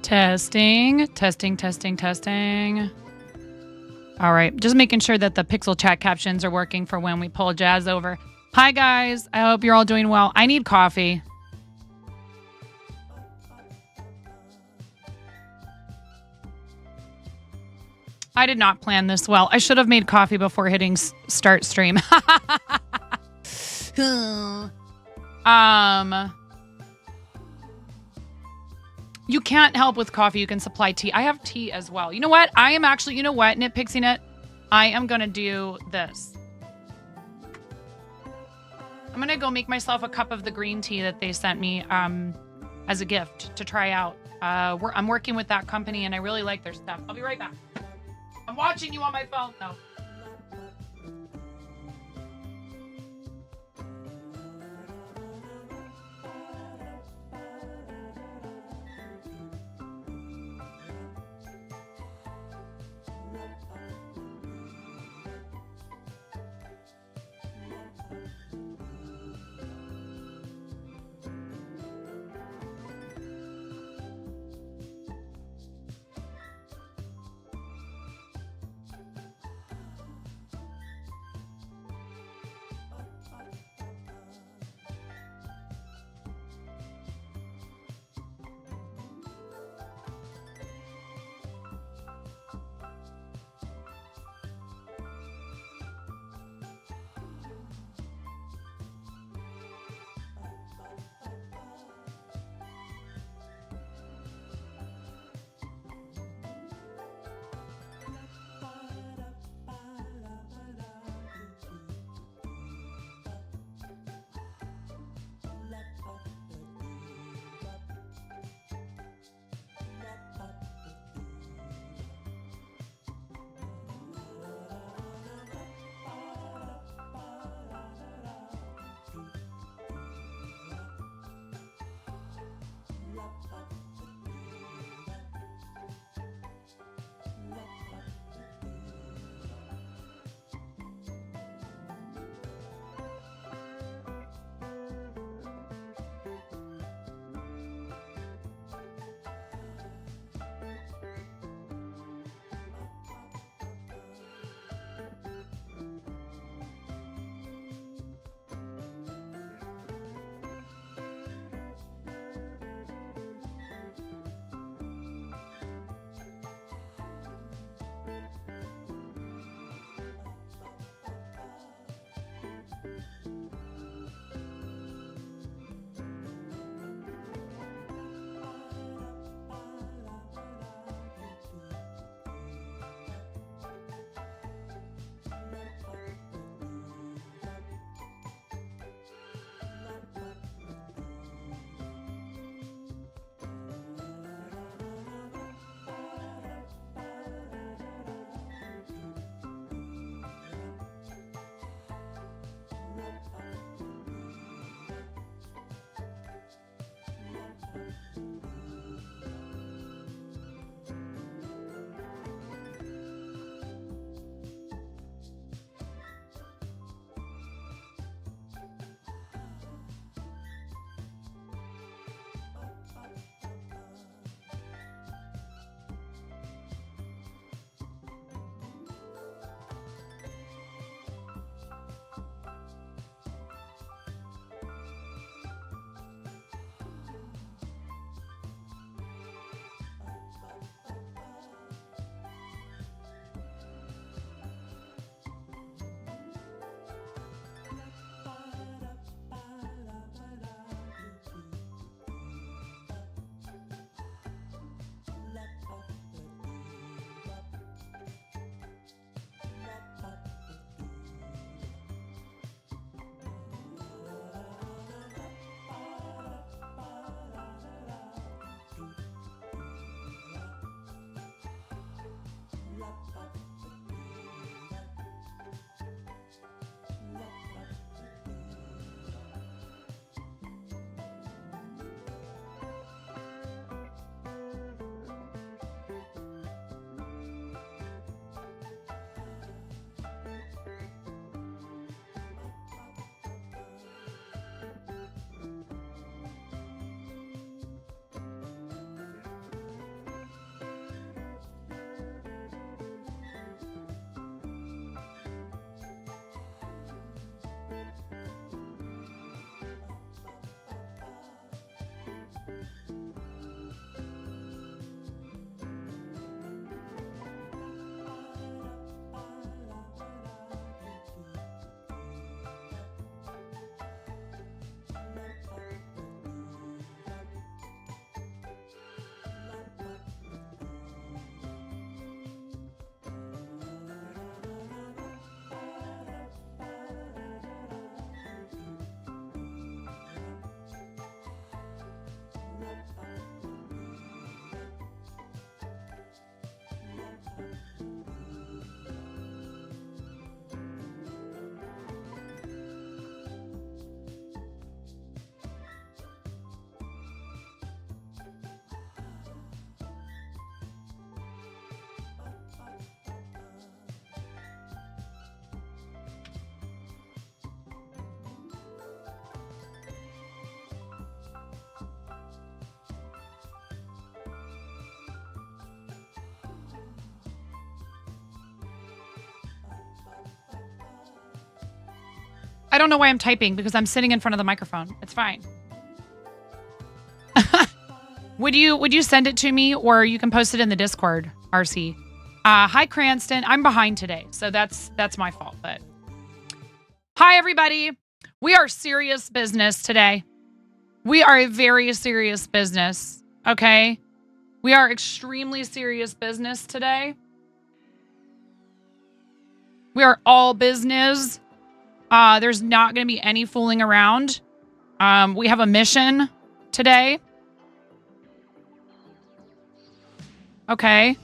Testing, testing, testing, testing. All right, just making sure that the Pixel chat captions are working for when we pull Jazz over. Hi, guys. I hope you're all doing well. I need coffee. I did not plan this well. I should have made coffee before hitting start stream. You can't help with coffee. You can supply tea. I have tea as well. You know what? I am actually, you know what, Nitpixing it? I am going to do this. I'm going to go make myself a cup of the green tea that they sent me as a gift to try out. I'm working with that company, and I really like their stuff. I'll be right back. I'm watching you on my phone, though. I don't know why I'm typing because I'm sitting in front of the microphone. It's fine. Would you send it to me, or you can post it in the Discord, RC? Hi, Cranston. I'm behind today, so that's my fault. But hi, everybody. We are serious business today. We are a very serious business. Okay, we are extremely serious business today. We are all business. There's not going to be any fooling around. We have a mission today. Okay.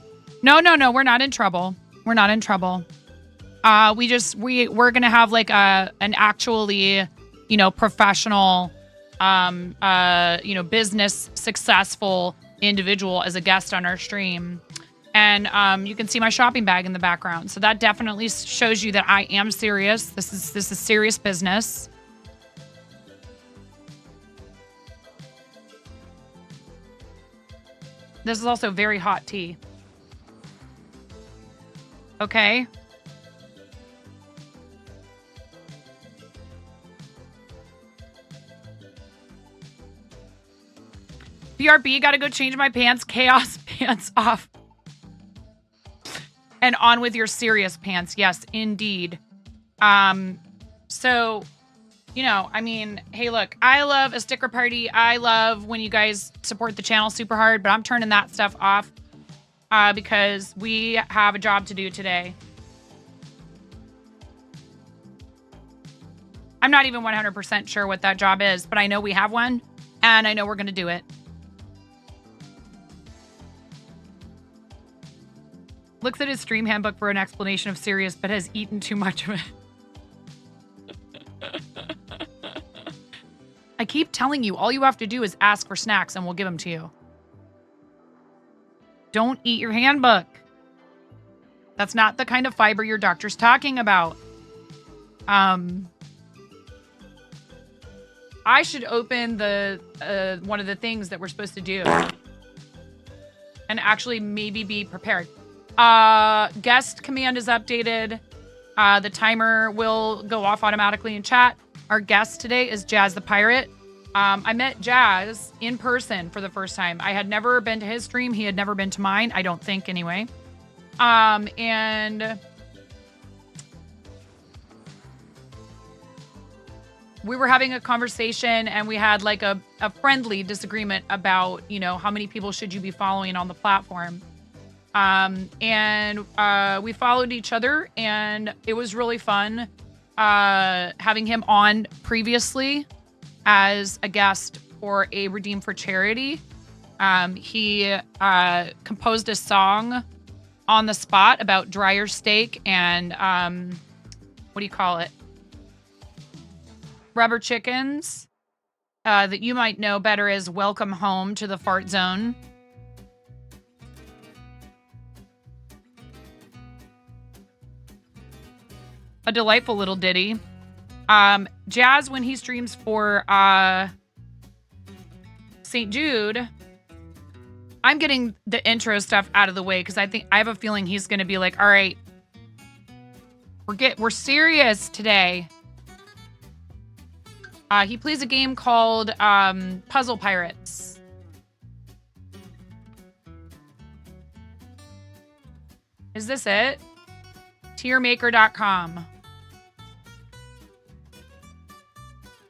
No, we're not in trouble. We're not in trouble. We're going to have like an actually, professional, business successful individual as a guest on our stream. And you can see my shopping bag in the background. So that definitely shows you that I am serious. This is serious business. This is also very hot tea. Okay. BRB, gotta go change my pants. Chaos pants off. And on with your serious pants. Yes, indeed. So, hey, look, I love a sticker party. I love when you guys support the channel super hard, but I'm turning that stuff off because we have a job to do today. I'm not even 100% sure what that job is, but I know we have one, and I know we're going to do it. Looks at his stream handbook for an explanation of serious, but has eaten too much of it. I keep telling you, all you have to do is ask for snacks and we'll give them to you. Don't eat your handbook. That's not the kind of fiber your doctor's talking about. I should open the one of the things that we're supposed to do and actually maybe be prepared. Guest command is updated. The timer will go off automatically in chat. Our guest today is Jazz the Pirate. I met Jazz in person for the first time. I had never been to his stream. He had never been to mine. I don't think anyway. And we were having a conversation and we had like a friendly disagreement about, how many people should you be following on the platform. And we followed each other and it was really fun having him on previously as a guest for a Redeem for Charity. He composed a song on the spot about dryer steak and what do you call it? Rubber chickens that you might know better as Welcome Home to the Fart Zone. A delightful little ditty. Jazz, when he streams for St. Jude, I'm getting the intro stuff out of the way because I have a feeling he's going to be like, all right, we're serious today. He plays a game called Puzzle Pirates. Is this it? Tiermaker.com.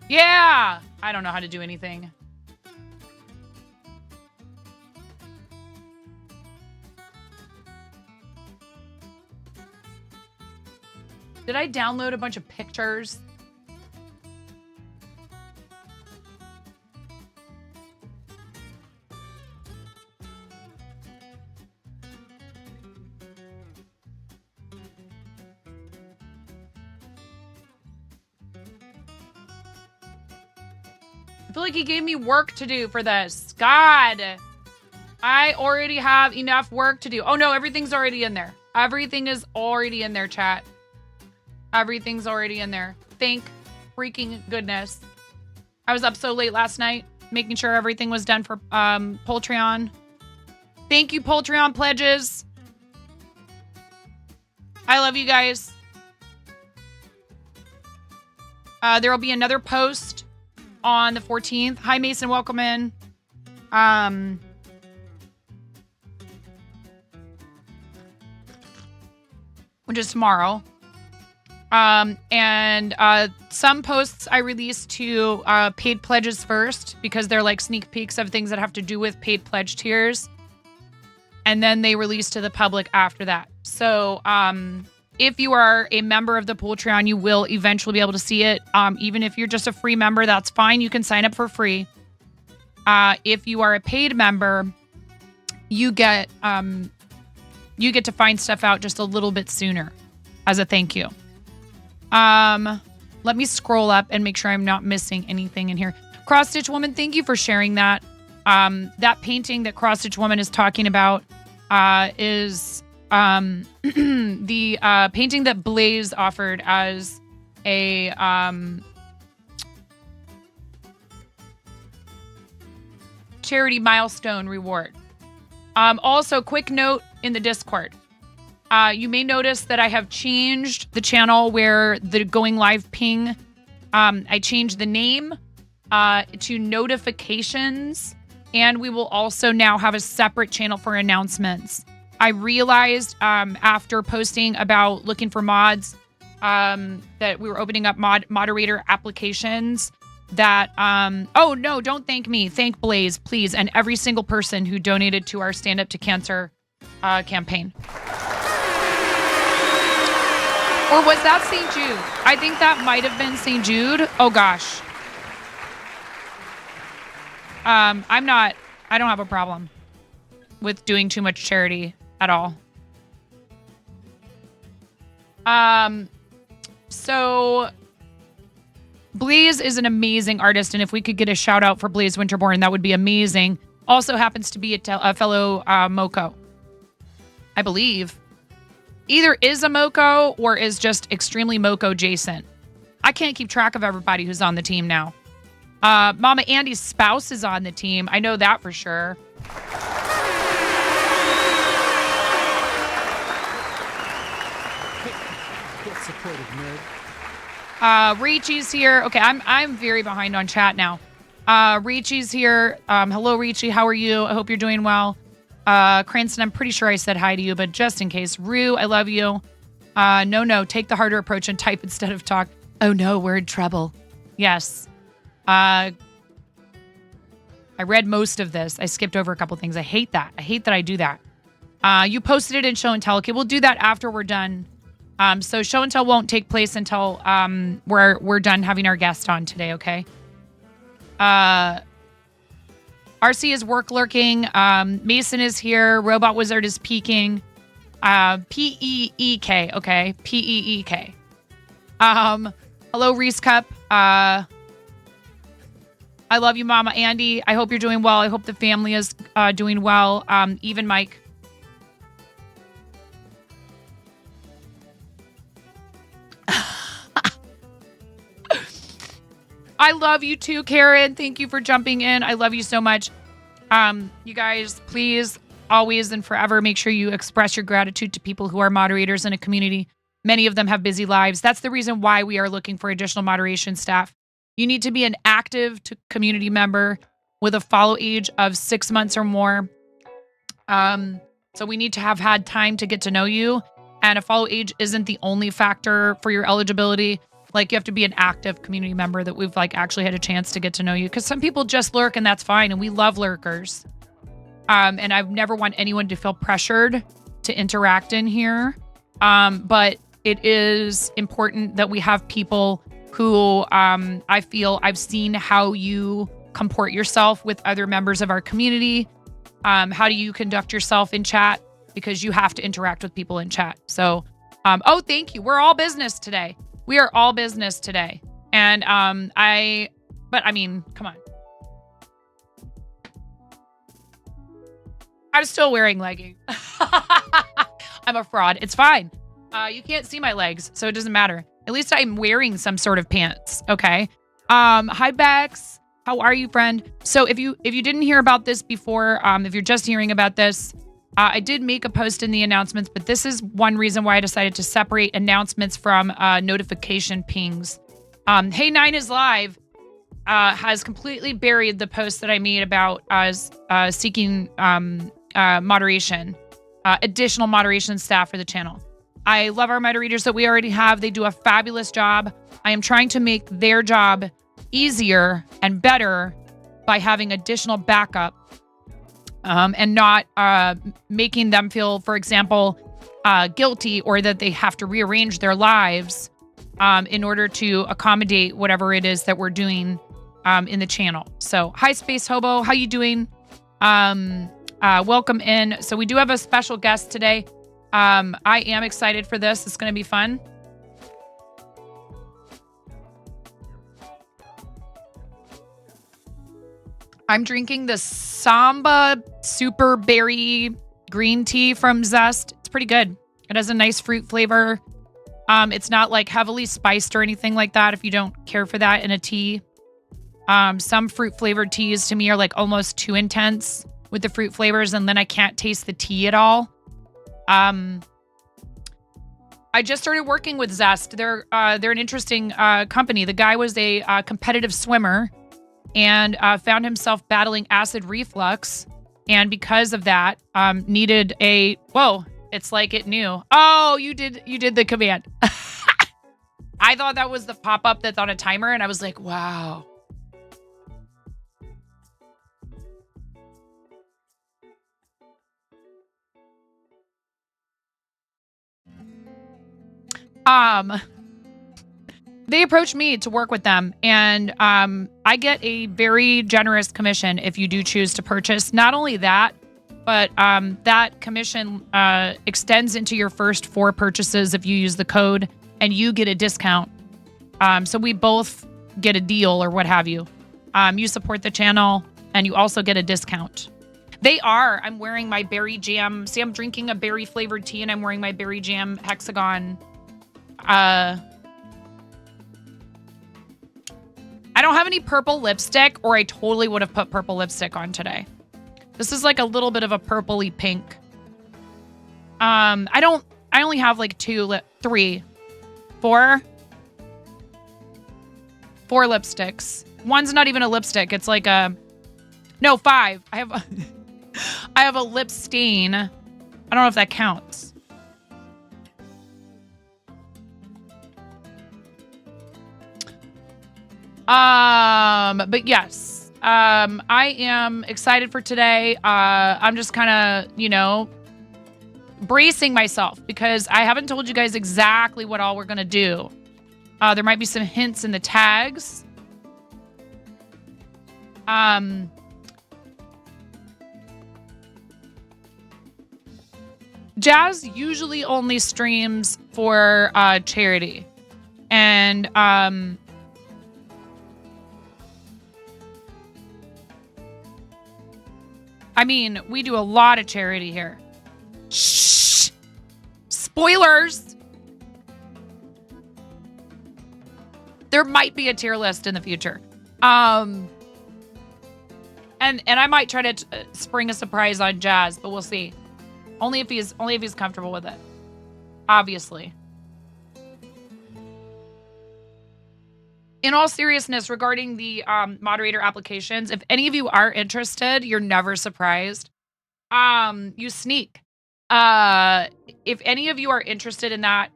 Yeah! I don't know how to do anything. Did I download a bunch of pictures? I feel like he gave me work to do for this. God, I already have enough work to do. Oh no, everything's already in there. Everything is already in there, chat. Everything's already in there. Thank freaking goodness. I was up so late last night, making sure everything was done for Poultreon. Thank you, Poultreon pledges. I love you guys. There will be another post on the 14th. Hi, Mason. Welcome in. Which is tomorrow. And some posts I release to paid pledges first because they're like sneak peeks of things that have to do with paid pledge tiers. And then they release to the public after that. So if you are a member of the Poultreon, you will eventually be able to see it. Even if you're just a free member, that's fine. You can sign up for free. If you are a paid member, you get to find stuff out just a little bit sooner as a thank you. Let me scroll up and make sure I'm not missing anything in here. Cross Stitch Woman, thank you for sharing that. That painting that Cross Stitch Woman is talking about is the painting that Blaze offered as a charity milestone reward. Also, quick note in the Discord. You may notice that I have changed the channel where the going live ping. I changed the name to notifications, and we will also now have a separate channel for announcements. I realized after posting about looking for mods that we were opening up moderator applications that, oh no, don't thank me. Thank Blaze, please, and every single person who donated to our Stand Up to Cancer campaign. Or was that St. Jude? I think that might have been St. Jude. Oh gosh. I don't have a problem with doing too much charity at all. So Blaze is an amazing artist, and if we could get a shout out for Blaze Winterborn, that would be amazing. Also happens to be a fellow Moco, I believe. Either is a Moco or is just extremely Moco adjacent. I can't keep track of everybody who's on the team now. Mama Andy's spouse is on the team. I know that for sure. Get supported, nerd. Richi's here. Okay, I'm very behind on chat now. Richi's here. Hello, Richi. How are you? I hope you're doing well. Cranston, I'm pretty sure I said hi to you, but just in case. Rue, I love you. No, take the harder approach and type instead of talk. Oh no, we're in trouble. Yes. I read most of this. I skipped over a couple things. I hate that. I hate that I do that. You posted it in Show and Tell. Okay, we'll do that after we're done. So Show and Tell won't take place until we're done having our guest on today, okay? RC is work lurking. Mason is here. Robot Wizard is peeking. P-E-E-K, okay? P-E-E-K. Hello, Reese Cup. I love you, Mama Andy. I hope you're doing well. I hope the family is doing well. Even Mike. I love you too, Karen. Thank you for jumping in. I love you so much. You guys, please, always and forever, make sure you express your gratitude to people who are moderators in a community. Many of them have busy lives. That's the reason why we are looking for additional moderation staff. You need to be an active community member with a follow age of 6 months or more. So we need to have had time to get to know you. And a follow age isn't the only factor for your eligibility. Like, you have to be an active community member that we've actually had a chance to get to know you. Because some people just lurk, and that's fine. And we love lurkers. And I've never want anyone to feel pressured to interact in here. But it is important that we have people who I feel I've seen how you comport yourself with other members of our community. How do you conduct yourself in chat? Because you have to interact with people in chat. So, oh, thank you. We're all business today. We are all business today. And come on. I'm still wearing leggings. I'm a fraud. It's fine. You can't see my legs, so it doesn't matter. At least I'm wearing some sort of pants. Okay. Hi, Bex. How are you, friend? So if you didn't hear about this before, if you're just hearing about this, I did make a post in the announcements, but this is one reason why I decided to separate announcements from notification pings. Hey Nine is live. Has completely buried the post that I made about seeking moderation, additional moderation staff for the channel. I love our moderators that we already have. They do a fabulous job. I am trying to make their job easier and better by having additional backup and not making them feel, for example, guilty or that they have to rearrange their lives in order to accommodate whatever it is that we're doing in the channel. So, hi Space Hobo, how you doing? Welcome in. So we do have a special guest today. I am excited for this. It's going to be fun. I'm drinking the Samba Super Berry green tea from Zest. It's pretty good. It has a nice fruit flavor. It's not like heavily spiced or anything like that if you don't care for that in a tea. Some fruit flavored teas to me are like almost too intense with the fruit flavors, and then I can't taste the tea at all. I just started working with Zest. They're an interesting company. The guy was a competitive swimmer and found himself battling acid reflux, and because of that, needed a whoa. It's like it knew. Oh, you did the command. I thought that was the pop-up that's on a timer, and I was like, wow. They approached me to work with them, and I get a very generous commission if you do choose to purchase. Not only that, but that commission extends into your first 4 purchases if you use the code, and you get a discount. So we both get a deal or what have you. You support the channel, and you also get a discount. I'm wearing my berry jam. See, I'm drinking a berry flavored tea, and I'm wearing my berry jam hexagon. I don't have any purple lipstick, or I totally would have put purple lipstick on today. This is like a little bit of a purpley pink. I only have like 4 lipsticks. One's not even a lipstick. It's like 5. I have a lip stain. I don't know if that counts. But yes, I am excited for today. I'm just kind of, bracing myself because I haven't told you guys exactly what all we're going to do. There might be some hints in the tags. Jazz usually only streams for charity. And I mean, we do a lot of charity here. Shh! Spoilers! There might be a tier list in the future. And I might try to spring a surprise on Jazz, but we'll see. Only if he's comfortable with it. Obviously. In all seriousness, regarding the moderator applications, if any of you are interested, you're never surprised. You sneak. If any of you are interested in that,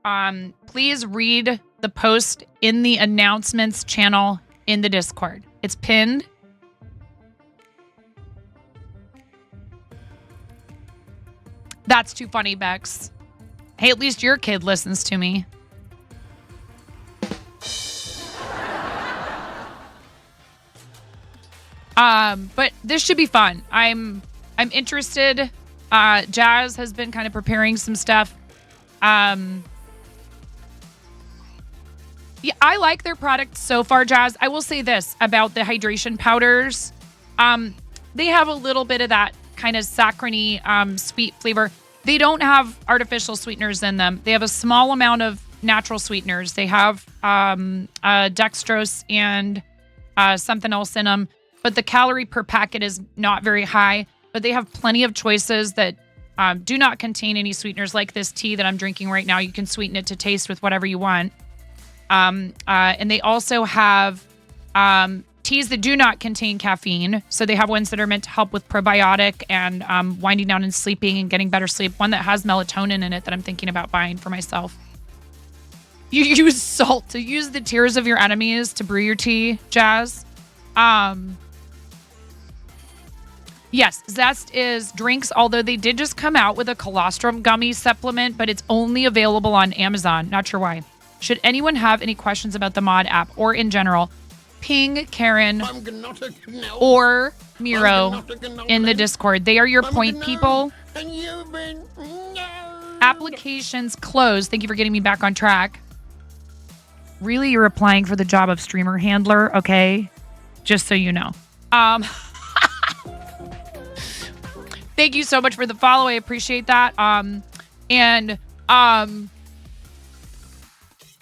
please read the post in the announcements channel in the Discord. It's pinned. That's too funny, Bex. Hey, at least your kid listens to me. But this should be fun. I'm interested. Jazz has been kind of preparing some stuff. Yeah, I like their product so far, Jazz. I will say this about the hydration powders. They have a little bit of that kind of saccharine, sweet flavor. They don't have artificial sweeteners in them. They have a small amount of natural sweeteners. They have dextrose and something else in them. But the calorie per packet is not very high. But they have plenty of choices that do not contain any sweeteners, like this tea that I'm drinking right now. You can sweeten it to taste with whatever you want. And they also have teas that do not contain caffeine. So they have ones that are meant to help with probiotic and winding down and sleeping and getting better sleep. One that has melatonin in it that I'm thinking about buying for myself. You use salt to use the tears of your enemies to brew your tea, Jazz. Yes, Zest is drinks, although they did just come out with a colostrum gummy supplement, but it's only available on Amazon. Not sure why. Should anyone have any questions about the mod app or in general, ping Karen or Miro in the Discord. They are your point people. Applications closed. Thank you for getting me back on track. Really, you're applying for the job of streamer handler, okay? Just so you know. Thank you so much for the follow. I appreciate that.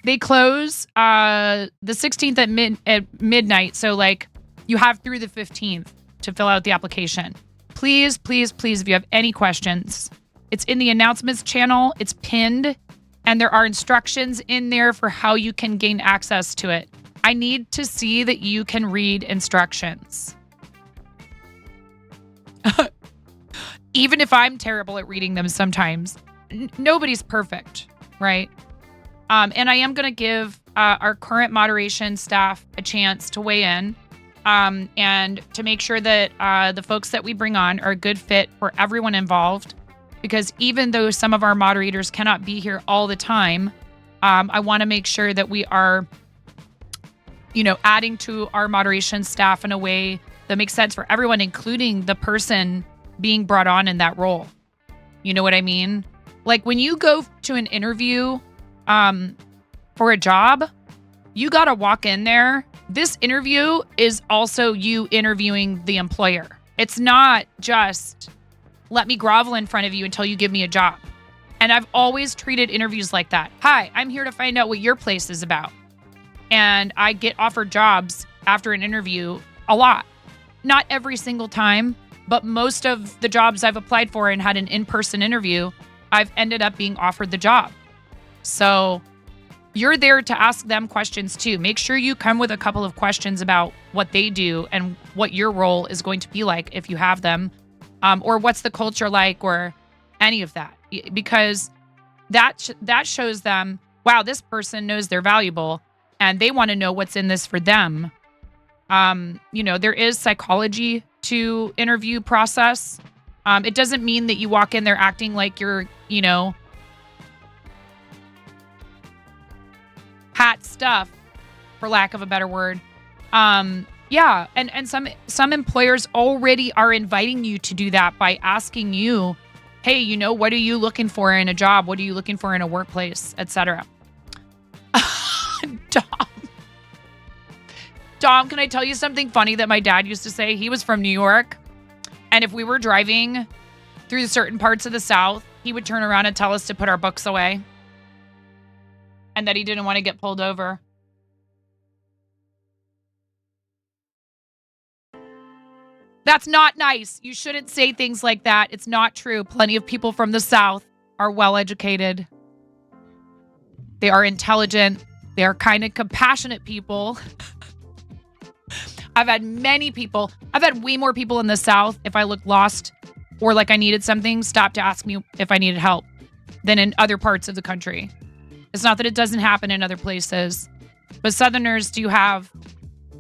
They close the 16th at midnight. So like you have through the 15th to fill out the application. Please, please, please, if you have any questions, it's in the announcements channel. It's pinned and there are instructions in there for how you can gain access to it. I need to see that you can read instructions. Even if I'm terrible at reading them sometimes, nobody's perfect, right? And I am going to give our current moderation staff a chance to weigh in and to make sure that the folks that we bring on are a good fit for everyone involved. Because even though some of our moderators cannot be here all the time, I want to make sure that we are, adding to our moderation staff in a way that makes sense for everyone, including the person being brought on in that role. You know what I mean? Like when you go to an interview for a job, you got to walk in there. This interview is also you interviewing the employer. It's not just let me grovel in front of you until you give me a job. And I've always treated interviews like that. Hi, I'm here to find out what your place is about. And I get offered jobs after an interview a lot. Not every single time, but most of the jobs I've applied for and had an in-person interview, I've ended up being offered the job. So you're there to ask them questions too. Make sure you come with a couple of questions about what they do and what your role is going to be like if you have them, or what's the culture like or any of that. Because that shows them, wow, this person knows they're valuable and they want to know what's in this for them. There is psychology to interview process. It doesn't mean that you walk in there acting like you're, hot stuff, for lack of a better word. And some employers already are inviting you to do that by asking you, hey, what are you looking for in a job? What are you looking for in a workplace, etc. Dom, can I tell you something funny that my dad used to say? He was from New York. And if we were driving through certain parts of the South, he would turn around and tell us to put our books away. And that he didn't want to get pulled over. That's not nice. You shouldn't say things like that. It's not true. Plenty of people from the South are well educated. They are intelligent. They are kind of compassionate people. I've had way more people in the South, if I looked lost or like I needed something, stop to ask me if I needed help than in other parts of the country. It's not that it doesn't happen in other places, but Southerners do have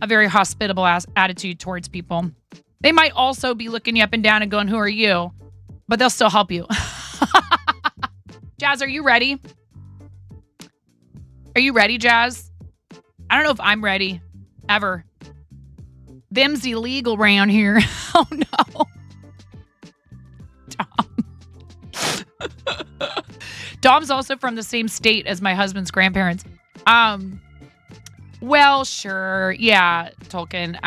a very hospitable attitude towards people. They might also be looking you up and down and going, who are you? But they'll still help you. Jazz, are you ready? Are you ready, Jazz? I don't know if I'm ready. Ever. Them's illegal around here. Oh, no. Dom's also from the same state as my husband's grandparents. Well, sure. Yeah, Tolkien.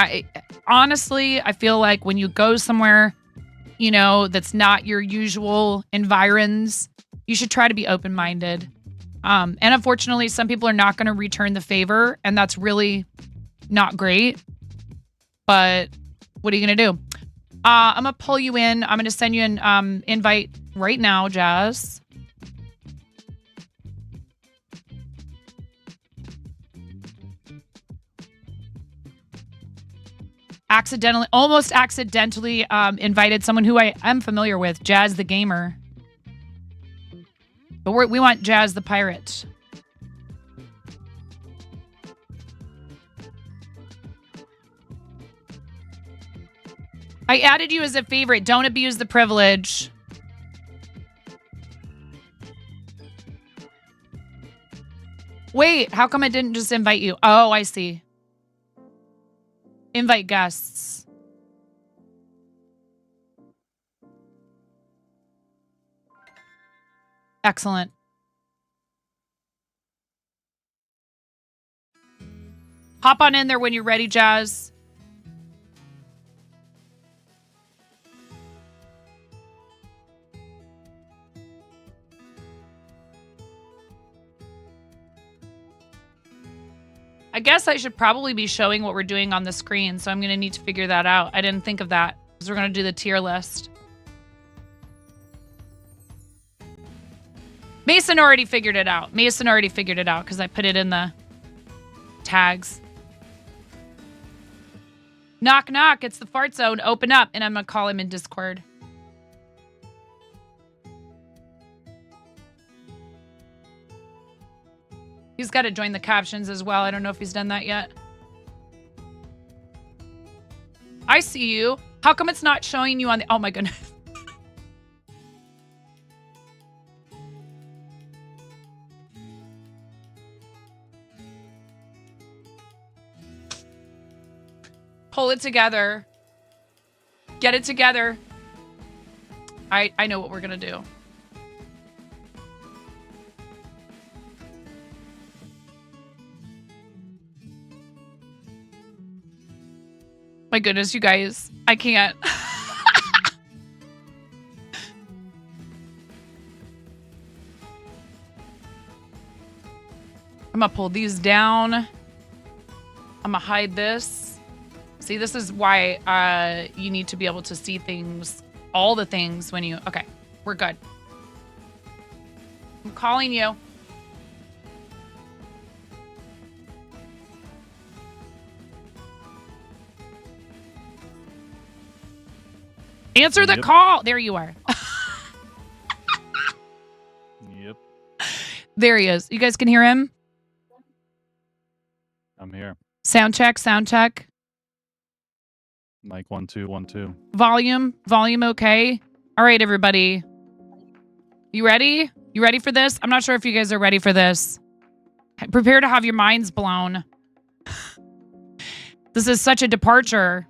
Honestly, I feel like when you go somewhere, that's not your usual environs, you should try to be open-minded. And unfortunately, some people are not going to return the favor, and that's really not great. But what are you going to do? I'm going to pull you in. I'm going to send you an invite right now, Jazz. almost accidentally invited someone who I am familiar with, Jazz the Gamer. But we want Jazz the Pirate. I added you as a favorite. Don't abuse the privilege. Wait, how come I didn't just invite you? Oh, I see. Invite guests. Excellent. Hop on in there when you're ready, Jazz. I guess I should probably be showing what we're doing on the screen, so I'm going to need to figure that out. I didn't think of that, because we're going to do the tier list. Mason already figured it out. Mason already figured it out, because I put it in the tags. Knock, knock. It's the fart zone. Open up, and I'm going to call him in Discord. He's got to join the captions as well. I don't know if he's done that yet. I see you. How come it's not showing you on the... Oh, my goodness. Pull it together. Get it together. I know what we're going to do. My goodness, you guys. I can't. I'm gonna pull these down. I'm gonna hide this. See, this is why you need to be able to see things, all the things when you... Okay, we're good. I'm calling you. Answer the call. There you are. Yep. There he is. You guys can hear him? I'm here. Sound check, sound check. Mic 1 2 1 2. Volume okay. All right, everybody. You ready? You ready for this? I'm not sure if you guys are ready for this. Prepare to have your minds blown. This is such a departure.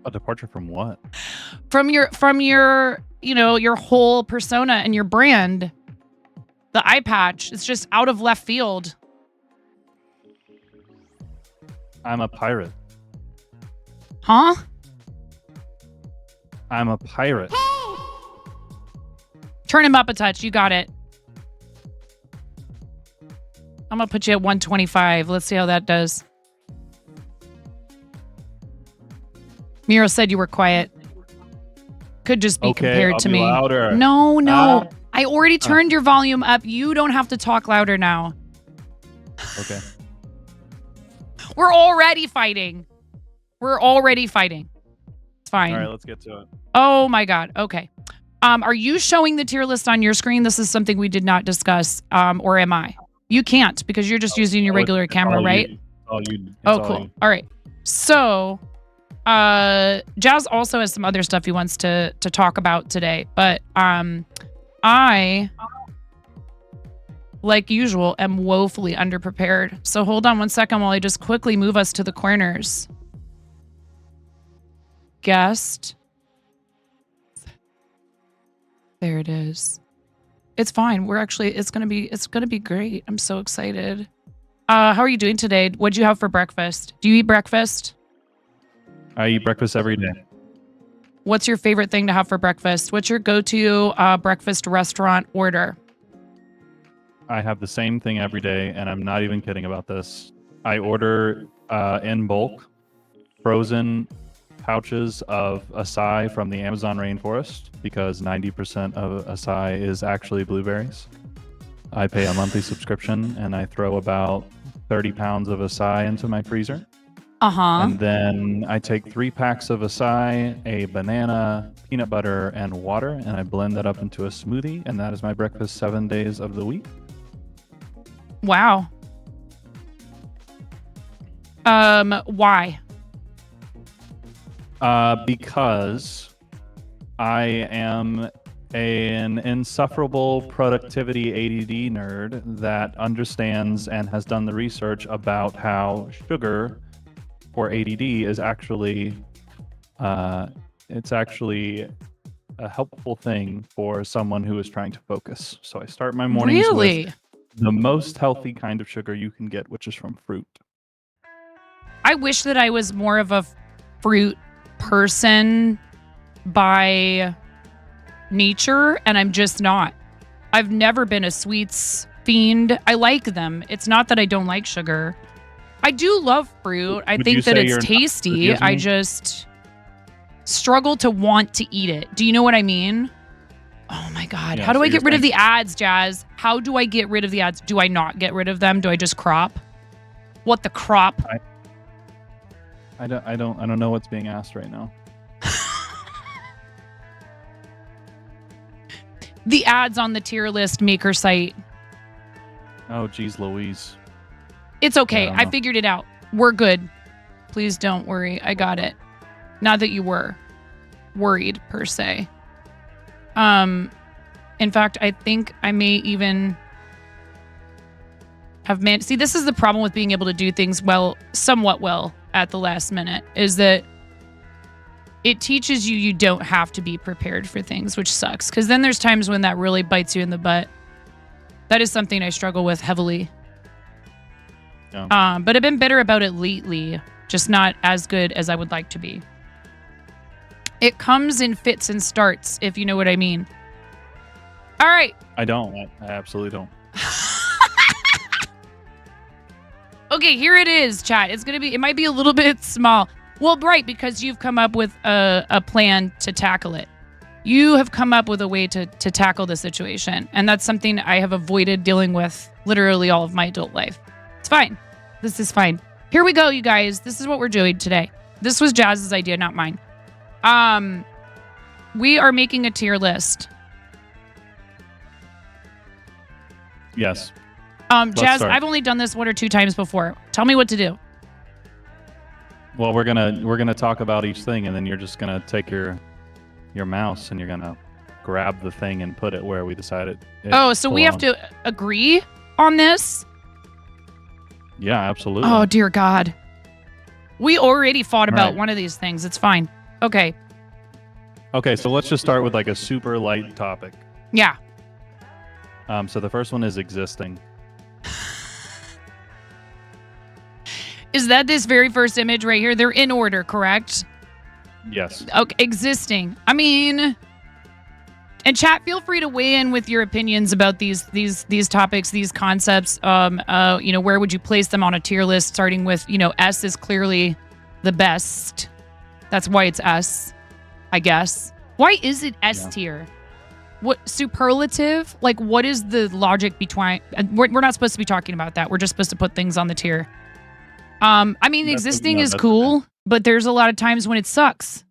A departure from what? From your, you know, your whole persona and your brand. The eye patch. It's just out of left field. I'm a pirate. Huh? I'm a pirate. Turn him up a touch. You got it. I'm going to put you at 125. Let's see how that does. Miro said you were quiet. Could just be compared I'll to be me. louder. No. I already turned your volume up. You don't have to talk louder now. Okay. We're already fighting. It's fine. All right, let's get to it. Oh my God. Okay. Are you showing the tier list on your screen? This is something we did not discuss. Or am I? You can't because you're just using your regular camera, right? All you. Oh, cool. All right. So, Jazz also has some other stuff he wants to talk about today, but I, like usual, am woefully underprepared. So hold on one second while I just quickly move us to the corners. Guest. There it is. It's fine. It's gonna be great. I'm so excited. How are you doing today? What'd you have for breakfast? Do you eat breakfast? I eat breakfast every day. What's your favorite thing to have for breakfast? What's your go-to breakfast restaurant order? I have the same thing every day, and I'm not even kidding about this. I order in bulk frozen pouches of acai from the Amazon rainforest because 90% of acai is actually blueberries. I pay a monthly subscription, and I throw about 30 pounds of acai into my freezer. And then I take 3 packs of acai, a banana, peanut butter, and water, and I blend that up into a smoothie, and that is my breakfast 7 days of the week. Wow. Why? Because I am an insufferable productivity ADD nerd that understands and has done the research about how sugar for ADD is actually it's actually a helpful thing for someone who is trying to focus. So I start my mornings with the most healthy kind of sugar you can get, which is from fruit. I wish that I was more of a fruit person by nature, and I'm just not. I've never been a sweets fiend. I like them. It's not that I don't like sugar. I do love fruit. I think that it's tasty. I just struggle to want to eat it. Do you know what I mean? Oh my God. How do I get rid of the ads, Jazz? How do I get rid of the ads? Do I not get rid of them? Do I just crop? What the crop? I don't know what's being asked right now. The ads on the tier list maker site. Oh, geez, Louise. It's okay. I figured it out. We're good. Please don't worry. I got it. Not that you were worried per se. In fact, I think I may even have see, this is the problem with being able to do things somewhat well at the last minute, is that it teaches you don't have to be prepared for things, which sucks. Because then there's times when that really bites you in the butt. That is something I struggle with heavily. Yeah. But I've been better about it lately, just not as good as I would like to be. It comes in fits and starts, if you know what I mean. All right. I don't. I absolutely don't. Okay, here it is, chat. It might be a little bit small. Well, right, because you've come up with a plan to tackle it. You have come up with a way to tackle the situation. And that's something I have avoided dealing with literally all of my adult life. It's fine. This is fine. Here we go, you guys. This is what we're doing today. This was Jazz's idea, not mine. We are making a tier list. Yes. Jazz, I've only done this 1 or 2 times before. Tell me what to do. Well, we're gonna talk about each thing, and then you're just gonna take your mouse and you're gonna grab the thing and put it where we decided. So we have to agree on this? Yeah, absolutely. Oh dear God. We already fought about one of these things. It's fine. Okay. Okay, so let's just start with like a super light topic. Yeah. So the first one is existing. Is that this very first image right here? They're in order, correct? Yes. Okay, existing. I mean, and chat, feel free to weigh in with your opinions about these topics, these concepts. Where would you place them on a tier list? Starting with, S is clearly the best. That's why it's S, I guess. Why is it S tier? What superlative? Like, what is the logic between? We're not supposed to be talking about that. We're just supposed to put things on the tier. Existing is cool, but there's a lot of times when it sucks.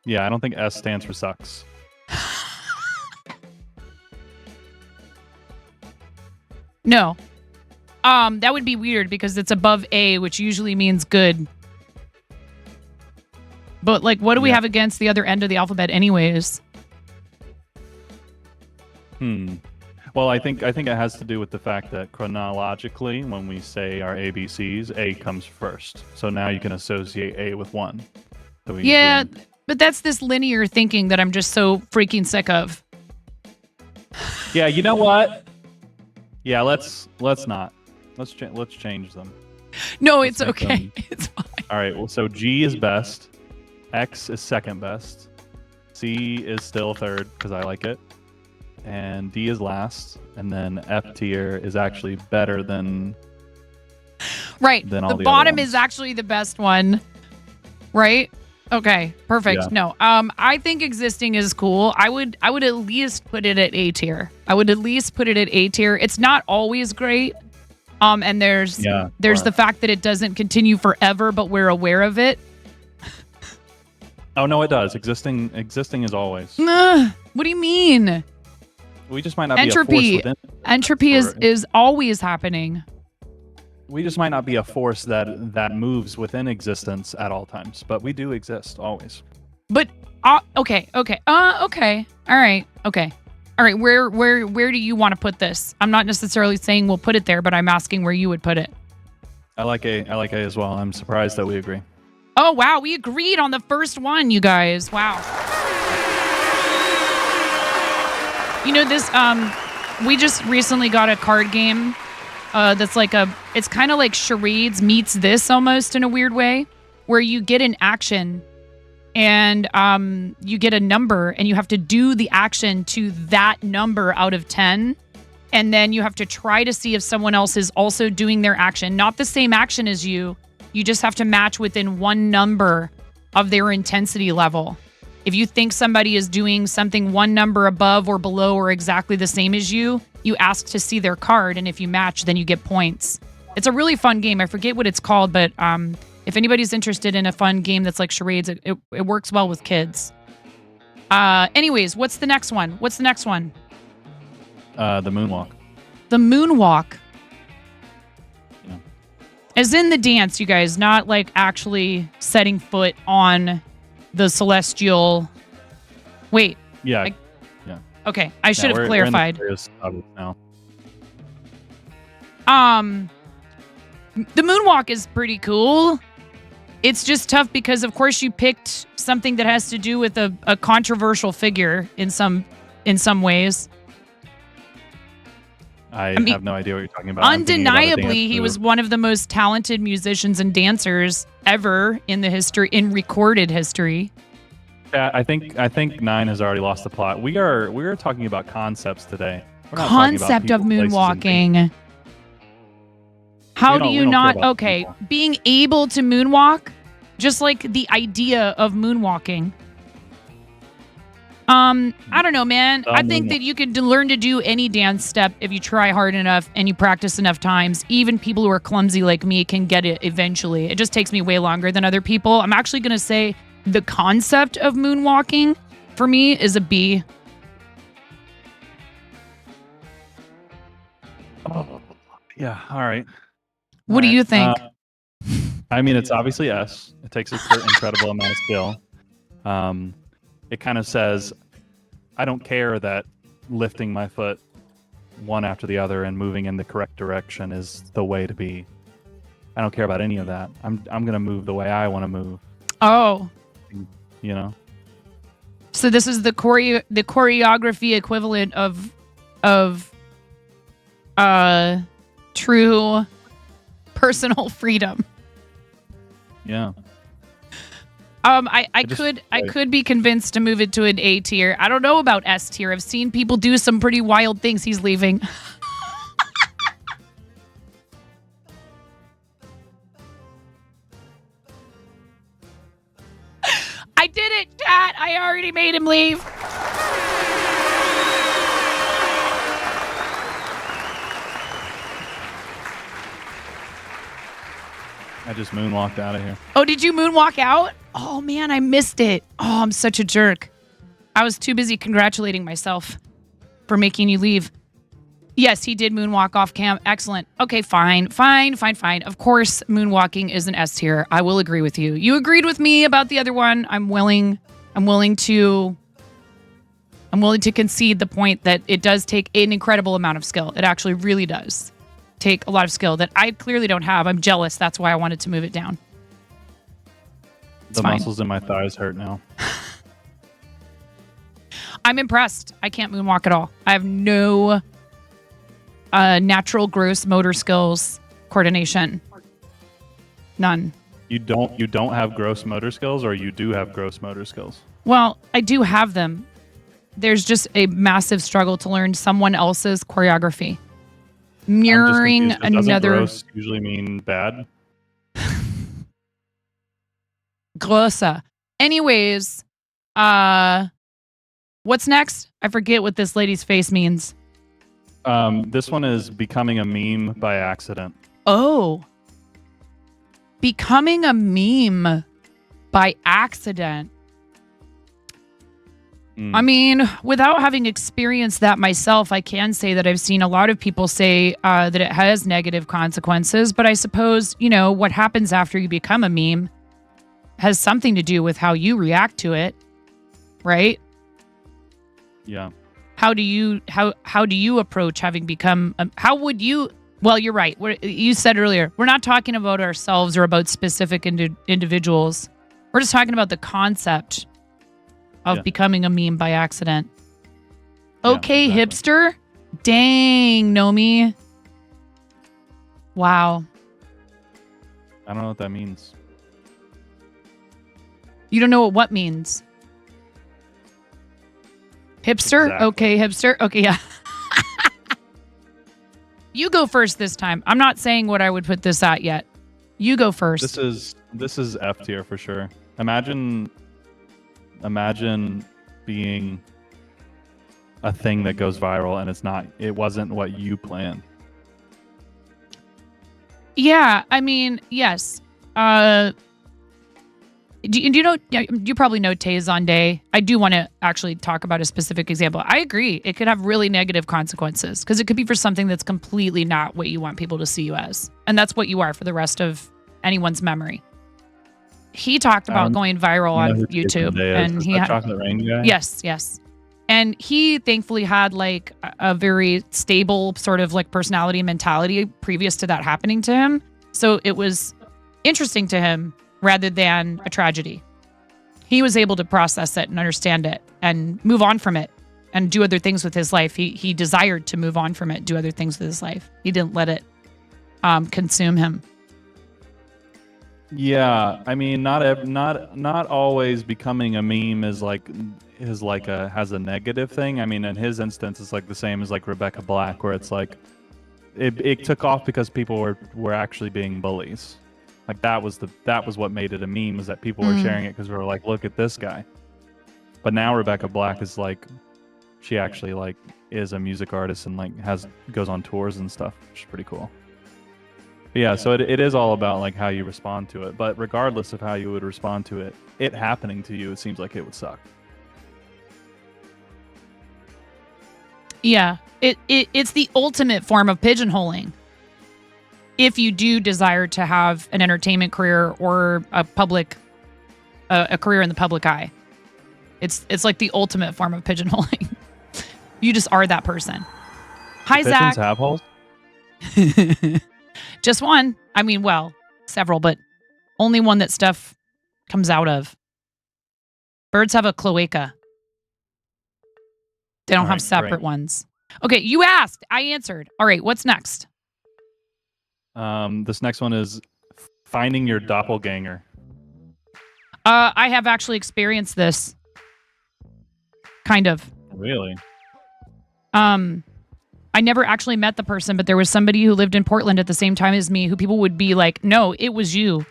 Yeah, I don't think S stands for sucks. No. That would be weird because it's above A, which usually means good. But like, what do we have against the other end of the alphabet anyways? Well, I think it has to do with the fact that chronologically, when we say our ABCs, A comes first. So now you can associate A with 1. So but that's this linear thinking that I'm just so freaking sick of. Yeah, you know what? Yeah, let's not. Let's change them. No, it's okay. It's fine. All right. Well, so G is best. X is second best. C is still third because I like it. And D is last. And then F tier is actually better than right. Than all the the bottom other is actually the best one. Right? Okay, perfect. Yeah. No, I think existing is cool. I would at least put it at A tier. I would at least put it at A tier. It's not always great. And there's sure. the fact that it doesn't continue forever, but we're aware of it. Oh no, it does. Existing is always. What do you mean? We just might not Entropy. be a force within. Entropy is always happening. We just might not be a force that moves within existence at all times, but we do exist always. But okay. All right. Where do you want to put this? I'm not necessarily saying we'll put it there, but I'm asking where you would put it. I like A as well. I'm surprised that we agree. Oh wow, we agreed on the first one, you guys. Wow. You know this we just recently got a card game that's like it's kind of like charades meets this almost in a weird way, where you get an action and you get a number and you have to do the action to that number out of 10, and then you have to try to see if someone else is also doing their action, not the same action as you. You just have to match within one number of their intensity level. If you think somebody is doing something one number above or below or exactly the same as you, you ask to see their card, and if you match, then you get points. It's a really fun game. I forget what it's called, but if anybody's interested in a fun game that's like charades, it works well with kids. Anyways, what's the next one? The moonwalk. The moonwalk. Yeah. As in the dance, you guys, not like actually setting foot on the celestial. Wait. Yeah. Okay, I should have clarified. We're in the serious topic now. The moonwalk is pretty cool. It's just tough because, of course, you picked something that has to do with a controversial figure in some ways. I mean, have no idea what you're talking about. Undeniably, he was one of the most talented musicians and dancers ever in recorded history. Yeah, I think 9 has already lost the plot. We are talking about concepts today. We're not Concept of moonwalking. How do you not? Okay, being able to moonwalk, just like the idea of moonwalking. I don't know, man. I think that you could learn to do any dance step if you try hard enough and you practice enough times. Even people who are clumsy like me can get it eventually. It just takes me way longer than other people. I'm actually going to say the concept of moonwalking for me is a B. Oh, yeah. All right. What do you think? I mean, it's obviously S. It takes an incredible amount of skill. It kind of says, I don't care that lifting my foot one after the other and moving in the correct direction is the way to be. I don't care about any of that. I'm going to move the way I want to move. Oh. You know? So this is the choreography equivalent of true personal freedom. Yeah. I could be convinced to move it to an A tier. I don't know about S tier. I've seen people do some pretty wild things. He's leaving. I did it, chat. I already made him leave. I just moonwalked out of here. Oh, did you moonwalk out? Oh, man, I missed it. Oh, I'm such a jerk. I was too busy congratulating myself for making you leave. Yes, he did moonwalk off cam. Excellent. Okay, fine. Of course, moonwalking is an S tier. I will agree with you. You agreed with me about the other one. I'm willing to concede the point that it does take an incredible amount of skill. It actually really does take a lot of skill that I clearly don't have. I'm jealous. That's why I wanted to move it down. It's fine. Muscles in my thighs hurt now. I'm impressed. I can't moonwalk at all. I have no natural gross motor skills, coordination. None. You don't have gross motor skills, or you do have gross motor skills? Well, I do have them. There's just a massive struggle to learn someone else's choreography. Mirroring another. Doesn't gross usually mean bad? Grossa. Anyways, what's next? I forget what this lady's face means. This one is becoming a meme by accident. Oh. Becoming a meme by accident. I mean, without having experienced that myself, I can say that I've seen a lot of people say that it has negative consequences. But I suppose, what happens after you become a meme has something to do with how you react to it, right? Yeah. How do you approach having become? How would you? Well, you're right. You said earlier, we're not talking about ourselves or about specific individuals. We're just talking about the concept of becoming a meme by accident. Okay, exactly. hipster. Dang, Nomi. Wow. I don't know what that means. You don't know what means. Hipster? Exactly. Okay, hipster. Okay, yeah. You go first this time. I'm not saying what I would put this at yet. You go first. This is F tier for sure. Imagine being a thing that goes viral and it wasn't what you planned. Yeah, I mean, yes. Do you know? You probably know Tay Zonday. I do want to actually talk about a specific example. I agree. It could have really negative consequences because it could be for something that's completely not what you want people to see you as, and that's what you are for the rest of anyone's memory. He talked about going viral on YouTube, and he had Chocolate Rain guy. Yes, and he thankfully had like a very stable sort of like personality and mentality previous to that happening to him. So it was interesting to him rather than a tragedy. He was able to process it and understand it and move on from it and do other things with his life. He desired to move on from it, do other things with his life. He didn't let it consume him. Yeah, I mean, not always becoming a meme has a negative thing. I mean, in his instance, it's like the same as like Rebecca Black, where it's like it took off because people were actually being bullies. Like that was what made it a meme, is that people were sharing it because we were like, look at this guy. But now Rebecca Black is like, she actually like is a music artist and like goes on tours and stuff, which is pretty cool. But yeah, so it is all about like how you respond to it. But regardless of how you would respond to it happening to you, it seems like it would suck. Yeah, it's the ultimate form of pigeonholing. If you do desire to have an entertainment career or a career in the public eye, it's like the ultimate form of pigeonholing. You just are that person. Hi, Do Zach. pigeons have holes? Just one. I mean, well, several, but only one that stuff comes out of. Birds have a cloaca. They don't have separate ones. Okay, you asked. I answered. All right, what's next? This next one is finding your doppelganger. I have actually experienced this. Kind of. Really? I never actually met the person, but there was somebody who lived in Portland at the same time as me who people would be like, no, it was you.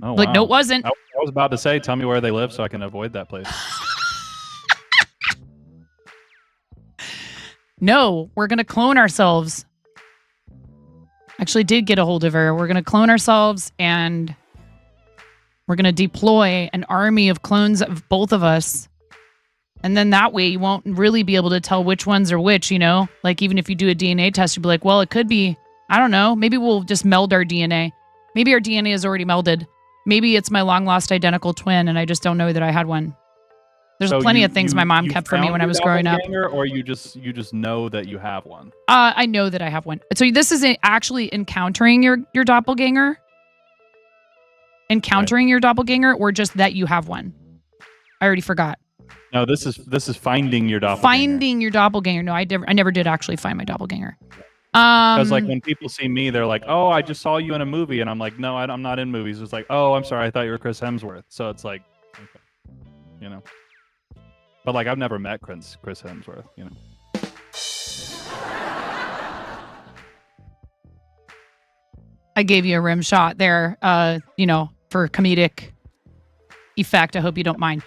Oh, like, wow. no, it wasn't. I was about to say, tell me where they live so I can avoid that place. No, we're going to clone ourselves. Actually did get a hold of her. We're going to clone ourselves and we're going to deploy an army of clones of both of us. And then that way you won't really be able to tell which ones are which, you know? Like even if you do a DNA test, you'll be like, well, it could be, I don't know. Maybe we'll just meld our DNA. Maybe our DNA is already melded. Maybe it's my long lost identical twin and I just don't know that I had one. There's plenty of things my mom kept from me when I was growing up. Or you just know that you have one? I know that I have one. So this is actually encountering your doppelganger? Encountering your doppelganger or just that you have one? I already forgot. No, this is finding your doppelganger. Finding your doppelganger. No, I never did actually find my doppelganger. Because like when people see me, they're like, "Oh, I just saw you in a movie," and I'm like, "No, I'm not in movies." It's like, "Oh, I'm sorry, I thought you were Chris Hemsworth." So it's like, okay, you know. But like, I've never met Chris Hemsworth, you know. I gave you a rim shot there, you know, for comedic effect. I hope you don't mind.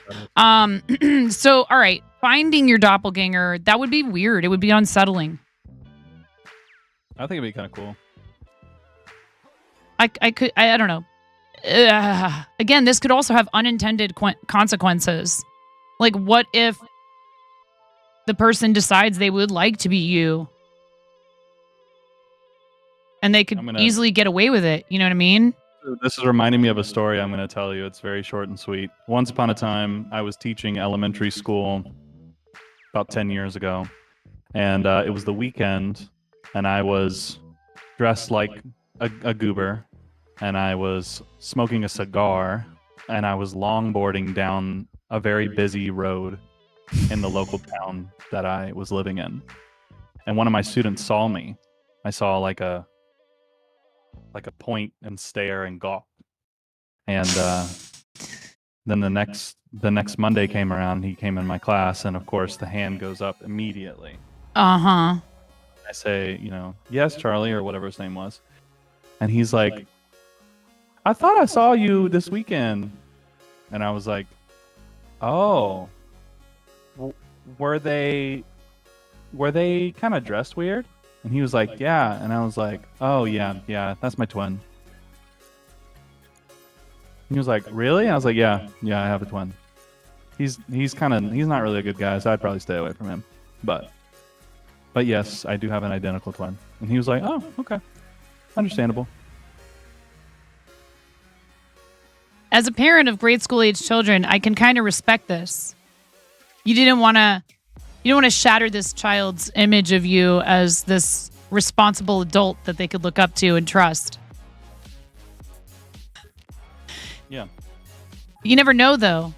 So, all right. Finding your doppelganger, that would be weird. It would be unsettling. I think it'd be kind of cool. I don't know. Again, this could also have unintended consequences. Like, what if the person decides they would like to be you? And they could easily get away with it. You know what I mean? This is reminding me of a story I'm going to tell you. It's very short and sweet. Once upon a time, I was teaching elementary school about 10 years ago. And it was the weekend, and I was dressed like a goober, and I was smoking a cigar, and I was longboarding down a very busy road in the local town that I was living in. And one of my students saw me. I saw like a point and stare and gawk. And then the next Monday came around, he came in my class, and of course the hand goes up immediately. Uh-huh. I say, yes, Charlie, or whatever his name was. And he's like, I thought I saw you this weekend. And I was like, oh, were they kind of dressed weird? And he was like, yeah. And I was like, oh, yeah, that's my twin. He was like, really? And I was like, yeah, I have a twin. He's not really a good guy, so I'd probably stay away from him. But yes, I do have an identical twin. And he was like, oh, okay. Understandable. As a parent of grade school age children, I can kind of respect this. You don't want to shatter this child's image of you as this responsible adult that they could look up to and trust. Yeah. You never know, though.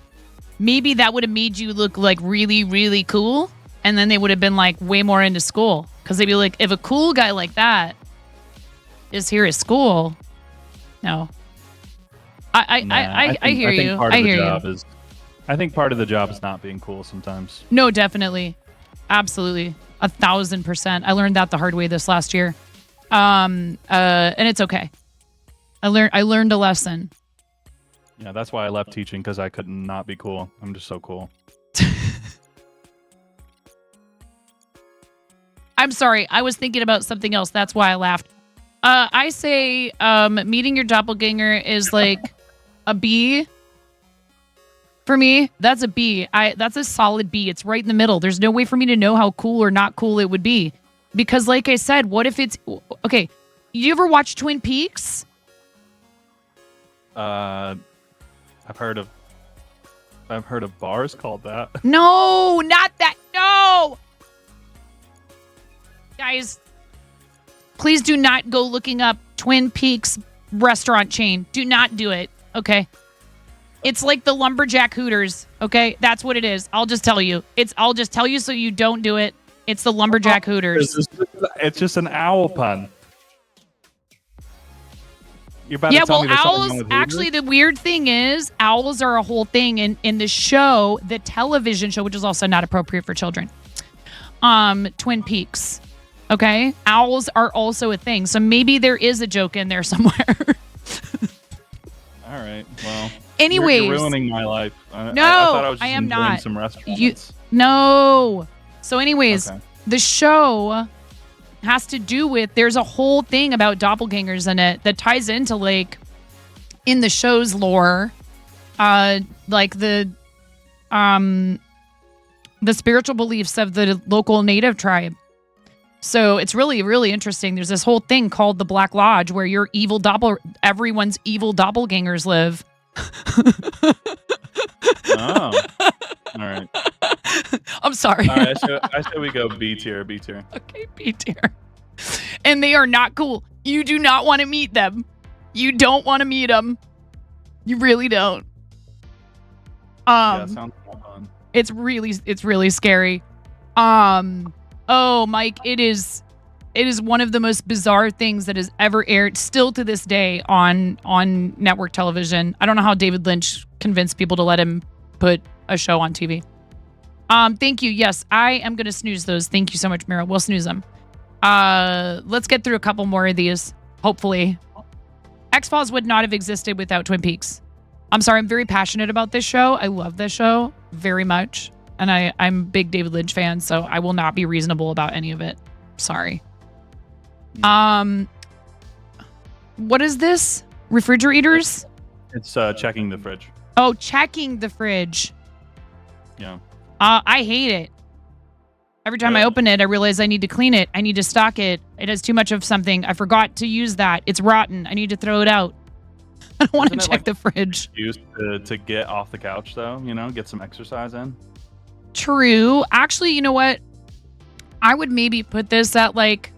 Maybe that would have made you look like really, really cool, and then they would have been like way more into school. Because they'd be like, if a cool guy like that is here at school, no. I hear you. I hear you. I think part of the job is not being cool sometimes. No, definitely. Absolutely. 1,000%. I learned that the hard way this last year. And it's okay. I learned a lesson. Yeah, that's why I left teaching, because I could not be cool. I'm just so cool. I'm sorry. I was thinking about something else. That's why I laughed. I say meeting your doppelganger is like a B. For me, that's a B. That's a solid B. It's right in the middle. There's no way for me to know how cool or not cool it would be. Because like I said, what if it's... Okay, you ever watch Twin Peaks? I've heard of bars called that. No, not that. No! Guys, please do not go looking up Twin Peaks restaurant chain. Do not do it, okay? It's like the lumberjack Hooters, okay? That's what it is. I'll just tell you. I'll just tell you so you don't do it. It's the lumberjack Hooters. It's just an owl pun. You're about to tell me there's something wrong with Hooters? Actually, the weird thing is, owls are a whole thing in the show, the television show, which is also not appropriate for children. Twin Peaks. Okay? Owls are also a thing. So maybe there is a joke in there somewhere. All right. Well, anyways, you're ruining my life. No, I thought I was just I am enjoying not. Some restaurants. No. So anyways, okay. The show has to do with, there's a whole thing about doppelgangers in it that ties into, like, in the show's lore, like the spiritual beliefs of the local native tribe. So it's really, really interesting. There's this whole thing called the Black Lodge where your everyone's evil doppelgangers live. Oh, all right. I'm sorry. All right, I say we go B tier. Okay, B tier. And they are not cool. You do not want to meet them. You don't want to meet them. You really don't. Yeah, sounds fun. It's really scary. Oh, Mike, it is one of the most bizarre things that has ever aired, still to this day, on network television. I don't know how David Lynch convinced people to let him put a show on TV. Thank you. Yes, I am going to snooze those. Thank you so much, Mira. We'll snooze them. Let's get through a couple more of these, hopefully. X-Files would not have existed without Twin Peaks. I'm sorry, I'm very passionate about this show. I love this show very much. And I'm a big David Lynch fan, so I will not be reasonable about any of it. Sorry. What is this? Refrigerators? It's checking the fridge. Oh, checking the fridge. Yeah. I hate it. Every time I open it, I realize I need to clean it. I need to stock it. It has too much of something. I forgot to use that. It's rotten. I need to throw it out. I don't want to check the fridge. Used to get off the couch, though, get some exercise in. True. Actually, you know what? I would maybe put this at like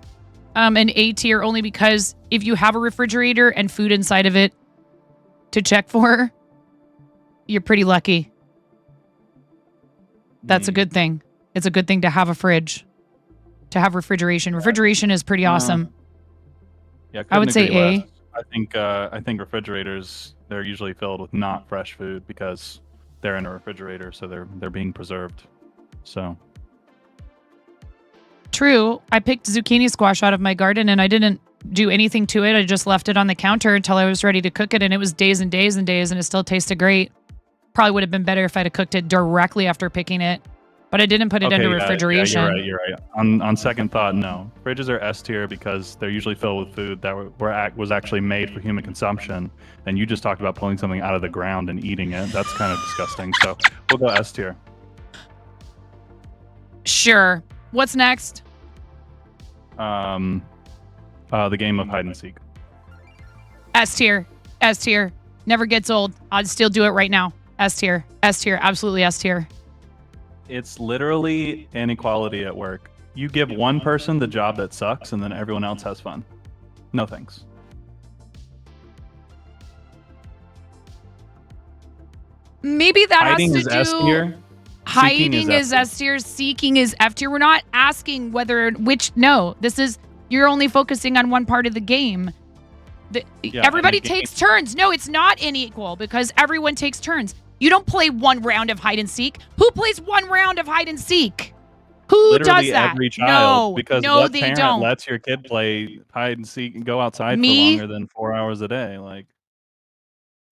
an A tier only because if you have a refrigerator and food inside of it to check for, you're pretty lucky. That's a good thing. It's a good thing to have a fridge, to have refrigeration. Refrigeration is pretty awesome. Yeah, I would say A. Less. I think refrigerators, they're usually filled with not fresh food because they're in a refrigerator, so they're being preserved. So true. I picked zucchini squash out of my garden and I didn't do anything to it. I just left it on the counter until I was ready to cook it, and it was days and days and days, and it still tasted great. Probably would have been better if I'd have cooked it directly after picking it, but I didn't put it into refrigeration. Yeah, you're right. On second thought, no. Fridges are S tier because they're usually filled with food that was actually made for human consumption, and you just talked about pulling something out of the ground and eating it. That's kind of disgusting. So we'll go S tier. Sure. What's next? The game of hide and seek. S tier. S tier. Never gets old. I'd still do it right now. S tier. S tier. Absolutely S tier. It's literally inequality at work. You give one person the job that sucks, and then everyone else has fun. No thanks. Maybe that Hiding has is to S do. tier. Hiding is S tier. Seeking is F tier. We're not asking no. This is, you're only focusing on one part of the game. Everybody takes turns. No, it's not unequal because everyone takes turns. You don't play one round of hide and seek. Who plays one round of hide and seek? Who Literally does that? Every child, no, because no, what they parent don't. lets your kid play hide and seek and go outside Me? for longer than 4 hours a day? Like,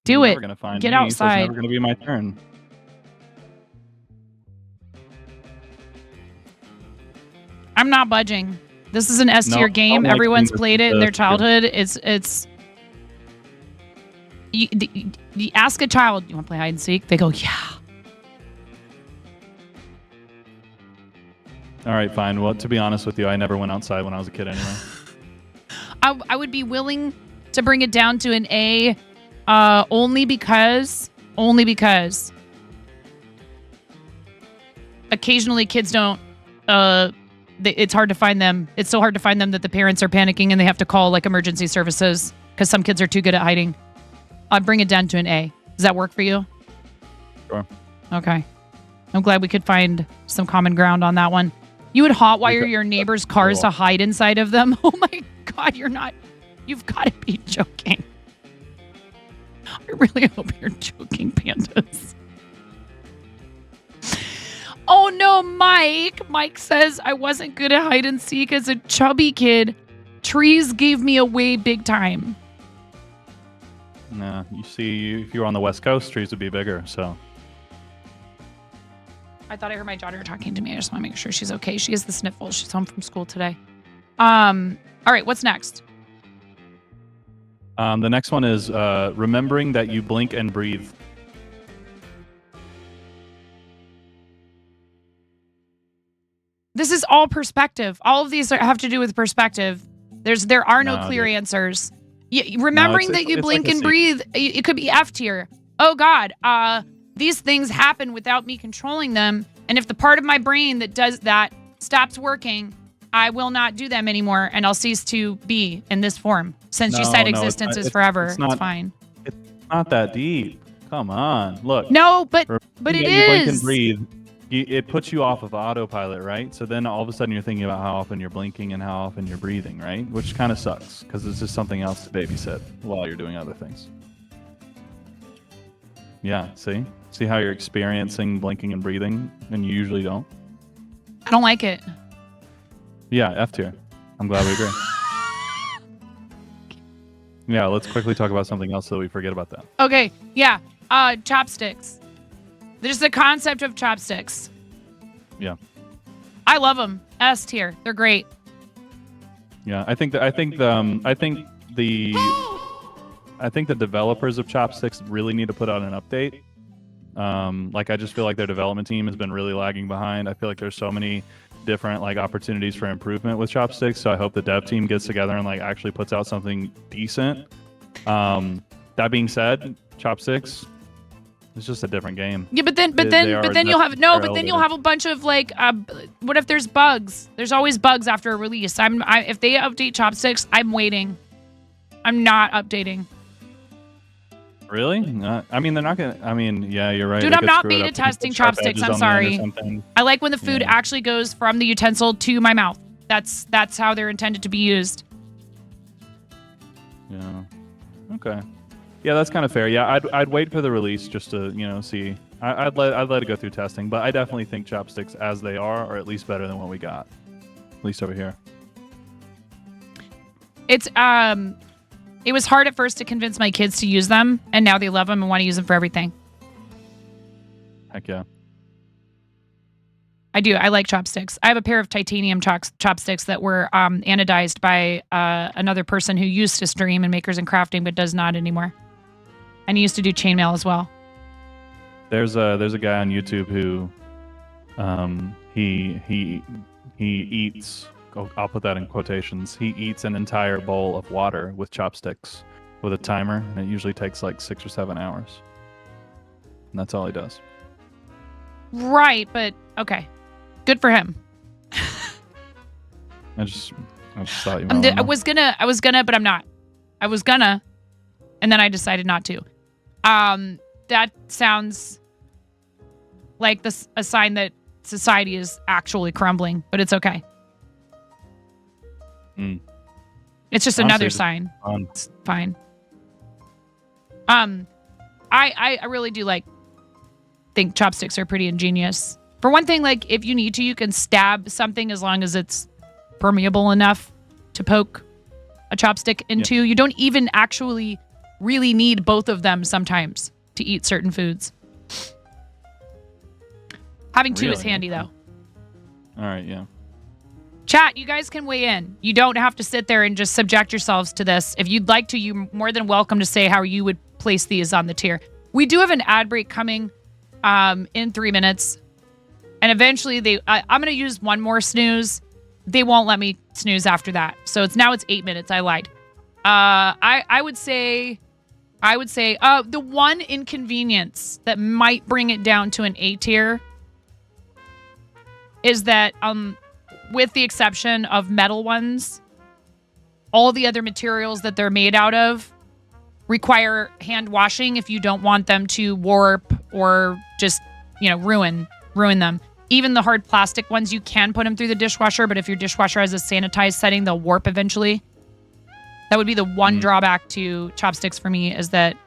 do you're it. Never gonna find Get me, outside. So it's never gonna be my turn. I'm not budging. This is an S tier game. Everyone's played it in their childhood. It's. You ask a child, you want to play hide and seek? They go, yeah. All right, fine. Well, to be honest with you, I never went outside when I was a kid anyway. I would be willing to bring it down to an A, only because occasionally kids don't. It's hard to find them. It's so hard to find them that the parents are panicking and they have to call like emergency services because some kids are too good at hiding. I'd bring it down to an A. Does that work for you? Sure. Okay. I'm glad we could find some common ground on that one. You would hotwire your neighbors' cars to hide inside of them? Oh my God, you've got to be joking. I really hope you're joking, pandas. Oh no, Mike. Mike says, I wasn't good at hide and seek as a chubby kid. Trees gave me away big time. Nah, you see, if you were on the West Coast, trees would be bigger, so. I thought I heard my daughter talking to me. I just want to make sure she's okay. She has the sniffles. She's home from school today. All right, what's next? The next one is remembering that you blink and breathe. This is all perspective. All of these have to do with perspective. There are no clear answers. Remembering that you blink and breathe, it could be F tier. Oh God, these things happen without me controlling them. And if the part of my brain that does that stops working, I will not do them anymore, and I'll cease to be in this form. Since you said existence is forever, it's fine. It's not that deep. Come on, look. No, but it you is. Blink and breathe. It puts you off of autopilot, right? So then all of a sudden you're thinking about how often you're blinking and how often you're breathing, right? Which kind of sucks because it's just something else to babysit while you're doing other things. Yeah, see how you're experiencing blinking and breathing and you usually don't? I don't like it. Yeah, F tier. I'm glad we agree. Yeah, let's quickly talk about something else so we forget about that. Okay, yeah. Chopsticks. There's the concept of chopsticks. Yeah. I love them. S tier. They're great. Yeah, I think the developers of Chopsticks really need to put out an update. Like I just feel like their development team has been really lagging behind. I feel like there's so many different like opportunities for improvement with Chopsticks. So I hope the dev team gets together and like actually puts out something decent. That being said, Chopsticks, it's just a different game. Yeah, but then you'll have a bunch of like, what if there's bugs? There's always bugs after a release. If they update Chopsticks, I'm waiting. I'm not updating. Really? I mean, they're not gonna. I mean, yeah, you're right. Dude, I'm not beta testing Chopsticks. I'm sorry. I like when the food actually goes from the utensil to my mouth. That's how they're intended to be used. Yeah. Okay. Yeah, that's kind of fair. Yeah, I'd wait for the release just to see. I'd let it go through testing, but I definitely think Chopsticks as they are at least better than what we got, at least over here. It was hard at first to convince my kids to use them, and now they love them and want to use them for everything. Heck yeah. I do. I like chopsticks. I have a pair of titanium chopsticks that were anodized by another person who used to stream in Makers and Crafting, but does not anymore. And he used to do chainmail as well. There's a guy on YouTube who he eats. I'll put that in quotations. He eats an entire bowl of water with chopsticks with a timer, and it usually takes like 6 or 7 hours. And that's all he does. Right, but okay. Good for him. I just thought you might I was gonna, but I'm not. I was gonna, and then I decided not to. That sounds like a sign that society is actually crumbling, but it's okay. It's just another sign. It's fine. I really do think chopsticks are pretty ingenious. For one thing, like if you need to, you can stab something as long as it's permeable enough to poke a chopstick into. You don't even actually really need both of them sometimes to eat certain foods. Having two is handy though. All right, yeah. Chat, you guys can weigh in. You don't have to sit there and just subject yourselves to this. If you'd like to, you're more than welcome to say how you would place these on the tier. We do have an ad break coming in 3 minutes. And eventually I'm going to use one more snooze. They won't let me snooze after that. So it's 8 minutes. I lied. I would say the one inconvenience that might bring it down to an A tier is that with the exception of metal ones, all the other materials that they're made out of require hand washing if you don't want them to warp or just, ruin them. Even the hard plastic ones, you can put them through the dishwasher, but if your dishwasher has a sanitized setting, they'll warp eventually. That would be the one drawback to chopsticks for me, is that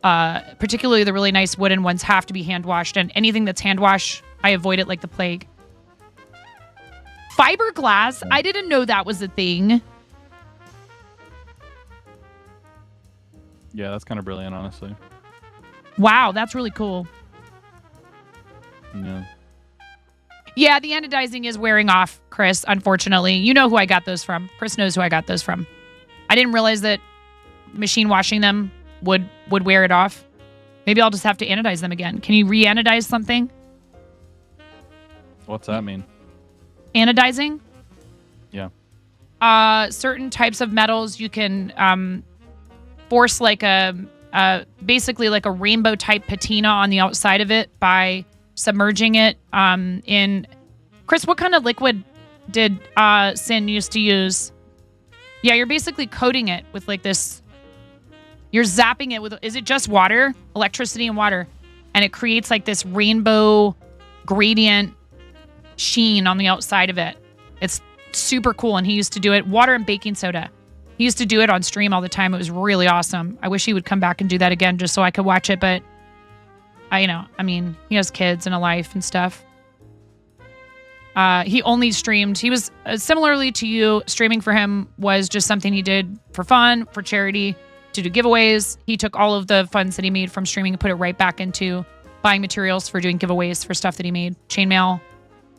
particularly the really nice wooden ones have to be hand washed, and anything that's hand wash, I avoid it like the plague. Fiberglass? I didn't know that was a thing. Yeah, that's kind of brilliant, honestly. Wow, that's really cool. Yeah. Yeah, the anodizing is wearing off, Chris, unfortunately. You know who I got those from. Chris knows who I got those from. I didn't realize that machine washing them would wear it off. Maybe I'll just have to anodize them again. Can you re-anodize something? What's that mean? Anodizing? Yeah. Certain types of metals you can force basically like a rainbow type patina on the outside of it by submerging it in. Chris, what kind of liquid did Sin used to use? Yeah, you're basically coating it with like this. You're zapping it with, is it just water? Electricity and water. And it creates like this rainbow gradient sheen on the outside of it. It's super cool. And he used to do it. Water and baking soda. He used to do it on stream all the time. It was really awesome. I wish he would come back and do that again just so I could watch it. But he has kids and a life and stuff. He only streamed. He was similarly to you. Streaming for him was just something he did for fun, for charity, to do giveaways. He took all of the funds that he made from streaming and put it right back into buying materials for doing giveaways for stuff that he made. Chainmail,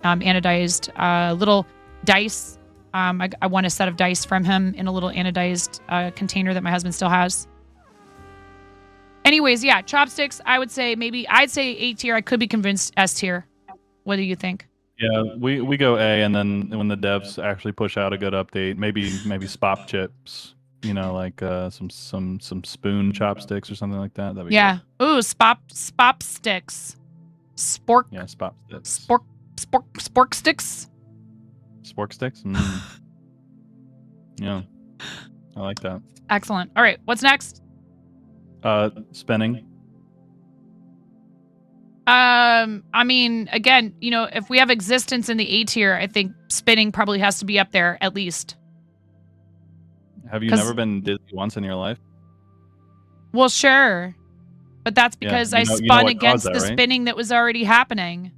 anodized, little dice. I won a set of dice from him in a little anodized container that my husband still has. Anyways, yeah, chopsticks, I'd say A tier. I could be convinced S tier. What do you think? Yeah, we go A, and then when the devs actually push out a good update, maybe spop chips, like some spoon chopsticks or something like that. That'd be Yeah. good. Ooh, spop sticks. Spork. Yeah, spop sticks. Spork sticks. Spork sticks. Yeah, I like that. Excellent. All right, what's next? Spinning. I mean, again, if we have existence in the A tier, I think spinning probably has to be up there at least. Have you never been dizzy once in your life? Well, sure. But that's because I spun against the spinning that was already happening.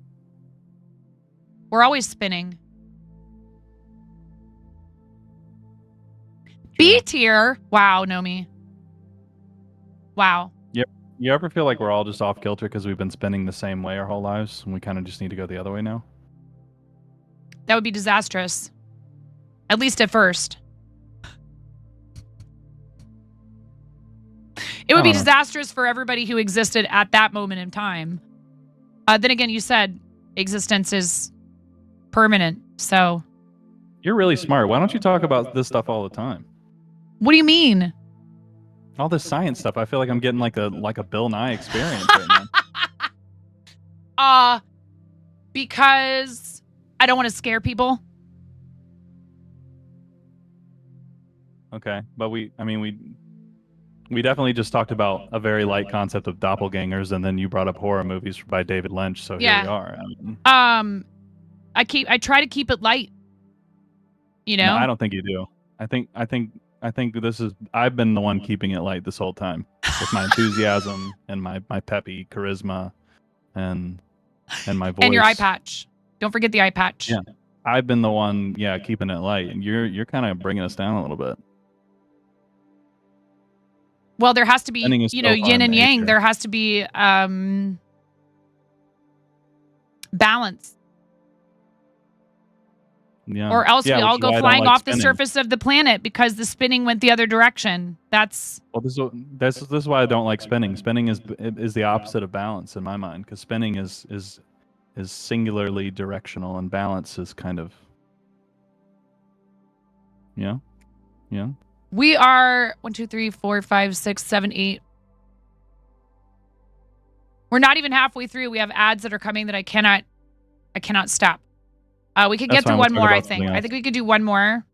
We're always spinning. B tier. Wow, Nomi. Wow. You ever feel like we're all just off kilter because we've been spinning the same way our whole lives and we kind of just need to go the other way now? That would be disastrous. At least at first. It would be disastrous for everybody who existed at that moment in time. Then again, you said existence is permanent, so... You're really smart. Why don't you talk about this stuff all the time? What do you mean? All this science stuff. I feel like I'm getting like a Bill Nye experience right now. Because I don't want to scare people. Okay, but we definitely just talked about a very light concept of doppelgangers, and then you brought up horror movies by David Lynch. So here we are. I try to keep it light. No, I don't think you do. I think I've been the one keeping it light this whole time with my enthusiasm and my peppy charisma and my voice. And your eye patch. Don't forget the eye patch. Yeah. I've been the one, keeping it light, and you're kind of bringing us down a little bit. Well, there has to be, yin and yang. There has to be balance. Yeah. Or else we all go flying off the surface of the planet because the spinning went the other direction. This is why I don't like spinning. Spinning is the opposite of balance in my mind, because spinning is singularly directional, and balance is kind of yeah. We are 1, 2, 3, 4, 5, 6, 7, 8. We're not even halfway through. We have ads that are coming that I cannot stop. We could get through one more, I think. I think we could do one more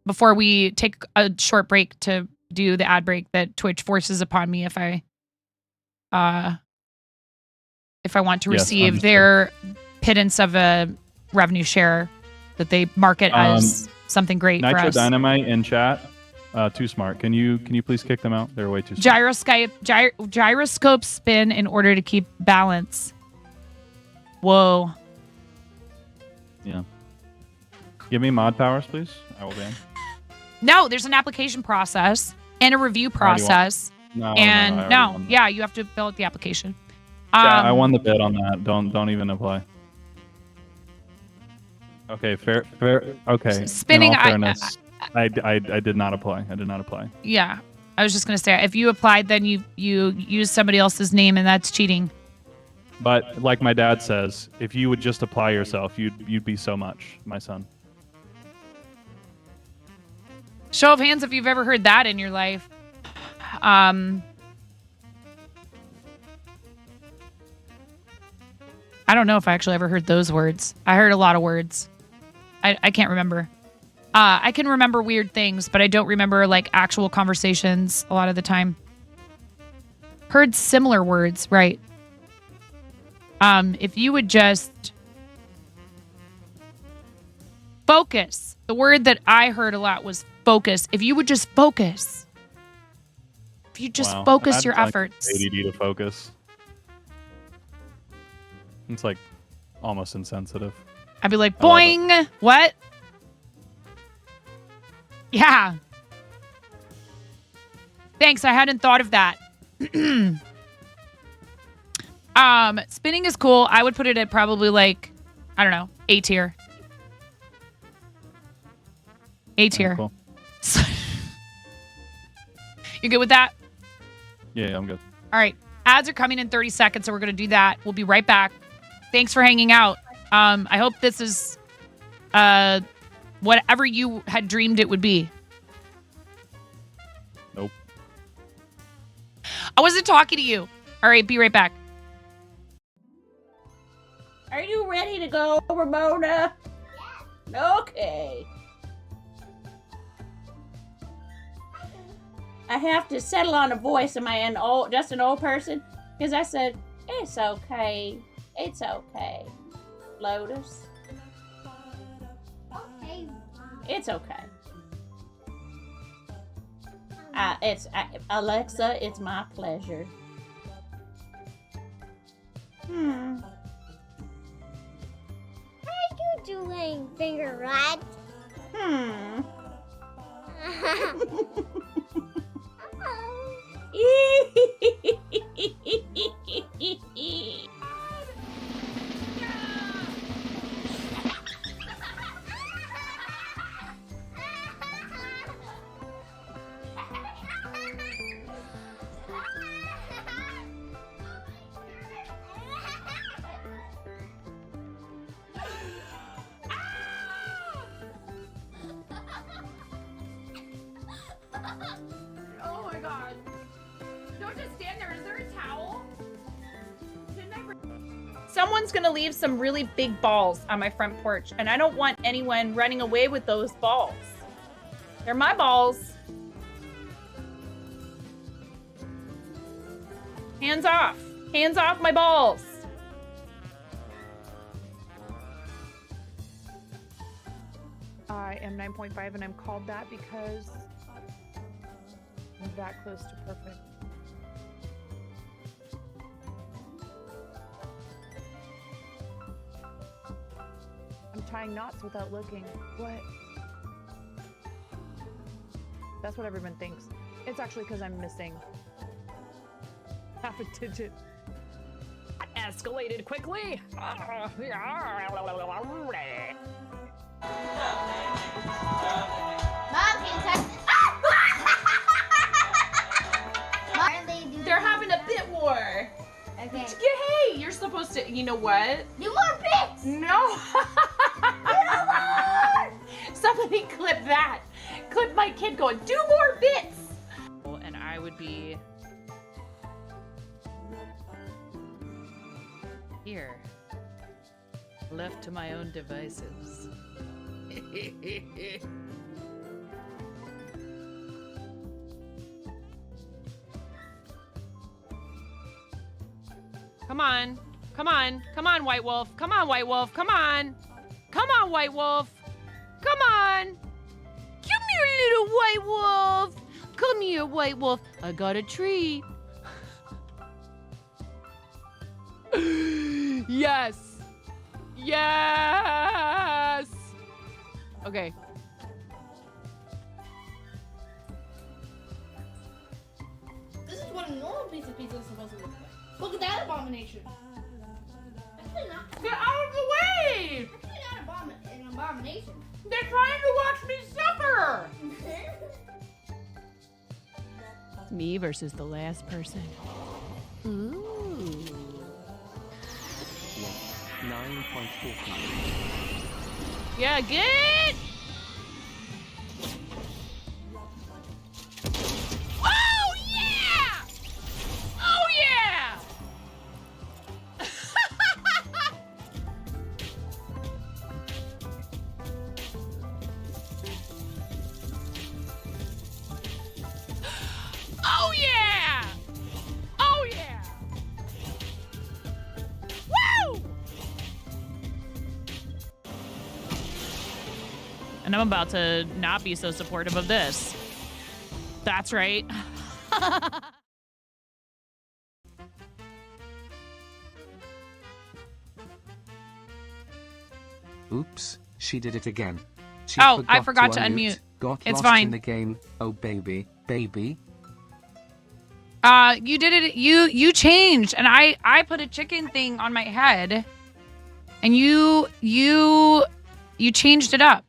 before we take a short break to do the ad break that Twitch forces upon me if I want to receive their pittance of a revenue share that they market as something great for us. Nitro Dynamite in chat. Too smart. Can you please kick them out? They're way too smart. Gyroscope spin in order to keep balance. Whoa. Yeah. Give me mod powers, please. I will ban. No, there's an application process and a review process. You have to fill out the application. Yeah, I won the bid on that. Don't even apply. Okay, fair. Okay. Spinning. I did not apply. I did not apply. Yeah, I was just gonna say, if you applied, then you use somebody else's name, and that's cheating. But like my dad says, if you would just apply yourself, you'd be so much, my son. Show of hands if you've ever heard that in your life. I don't know if I actually ever heard those words. I heard a lot of words. I can't remember. I can remember weird things, but I don't remember like actual conversations a lot of the time. Heard similar words, right? If you would just focus. The word that I heard a lot was focus. If you would just focus. If you just focus your efforts. ADD to focus. It's like almost insensitive. I'd be like, boing. What? Yeah. Thanks. I hadn't thought of that. Spinning is cool. I would put it at probably like, I don't know, A tier. A tier. Cool. You good with that? Yeah, I'm good. All right. Ads are coming in 30 seconds, so we're going to do that. We'll be right back. Thanks for hanging out. I hope this is whatever you had dreamed it would be. Nope. I wasn't talking to you. All right, be right back. Are you ready to go, Ramona? Yeah. Okay. I have to settle on a voice. Am I just an old person? Because I said, it's okay. It's okay. Lotus. Okay. It's okay. Alexa, it's my pleasure. What are you doing, finger rat? Oh my god. Don't just stand there. Is there a towel? Someone's gonna leave some really big balls on my front porch, and I don't want anyone running away with those balls. They're my balls. Hands off. Hands off my balls. I am 9.5 and I'm called that because I'm that close to perfect. I'm tying knots without looking. What? That's what everyone thinks. It's actually because I'm missing half a digit. That escalated quickly. Mom, can you touch? Why are they doing? They're having a bit war. Okay. Hey, you're supposed to. You know what? Do more bits. No. Somebody clip that. Clip my kid going, do more bits. And I would be here, left to my own devices. Come on. Come on. Come on, White Wolf. Come on, White Wolf. Come on. Come on, White Wolf. Come on. Come here, little White Wolf. Come here, White Wolf. I got a treat. Yes. Yes. Okay. This is what a normal piece of pizza is supposed to look like. Look at that abomination. Actually not. Get out of the way. Actually not an abomination. They're trying to watch me suffer. Me versus the last person. Ooh. 9.4. Yeah, get. Oh yeah! Oh yeah! Oh yeah! Oh yeah! Woo! And I'm about to not be so supportive of this. That's right. Oops, she did it again. She Oh, I forgot to unmute. Got It's lost fine. in the game. Oh baby, baby. You did it. You changed, and I put a chicken thing on my head, and you changed it up.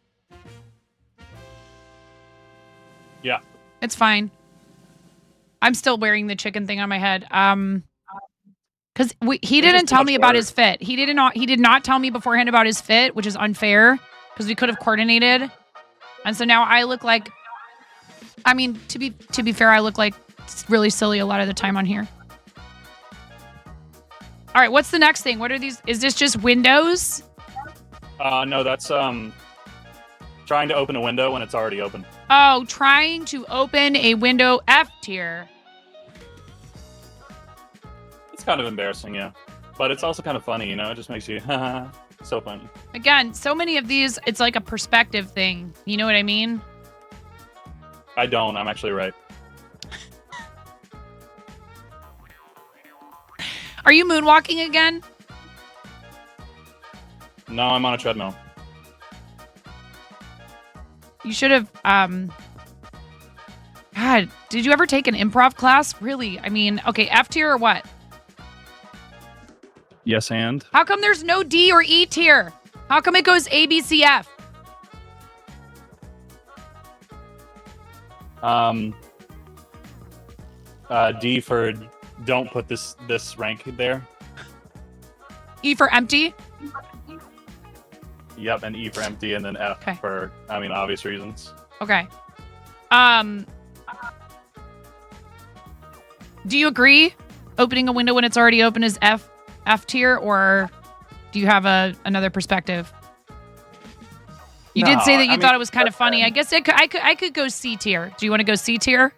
Yeah. It's fine. I'm still wearing the chicken thing on my head. Because he didn't tell me about his fit. He did not tell me beforehand about his fit, which is unfair because we could have coordinated. And so now I look like, I mean, to be fair, I look like really silly a lot of the time on here. All right, what's the next thing? What are these? Is this just windows? No, that's trying to open a window when it's already open. Oh, trying to open a window F tier. It's kind of embarrassing, yeah. But it's also kind of funny, you know? It just makes you, so funny. Again, so many of these, it's like a perspective thing. You know what I mean? I don't. I'm actually right. Are you moonwalking again? No, I'm on a treadmill. You should have, God, did you ever take an improv class? Really? I mean, okay, F tier or what? Yes, and? How come there's no D or E tier? How come it goes A, B, C, F? D for don't put this rank there. E for empty? Yep, and E for empty, and then F Okay. for, I mean, obvious reasons. Okay. Do you agree? Opening a window when it's already open is F tier, or do you have another perspective? You did say that you thought it was kind of funny. I guess I could go C tier. Do you want to go C tier?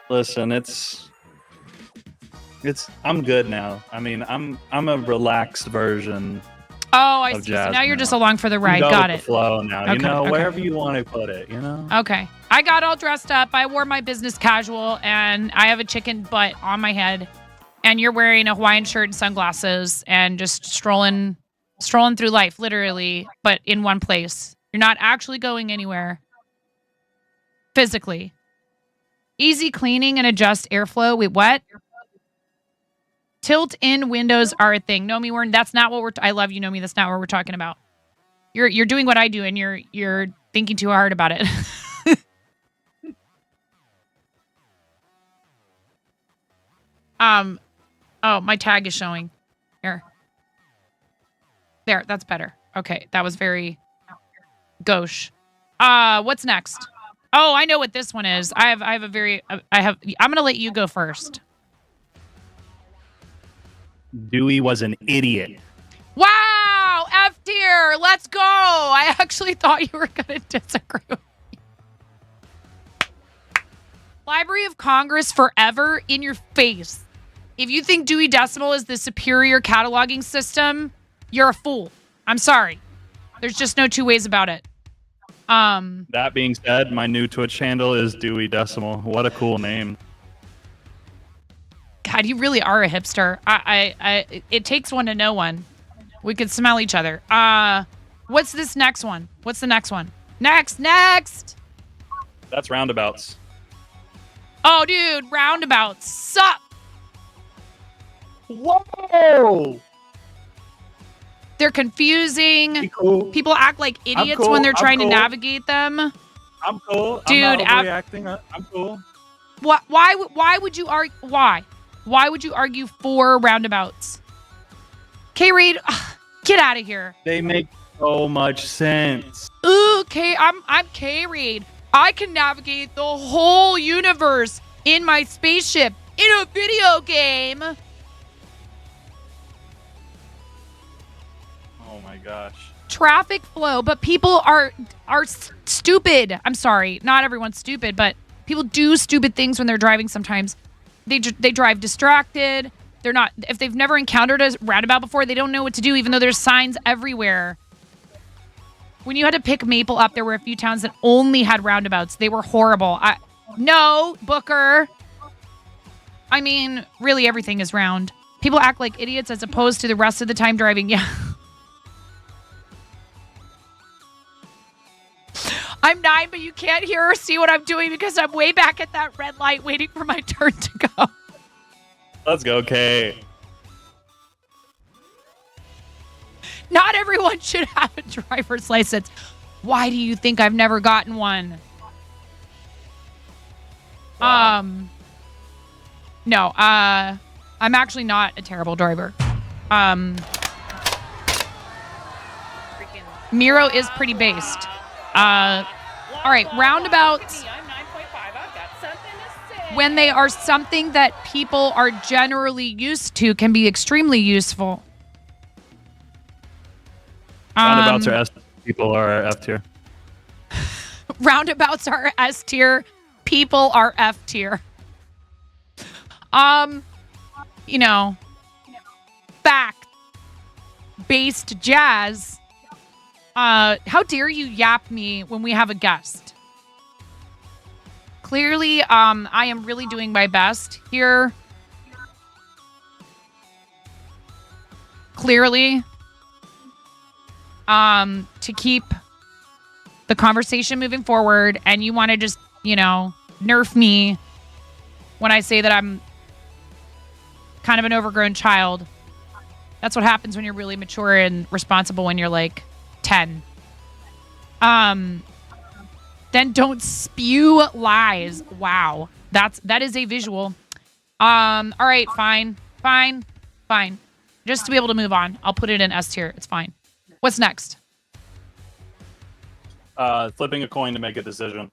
Listen, it's I'm good now. I mean, I'm a relaxed version. Oh, I of see. So jazz now you're now. just along for the ride. You go Got with it. the flow now. Okay, You know, okay. wherever you want to put it, you know? Okay. I got all dressed up. I wore my business casual, and I have a chicken butt on my head. And you're wearing a Hawaiian shirt and sunglasses and just strolling through life, literally, but in one place. You're not actually going anywhere physically. Easy cleaning and adjust airflow. Wait, what? Tilt-in windows are a thing. Nomi, that's not what we're. I love you, Nomi. That's not what we're talking about. You're doing what I do, and you're thinking too hard about it. Oh, my tag is showing. Here. There, that's better. Okay, that was very gauche. What's next? Oh, I know what this one is. I'm gonna let you go first. Dewey was an idiot. Wow, F tier. Let's go. I actually thought you were gonna disagree with me. Library of Congress forever in your face. If you think Dewey Decimal is the superior cataloging system, you're a fool. I'm sorry. There's just no two ways about it. That being said, my new Twitch handle is Dewey Decimal. What a cool name. God, you really are a hipster. It takes one to know one. We could smell each other. What's this next one? What's the next one? Next. That's roundabouts. Oh, dude, roundabouts suck. Whoa! They're confusing. Cool. People act like idiots cool. when they're trying to cool. navigate them. I'm cool. Dude, I'm not overreacting. I'm cool. Why would you argue? Why would you argue for roundabouts? K-Reed, get out of here. They make so much sense. Ooh, I'm K-Reed. I can navigate the whole universe in my spaceship in a video game. Oh my gosh. Traffic flow, but people are stupid. I'm sorry, not everyone's stupid, but people do stupid things when they're driving sometimes. They drive distracted. They're not, if they've never encountered a roundabout before, they don't know what to do, even though there's signs everywhere. When you had to pick Maple up, there were a few towns that only had roundabouts. They were horrible. No, Booker. I mean, really everything is round. People act like idiots as opposed to the rest of the time driving. Yeah. I'm 9, but you can't hear or see what I'm doing because I'm way back at that red light waiting for my turn to go. Let's go, Kay. Not everyone should have a driver's license. Why do you think I've never gotten one? Wow. No, I'm actually not a terrible driver. Miro is pretty based. All right, roundabouts. When they are something that people are generally used to, can be extremely useful. Roundabouts are S. People are F tier. Roundabouts are S tier. People are F tier. You know, fact-based jazz. How dare you yap me when we have a guest? Clearly, I am really doing my best here. Clearly, to keep the conversation moving forward, and you want to just, nerf me when I say that I'm kind of an overgrown child. That's what happens when you're really mature and responsible when you're like 10. Then don't spew lies. Wow. That is a visual. All right, fine. Just to be able to move on, I'll put it in S tier. It's fine. What's next? Flipping a coin to make a decision.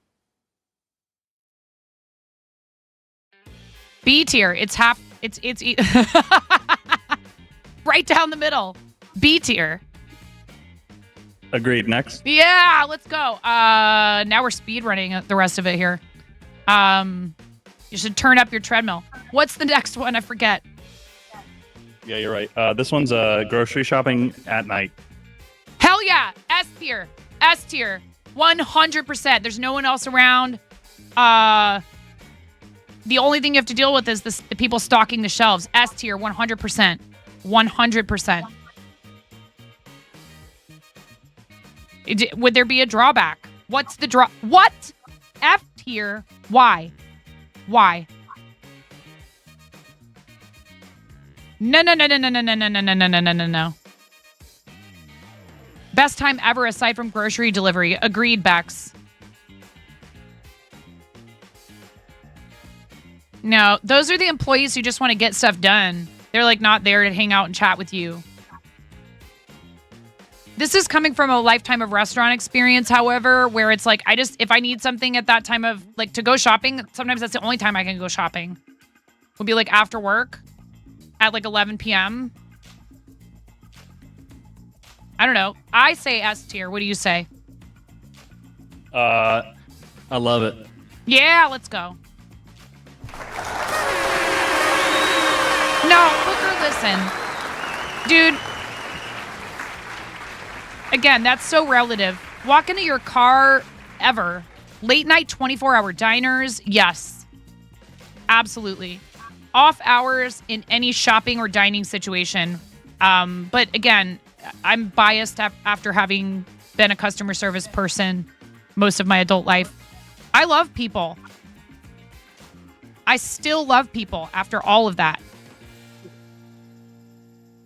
B tier. It's half. It's right down the middle. B tier. Agreed. Next. Yeah, let's go. Now we're speed running the rest of it here. You should turn up your treadmill. What's the next one? I forget. Yeah, you're right. This one's grocery shopping at night. Hell yeah. S tier. S tier. 100%. There's no one else around. The only thing you have to deal with is the people stocking the shelves. S tier. 100%. 100%. Would there be a drawback? What's the What? F tier? Why? No. Best time ever aside from grocery delivery. Agreed, Bex. No, those are the employees who just want to get stuff done. They're like not there to hang out and chat with you. This is coming from a lifetime of restaurant experience, however, where it's like, if I need something at that time of, like, to go shopping, sometimes that's the only time I can go shopping. Would be, like, after work at, like, 11 p.m. I don't know. I say S tier. What do you say? I love it. Yeah, let's go. No, Booker, listen. Dude. Again, that's so relative. Walk into your car ever. Late night 24-hour diners, yes. Absolutely. Off hours in any shopping or dining situation. But again, I'm biased after having been a customer service person most of my adult life. I love people. I still love people after all of that.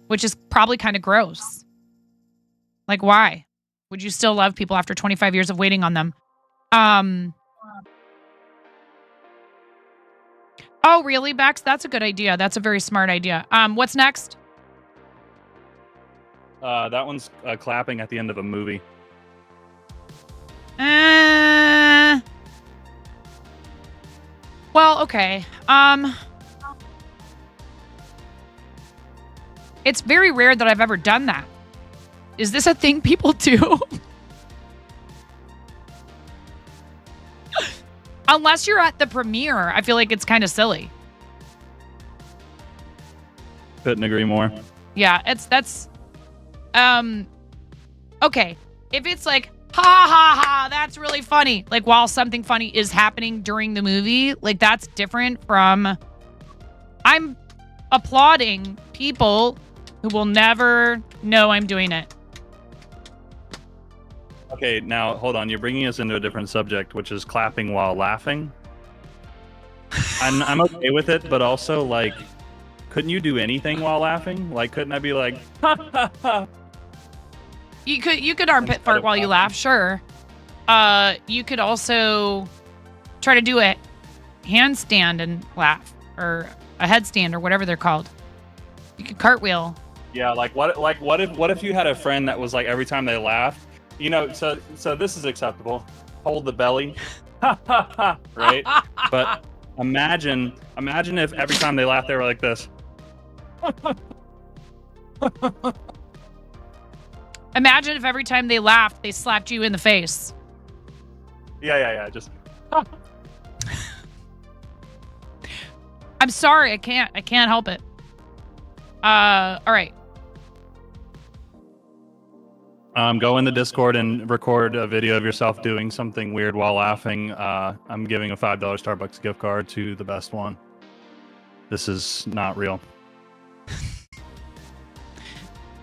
Which is probably kind of gross. Like, why? Would you still love people after 25 years of waiting on them? Oh, really, Bex? That's a good idea. That's a very smart idea. What's next? That one's clapping at the end of a movie. Well, okay. It's very rare that I've ever done that. Is this a thing people do? Unless you're at the premiere, I feel like it's kind of silly. Couldn't agree more. Yeah, that's okay. If it's like, ha ha ha, that's really funny. Like, while something funny is happening during the movie, like, that's different from I'm applauding people who will never know I'm doing it. Okay, now hold on. You're bringing us into a different subject, which is clapping while laughing. I'm okay with it, but also like, couldn't you do anything while laughing? Like, couldn't I be like, ha ha ha? You could armpit Instead fart of while you laughing. laugh, sure. You could also try to do a handstand and laugh, or a headstand, or whatever they're called. You could cartwheel. Yeah, what if you had a friend that was like every time they laughed, you know, so this is acceptable. Hold the belly. Ha ha ha, right? But imagine if every time they laughed they were like this. Imagine if every time they laughed, they slapped you in the face. Yeah, just I'm sorry, I can't help it. All right. Go in the Discord and record a video of yourself doing something weird while laughing. I'm giving a $5 Starbucks gift card to the best one. This is not real.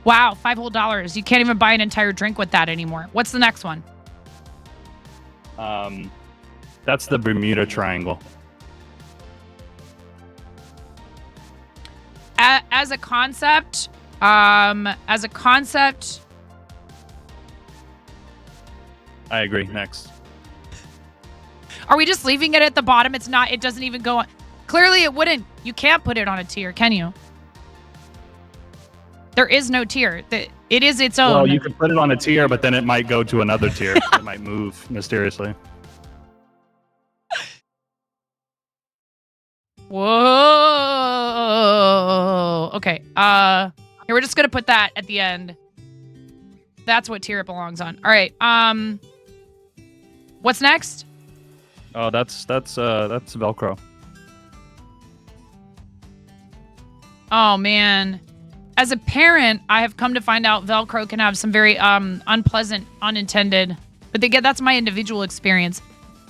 Wow, $5 whole. You can't even buy an entire drink with that anymore. What's the next one? That's the Bermuda Triangle. As a concept, I agree. Next. Are we just leaving it at the bottom? It doesn't even go on. Clearly it wouldn't. You can't put it on a tier, can you? There is no tier. It is its own. Well, you could put it on a tier, but then it might go to another tier. It might move mysteriously. Whoa. Okay. Here, we're just gonna put that at the end. That's what tier it belongs on. All right. What's next? Oh, that's Velcro. Oh man. As a parent, I have come to find out Velcro can have some very unpleasant, unintended, but that's my individual experience.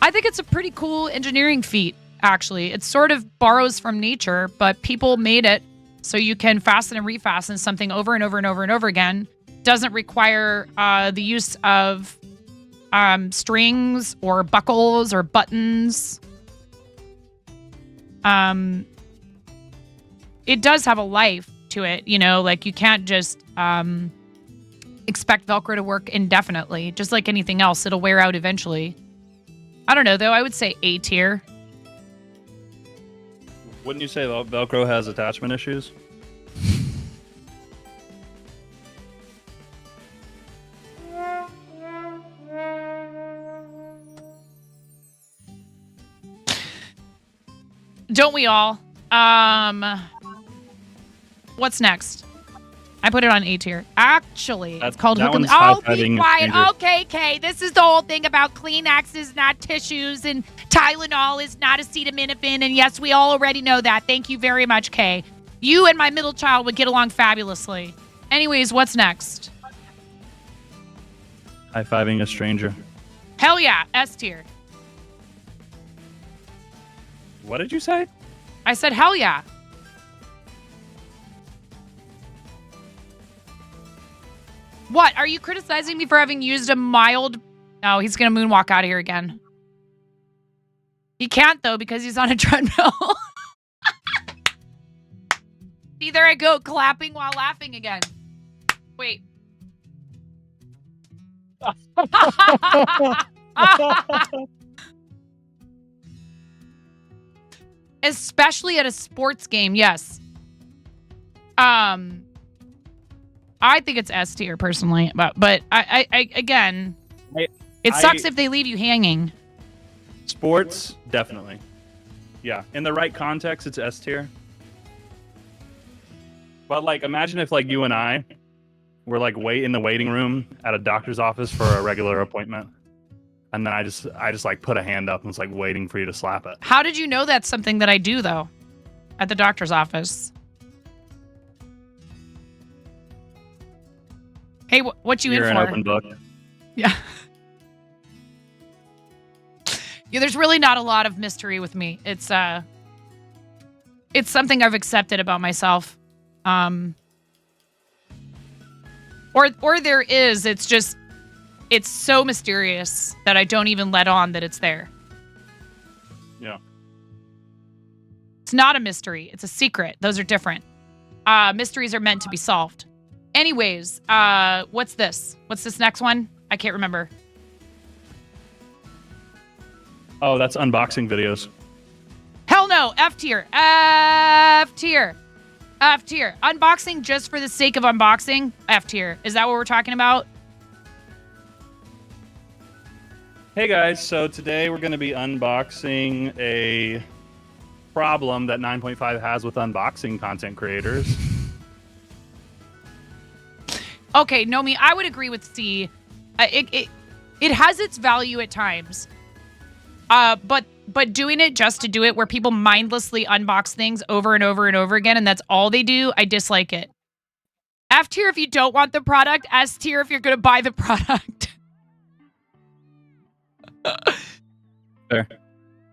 I think it's a pretty cool engineering feat, actually. It sort of borrows from nature, but people made it so you can fasten and refasten something over and over and over and over again. Doesn't require the use of strings or buckles or buttons. It does have a life to it, you know, like you can't just expect Velcro to work indefinitely. Just like anything else, it'll wear out eventually. I don't know, though. I would say A tier. Wouldn't you say Velcro has attachment issues? Don't we all? What's next? I put it on A tier. Actually, it's called that Hook and... one's Oh, high-fiving be quiet. stranger. Okay, Kay. This is the whole thing about Kleenexes, not tissues, and Tylenol is not acetaminophen. And yes, we all already know that. Thank you very much, Kay. You and my middle child would get along fabulously. Anyways, what's next? High-fiving a stranger. Hell yeah, S tier. What did you say? I said hell yeah. What? Are you criticizing me for having used a mild... No, he's going to moonwalk out of here again. He can't, though, because he's on a treadmill. See, there I go, clapping while laughing again. Wait. Especially at a sports game, yes. I think it's S tier personally, but I again, it sucks if they leave you hanging. Sports, definitely. Yeah, in the right context, it's S tier. But like, imagine if like you and I were like in the waiting room at a doctor's office for a regular appointment, and then I just like put a hand up and was like waiting for you to slap it. How did you know that's something that I do though, at the doctor's office? Hey, what you You're in an for? open book. Yeah. Yeah, there's really not a lot of mystery with me. It's something I've accepted about myself. Or there is, it's just it's so mysterious that I don't even let on that it's there. Yeah. It's not a mystery. It's a secret. Those are different. Mysteries are meant to be solved. Anyways, what's this? What's this next one? I can't remember. Oh, that's unboxing videos. Hell no. F tier. F tier. F tier. Unboxing just for the sake of unboxing? F tier. Is that what we're talking about? Hey guys, so today we're going to be unboxing a problem that 9.5 has with unboxing content creators. Okay, Nomi, I would agree with C. It has its value at times. But doing it just to do it, where people mindlessly unbox things over and over and over again, and that's all they do, I dislike it. F tier if you don't want the product. S tier if you're going to buy the product. Fair.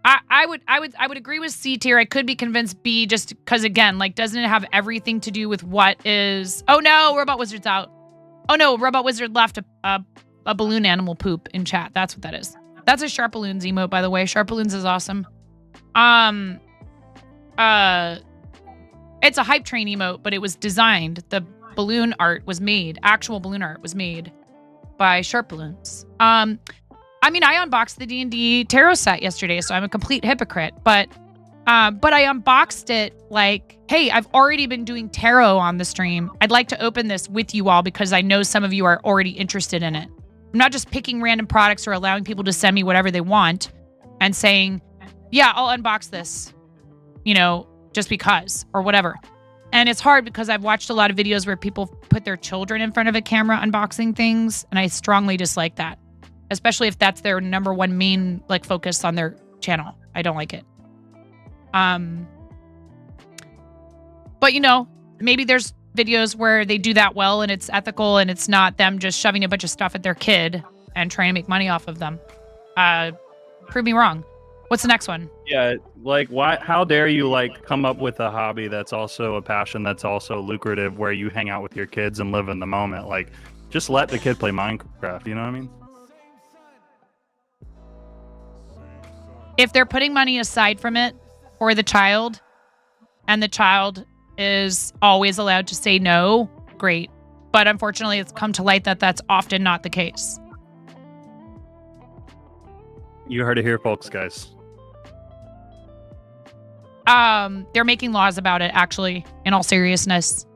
I would agree with C tier. I could be convinced B just because, again, like, doesn't it have everything to do with what is... Oh no, Robot Wizard's out. Oh no, Robot Wizard left a balloon animal poop in chat. That's what that is. That's a Sharpaloons emote, by the way. Sharpaloons is awesome. It's a hype train emote, but it was designed. The balloon art was made. Actual balloon art was made by Sharpaloons. I mean, I unboxed the D&D tarot set yesterday, so I'm a complete hypocrite. But I unboxed it like, hey, I've already been doing tarot on the stream. I'd like to open this with you all because I know some of you are already interested in it. I'm not just picking random products or allowing people to send me whatever they want and saying, yeah, I'll unbox this, you know, just because or whatever. And it's hard because I've watched a lot of videos where people put their children in front of a camera unboxing things, and I strongly dislike that. Especially if that's their number one main like focus on their channel. I don't like it. But you know, maybe there's videos where they do that well and it's ethical and it's not them just shoving a bunch of stuff at their kid and trying to make money off of them. Prove me wrong. What's the next one? Yeah, like why? How dare you like come up with a hobby that's also a passion that's also lucrative, where you hang out with your kids and live in the moment? Like, just let the kid play Minecraft. You know what I mean? If they're putting money aside from it for the child, and the child is always allowed to say no, great. But unfortunately, it's come to light that that's often not the case. You heard it here, folks, guys. They're making laws about it, actually, in all seriousness.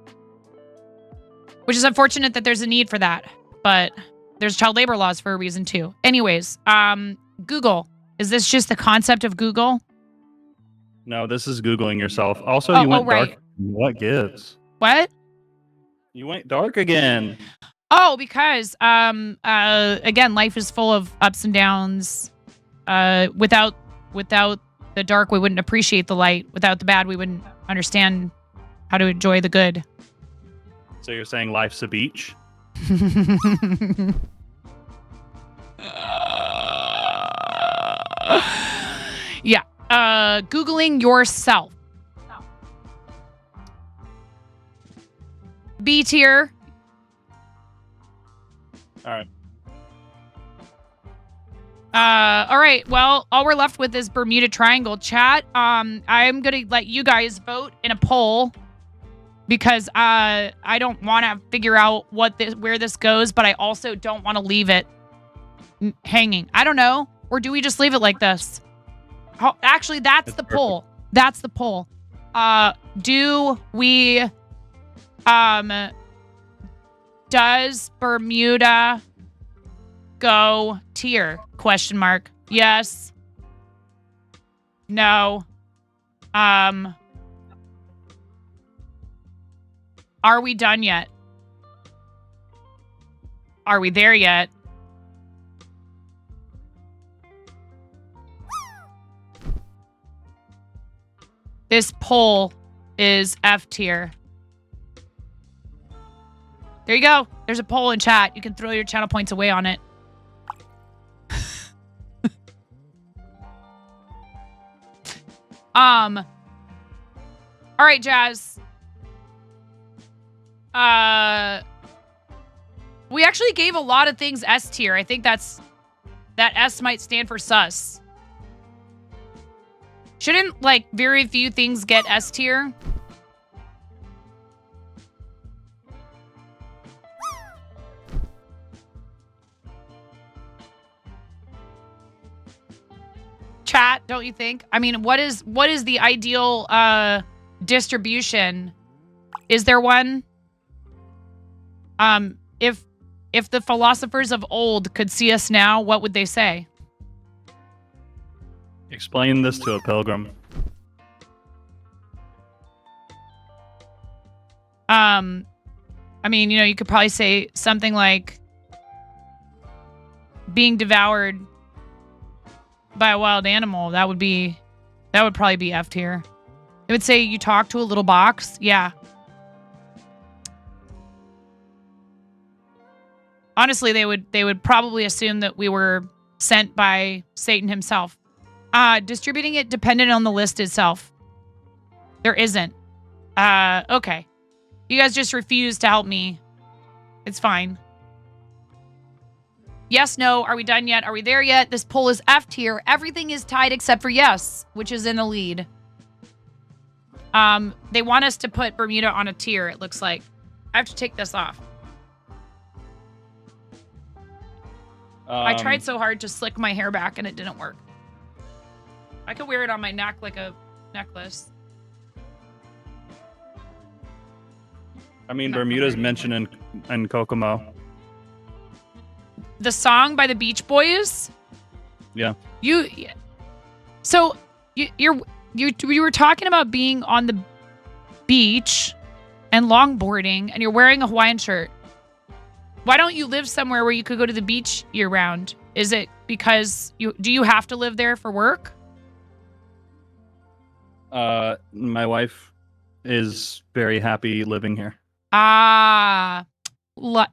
Which is unfortunate that there's a need for that. But there's child labor laws for a reason, too. Anyways, Google. Is this just the concept of Google? No, this is Googling yourself. Also, you went right. dark. What gives? What? You went dark again. Oh, because again, life is full of ups and downs. Without the dark, we wouldn't appreciate the light. Without the bad, we wouldn't understand how to enjoy the good. So you're saying life's a beach? Yeah. Googling yourself. B tier. All right. All right. Well, all we're left with is Bermuda Triangle chat. I'm gonna let you guys vote in a poll because I don't want to figure out where this goes, but I also don't want to leave it hanging. I don't know. Or do we just leave it like this? Actually, that's the poll. That's the poll. Do we does Bermuda go tier? Question mark. Yes. No. Are we done yet? Are we there yet? This poll is F tier. There you go. There's a poll in chat. You can throw your channel points away on it. All right, Jazz. We actually gave a lot of things S tier. I think that S might stand for sus. Shouldn't, like, very few things get S tier? Chat, don't you think? I mean, what is the ideal distribution? Is there one? If the philosophers of old could see us now, what would they say? Explain this to a pilgrim. I mean, you know, you could probably say something like being devoured by a wild animal. That would probably be F tier. It would say you talk to a little box. Yeah. Honestly, they would probably assume that we were sent by Satan himself. Distributing it dependent on the list itself. There isn't. Okay. You guys just refuse to help me. It's fine. Yes, no. Are we done yet? Are we there yet? This poll is F tier. Everything is tied except for yes, which is in the lead. They want us to put Bermuda on a tier, it looks like. I have to take this off. I tried so hard to slick my hair back and it didn't work. I could wear it on my neck like a necklace. I mean, Bermuda's mentioned in Kokomo. The song by the Beach Boys? Yeah. You were talking about being on the beach and longboarding and you're wearing a Hawaiian shirt. Why don't you live somewhere where you could go to the beach year round? Is it because do you have to live there for work? My wife is very happy living here. Ah,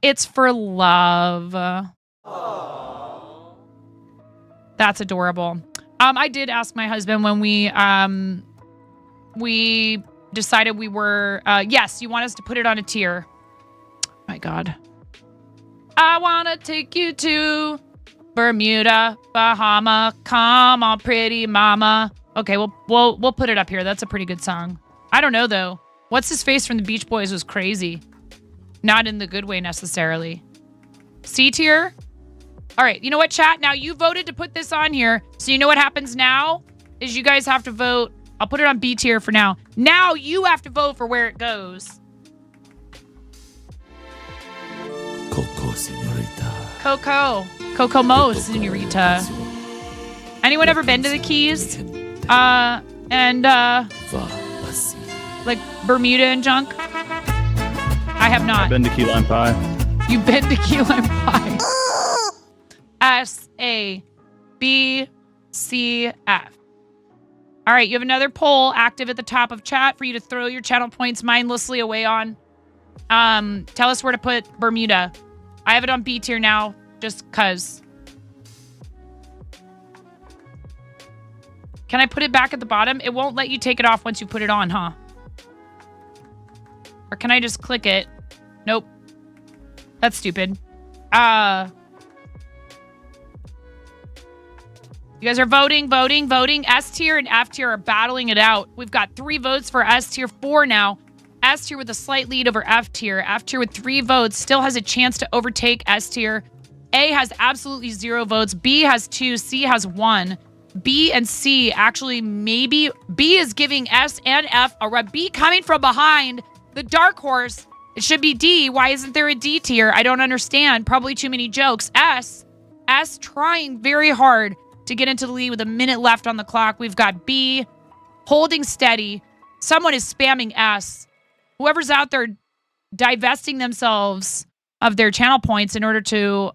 it's for love. That's adorable. I did ask my husband when we decided we were, yes, you want us to put it on a tier. My God. I want to take you to Bermuda, Bahama. Come on, pretty mama. Okay, we'll put it up here. That's a pretty good song. I don't know, though. What's his face from the Beach Boys was crazy. Not in the good way, necessarily. C tier? All right, you know what, chat? Now, you voted to put this on here, so you know what happens now? Is you guys have to vote. I'll put it on B tier for now. Now, you have to vote for where it goes. Coco, señorita. Coco Mo, señorita. Anyone ever been to the Keys? Like Bermuda and junk? I have not. I've been to Key Lime Pie. You've been to Key Lime Pie. S-A-B-C-F. All right, you have another poll active at the top of chat for you to throw your channel points mindlessly away on. Tell us where to put Bermuda. I have it on B tier now, just cause. Can I put it back at the bottom? It won't let you take it off once you put it on, huh? Or can I just click it? Nope. That's stupid. You guys are voting. S tier and F tier are battling it out. We've got 3 votes for S tier, 4 now. S tier with a slight lead over F tier. F tier with 3 votes still has a chance to overtake S tier. A has absolutely 0 votes. B has 2. C has 1. B and C actually maybe. B is giving S and F a rub. B coming from behind. The dark horse. It should be D. Why isn't there a D tier? I don't understand. Probably too many jokes. S trying very hard to get into the lead with a minute left on the clock. We've got B holding steady. Someone is spamming S. Whoever's out there divesting themselves of their channel points in order to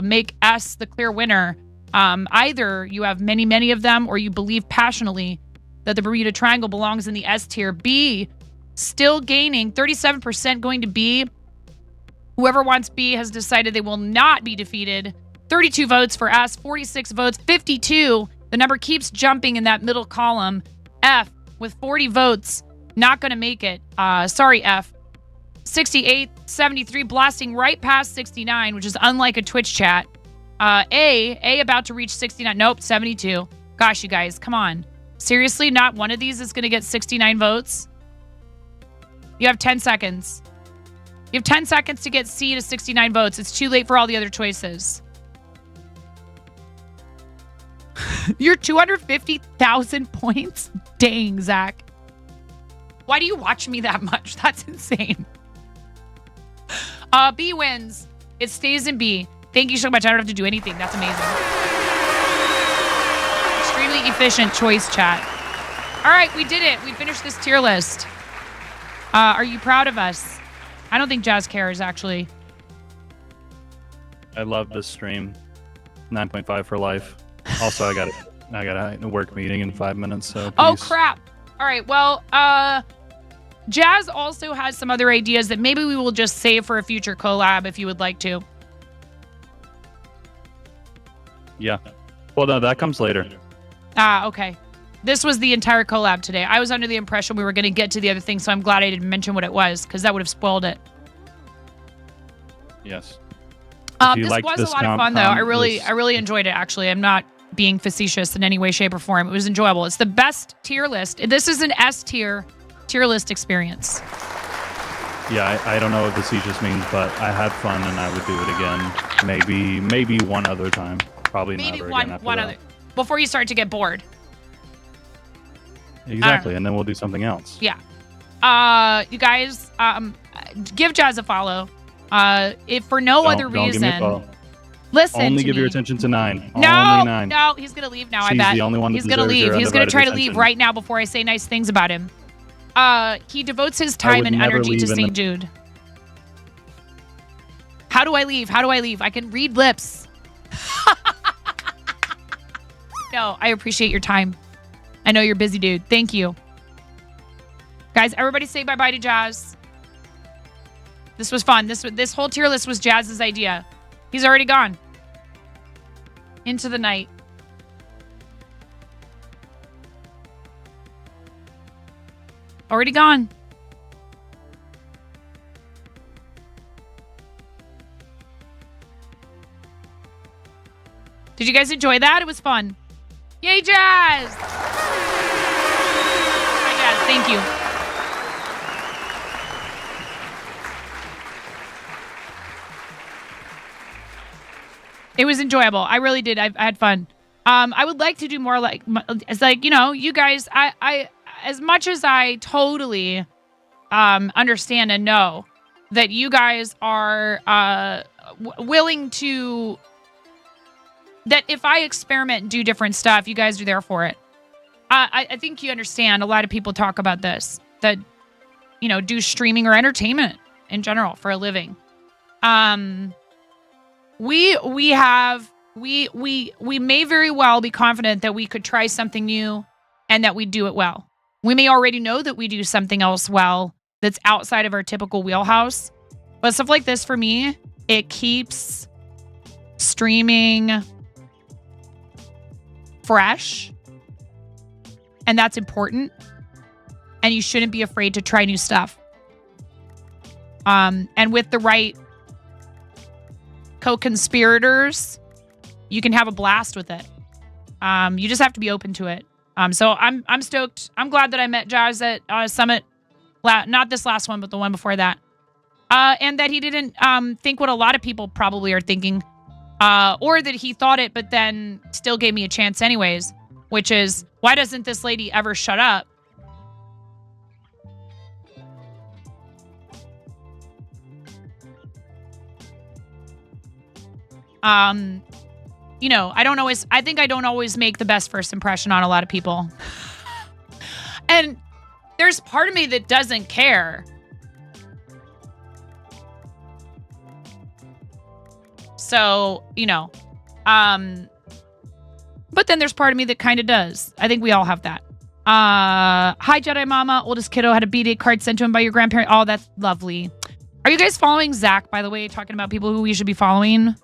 make S the clear winner. Either you have many of them or you believe passionately that the Bermuda Triangle belongs in the S tier. B still gaining 37% going to B. Whoever wants B has decided they will not be defeated. 32 votes for S, 46 votes, 52. The number keeps jumping in that middle column. F with 40 votes, not going to make it. Sorry, F. 68, 73, blasting right past 69, which is unlike a Twitch chat. A about to reach 69. Nope, 72. Gosh, you guys, come on. Seriously, not one of these is going to get 69 votes? You have 10 seconds. You have 10 seconds to get C to 69 votes. It's too late for all the other choices. You're 250,000 points? Dang, Zach. Why do you watch me that much? That's insane. B wins. It stays in B. Thank you so much. I don't have to do anything. That's amazing. Extremely efficient choice, chat. All right, we did it. We finished this tier list. Are you proud of us? I don't think Jazz cares, actually. I love this stream. 9.5 for life. Also, I got a work meeting in 5 minutes. So Oh, peace. crap. All right, well, Jazz also has some other ideas that maybe we will just save for a future collab if you would like to. Yeah. Well, no, that comes later. Okay. This was the entire collab today. I was under the impression we were going to get to the other thing, so I'm glad I didn't mention what it was, because that would have spoiled it. Yes. This was a lot of fun, though. I really enjoyed it, actually. I'm not being facetious in any way, shape, or form. It was enjoyable. It's the best tier list. This is an S tier list experience. Yeah, I don't know what facetious means, but I had fun and I would do it again. Maybe one other time. Probably Maybe never one again after other. Before you start to get bored. Exactly, and then we'll do something else. Yeah. You guys, give Jazz a follow. If for no other Don't give me a reason, follow. listen. Only to give me. your attention to 9. No, Only 9. no, he's gonna leave now. I She's bet the only one that he's gonna deserves your leave. He's gonna undivided try to leave attention. right now before I say nice things about him. He devotes his time would and never energy to leave in St. the- Jude. How do I leave? How do I leave? I can read lips. No, I appreciate your time. I know you're busy, dude. Thank you. Guys, everybody say bye-bye to Jazz. This was fun. This whole tier list was Jazz's idea. He's already gone. Into the night. Already gone. Did you guys enjoy that? It was fun. Yay, Jazz! Hi, Jazz. Thank you. It was enjoyable. I really did. I had fun. I would like to do more like, it's like, you know, you guys, I as much as I totally understand and know that you guys are willing to, that if I experiment and do different stuff, you guys are there for it. I think you understand. A lot of people talk about this, that, you know, do streaming or entertainment in general for a living. We may very well be confident that we could try something new and that we do it well. We may already know that we do something else well that's outside of our typical wheelhouse. But stuff like this, for me, it keeps streaming fresh. And that's important. And you shouldn't be afraid to try new stuff. And with the right co-conspirators, you can have a blast with it. You just have to be open to it. So I'm stoked. I'm glad that I met Jazz at Summit. Not this last one, but the one before that. And that he didn't think what a lot of people probably are thinking. Or that he thought it, but then still gave me a chance anyways. Which is, why doesn't this lady ever shut up? You know, I think I don't always make the best first impression on a lot of people. And there's part of me that doesn't care. So, you know, but then there's part of me that kind of does. I think we all have that. Hi, Jedi Mama. Oldest kiddo had a B-Day card sent to him by your grandparent. Oh, that's lovely. Are you guys following Zach, by the way, talking about people who we should be following?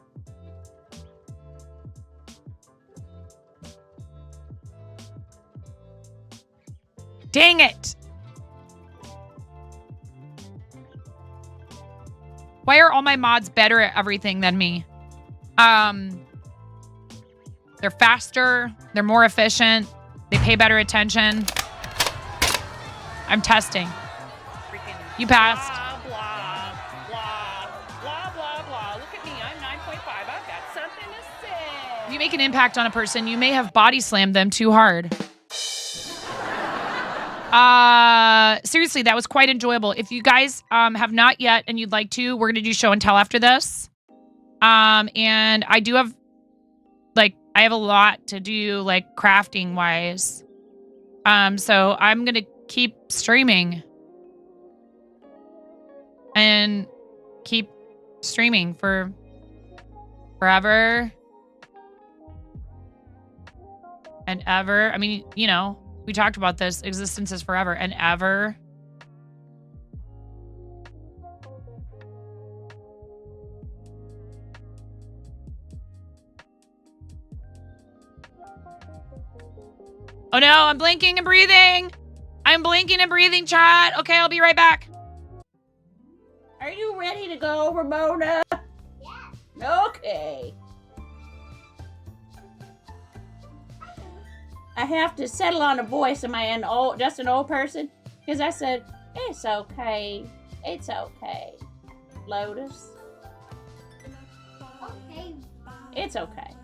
Dang it. Why are all my mods better at everything than me? They're faster. They're more efficient. They pay better attention. I'm testing. You passed. Blah, blah, blah, blah, blah, blah. Look at me. I'm 9.5. I've got something to say. If you make an impact on a person, you may have body slammed them too hard. Seriously, that was quite enjoyable. If you guys have not yet and you'd like to, we're going to do show and tell after this. And I do have, like, I have a lot to do, like, crafting wise. So I'm going to keep streaming. And keep streaming for forever and ever. I mean, you know, we talked about this. Existence is forever and ever. Oh no, I'm blinking and breathing. I'm blinking and breathing, chat. Okay, I'll be right back. Are you ready to go, Ramona? Yeah. Okay. I have to settle on a voice. Am I just an old person? Because I said, it's okay. It's okay. Lotus. Okay. It's okay.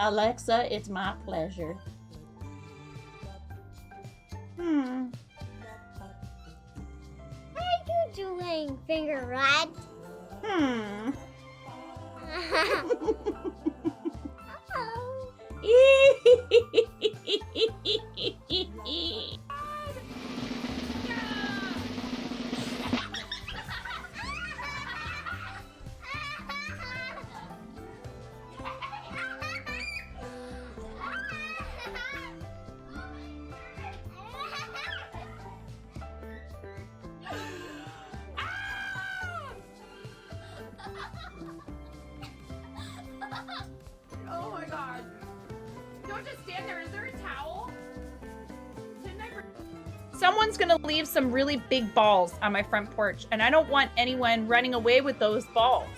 Alexa, it's my pleasure. How are you doing, Finger Rat? Hmm. Oh my god. Don't just stand there. Is there a towel? Someone's gonna leave some really big balls on my front porch, and I don't want anyone running away with those balls.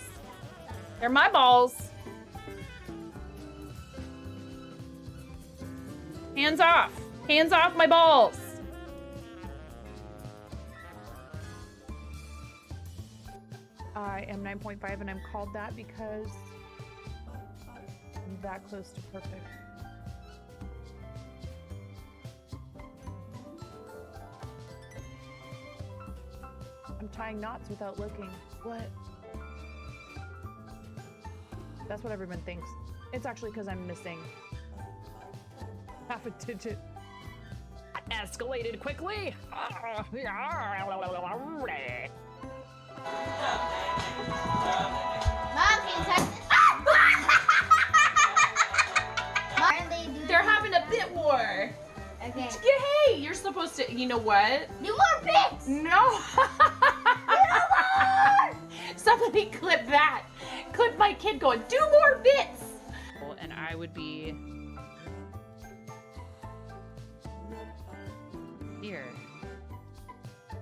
They're my balls. Hands off. Hands off my balls. I am 9.5 and I'm called that because I'm that close to perfect. I'm tying knots without looking. What? That's what everyone thinks. It's actually because I'm missing half a digit. That escalated quickly. Mom, can you touch this? They're having a bit war. Okay. Hey, you're supposed to, you know what? Do more bits! No. Somebody clip that. Clip my kid going, do more bits. And I would be here,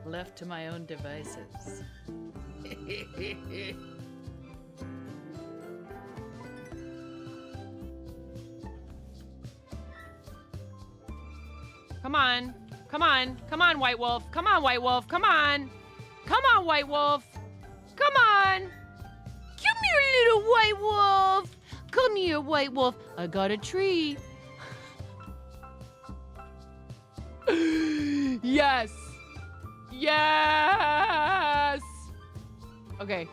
left to my own devices. Come on. Come on. Come on, White Wolf. Come on, White Wolf. Come on. Come on, White Wolf. Come on. Come here, little White Wolf. Come here, White Wolf. I got a tree. Yes. Yes. Okay.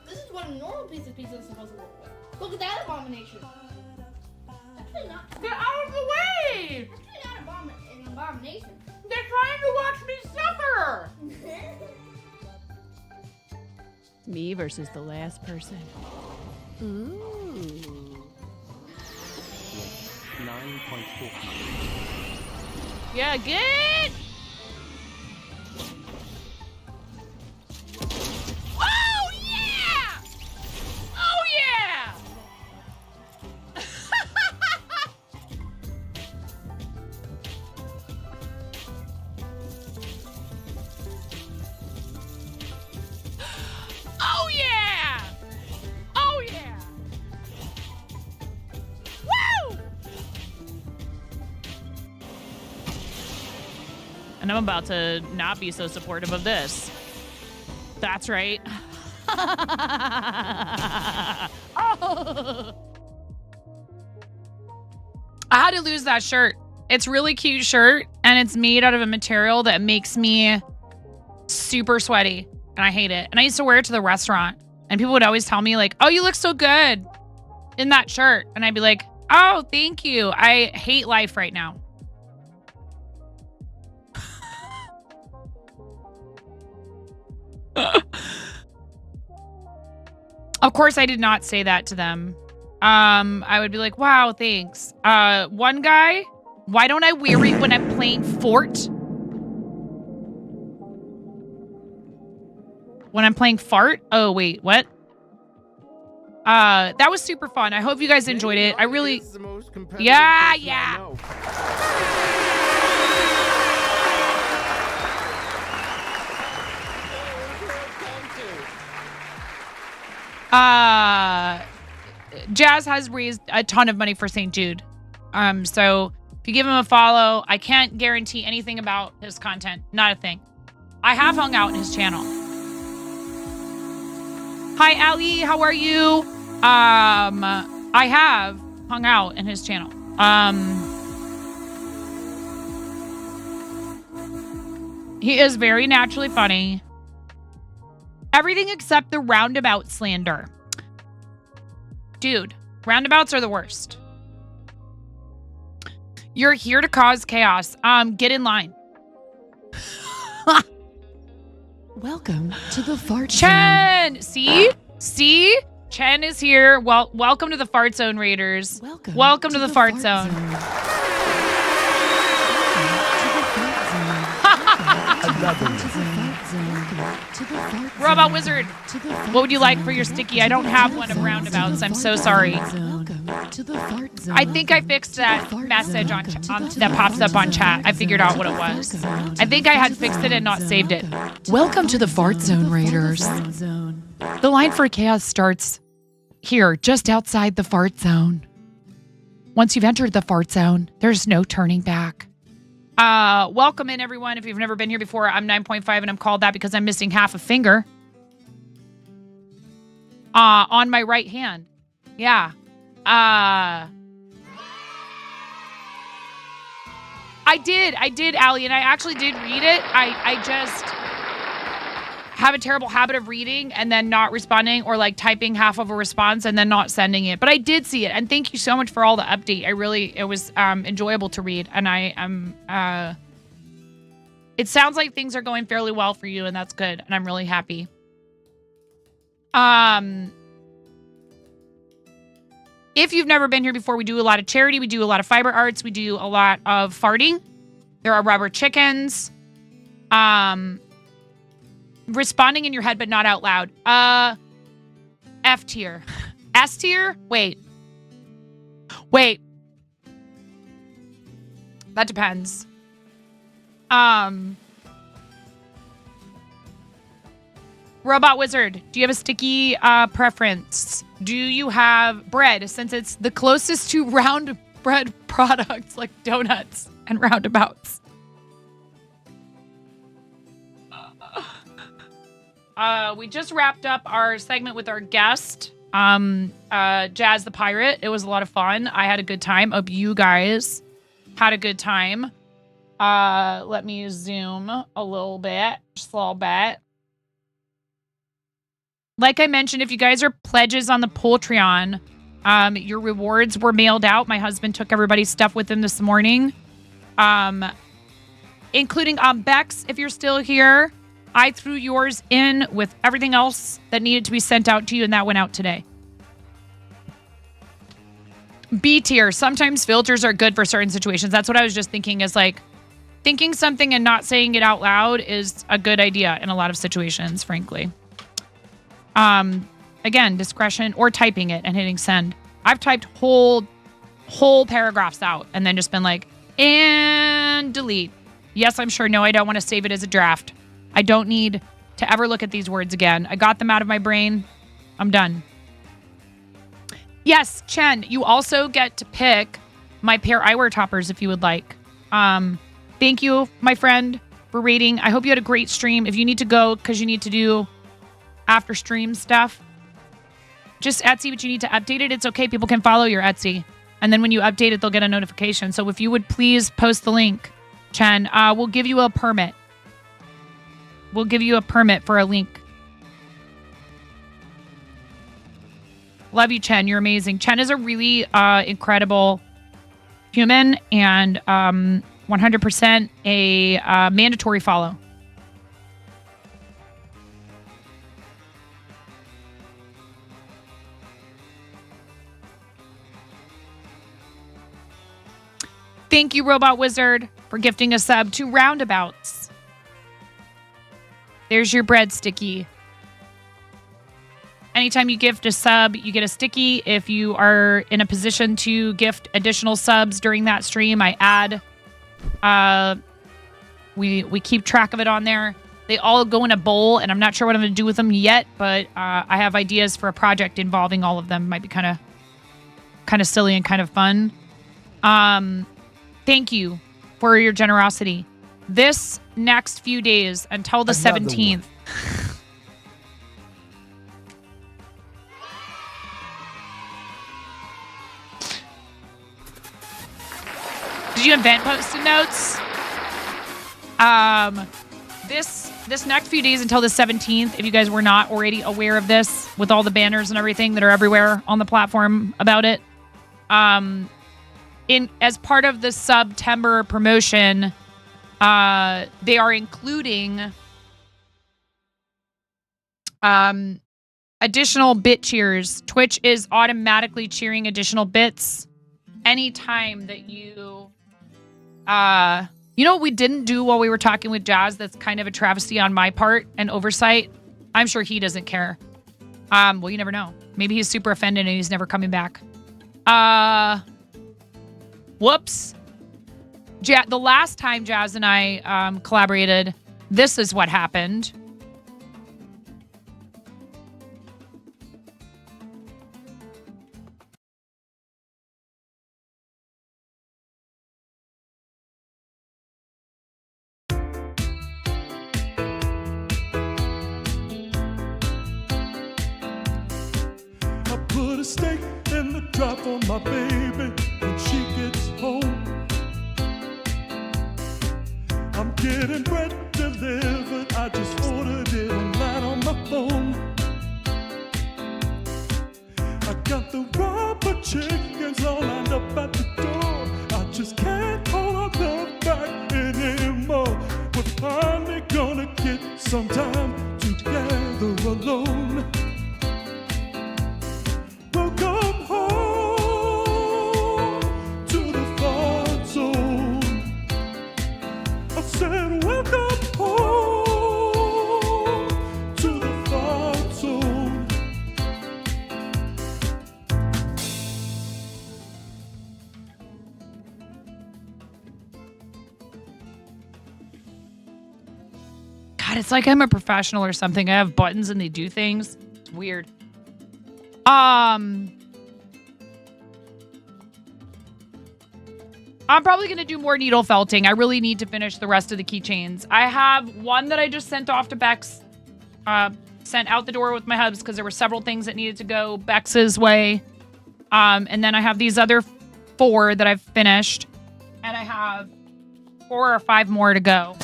This is what a normal piece of pizza is supposed to look like. Look at that abomination. Actually not. Get out of the way. Actually not an abomination. They're trying to watch me suffer. Me versus the last person. Ooh. 9.4. Yeah, good. Oh yeah! Oh yeah! And I'm about to not be so supportive of this. That's right. Oh. I had to lose that shirt. It's a really cute shirt, and it's made out of a material that makes me super sweaty, and I hate it. And I used to wear it to the restaurant, and people would always tell me like, "Oh, you look so good in that shirt." And I'd be like, "Oh, thank you. I hate life right now." Of course, I did not say that to them. I would be like, "Wow, thanks." One guy, why don't I wear it when I'm playing Fort? When I'm playing Fart? Oh, wait, what? That was super fun. I hope you guys enjoyed it. I really... Yeah, yeah. Jazz has raised a ton of money for St. Jude. So if you give him a follow, I can't guarantee anything about his content. Not a thing. I have hung out in his channel. Hi, Ali. How are you? I have hung out in his channel. He is very naturally funny. Everything except the roundabout slander. Dude, roundabouts are the worst. You're here to cause chaos. Get in line. Welcome to the Fart Chen! See? See? Chen is here. Well, welcome to the Fart Zone, Raiders. Welcome to the Fart Zone. Robot Wizard, what would you like for your sticky? I don't have one of roundabouts. I'm so sorry. I think I fixed that message on that pops up on chat. I figured out what it was. I think I had fixed it and not saved it. Welcome to the Fart Zone, Raiders. The line for chaos starts here, just outside the Fart Zone. Once you've entered the Fart Zone, there's no turning back. Welcome in, everyone. If you've never been here before, I'm 9.5, and I'm called that because I'm missing half a finger. On my right hand. Yeah. I did, Allie, and I actually did read it. I just have a terrible habit of reading and then not responding, or like typing half of a response and then not sending it. But I did see it, and thank you so much for all the update. It was enjoyable to read, and I am it sounds like things are going fairly well for you, and that's good, and I'm really happy. If you've never been here before, we do a lot of charity, we do a lot of fiber arts, we do a lot of farting. There are rubber chickens. Responding in your head but not out loud. F tier. S tier? Wait. That depends. Robot Wizard, do you have a sticky preference? Do you have bread, since it's the closest to round bread products like donuts and roundabouts? We just wrapped up our segment with our guest, Jazz the Pirate. It was a lot of fun. I had a good time. Hope you guys had a good time. Let me zoom a little bit, just a little bit. Like I mentioned, if you guys are pledges on the Patreon, your rewards were mailed out. My husband took everybody's stuff with him this morning, including Bex, if you're still here. I threw yours in with everything else that needed to be sent out to you, and that went out today. B tier. Sometimes filters are good for certain situations. That's what I was just thinking, is like thinking something and not saying it out loud is a good idea in a lot of situations, frankly. Again, discretion, or typing it and hitting send. I've typed whole paragraphs out and then just been like, and delete. Yes, I'm sure. No, I don't want to save it as a draft. I don't need to ever look at these words again. I got them out of my brain. I'm done. Yes, Chen, you also get to pick my pair eyewear toppers if you would like. Thank you, my friend. for rating. I hope you had a great stream. If you need to go because you need to do after stream stuff, just Etsy, but you need to update it. It's okay. People can follow your Etsy. And then when you update it, they'll get a notification. So if you would please post the link, Chen, we'll give you a permit. We'll give you a permit for a link. Love you, Chen. You're amazing. Chen is a really incredible human and 100% a mandatory follow. Thank you, Robot Wizard, for gifting a sub to Roundabouts. There's your bread sticky. Anytime you gift a sub, you get a sticky. If you are in a position to gift additional subs during that stream, I add. We keep track of it on there. They all go in a bowl, and I'm not sure what I'm going to do with them yet, but I have ideas for a project involving all of them. Might be kind of silly and kind of fun. Thank you for your generosity. This next few days until the 17th. Did you invent post-it notes? This next few days until the 17th, if you guys were not already aware of this, with all the banners and everything that are everywhere on the platform about it, as part of the September promotion, they are including additional bit cheers. Twitch is automatically cheering additional bits anytime that you you know what we didn't do while we were talking with Jazz that's kind of a travesty on my part and oversight? I'm sure he doesn't care. Well, you never know. Maybe he's super offended and he's never coming back. Whoops. The last time Jazz and I collaborated, this is what happened. I put a steak in the trap for my baby when she gets home. I'm getting bread delivered. I just ordered it online on my phone. I got the rubber chickens all lined up at the door. I just can't hold them back anymore. We're finally gonna get some time together alone. Welcome home to the fun zone. I said welcome home to the fun zone. God, it's like I'm a professional or something. I have buttons and they do things. It's weird. I'm probably going to do more needle felting. I really need to finish the rest of the keychains. I have one that I just sent off to Bex, sent out the door with my hubs because there were several things that needed to go Bex's way. And then I have these other 4 that I've finished. And I have 4 or 5 more to go.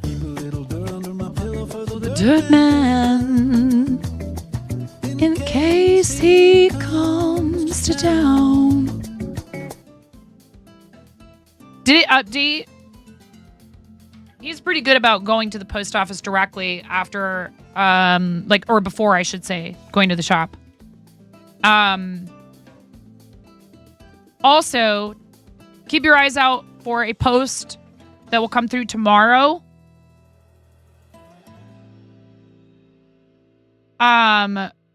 The dirt man, in case he comes to town. Did it update? He's pretty good about going to the post office directly after, or before, I should say, going to the shop. Also, keep your eyes out for a post that will come through tomorrow.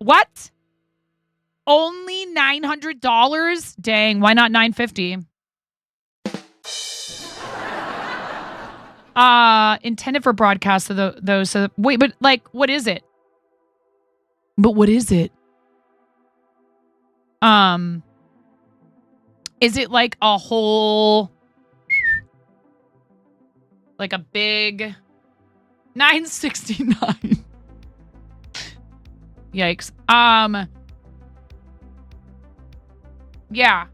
What? Only $900? Dang, why not $950? Intended for broadcast though. So wait, but like, what is it? But what is it? Is it like a whole, like a big $9.69. Yikes. Yeah.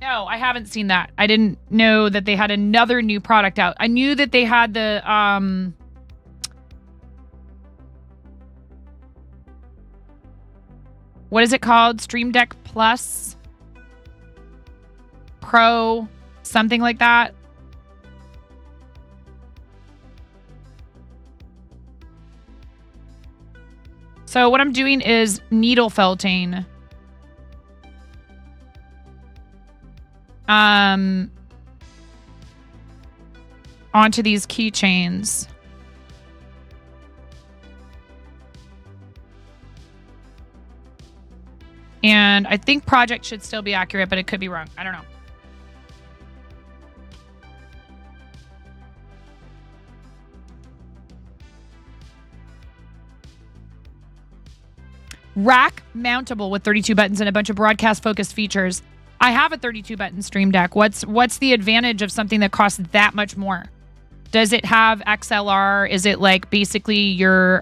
No, I haven't seen that. I didn't know that they had another new product out. I knew that they had the what is it called? Stream Deck Plus Pro, something like that. So what I'm doing is needle felting. Onto these keychains. And I think project should still be accurate, but it could be wrong. I don't know. Rack mountable with 32 buttons and a bunch of broadcast focused features. I have a 32 button Stream Deck. What's the advantage of something that costs that much more? Does it have XLR? Is it like basically your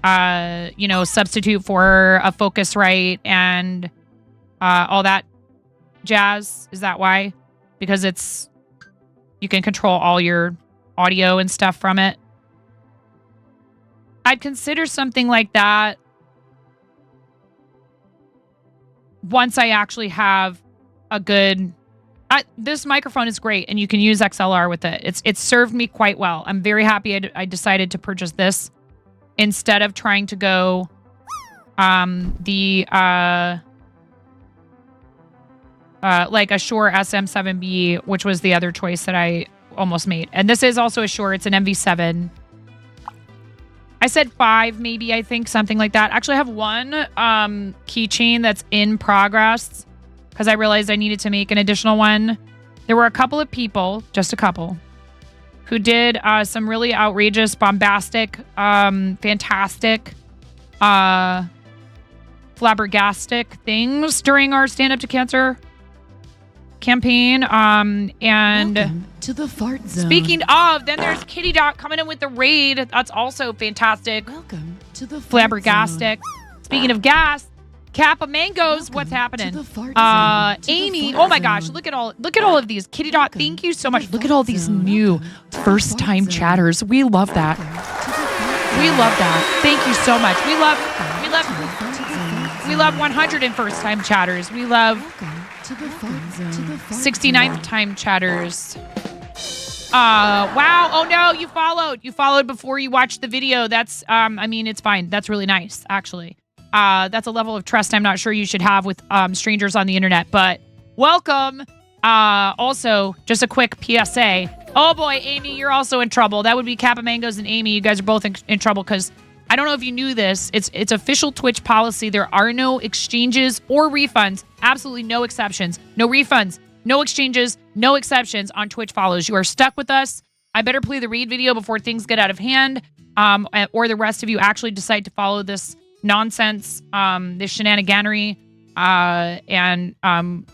substitute for a Focusrite and all that jazz? Is that why? Because you can control all your audio and stuff from it. I'd consider something like that once I actually have a good... this microphone is great, and you can use XLR with it. It's served me quite well. I'm very happy I decided to purchase this instead of trying to go like a Shure SM7B, which was the other choice that I almost made. And this is also a Shure. It's an MV7. I said 5, maybe, I think, something like that. Actually, I have one keychain that's in progress because I realized I needed to make an additional one. There were a couple of people, just a couple, who did some really outrageous, bombastic, fantastic, flabbergastic things during our Stand Up to Cancer campaign. And Welcome to the fart zone. Speaking of, then there's Kitty Dot coming in with the raid. That's also fantastic. Welcome to the flabbergastic. Speaking of gas, Kappa Mangoes, what's happening? Amy, oh my gosh, look at all of these. Kitty Dot, thank you so much. Look at all these new first-time chatters. We love that. We love that. Thank you so much. We love 100 and first-time chatters. We love 69th time chatters. Wow. Oh no, you followed. You followed before you watched the video. That's I mean, it's fine. That's really nice, actually. That's a level of trust I'm not sure you should have with strangers on the internet, but welcome. Also, just a quick PSA. Oh boy, Amy, you're also in trouble. That would be Kappa Mangoes and Amy. You guys are both in trouble because I don't know if you knew this. It's official Twitch policy. There are no exchanges or refunds. Absolutely no exceptions. No refunds, no exchanges, no exceptions on Twitch follows. You are stuck with us. I better play the raid video before things get out of hand, or the rest of you actually decide to follow this nonsense, this shenaniganery. And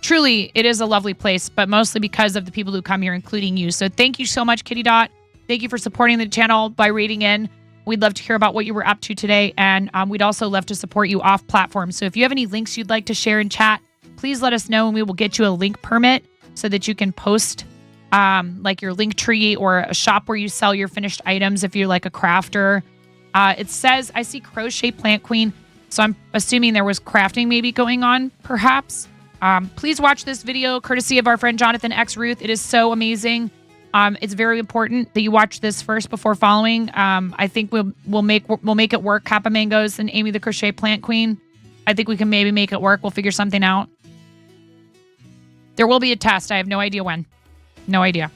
truly, it is a lovely place, but mostly because of the people who come here, including you. So thank you so much, Kitty Dot. Thank you for supporting the channel by rating in. We'd love to hear about what you were up to today, and we'd also love to support you off platform. So if you have any links you'd like to share in chat, please let us know, and we will get you a link permit so that you can post like your link tree or a shop where you sell your finished items if you're like a crafter. It says, I see Crochet Plant Queen, so I'm assuming there was crafting maybe going on, perhaps. Please watch this video, courtesy of our friend Jonathan X. Ruth. It is so amazing. It's very important that you watch this first before following. I think we'll make it work. Kappa Mangoes and Amy the Crochet Plant Queen. I think we can maybe make it work. We'll figure something out. There will be a test. I have no idea when. No idea.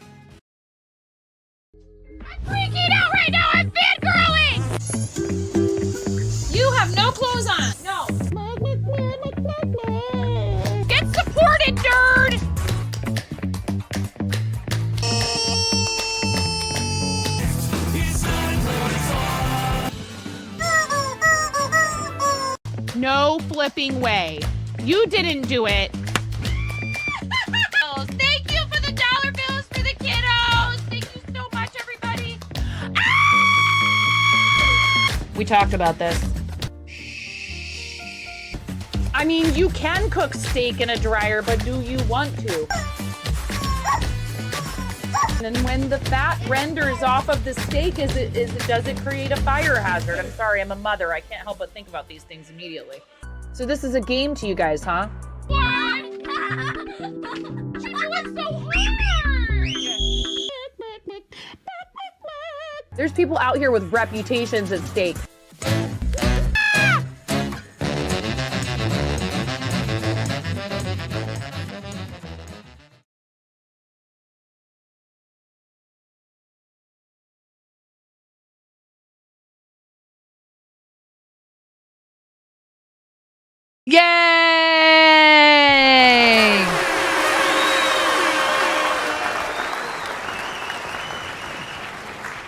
I'm freaking out right now. I'm fangirling. You have no clothes on. No. Get supported, nerd. No flipping way. You didn't do it. Thank you for the dollar bills for the kiddos. Thank you so much, everybody. Ah! We talked about this. I mean, you can cook steak in a dryer, but do you want to? And when the fat renders off of the steak, does it create a fire hazard? I'm sorry, I'm a mother. I can't help but think about these things immediately. So this is a game to you guys, huh? There's people out here with reputations at stake. Yay!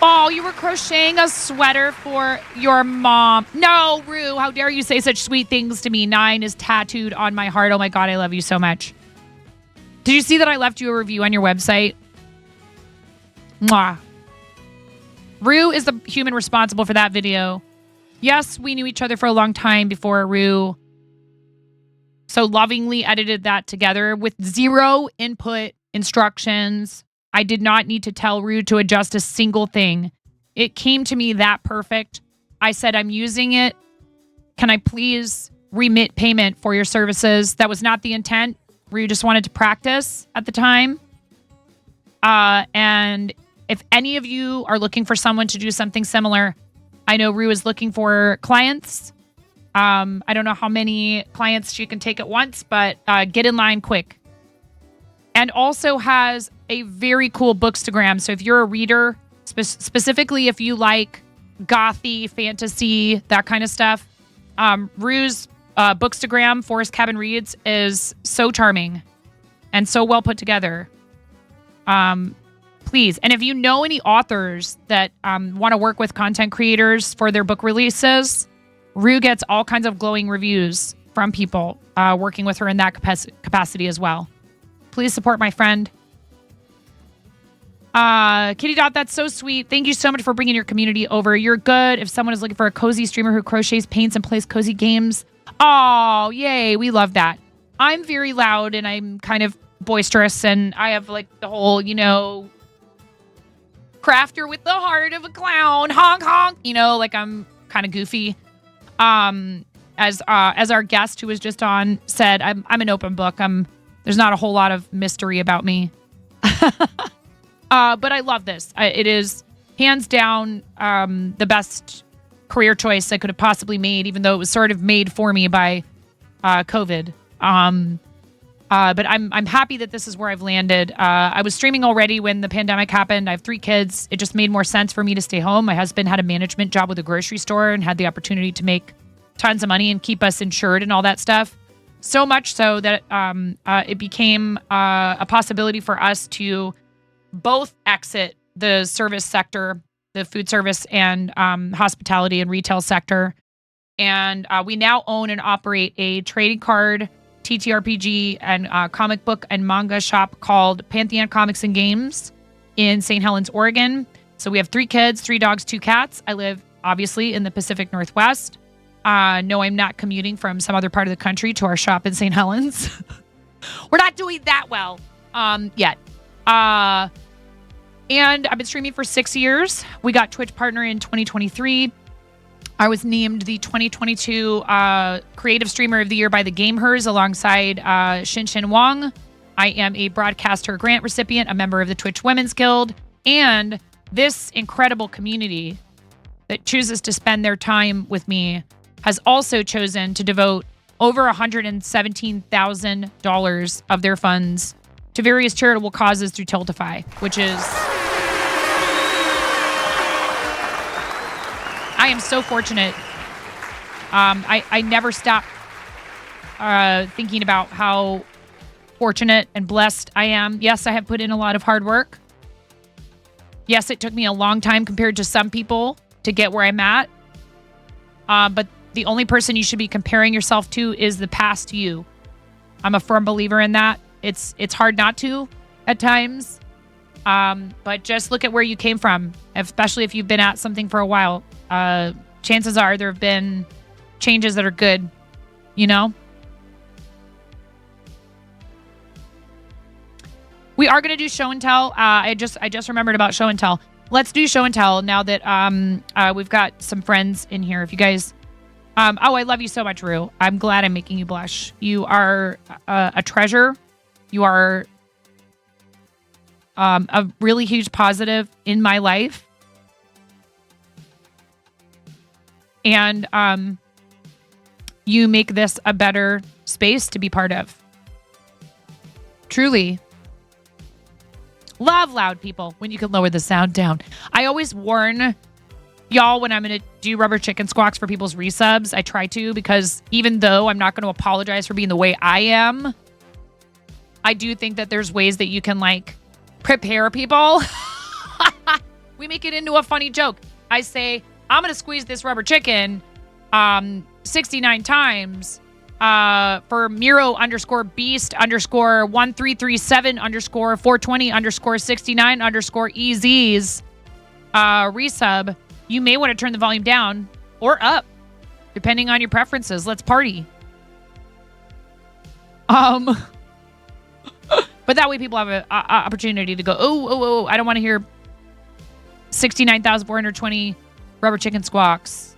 Oh, you were crocheting a sweater for your mom. No, Rue, how dare you say such sweet things to me? 9 is tattooed on my heart. Oh my God, I love you so much. Did you see that I left you a review on your website? Mwah. Rue is the human responsible for that video. Yes, we knew each other for a long time before Rue so lovingly edited that together with zero input instructions. I did not need to tell Rue to adjust a single thing. It came to me that perfect. I said, I'm using it. Can I please remit payment for your services? That was not the intent. Rue just wanted to practice at the time. And if any of you are looking for someone to do something similar, I know Rue is looking for clients. I don't know how many clients she can take at once, but get in line quick. And also has a very cool bookstagram. So if you're a reader, specifically if you like gothy, fantasy, that kind of stuff, Rue's bookstagram, Forest Cabin Reads, is so charming and so well put together. Please. And if you know any authors that want to work with content creators for their book releases, Rue gets all kinds of glowing reviews from people working with her in that capacity as well. Please support my friend. Kitty Dot, that's so sweet. Thank you so much for bringing your community over. You're good if someone is looking for a cozy streamer who crochets, paints, and plays cozy games. Oh, yay. We love that. I'm very loud and I'm kind of boisterous and I have like the whole, crafter with the heart of a clown. Honk, honk. Like I'm kind of goofy. As our guest who was just on said, I'm an open book. There's not a whole lot of mystery about me. But I love this. It is hands down the best career choice I could have possibly made, even though it was sort of made for me by COVID. But I'm happy that this is where I've landed. I was streaming already when the pandemic happened. I have 3 kids. It just made more sense for me to stay home. My husband had a management job with a grocery store and had the opportunity to make tons of money and keep us insured and all that stuff. So much so that it became a possibility for us to both exit the service sector, the food service and hospitality and retail sector. And we now own and operate a trading card, TTRPG, and comic book and manga shop called Pantheon Comics and Games in St. Helens, Oregon. So we have 3 kids, 3 dogs, 2 cats. I live, obviously, in the Pacific Northwest. No, I'm not commuting from some other part of the country to our shop in St. Helens. We're not doing that well yet. And I've been streaming for 6 years. We got Twitch Partner in 2023. I was named the 2022 Creative Streamer of the Year by the Gamehers alongside Shin Wong. I am a broadcaster grant recipient, a member of the Twitch Women's Guild, and this incredible community that chooses to spend their time with me has also chosen to devote over $117,000 of their funds to various charitable causes through Tiltify, which is... I am so fortunate. I never stop thinking about how fortunate and blessed I am. Yes, I have put in a lot of hard work. Yes, it took me a long time compared to some people to get where I'm at. But the only person you should be comparing yourself to is the past you. I'm a firm believer in that. It's hard not to at times. But just look at where you came from, especially if you've been at something for a while. chances are there have been changes that are good, you know? We are going to do show and tell. I just remembered about show and tell. Let's do show and tell now that we've got some friends in here. If you guys, I love you so much, Rue. I'm glad I'm making you blush. You are a treasure. You are a really huge positive in my life. And you make this a better space to be part of. Truly. Love loud people when you can lower the sound down. I always warn y'all when I'm going to do rubber chicken squawks for people's resubs. I try to, because even though I'm not going to apologize for being the way I am, I do think that there's ways that you can like prepare people. We make it into a funny joke. I say, I'm going to squeeze this rubber chicken 69 times for Miro _ beast _ 1337 _ 420 _ 69 _ EZ's resub. You may want to turn the volume down or up, depending on your preferences. Let's party. But that way people have an opportunity to go, oh, I don't want to hear 69,420 rubber chicken squawks.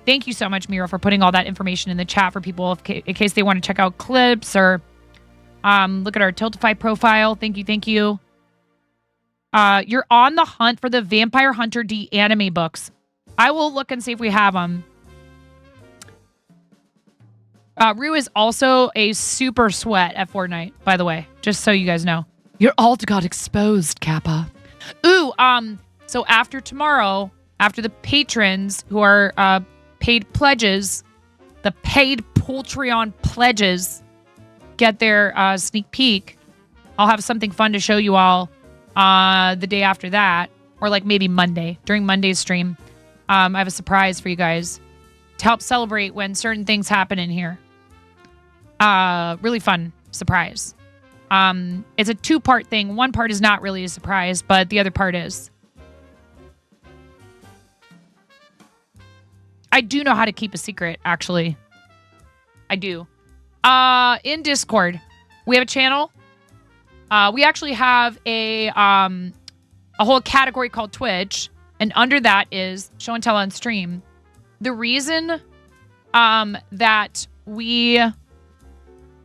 Thank you so much, Miro, for putting all that information in the chat for people in case they want to check out clips or look at our Tiltify profile. Thank you. You're on the hunt for the Vampire Hunter D anime books. I will look and see if we have them. Rue is also a super sweat at Fortnite, by the way, just so you guys know. Your alt got exposed, Kappa. Ooh, so after tomorrow, after the patrons who are paid pledges, the paid Patreon pledges get their sneak peek, I'll have something fun to show you all the day after that, or like maybe Monday, during Monday's stream. I have a surprise for you guys to help celebrate when certain things happen in here. Really fun surprise. It's a 2-part thing. One part is not really a surprise, but the other part is. I do know how to keep a secret, actually. I do. In Discord, we have a channel. We actually have a whole category called Twitch, and under that is show and tell on stream. The reason that we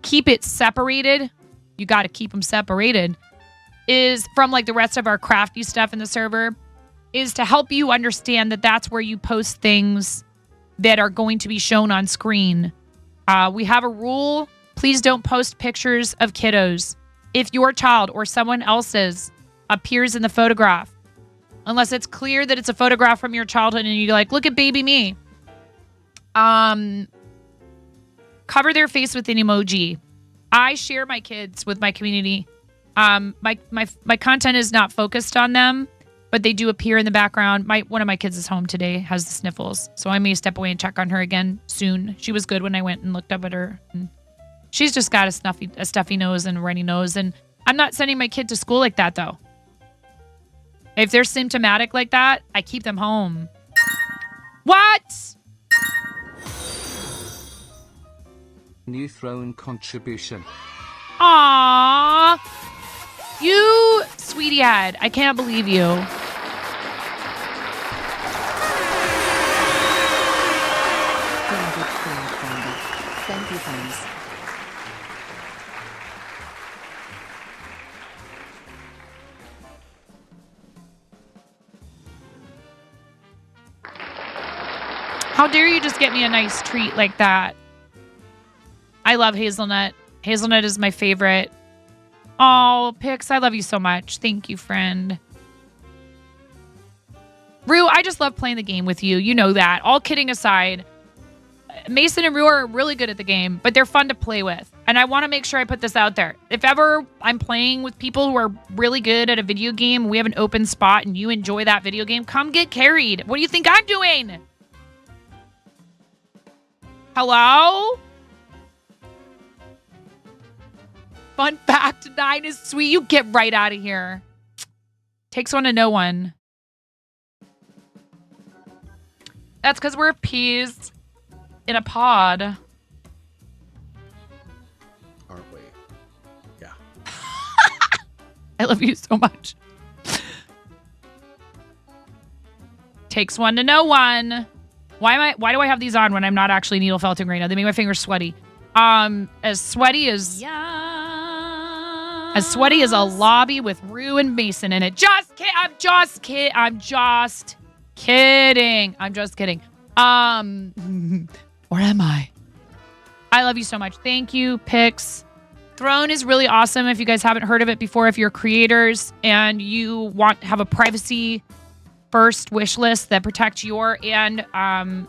keep it separated, you got to keep them separated, is from like the rest of our crafty stuff in the server, is to help you understand that that's where you post things that are going to be shown on screen. We have a rule. Please don't post pictures of kiddos. If your child or someone else's appears in the photograph, unless it's clear that it's a photograph from your childhood and you're like, look at baby me. Cover their face with an emoji. I share my kids with my community. My content is not focused on them, but they do appear in the background. One of my kids is home today, has the sniffles, so I may step away and check on her again soon. She was good when I went and looked up at her. And she's just got a stuffy nose and a runny nose, and I'm not sending my kid to school like that, though. If they're symptomatic like that, I keep them home. What? New throne contribution. Aww. You sweetie head. I can't believe you. Thank you, friends. How dare you just get me a nice treat like that? I love hazelnut. Hazelnut is my favorite. Oh, Pix, I love you so much. Thank you, friend. Rue, I just love playing the game with you. You know that. All kidding aside, Mason and Rue are really good at the game, but they're fun to play with. And I want to make sure I put this out there. If ever I'm playing with people who are really good at a video game, we have an open spot, and you enjoy that video game, come get carried. What do you think I'm doing? Hello? Fun fact, 9 is sweet. You get right out of here. Takes one to know one. That's because we're peas in a pod. Aren't we? Yeah. I love you so much. Takes one to know one. Why do I have these on when I'm not actually needle felting right now? They make my fingers sweaty. As sweaty as a lobby with Rue and Mason in it. I'm just kidding. Or am I? I love you so much. Thank you, Pix. Throne is really awesome. If you guys haven't heard of it before, if you're creators and you want to have a privacy first wish list that protects your and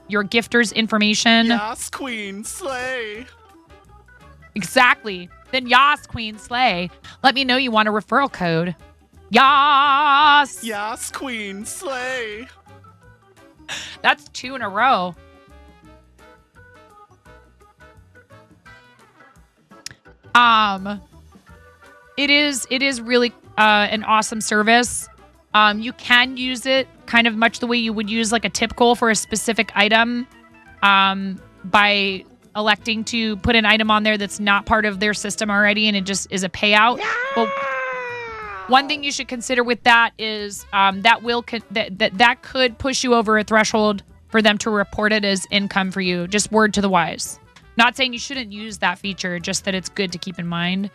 your gifters' information. Yes, Queen, slay. Exactly. Then Yas, Queen, slay. Let me know you want a referral code. Yas. Yes, Queen, slay. That's 2 in a row. It is really an awesome service. You can use it kind of much the way you would use like a tip goal for a specific item, by electing to put an item on there that's not part of their system already, and it just is a payout. Yeah! But one thing you should consider with that is that could push you over a threshold for them to report it as income for you. Just word to the wise. Not saying you shouldn't use that feature, just that it's good to keep in mind.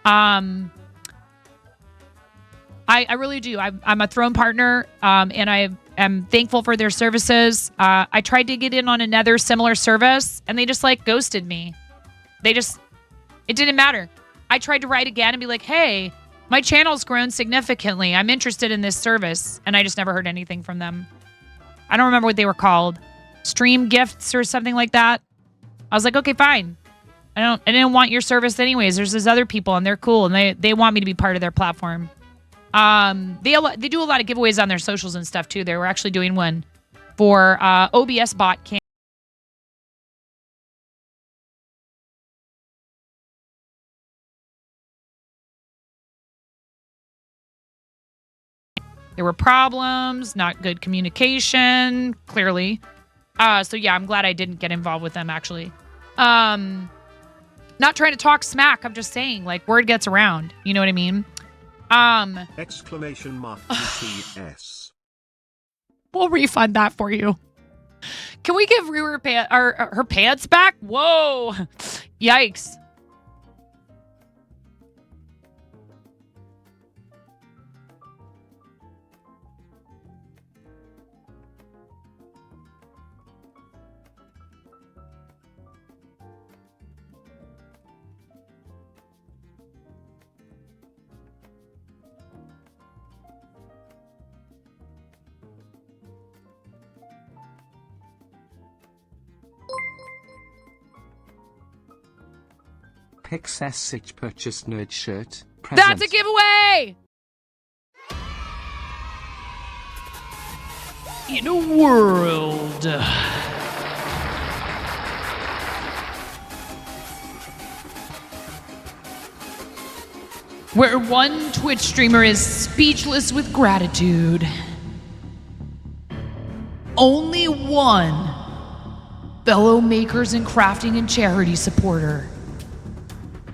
I really do. I'm a Throne partner, and I am thankful for their services. I tried to get in on another similar service, and they just like ghosted me. It didn't matter. I tried to write again and be like, hey, my channel's grown significantly. I'm interested in this service. And I just never heard anything from them. I don't remember what they were called. Stream gifts or something like that. I was like, okay, fine. I didn't want your service anyways. There's these other people and they're cool and they want me to be part of their platform. They do a lot of giveaways on their socials and stuff too. They were actually doing one for OBS bot cam. There were problems, not good communication, clearly. So yeah, I'm glad I didn't get involved with them actually. Not trying to talk smack. I'm just saying, like, word gets around. You know what I mean? Exclamation mark TS. We'll refund that for you. Can we give Rue her pants back? Whoa. Yikes. Pixess purchased nerd shirt. Present. That's a giveaway! In a world where one Twitch streamer is speechless with gratitude, only one fellow makers and crafting and charity supporter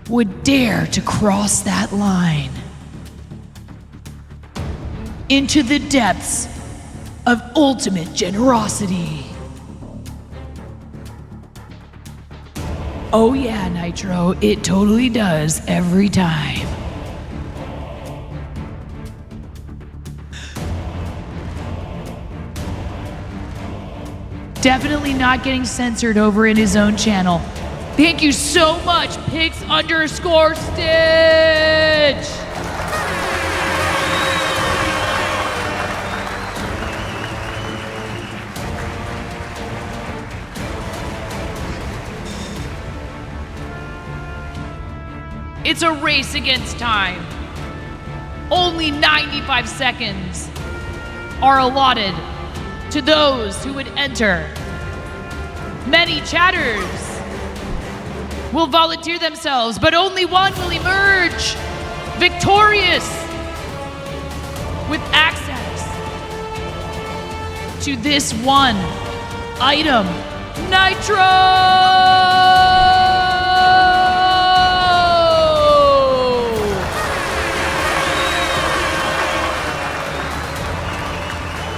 would dare to cross that line into the depths of ultimate generosity. Oh yeah, Nitro, it totally does every time. Definitely not getting censored over in his own channel. Thank you so much, Pix_Stitch! It's a race against time. Only 95 seconds are allotted to those who would enter. Many chatters will volunteer themselves, but only one will emerge victorious with access to this one Item Nitro!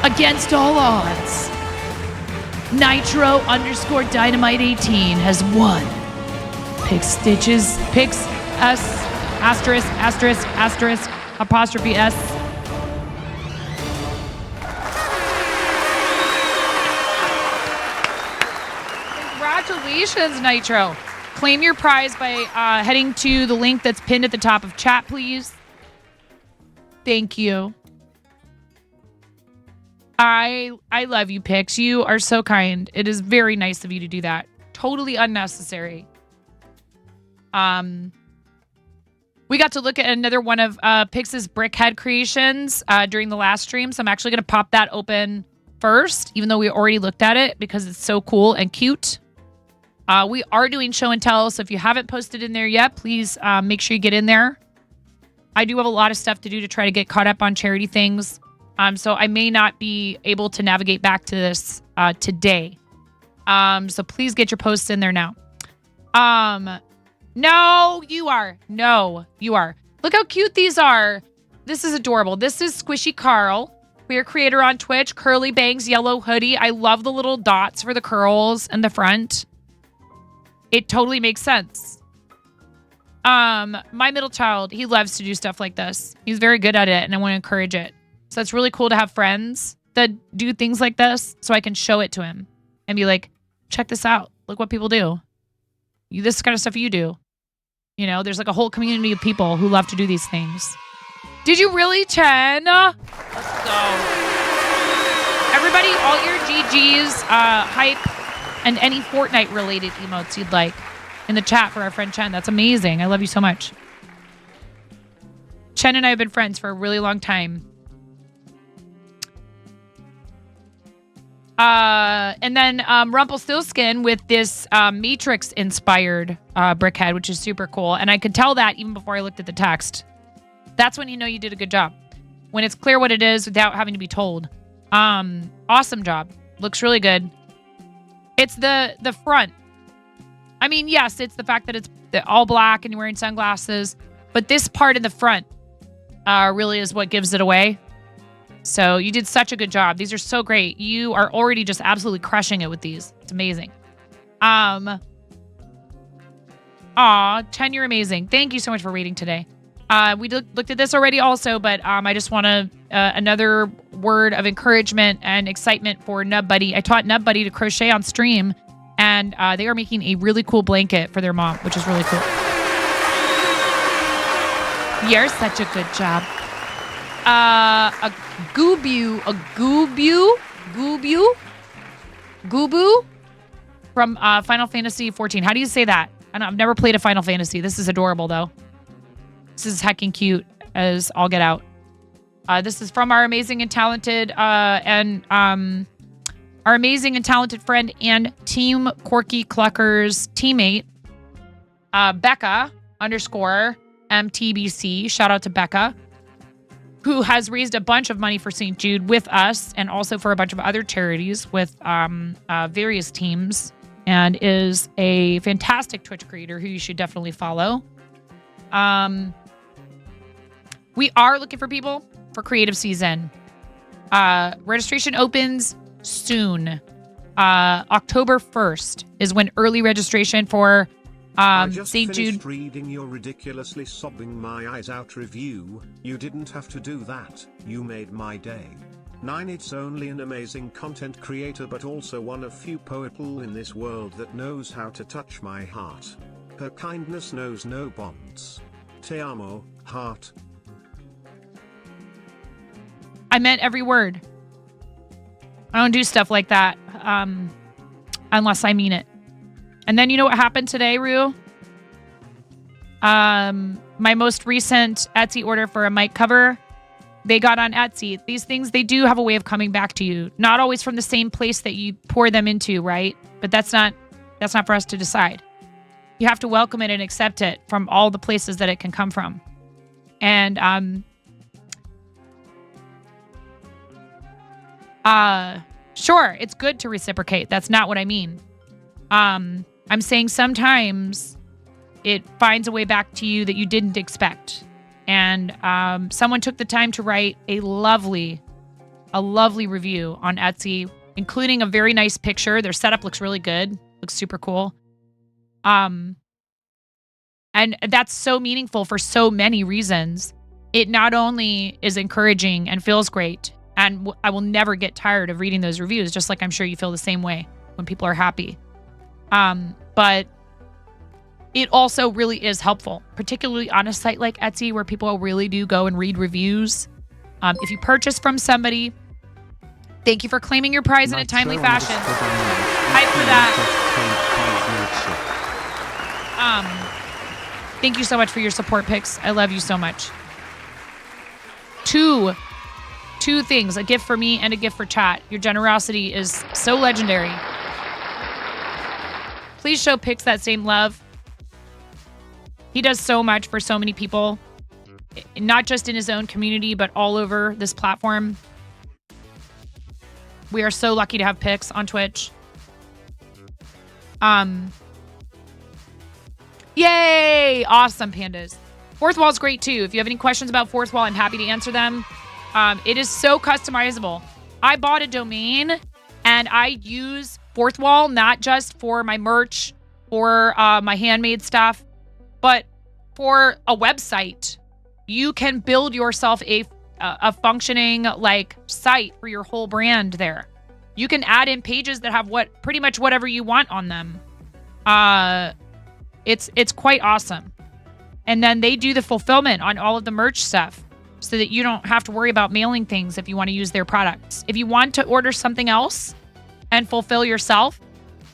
Against all odds, Nitro_Dynamite18 has won. Pix S ********************************************************************************************************************************************************************************************************************************************************************************ؤ Congratulations, Nitro. Claim your prize by heading to the link that's pinned at the top of chat, please. Thank you. I love you, Pix. You are so kind. It is very nice of you to do that. Totally unnecessary. We got to look at another one of Pix's Brickhead creations during the last stream, so I'm actually going to pop that open first, even though we already looked at it because it's so cool and cute. We are doing show and tell, so if you haven't posted in there yet, please make sure you get in there. I do have a lot of stuff to do to try to get caught up on charity things, so I may not be able to navigate back to this today. So please get your posts in there now. No, you are. No, you are. Look how cute these are. This is adorable. This is Squishy Carl, queer creator on Twitch, curly bangs, yellow hoodie. I love the little dots for the curls and the front. It totally makes sense. My middle child, he loves to do stuff like this. He's very good at it, and I want to encourage it. So it's really cool to have friends that do things like this so I can show it to him and be like, check this out. Look what people do. This kind of stuff you do. You know, there's like a whole community of people who love to do these things. Did you really, Chen? Let's go. Everybody, all your GGs, hype, and any Fortnite-related emotes you'd like in the chat for our friend Chen. That's amazing. I love you so much. Chen and I have been friends for a really long time. And then Rumpelstiltskin with this Matrix-inspired brickhead, which is super cool. And I could tell that even before I looked at the text. That's when you know you did a good job. When it's clear what it is without having to be told. Awesome job. Looks really good. It's the front. I mean, yes, it's the fact that it's all black and you're wearing sunglasses. But this part in the front really is what gives it away. So you did such a good job. These are so great. You are already just absolutely crushing it with these. It's amazing. Chen, you're amazing. Thank you so much for reading today. We looked at this already also, but I just want to another word of encouragement and excitement for Nub Buddy. I taught Nub Buddy to crochet on stream, and they are making a really cool blanket for their mom, which is really cool. You're such a good job. A Goobu from Final Fantasy 14. How do you say that? I've never played a Final Fantasy. This is adorable, though. This is heckin' cute as all get out. This is from our amazing and talented friend and Team Quirky Cluckers teammate, Becca _MTBC. Shout out to Becca, who has raised a bunch of money for St. Jude with us and also for a bunch of other charities with various teams, and is a fantastic Twitch creator who you should definitely follow. We are looking for people for creative season. Registration opens soon. October 1st is when early registration for St. Jude. Reading your ridiculously sobbing my eyes out review. You didn't have to do that. You made my day. 9. It's only an amazing content creator, but also one of few people in this world that knows how to touch my heart. Her kindness knows no bonds. Te amo, heart. I meant every word. I don't do stuff like that unless I mean it. And then you know what happened today, Rue? My most recent Etsy order for a mic cover, they got on Etsy. These things, they do have a way of coming back to you. Not always from the same place that you pour them into, right? But that's not for us to decide. You have to welcome it and accept it from all the places that it can come from. And Sure, it's good to reciprocate. That's not what I mean. I'm saying sometimes it finds a way back to you that you didn't expect. And someone took the time to write a lovely review on Etsy, including a very nice picture. Their setup looks really good. Looks super cool. And that's so meaningful for so many reasons. It not only is encouraging and feels great, and I will never get tired of reading those reviews, just like I'm sure you feel the same way when people are happy. But it also really is helpful, particularly on a site like Etsy where people really do go and read reviews. If you purchase from somebody, thank you for claiming your prize in a timely fashion. Hype for that. Thank you so much for your support picks. I love you so much. Two things, a gift for me and a gift for chat. Your generosity is so legendary. Please show Pix that same love. He does so much for so many people, not just in his own community, but all over this platform. We are so lucky to have Pix on Twitch. Yay! Awesome, pandas. Fourth Wall is great too. If you have any questions about Fourth Wall, I'm happy to answer them. It is so customizable. I bought a domain and I use Fourth Wall not just for my merch or my handmade stuff, but for a website. You can build yourself a functioning like site for your whole brand there. You can add in pages that have pretty much whatever you want on them. It's quite awesome. And then they do the fulfillment on all of the merch stuff so that you don't have to worry about mailing things if you want to use their products. If you want to order something else and fulfill yourself,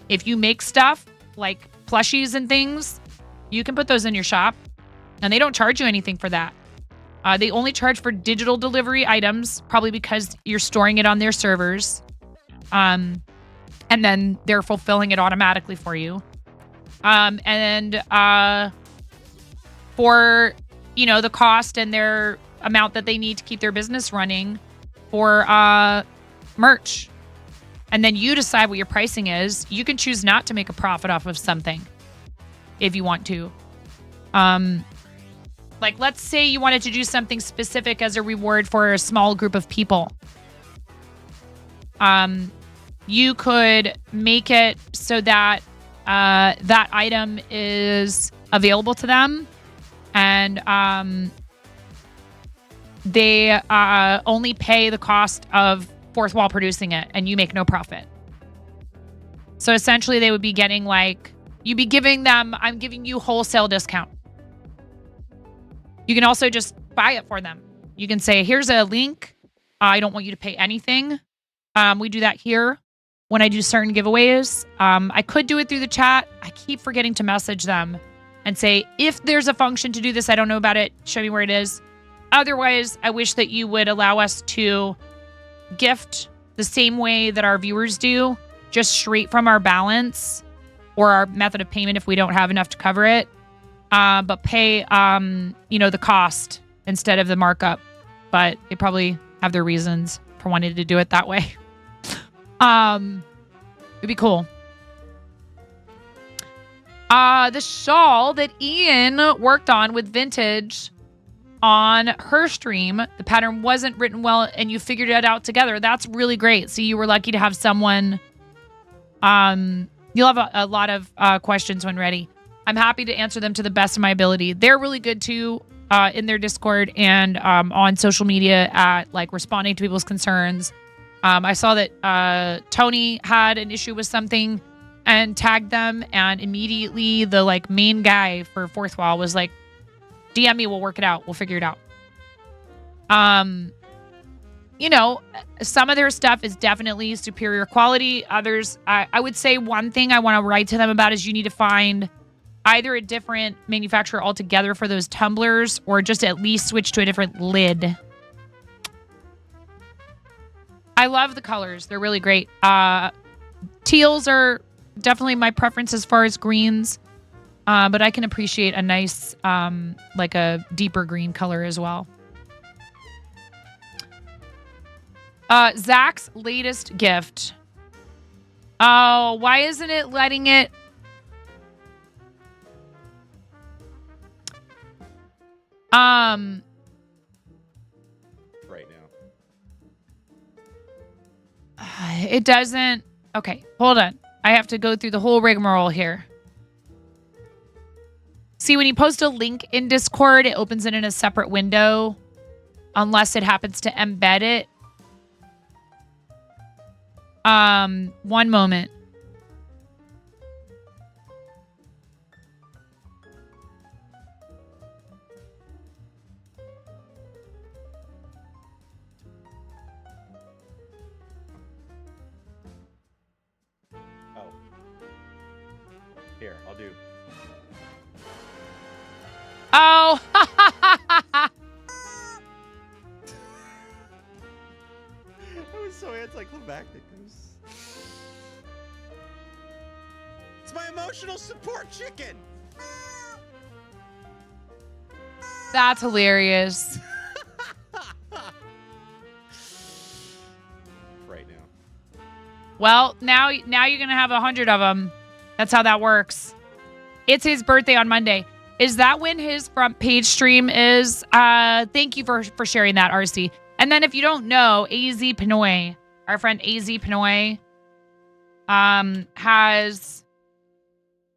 if you make stuff like plushies and things, you can put those in your shop and they don't charge you anything for that. They only charge for digital delivery items, probably because you're storing it on their servers. And then they're fulfilling it automatically for you. And for, the cost and their amount that they need to keep their business running for merch. And then you decide what your pricing is. You can choose not to make a profit off of something if you want to. Like, let's say you wanted to do something specific as a reward for a small group of people. You could make it so that that item is available to them, and they only pay the cost of Fourth Wall producing it, and you make no profit. So essentially, they would be getting you'd be giving them, I'm giving you wholesale discount. You can also just buy it for them. You can say, here's a link. I don't want you to pay anything. We do that here when I do certain giveaways. I could do it through the chat. I keep forgetting to message them and say, if there's a function to do this, I don't know about it. Show me where it is. Otherwise, I wish that you would allow us to gift the same way that our viewers do, just straight from our balance or our method of payment if we don't have enough to cover it. But pay, the cost instead of the markup. But they probably have their reasons for wanting to do it that way. It'd be cool. The shawl that Ian worked on with Vintage on her stream, the pattern wasn't written well and you figured it out together. That's really great. So you were lucky to have someone, you'll have a lot of questions when ready. I'm happy to answer them to the best of my ability. They're really good too, in their Discord and on social media at responding to people's concerns. I saw that Tony had an issue with something and tagged them, and immediately the main guy for Fourth Wall was like, DM me, we'll work it out. We'll figure it out. Some of their stuff is definitely superior quality. Others, I would say one thing I want to write to them about is you need to find either a different manufacturer altogether for those tumblers or just at least switch to a different lid. I love the colors. They're really great. Teals are definitely my preference as far as greens. But I can appreciate a nice, a deeper green color as well. Zach's latest gift. Oh, why isn't it letting it? Right now. It doesn't. Okay, hold on. I have to go through the whole rigmarole here. See, when you post a link in Discord, it opens it in a separate window unless it happens to embed it. One moment. Oh. Here, I'll do. Oh. I was so anticlimactic. It's my emotional support chicken. That's hilarious. Right now. Well, now you're going to have 100 of them. That's how that works. It's his birthday on Monday. Is that when his front page stream is? Thank you for sharing that, RC. And then if you don't know, AZ Pinoy, our friend AZ Pinoy, has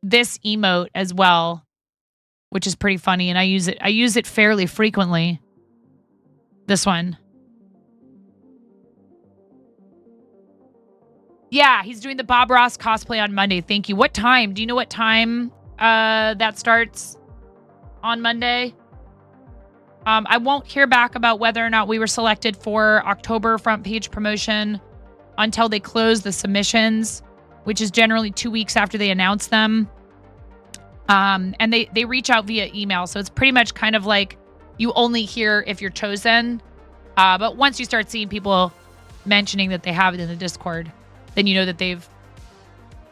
this emote as well, which is pretty funny, and I use it fairly frequently. This one. Yeah, he's doing the Bob Ross cosplay on Monday. Thank you. What time? Do you know what time that starts on Monday? I won't hear back about whether or not we were selected for October front page promotion until they close the submissions, which is generally 2 weeks after they announce them. And they reach out via email. So it's pretty much kind of like you only hear if you're chosen. But once you start seeing people mentioning that they have it in the Discord, then you know that they've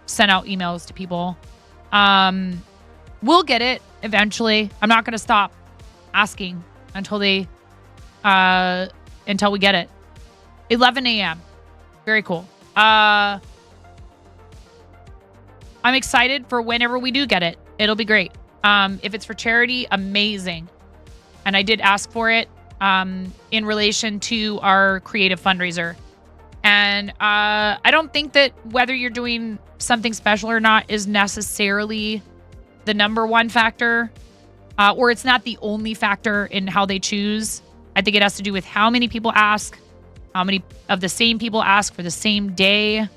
sent out emails to people. We'll get it eventually. I'm not going to stop asking until we get it. 11 a.m. Very cool. I'm excited for whenever we do get it. It'll be great. If it's for charity, amazing. And I did ask for it in relation to our creative fundraiser. And I don't think that whether you're doing something special or not is necessarily the number one factor, or it's not the only factor in how they choose. I think it has to do with how many people ask, how many of the same people ask for the same day.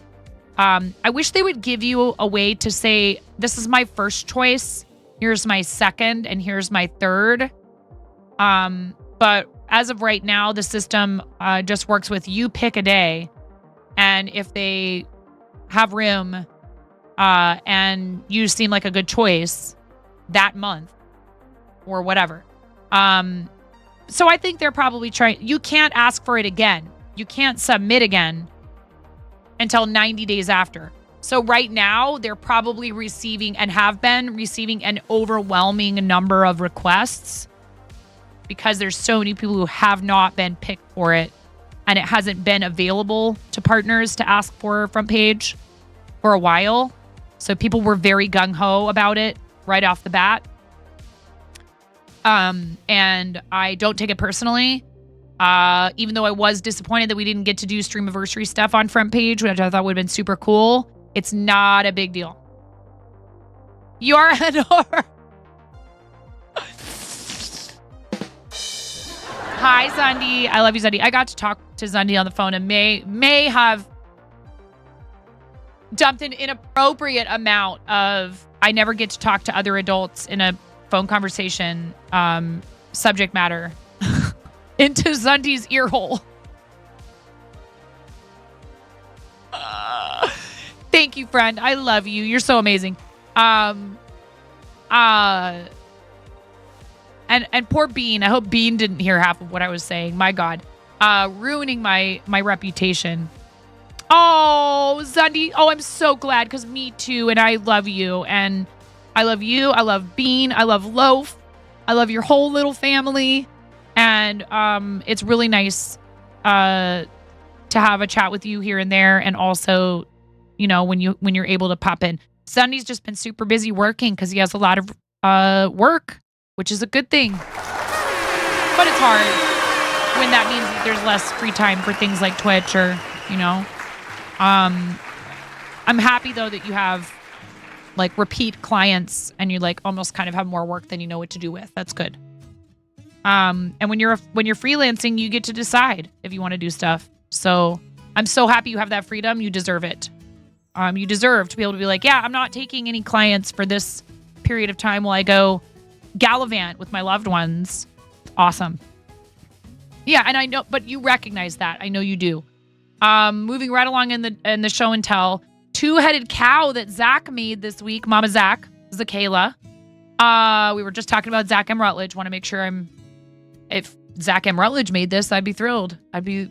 I wish they would give you a way to say, this is my first choice, here's my second, and here's my third. But as of right now, the system just works with you pick a day. And if they have room and you seem like a good choice that month or whatever. So I think they're probably trying. You can't ask for it again. You can't submit again until 90 days after. So right now, they're probably receiving and have been receiving an overwhelming number of requests because there's so many people who have not been picked for it and it hasn't been available to partners to ask for front page for a while. So people were very gung-ho about it right off the bat. And I don't take it personally. Even though I was disappointed that we didn't get to do Streamiversary stuff on front page, which I thought would have been super cool. It's not a big deal. You are Honor. Hi, Zundi. I love you, Zundi. I got to talk to Zundi on the phone and may have dumped an inappropriate amount of I never get to talk to other adults in a phone conversation subject matter into Zundi's ear hole. Thank you, friend. I love you. You're so amazing. And poor Bean. I hope Bean didn't hear half of what I was saying. My God. Ruining my reputation. Oh, Zundi. Oh, I'm so glad because me too. And I love you. And I love you. I love Bean. I love Loaf. I love your whole little family. And it's really nice to have a chat with you here and there, and also, when you're able to pop in. Sunny's just been super busy working because he has a lot of work, which is a good thing. But it's hard when that means that there's less free time for things like Twitch or, I'm happy though that you have like repeat clients and you like almost kind of have more work than you know what to do with. That's good. And when you're freelancing, you get to decide if you want to do stuff. So I'm so happy you have that freedom. You deserve it. You deserve to be able to be like, yeah, I'm not taking any clients for this period of time while I go gallivant with my loved ones. Awesome. Yeah, and I know, but you recognize that. I know you do. Moving right along in the show and tell, two-headed cow that Zach made this week. Mama Zach, Zakayla. We were just talking about Zach M. Rutledge. Want to make sure if Zach M. Rutledge made this, I'd be thrilled. I'd be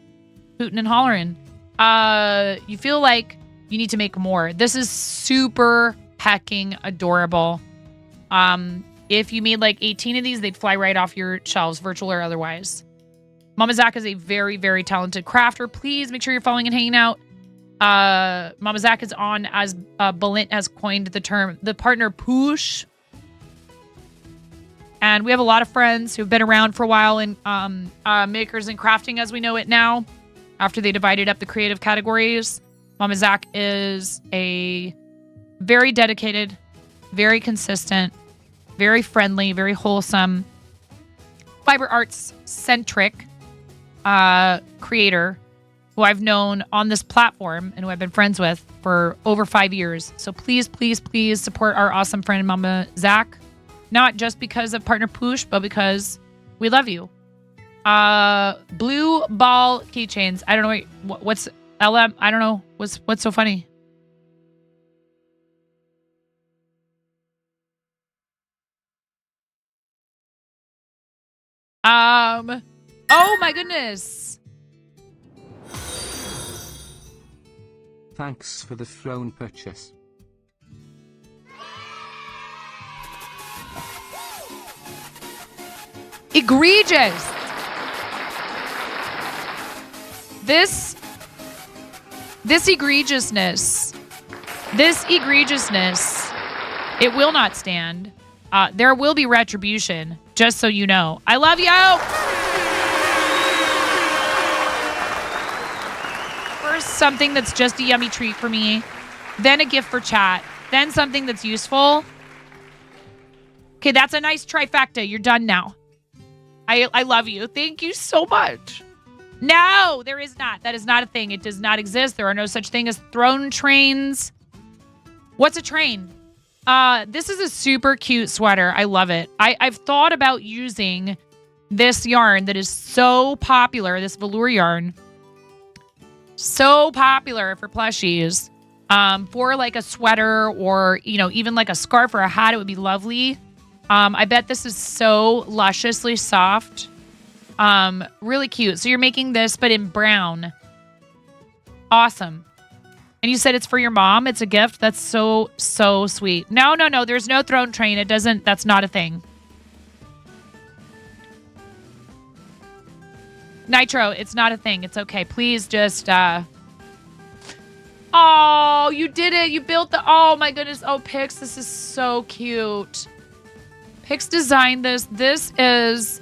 hooting and hollering. You feel like you need to make more. This is super hecking adorable. If you made like 18 of these, they'd fly right off your shelves, virtual or otherwise. Mama Zach is a very, very talented crafter. Please make sure you're following and hanging out. Mama Zach is on, as Balint has coined the term, the partner push. And we have a lot of friends who've been around for a while in makers and crafting as we know it now, after they divided up the creative categories. Mama Zach is a very dedicated, very consistent, very friendly, very wholesome, fiber arts centric creator who I've known on this platform and who I've been friends with for over 5 years. So please, please, please support our awesome friend Mama Zach. Not just because of Partner Poosh, but because we love you. Blue ball keychains. I don't know what's LM. I don't know what's so funny. Oh my goodness. Thanks for the throne purchase. Egregious. This egregiousness, it will not stand. There will be retribution, just so you know. I love you. First, something that's just a yummy treat for me, then a gift for chat, then something that's useful. Okay, that's a nice trifecta. You're done now. I love you. Thank you so much. No, there is not. That is not a thing. It does not exist. There are no such thing as throne trains. What's a train? This is a super cute sweater. I love it. I've thought about using this yarn that is so popular, this velour yarn, so popular for plushies, for like a sweater or, even like a scarf or a hat. It would be lovely. I bet this is so lusciously soft. Really cute. So you're making this, but in brown. Awesome. And you said it's for your mom. It's a gift. That's so, so sweet. No. There's no throne train. That's not a thing. Nitro, it's not a thing. It's okay. Please just, oh, you did it. You built oh my goodness. Oh, Pix, this is so cute. Pix designed this. This is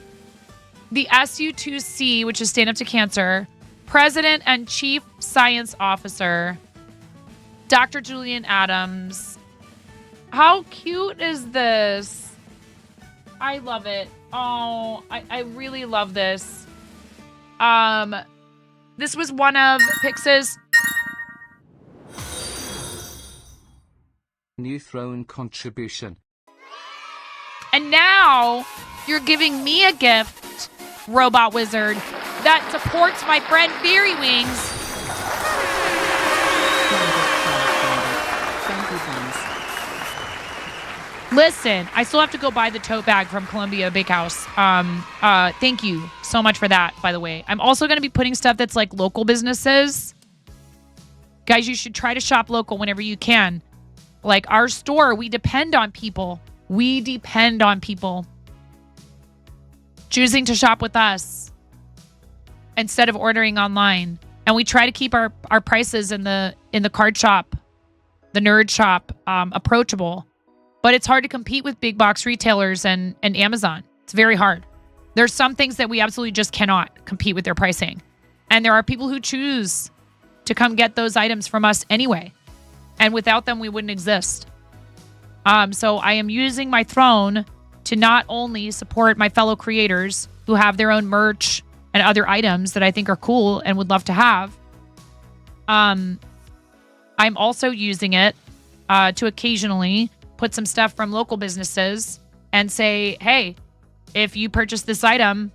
the SU2C, which is Stand Up to Cancer, President and Chief Science Officer, Dr. Julian Adams. How cute is this? I love it. Oh, I really love this. This was one of Pix's new throne contribution. And now you're giving me a gift, Robot Wizard, that supports my friend Fairy Wings. Listen, I still have to go buy the tote bag from Columbia Bakehouse. Thank you so much for that, by the way. I'm also going to be putting stuff that's like local businesses. Guys, you should try to shop local whenever you can. Like our store, we depend on people. We depend on people choosing to shop with us instead of ordering online. And we try to keep our prices in the card shop, the nerd shop, approachable. But it's hard to compete with big box retailers and Amazon. It's very hard. There's some things that we absolutely just cannot compete with their pricing. And there are people who choose to come get those items from us anyway. And without them, we wouldn't exist. So I am using my throne to not only support my fellow creators who have their own merch and other items that I think are cool and would love to have. I'm also using it to occasionally put some stuff from local businesses and say, hey, if you purchase this item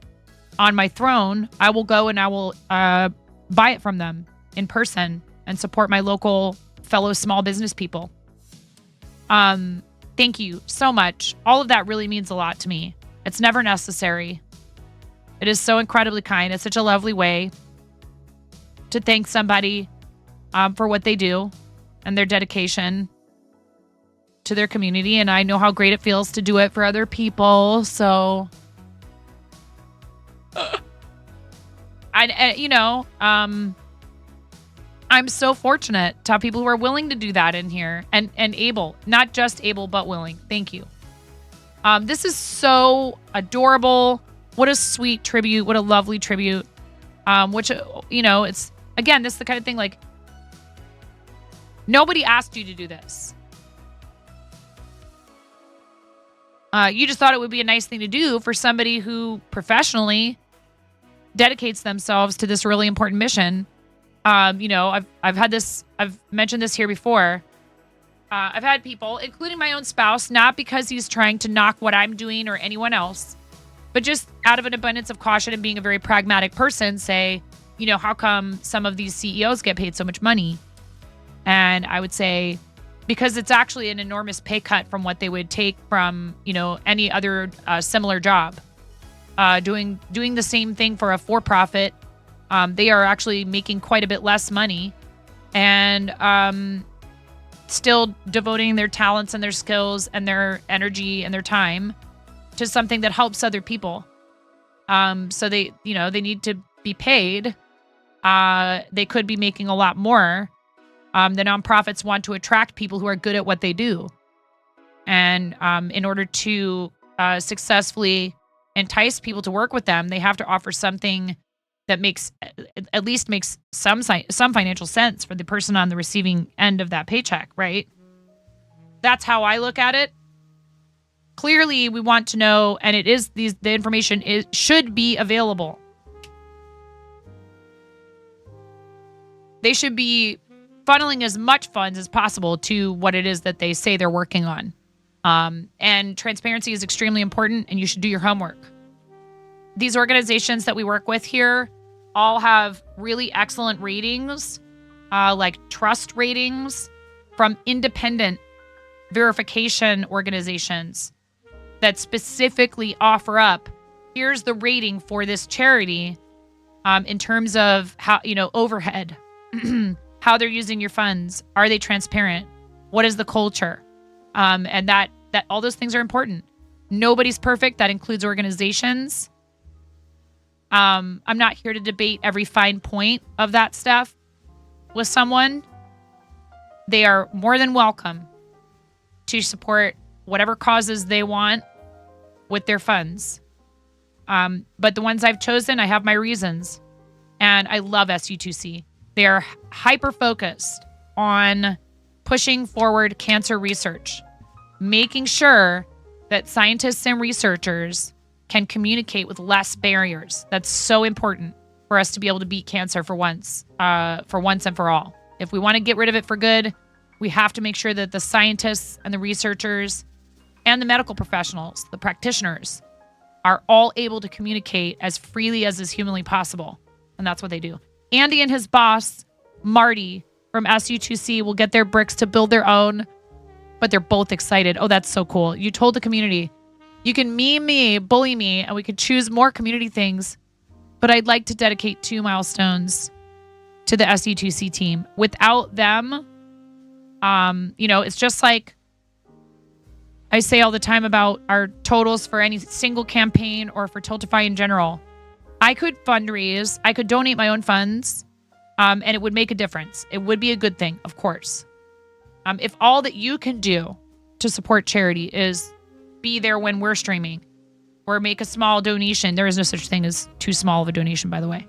on my throne, I will go and I will buy it from them in person and support my local fellow small business people. Thank you so much. All of that really means a lot to me. It's never necessary. It is so incredibly kind. It's such a lovely way to thank somebody for what they do and their dedication to their community. And I know how great it feels to do it for other people. So, I'm so fortunate to have people who are willing to do that in here and able, not just able, but willing. Thank you. This is so adorable. What a sweet tribute. What a lovely tribute. Which, it's, again, this is the kind of thing like, nobody asked you to do this. You just thought it would be a nice thing to do for somebody who professionally dedicates themselves to this really important mission. I've had this, I've mentioned this here before. I've had people, including my own spouse, not because he's trying to knock what I'm doing or anyone else, but just out of an abundance of caution and being a very pragmatic person, say, how come some of these CEOs get paid so much money? And I would say, because it's actually an enormous pay cut from what they would take from, any other similar job. Doing the same thing for a for-profit, they are actually making quite a bit less money and still devoting their talents and their skills and their energy and their time to something that helps other people. So they need to be paid. They could be making a lot more. The nonprofits want to attract people who are good at what they do. And in order to successfully entice people to work with them, they have to offer something that at least makes some financial sense for the person on the receiving end of that paycheck, right? That's how I look at it. Clearly, we want to know, and the information should be available. They should be funneling as much funds as possible to what it is that they say they're working on. And transparency is extremely important, and you should do your homework. These organizations that we work with here all have really excellent ratings, like trust ratings from independent verification organizations that specifically offer up, here's the rating for this charity in terms of how, overhead, how they're using your funds. Are they transparent? What is the culture? And that all those things are important. Nobody's perfect. That includes organizations. I'm not here to debate every fine point of that stuff with someone. They are more than welcome to support whatever causes they want with their funds. But the ones I've chosen, I have my reasons. And I love SU2C. They are hyper-focused on pushing forward cancer research, making sure that scientists and researchers can communicate with less barriers. That's so important for us to be able to beat cancer for once and for all. If we want to get rid of it for good, we have to make sure that the scientists and the researchers and the medical professionals, the practitioners, are all able to communicate as freely as is humanly possible. And that's what they do. Andy and his boss, Marty from SU2C, will get their bricks to build their own, but they're both excited. Oh, that's so cool. You told the community, you can meme me, bully me, and we could choose more community things. But I'd like to dedicate 2 milestones to the SU2C team. Without them, it's just like I say all the time about our totals for any single campaign or for Tiltify in general. I could fundraise, I could donate my own funds And it would make a difference. It would be a good thing, of course. If all that you can do to support charity is be there when we're streaming or make a small donation, there is no such thing as too small of a donation, by the way.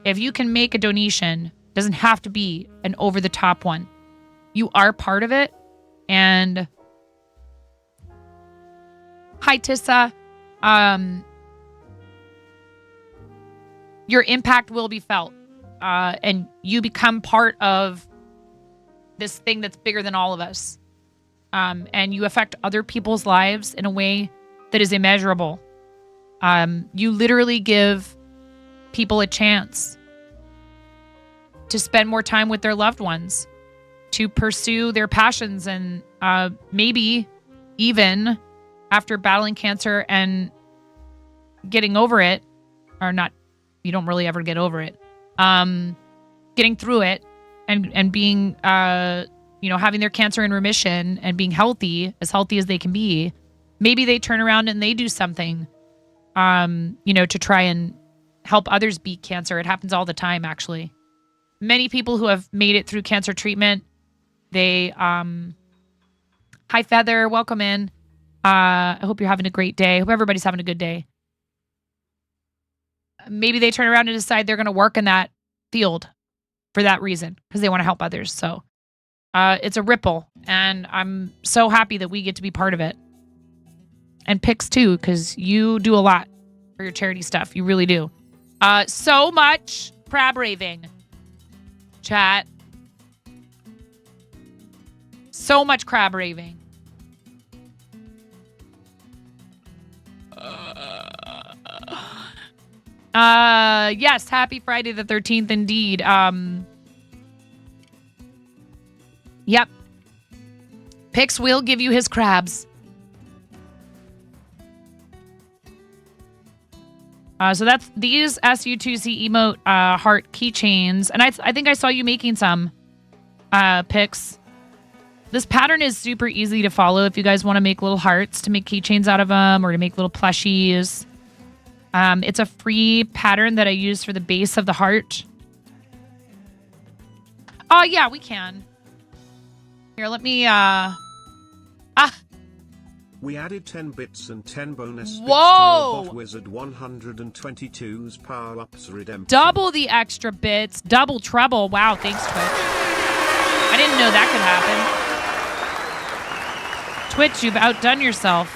If you can make a donation, doesn't have to be an over-the-top one. You are part of it. And hi, Tissa. Your impact will be felt. And you become part of this thing that's bigger than all of us. And you affect other people's lives in a way that is immeasurable. You literally give people a chance to spend more time with their loved ones, to pursue their passions, and maybe even after battling cancer and getting over it, or not, you don't really ever get over it, getting through it and being, having their cancer in remission and being healthy as they can be, maybe they turn around and they do something, to try and help others beat cancer. It happens all the time, actually. Many people who have made it through cancer treatment, they, hi Feather, welcome in. I hope you're having a great day. I hope everybody's having a good day. Maybe they turn around and decide they're going to work in that field for that reason, because they want to help others. So it's a ripple, and I'm so happy that we get to be part of it. And Pix too, because you do a lot for your charity stuff. You really do. So much crab raving, chat. So much crab raving. Yes, happy Friday the 13th indeed. Yep. Pix will give you his crabs. So that's these SU2C emote heart keychains. And I think I saw you making some, Pix. This pattern is super easy to follow if you guys want to make little hearts to make keychains out of them, or to make little plushies. It's a free pattern that I use for the base of the heart. Oh, yeah, we can. Here, let me, We added 10 bits and 10 bonus bits Whoa! to Robot Wizard 122's power-ups redemption. Double the extra bits. Double trouble. Wow, thanks, Twitch. I didn't know that could happen. Twitch, you've outdone yourself.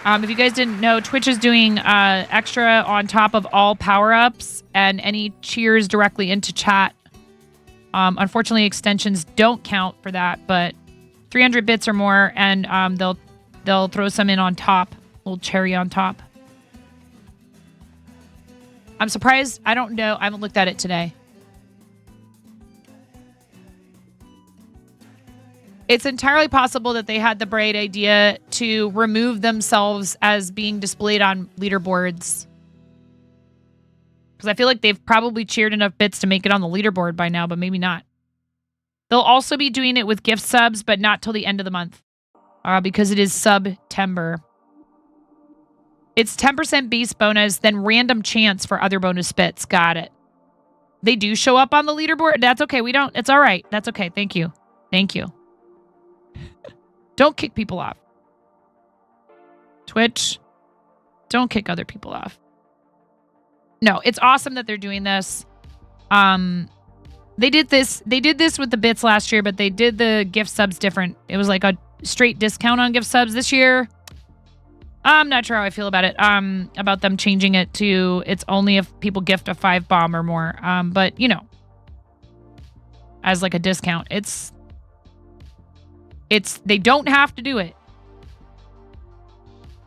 If you guys didn't know, Twitch is doing extra on top of all power-ups and any cheers directly into chat. Unfortunately, extensions don't count for that, but 300 bits or more, and they'll throw some in on top, a little cherry on top. I'm surprised. I don't know. I haven't looked at it today. It's entirely possible that they had the bright idea to remove themselves as being displayed on leaderboards. Because I feel like they've probably cheered enough bits to make it on the leaderboard by now, but maybe not. They'll also be doing it with gift subs, but not till the end of the month. Because it is September. It's 10% base bonus, then random chance for other bonus bits. Got it. They do show up on the leaderboard. That's okay. We don't. It's all right. That's okay. Thank you. Thank you. Don't kick people off. Twitch, don't kick other people off. No, it's awesome that they're doing this. They did this with the bits last year, but they did the gift subs different. It was like a straight discount on gift subs this year. I'm not sure how I feel about it. About them changing it to it's only if people gift a 5 bomb or more. But as like a discount, it's they don't have to do it.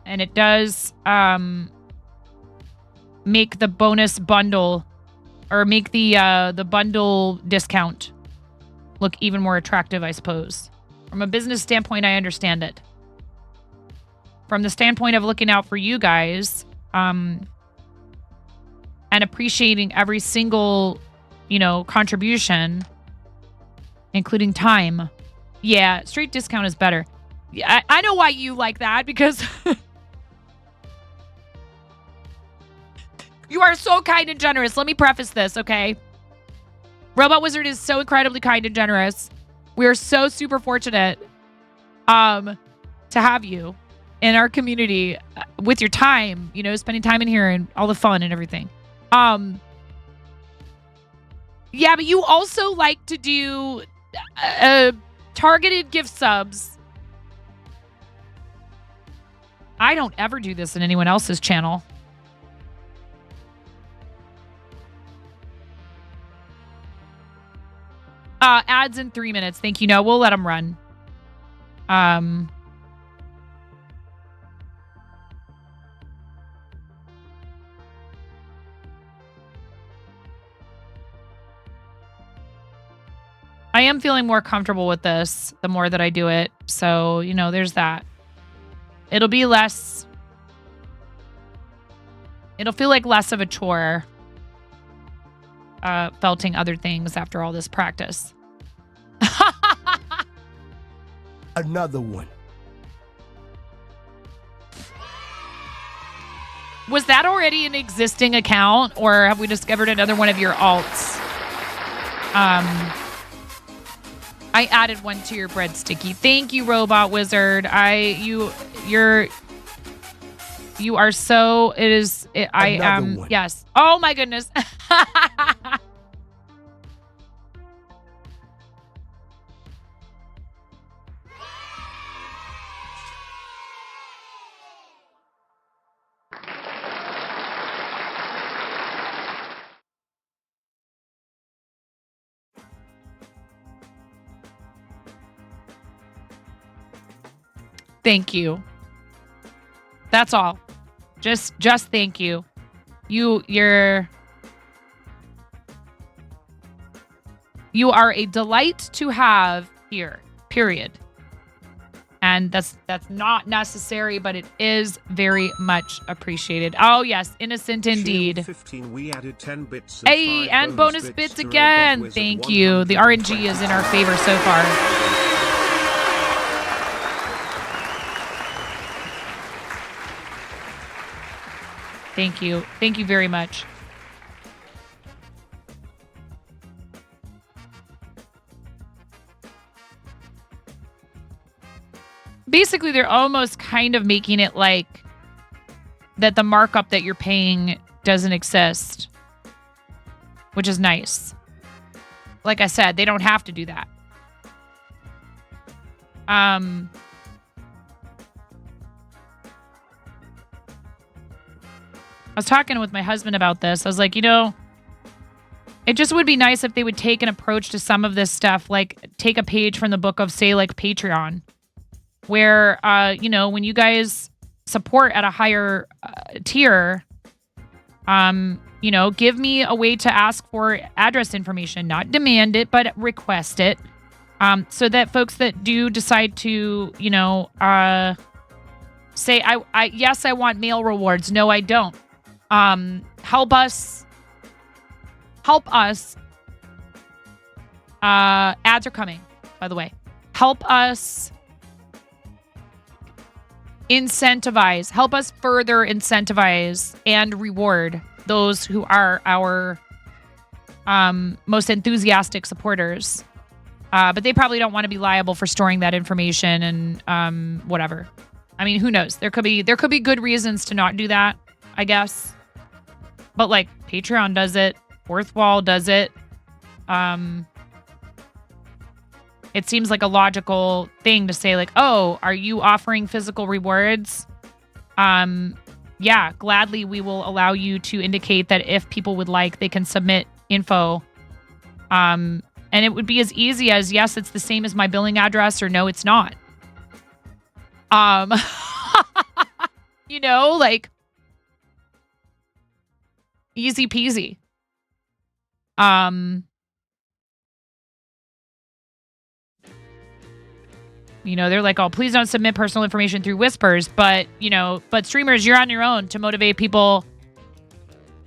And it does make the bonus bundle, or make the bundle discount look even more attractive, I suppose. From a business standpoint, I understand it. From the standpoint of looking out for you guys, and appreciating every single, contribution, including time. Yeah, straight discount is better. Yeah, I know why you like that, because you are so kind and generous. Let me preface this, okay? Robot Wizard is so incredibly kind and generous. We are so super fortunate to have you in our community with your time, you know, spending time in here and all the fun and everything. Yeah, but you also like to do targeted gift subs. I don't ever do this in anyone else's channel. Ads in 3 minutes. Thank you. No, we'll let them run. I am feeling more comfortable with this the more that I do it. So, you know, there's that. It'll be less. It'll feel like less of a chore. Felting other things after all this practice. Another one. Was that already an existing account, or have we discovered another one of your alts? I added one to your bread sticky. Thank you, Robot Wizard. You are so. It is. I am. Yes. Oh my goodness. Thank you. That's all. Just thank you. You are a delight to have here. Period. And that's not necessary, but it is very much appreciated. Oh yes, innocent indeed. 15, we added 10 bits hey, and bonus bits again. Thank you. The RNG is in our favor so far. Thank you. Thank you very much. Basically, they're almost kind of making it like that the markup that you're paying doesn't exist, which is nice. Like I said, they don't have to do that. I was talking with my husband about this. I was like, you know, it just would be nice if they would take an approach to some of this stuff, like take a page from the book of, say, like Patreon, where, you know, when you guys support at a higher tier, you know, give me a way to ask for address information, not demand it, but request it, so that folks that do decide to, you know, say, yes, I want mail rewards. No, I don't. Help us. Ads are coming, by the way. Help us incentivize. Help us further incentivize and reward those who are our most enthusiastic supporters. But they probably don't want to be liable for storing that information and whatever. I mean, who knows? There could be good reasons to not do that, I guess. But like Patreon does it, Fourth Wall does it. It seems like a logical thing to say, like, oh, are you offering physical rewards? Yeah, gladly we will allow you to indicate that if people would like, they can submit info. And it would be as easy as, yes, it's the same as my billing address, or no, it's not. You know, like, easy peasy. You know, they're like, oh, please don't submit personal information through whispers. But, you know, but streamers, you're on your own to motivate people.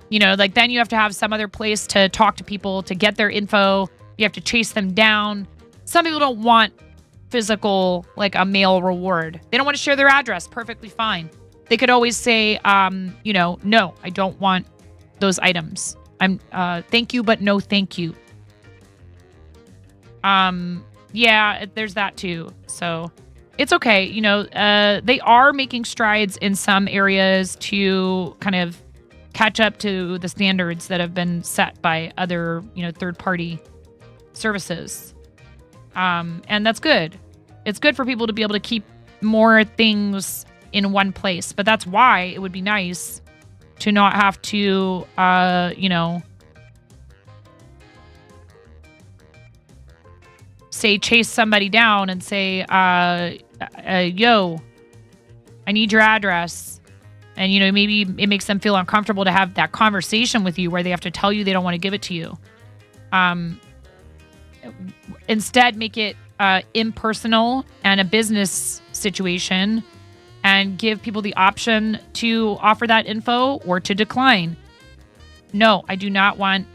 You know, like then you have to have some other place to talk to people, to get their info. You have to chase them down. Some people don't want physical, like a mail reward. They don't want to share their address. Perfectly fine. They could always say, you know, no, I don't want those items. Thank you, but no thank you. Yeah, there's that too. So it's okay. You know, they are making strides in some areas to kind of catch up to the standards that have been set by other, you know, third-party services. And that's good. It's good for people to be able to keep more things in one place. But that's why it would be nice to not have to, you know, say chase somebody down and say, yo, I need your address. And, you know, maybe it makes them feel uncomfortable to have that conversation with you where they have to tell you they don't want to give it to you. Instead, make it impersonal and a business situation and give people the option to offer that info or to decline. No, I do not want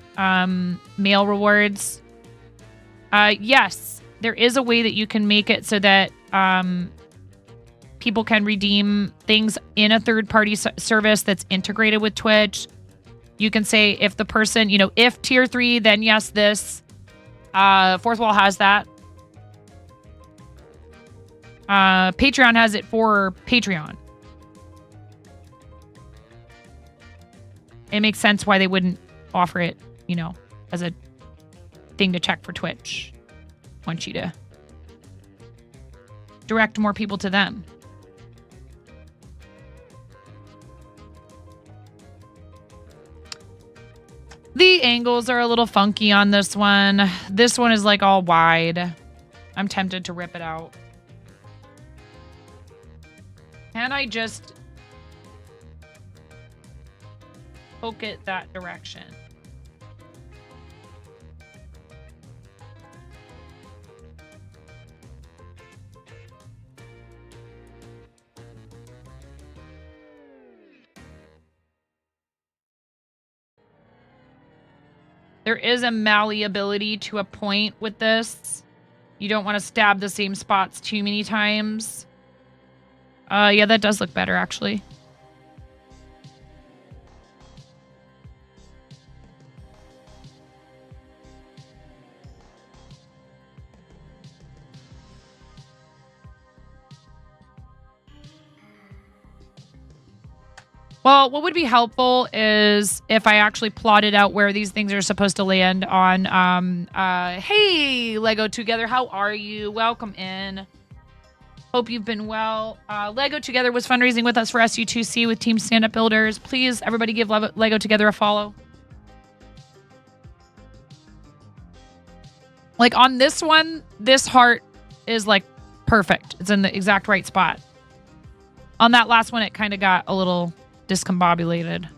mail rewards. Yes, there is a way that you can make it so that people can redeem things in a third-party service that's integrated with Twitch. You can say if the person, you know, if tier 3, then yes, this. Fourth Wall has that. Patreon has it for Patreon. It makes sense why they wouldn't offer it, you know, as a thing to check for Twitch. Want you to direct more people to them. The angles are a little funky on this one. This one is like all wide. I'm tempted to rip it out. Can I just poke it that direction? There is a malleability to a point with this. You don't want to stab the same spots too many times. Yeah, that does look better, actually. Well, what would be helpful is if I actually plotted out where these things are supposed to land on, hey, Lego Together, how are you? Welcome in. Hope you've been well. Lego Together was fundraising with us for SU2C with Team Stand Up Builders. Please, everybody give Lego Together a follow. Like on this one, this heart is like perfect. It's in the exact right spot. On that last one, it kind of got a little discombobulated.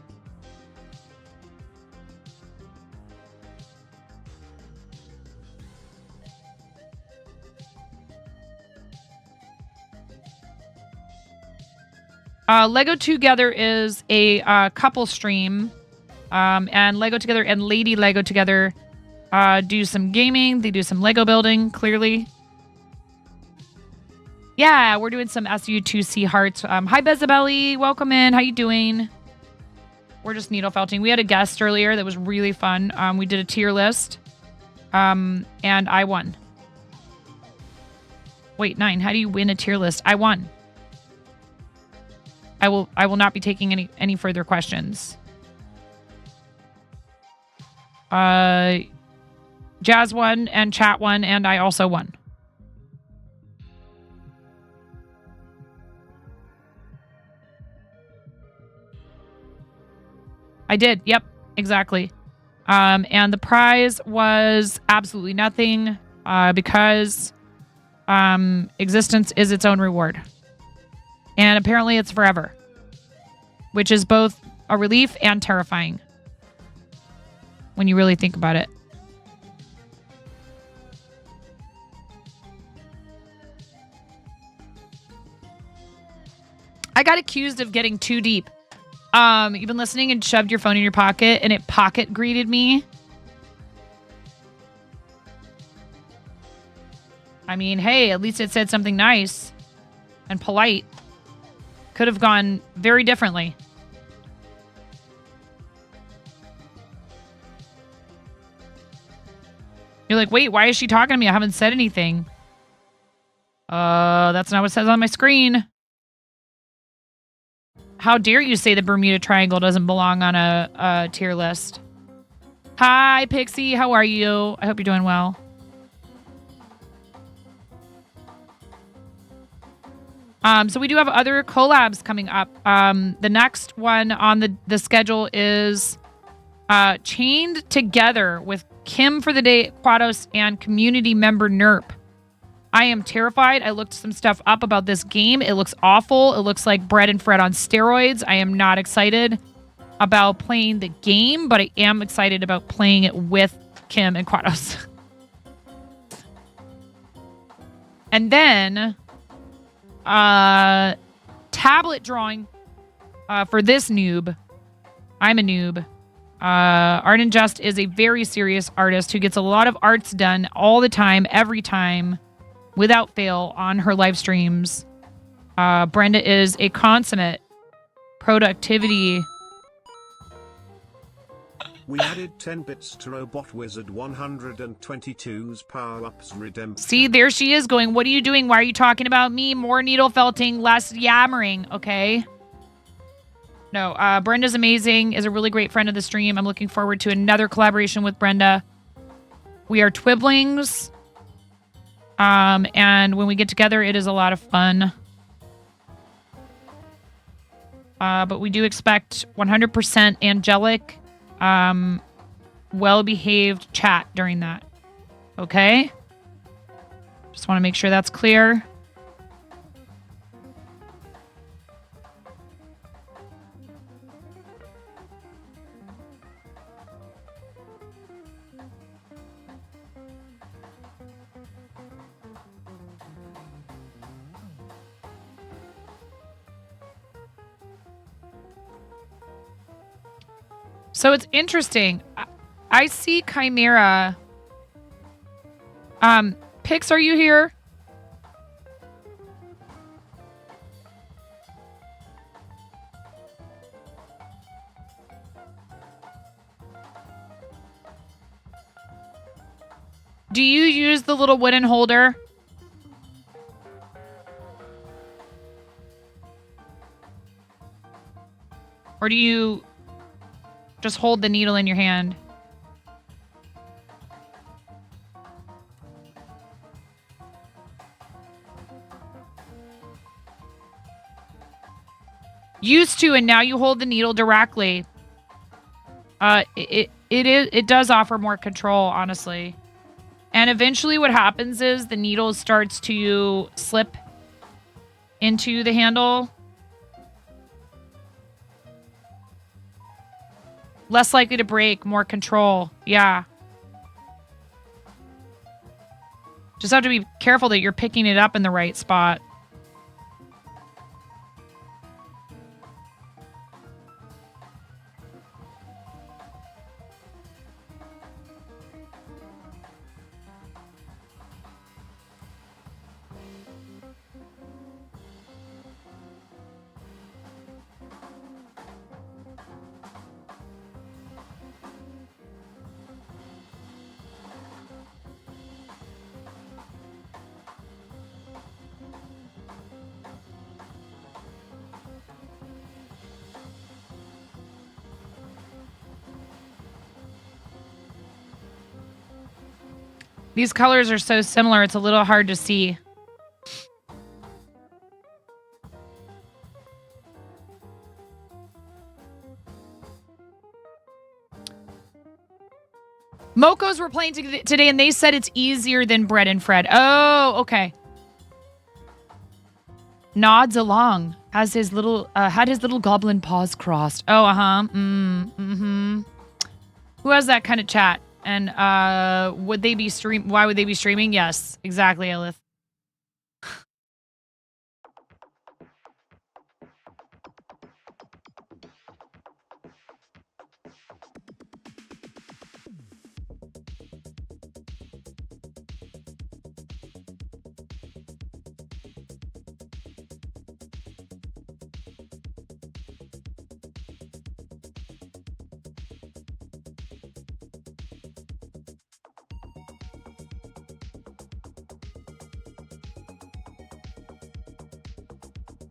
Lego Together is a couple stream, and Lego Together and Lady Lego Together do some gaming. They do some Lego building, clearly. Yeah, we're doing some SU2C hearts. Hi, Bezabelli. Welcome in. How you doing? We're just needle felting. We had a guest earlier that was really fun. We did a tier list, and I won. Wait, 9. How do you win a tier list? I won. I will not be taking any further questions. Jazz won and chat won, and I also won. I did. Yep, exactly. And the prize was absolutely nothing because existence is its own reward. And apparently it's forever, which is both a relief and terrifying when you really think about it. I got accused of getting too deep. You've been listening and shoved your phone in your pocket and it pocket greeted me. I mean, hey, at least it said something nice and polite. Could have gone very differently. You're like, wait, why is she talking to me? I haven't said anything. That's not what it says on my screen. How dare you say the Bermuda Triangle doesn't belong on a tier list? Hi, Pixie. How are you? I hope you're doing well. So we do have other collabs coming up. The next one on the schedule is Chained Together with Kim for the Day, Quados, and community member Nerp. I am terrified. I looked some stuff up about this game. It looks awful. It looks like Bread and Fred on steroids. I am not excited about playing the game, but I am excited about playing it with Kim and Quados. And then tablet drawing for this noob. I'm a noob. Art and Just is a very serious artist who gets a lot of arts done all the time, every time, without fail on her live streams. Brenda is a consummate productivity. We added 10 bits to Robot Wizard 122's power-ups redemption. See, there she is going, what are you doing? Why are you talking about me? More needle felting, less yammering, okay? No, Brenda's amazing, is a really great friend of the stream. I'm looking forward to another collaboration with Brenda. We are Twiblings. And when we get together, it is a lot of fun. But we do expect 100% angelic, well-behaved chat during that. Okay? Just want to make sure that's clear. So it's interesting. I see Chimera. Pix, are you here? Do you use the little wooden holder? Or do you just hold the needle in your hand? Used to, and now you hold the needle directly. It does offer more control, honestly. And eventually what happens is the needle starts to slip into the handle. Less likely to break, more control. Yeah. Just have to be careful that you're picking it up in the right spot. These colors are so similar, it's a little hard to see. Mocos were playing today, and they said it's easier than Bread and Fred. Oh, okay. Nods along, has his little had his little goblin paws crossed. Oh, Who has that kind of chat? And would they be why would they be streaming? Yes, exactly, Elith.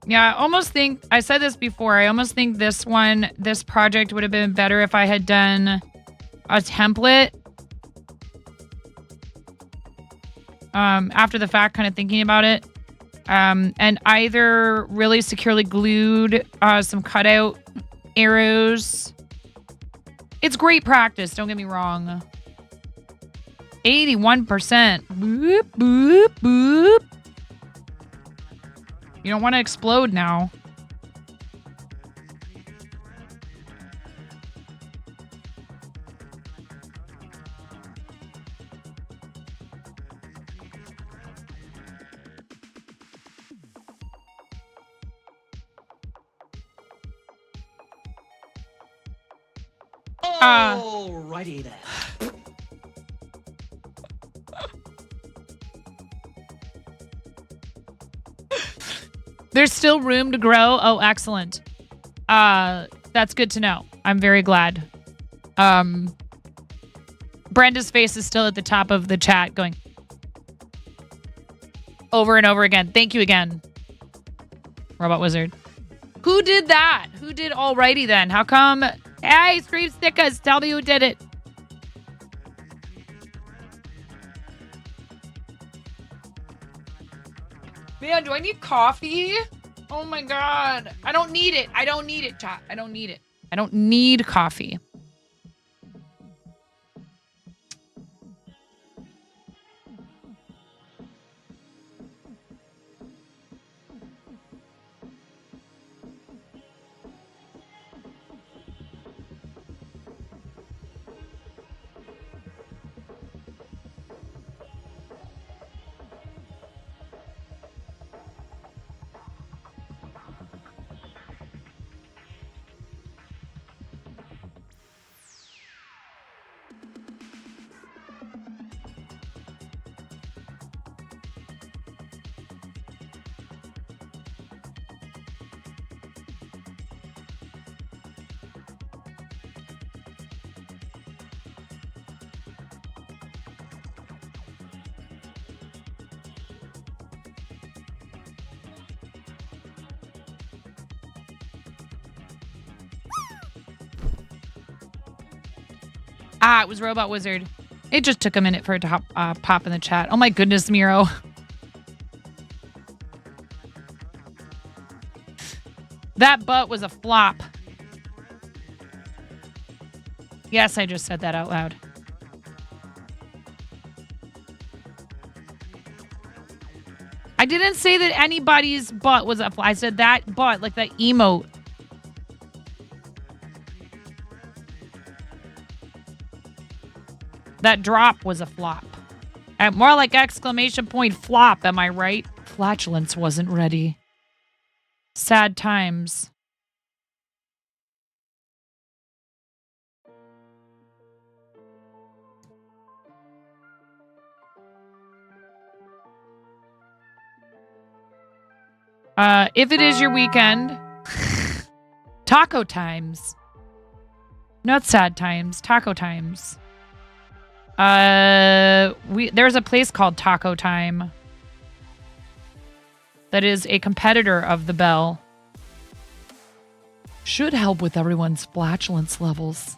Yeah, I almost think, I said this before, I almost think this project would have been better if I had done a template after the fact, kind of thinking about it. And either really securely glued some cutout arrows. It's great practice, don't get me wrong. 81%. Boop, boop, boop. You don't want to explode now. Alrighty then. There's still room to grow. Oh, excellent. That's good to know. I'm very glad. Brenda's face is still at the top of the chat going over and over again. Thank you again, Robot Wizard. Who did that? Who did alrighty then? How come? Hey, Scream Stickers, tell me who did it. Man, do I need coffee? Oh my god. I don't need it. I don't need it, chat. I don't need it. I don't need coffee. Ah, it was Robot Wizard. It just took a minute for it to pop in the chat. Oh my goodness, Miro. That butt was a flop. Yes, I just said that out loud. I didn't say that anybody's butt was a flop. I said that butt, like that emote. That drop was a flop. And more like exclamation point flop, am I right? Flatulence wasn't ready. Sad times. If it is your weekend, taco times. Not sad times, taco times. There's a place called Taco Time that is a competitor of the Bell. Should help with everyone's flatulence levels.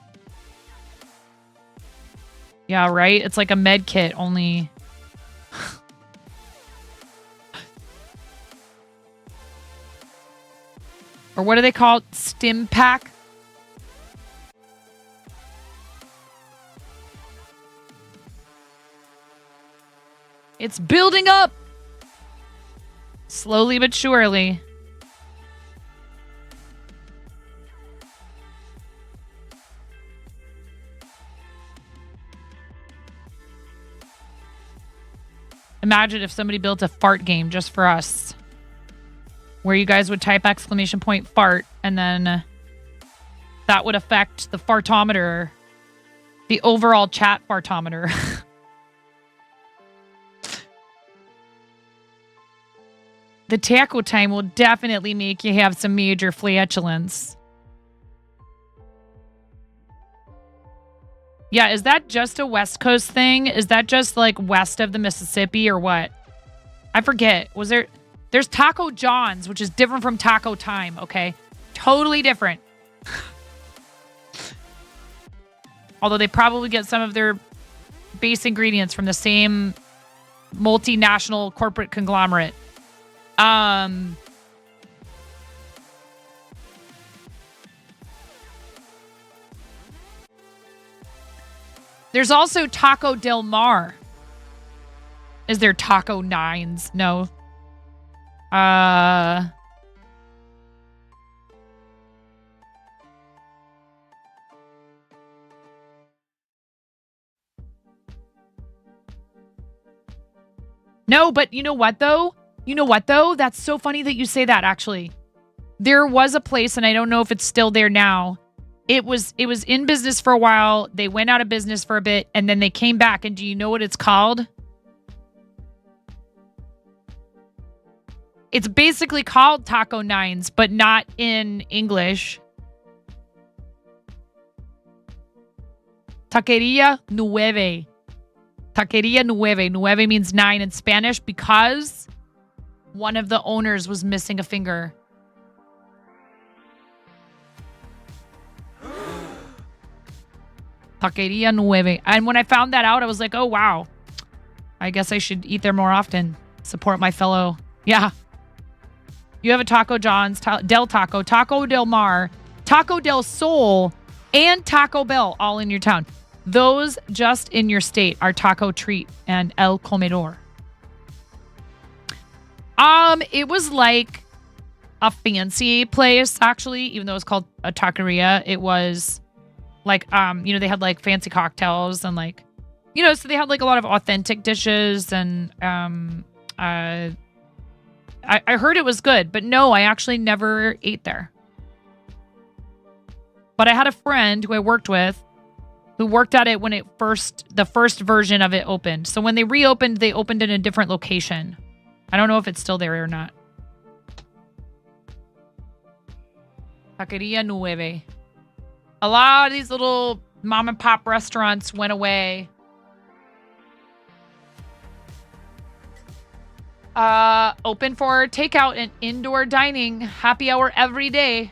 Yeah, right? It's like a med kit, only... or what do they call it? Stim pack? It's building up. Slowly but surely. Imagine if somebody built a fart game just for us, where you guys would type exclamation point fart, and then that would affect the fartometer, the overall chat fartometer. The taco time will definitely make you have some major flatulence. Yeah, is that just a West Coast thing? Is that just like west of the Mississippi or what? I forget. Was there There's Taco John's, which is different from Taco Time, okay? Totally different. Although they probably get some of their base ingredients from the same multinational corporate conglomerate. There's also Taco Del Mar. Is there Taco Nines? No. No, but you know what though? That's so funny that you say that, actually. There was a place, and I don't know if it's still there now. It was in business for a while. They went out of business for a bit, and then they came back. And do you know what it's called? It's basically called Taco Nines, but not in English. Taqueria Nueve. Taqueria Nueve. Nueve means 9 in Spanish because one of the owners was missing a finger. Taqueria Nueve. And when I found that out, I was like, oh, wow. I guess I should eat there more often. Support my fellow. Yeah. You have a Taco John's, Del Taco, Taco Del Mar, Taco Del Sol, and Taco Bell all in your town. Those just in your state are Taco Treat and El Comedor. It was like a fancy place, actually, even though it's called a taqueria. It was like, they had like fancy cocktails and like, so they had like a lot of authentic dishes and, I heard it was good, but no, I actually never ate there. But I had a friend who I worked with who worked at it when the first version of it opened. So when they reopened, they opened in a different location. I don't know if it's still there or not. Taqueria Nueve. A lot of these little mom and pop restaurants went away. Open for takeout and indoor dining. Happy hour every day.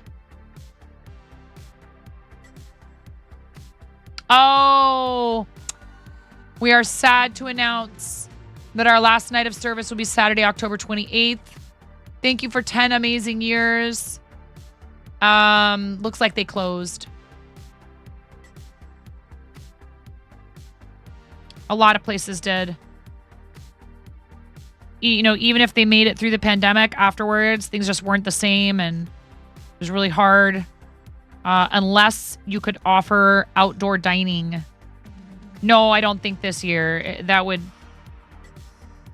Oh, we are sad to announce that our last night of service will be Saturday, October 28th. Thank you for 10 amazing years. Looks like they closed. A lot of places did. Even if they made it through the pandemic afterwards, things just weren't the same, and it was really hard. Unless you could offer outdoor dining. No, I don't think this year. That would...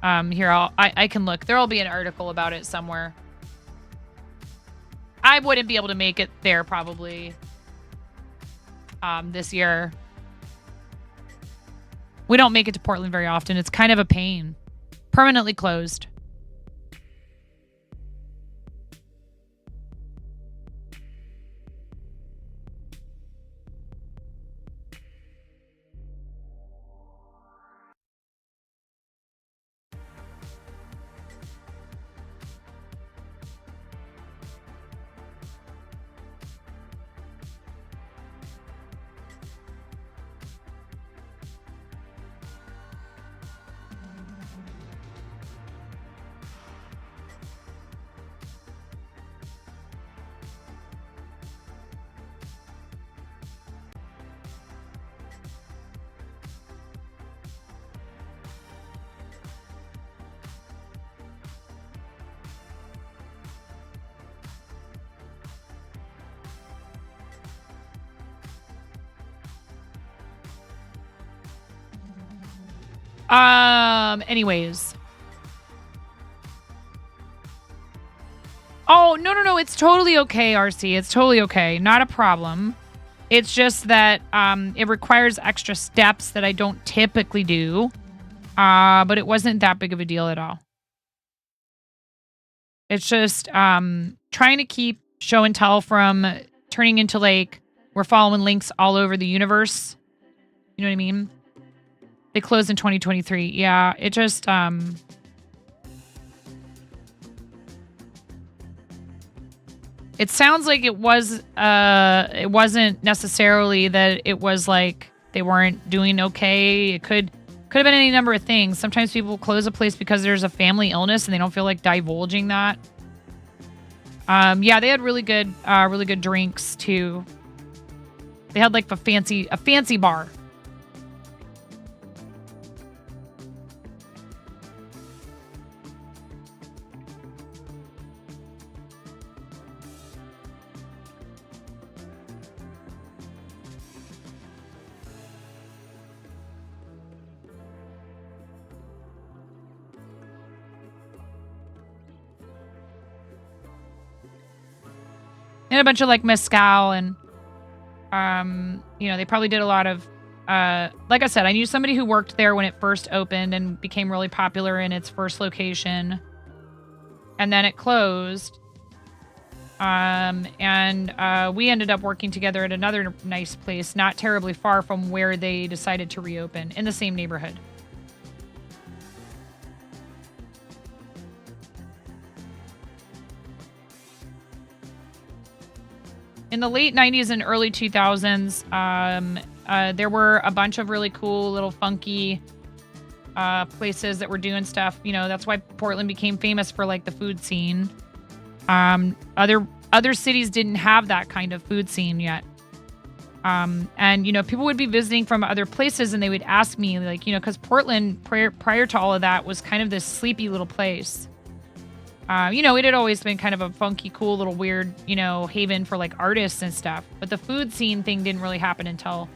Here, I can look. There'll be an article about it somewhere. I wouldn't be able to make it there, probably, this year. We don't make it to Portland very often. It's kind of a pain. Permanently closed. Anyways. Oh, no. It's totally okay, RC. It's totally okay. Not a problem. It's just that it requires extra steps that I don't typically do. But it wasn't that big of a deal at all. It's just trying to keep show and tell from turning into like we're following links all over the universe. You know what I mean? They closed in 2023. Yeah, it just it sounds like it wasn't necessarily that it was like they weren't doing okay. It could have been any number of things. Sometimes people close a place because there's a family illness and they don't feel like divulging that. Yeah, they had really good drinks too. They had like a fancy bar. And a bunch of like mezcal and they probably did a lot of like I said, I knew somebody who worked there when it first opened and became really popular in its first location. And then it closed. And we ended up working together at another nice place, not terribly far from where they decided to reopen, in the same neighborhood. In the late 90s and early 2000s, there were a bunch of really cool little funky places that were doing stuff. That's why Portland became famous for like the food scene. Other cities didn't have that kind of food scene yet. And people would be visiting from other places and they would ask me like, because Portland prior to all of that was kind of this sleepy little place. It had always been kind of a funky, cool, little weird, haven for like artists and stuff. But the food scene thing didn't really happen until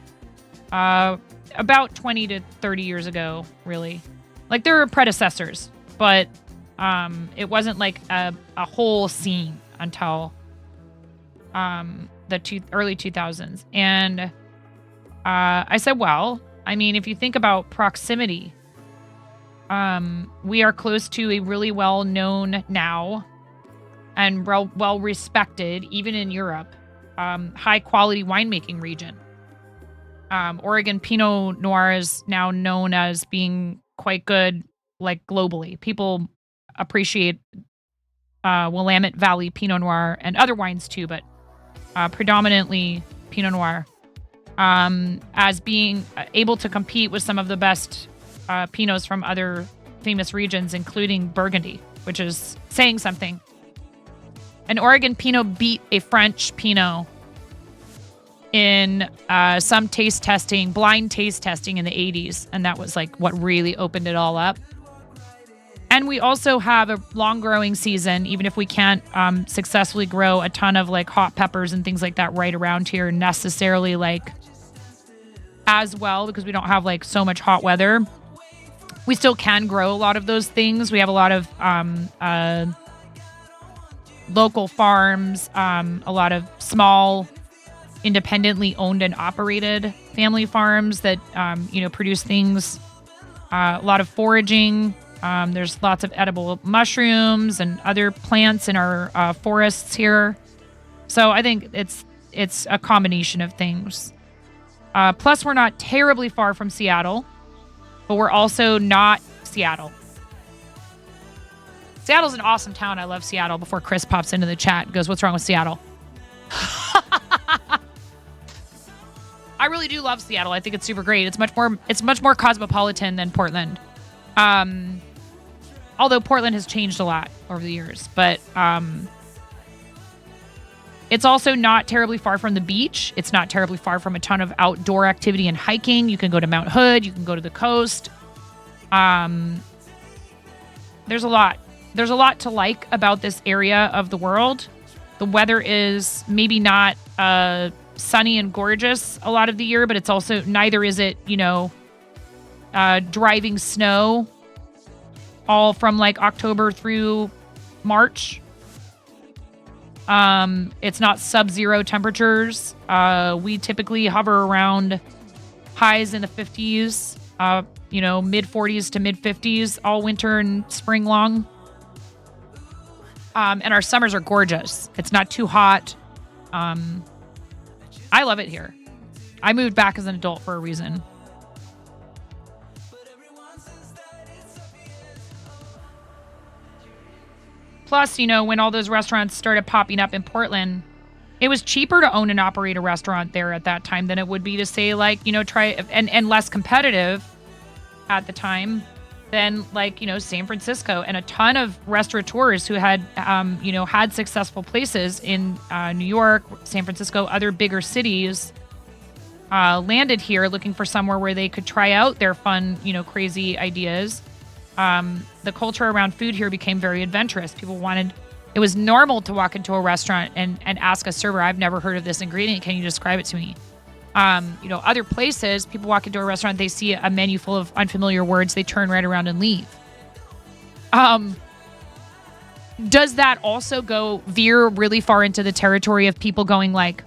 about 20 to 30 years ago, really. Like there were predecessors, but it wasn't like a whole scene until the early 2000s. And I said, well, I mean, if you think about proximity, we are close to a really well-known now and well-respected, even in Europe, high-quality winemaking region. Oregon Pinot Noir is now known as being quite good, like globally. People appreciate Willamette Valley Pinot Noir and other wines too, but predominantly Pinot Noir as being able to compete with some of the best Pinots from other famous regions, including Burgundy, which is saying something. An Oregon Pinot beat a French Pinot in some blind taste testing in the 80s. And that was like what really opened it all up. And we also have a long growing season, even if we can't successfully grow a ton of like hot peppers and things like that right around here necessarily like as well, because we don't have like so much hot weather. We still can grow a lot of those things. We have a lot of local farms, a lot of small, independently owned and operated family farms that, produce things, a lot of foraging. There's lots of edible mushrooms and other plants in our forests here. So I think it's a combination of things. Plus, we're not terribly far from Seattle. But we're also not Seattle. Seattle's an awesome town. I love Seattle. Before Chris pops into the chat and goes, what's wrong with Seattle? I really do love Seattle. I think it's super great. It's much more cosmopolitan than Portland. Although Portland has changed a lot over the years. But it's also not terribly far from the beach. It's not terribly far from a ton of outdoor activity and hiking. You can go to Mount Hood. You can go to the coast. There's a lot. There's a lot to like about this area of the world. The weather is maybe not sunny and gorgeous a lot of the year, but it's also neither is it, driving snow all from like October through March. It's not sub-zero temperatures. We typically hover around highs in the 50s, mid 40s to mid 50s all winter and spring long. And our summers are gorgeous. It's not too hot. I love it here. I moved back as an adult for a reason. Plus, you know, when all those restaurants started popping up in Portland, it was cheaper to own and operate a restaurant there at that time than it would be to say, like, you know, and less competitive at the time than, like, you know, San Francisco. And a ton of restaurateurs who had, you know, had successful places in New York, San Francisco, other bigger cities, landed here looking for somewhere where they could try out their fun, you know, crazy ideas. The culture around food here became very adventurous. People wanted, it was normal to walk into a restaurant and ask a server, I've never heard of this ingredient. Can you describe it to me? You know, other places, people walk into a restaurant, they see a menu full of unfamiliar words, they turn right around and leave. Does that also veer really far into the territory of people going like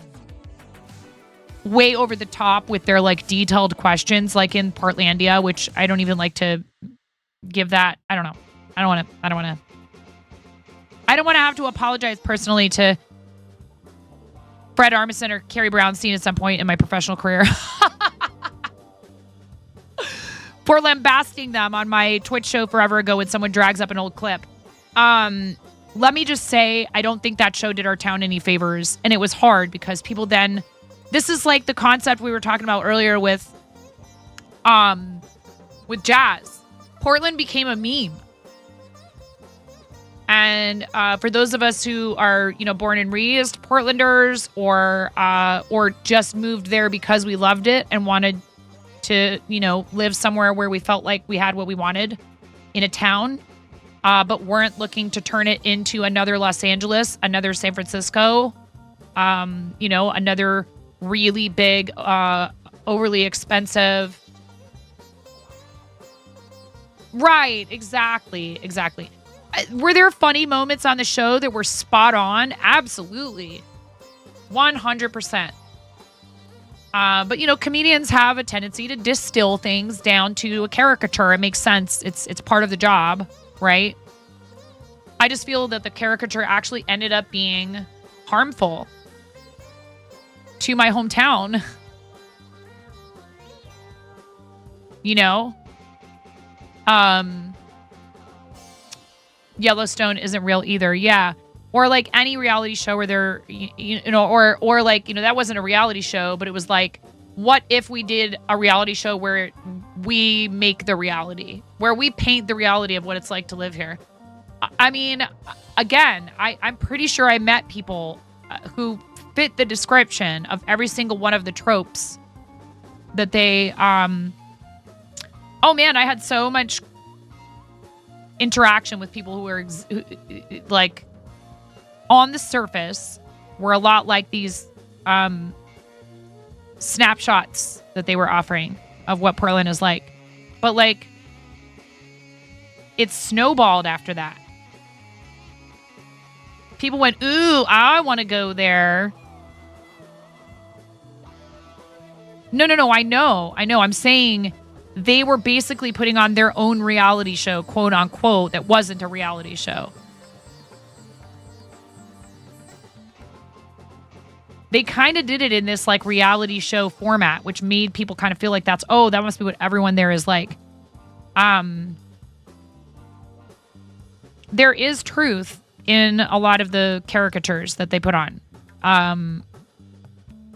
way over the top with their like detailed questions, like in Portlandia, which I don't even like to give that. I don't know. I don't want to have to apologize personally to Fred Armisen or Carrie Brownstein at some point in my professional career for lambasting them on my Twitch show forever ago when someone drags up an old clip. Let me just say, I don't think that show did our town any favors. And it was hard because people then, this is like the concept we were talking about earlier with jazz. Portland became a meme. And for those of us who are, you know, born and raised Portlanders or just moved there because we loved it and wanted to, you know, live somewhere where we felt like we had what we wanted in a town, but weren't looking to turn it into another Los Angeles, another San Francisco, you know, another really big, overly expensive. Right, exactly. Were there funny moments on the show that were spot on? Absolutely. 100%. But, you know, comedians have a tendency to distill things down to a caricature. It makes sense. It's part of the job, right? I just feel that the caricature actually ended up being harmful to my hometown. You know? Yellowstone isn't real either. Yeah. Or like any reality show where they're, you know, or like, you know, that wasn't a reality show, but it was like, what if we did a reality show where we make the reality, where we paint the reality of what it's like to live here? I mean, again, I'm pretty sure I met people who fit the description of every single one of the tropes that they, oh man, I had so much interaction with people who were like on the surface were a lot like these snapshots that they were offering of what Portland is like. But like it snowballed after that. People went, ooh, I want to go there. No, I know. I'm saying they were basically putting on their own reality show, quote unquote, that wasn't a reality show. They kind of did it in this like reality show format, which made people kind of feel like that must be what everyone there is like. There is truth in a lot of the caricatures that they put on.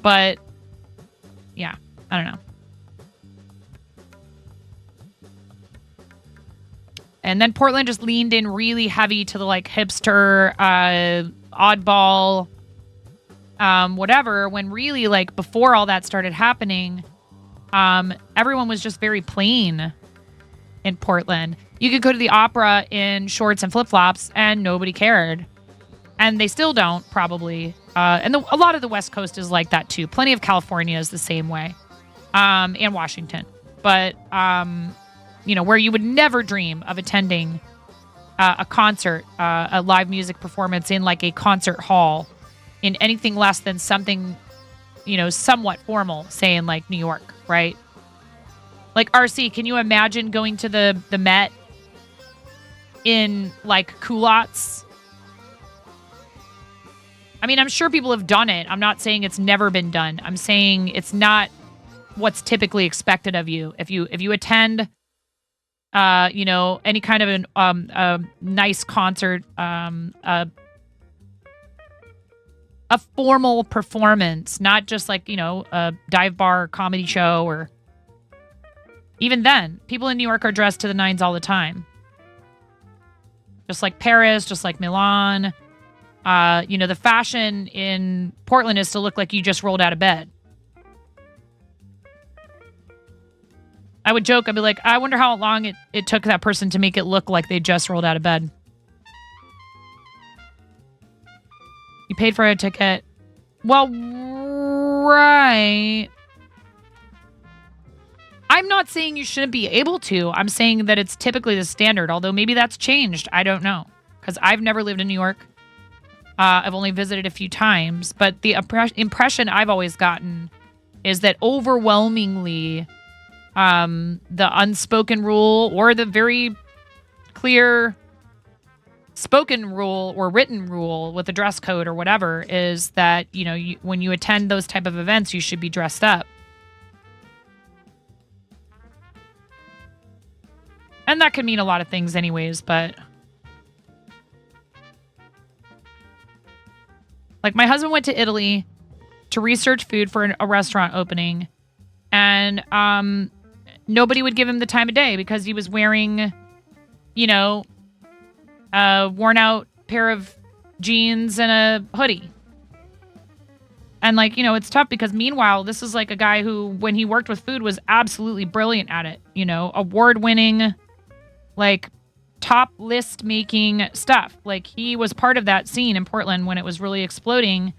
But yeah, I don't know. And then Portland just leaned in really heavy to the like hipster, oddball, whatever, when really like before all that started happening, everyone was just very plain in Portland. You could go to the opera in shorts and flip-flops and nobody cared. And they still don't, probably. And a lot of the West Coast is like that too. Plenty of California is the same way. And Washington. But, you know, where you would never dream of attending a concert, a live music performance in like a concert hall in anything less than something, you know, somewhat formal, say in like New York, right? Like RC, can you imagine going to the Met in like culottes? I mean, I'm sure people have done it. I'm not saying it's never been done. I'm saying it's not what's typically expected of you. If you attend any kind of a nice concert, a formal performance, not just like, a dive bar comedy show. Or even then, people in New York are dressed to the nines all the time. Just like Paris, just like Milan. The fashion in Portland is to look like you just rolled out of bed. I would joke, I'd be like, I wonder how long it took that person to make it look like they just rolled out of bed. You paid for a ticket. Well, right. I'm not saying you shouldn't be able to. I'm saying that it's typically the standard, although maybe that's changed. I don't know. Because I've never lived in New York. I've only visited a few times. But the impression I've always gotten is that overwhelmingly the unspoken rule or the very clear spoken rule or written rule with a dress code or whatever is that, when you attend those type of events, you should be dressed up. And that could mean a lot of things anyways, but like my husband went to Italy to research food for a restaurant opening, and nobody would give him the time of day because he was wearing, a worn out pair of jeans and a hoodie. And it's tough because meanwhile, this is like a guy who, when he worked with food, was absolutely brilliant at it. Award-winning, top list making stuff. He was part of that scene in Portland when it was really exploding,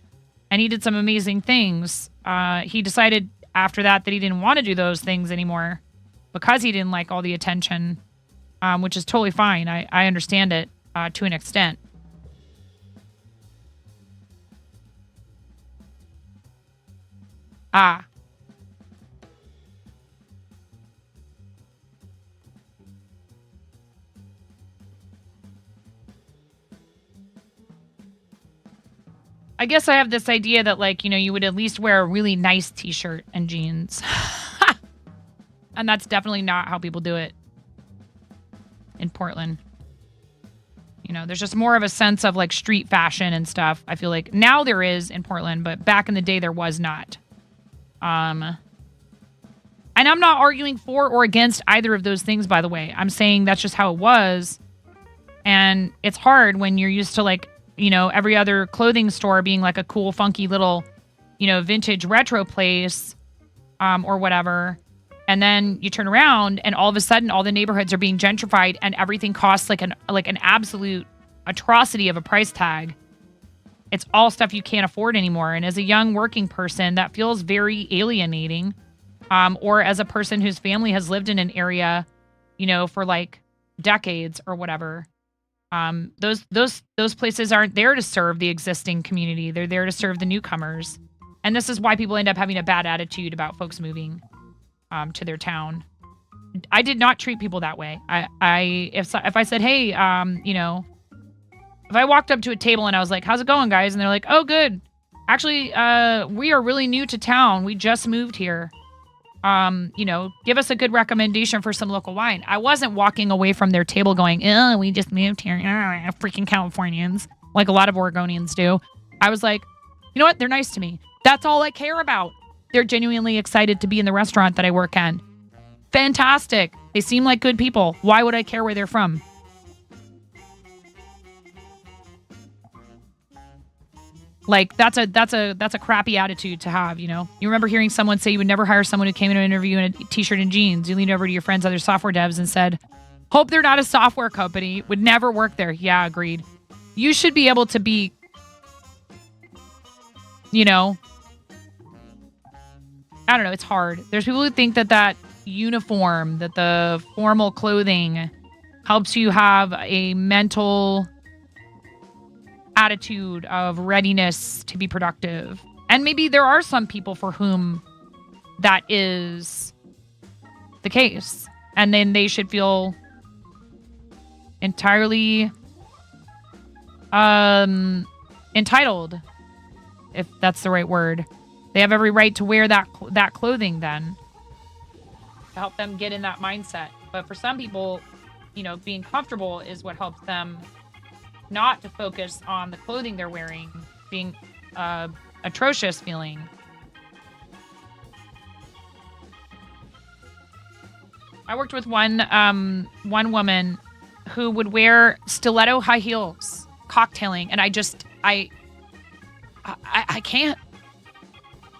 and he did some amazing things. He decided after that he didn't want to do those things anymore because he didn't like all the attention, which is totally fine. I understand it to an extent. I guess I have this idea that you would at least wear a really nice t-shirt and jeans. And that's definitely not how people do it in Portland. There's just more of a sense of street fashion and stuff. I feel like now there is in Portland, but back in the day there was not. And I'm not arguing for or against either of those things, by the way. I'm saying that's just how it was. And it's hard when you're used to every other clothing store being a cool, funky little, vintage retro place, or whatever. And then you turn around and all of a sudden all the neighborhoods are being gentrified and everything costs an absolute atrocity of a price tag. It's all stuff you can't afford anymore. And as a young working person, that feels very alienating. Or as a person whose family has lived in an area, for decades or whatever. Those places aren't there to serve the existing community. They're there to serve the newcomers. And this is why people end up having a bad attitude about folks moving to their town. I did not treat people that way. If I said, hey, if I walked up to a table and I was like, how's it going, guys? And they're like, oh, good. Actually, we are really new to town. We just moved here. Give us a good recommendation for some local wine. I wasn't walking away from their table going, oh, we just moved here. Freaking Californians. Like a lot of Oregonians do. I was like, you know what? They're nice to me. That's all I care about. They're genuinely excited to be in the restaurant that I work in. Fantastic. They seem like good people. Why would I care where they're from? That's a crappy attitude to have, You remember hearing someone say you would never hire someone who came in an interview in a t-shirt and jeans. You leaned over to your friends, other software devs, and said, hope they're not a software company. Would never work there. Yeah, agreed. You should be able to be, I don't know. It's hard. There's people who think that uniform, that the formal clothing helps you have a mental attitude of readiness to be productive. And maybe there are some people for whom that is the case. And then they should feel entirely entitled, if that's the right word. They have every right to wear that clothing then, to help them get in that mindset. But for some people, you know, being comfortable is what helps them not to focus on the clothing they're wearing being atrocious feeling. I worked with one woman who would wear stiletto high heels cocktailing, and I can't.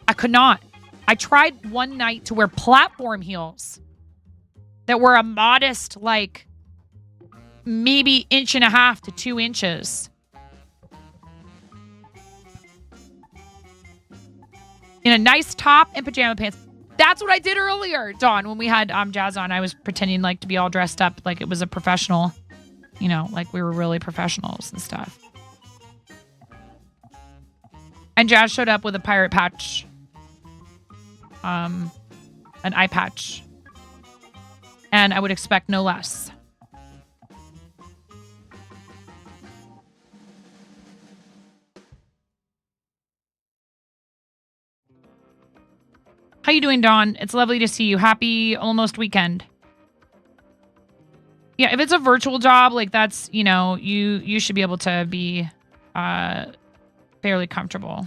I could not. I tried one night to wear platform heels that were a modest, like, maybe 1.5 to 2 inches. In a nice top and pajama pants. That's what I did earlier, Dawn, when we had Jazz on. I was pretending like to be all dressed up like it was a professional, you know, like we were really professionals and stuff. And Jazz showed up with a pirate patch. An eye patch. And I would expect no less. How you doing, Dawn? It's lovely to see you. Happy almost weekend. Yeah, if it's a virtual job, like that's, you know, you should be able to be fairly comfortable.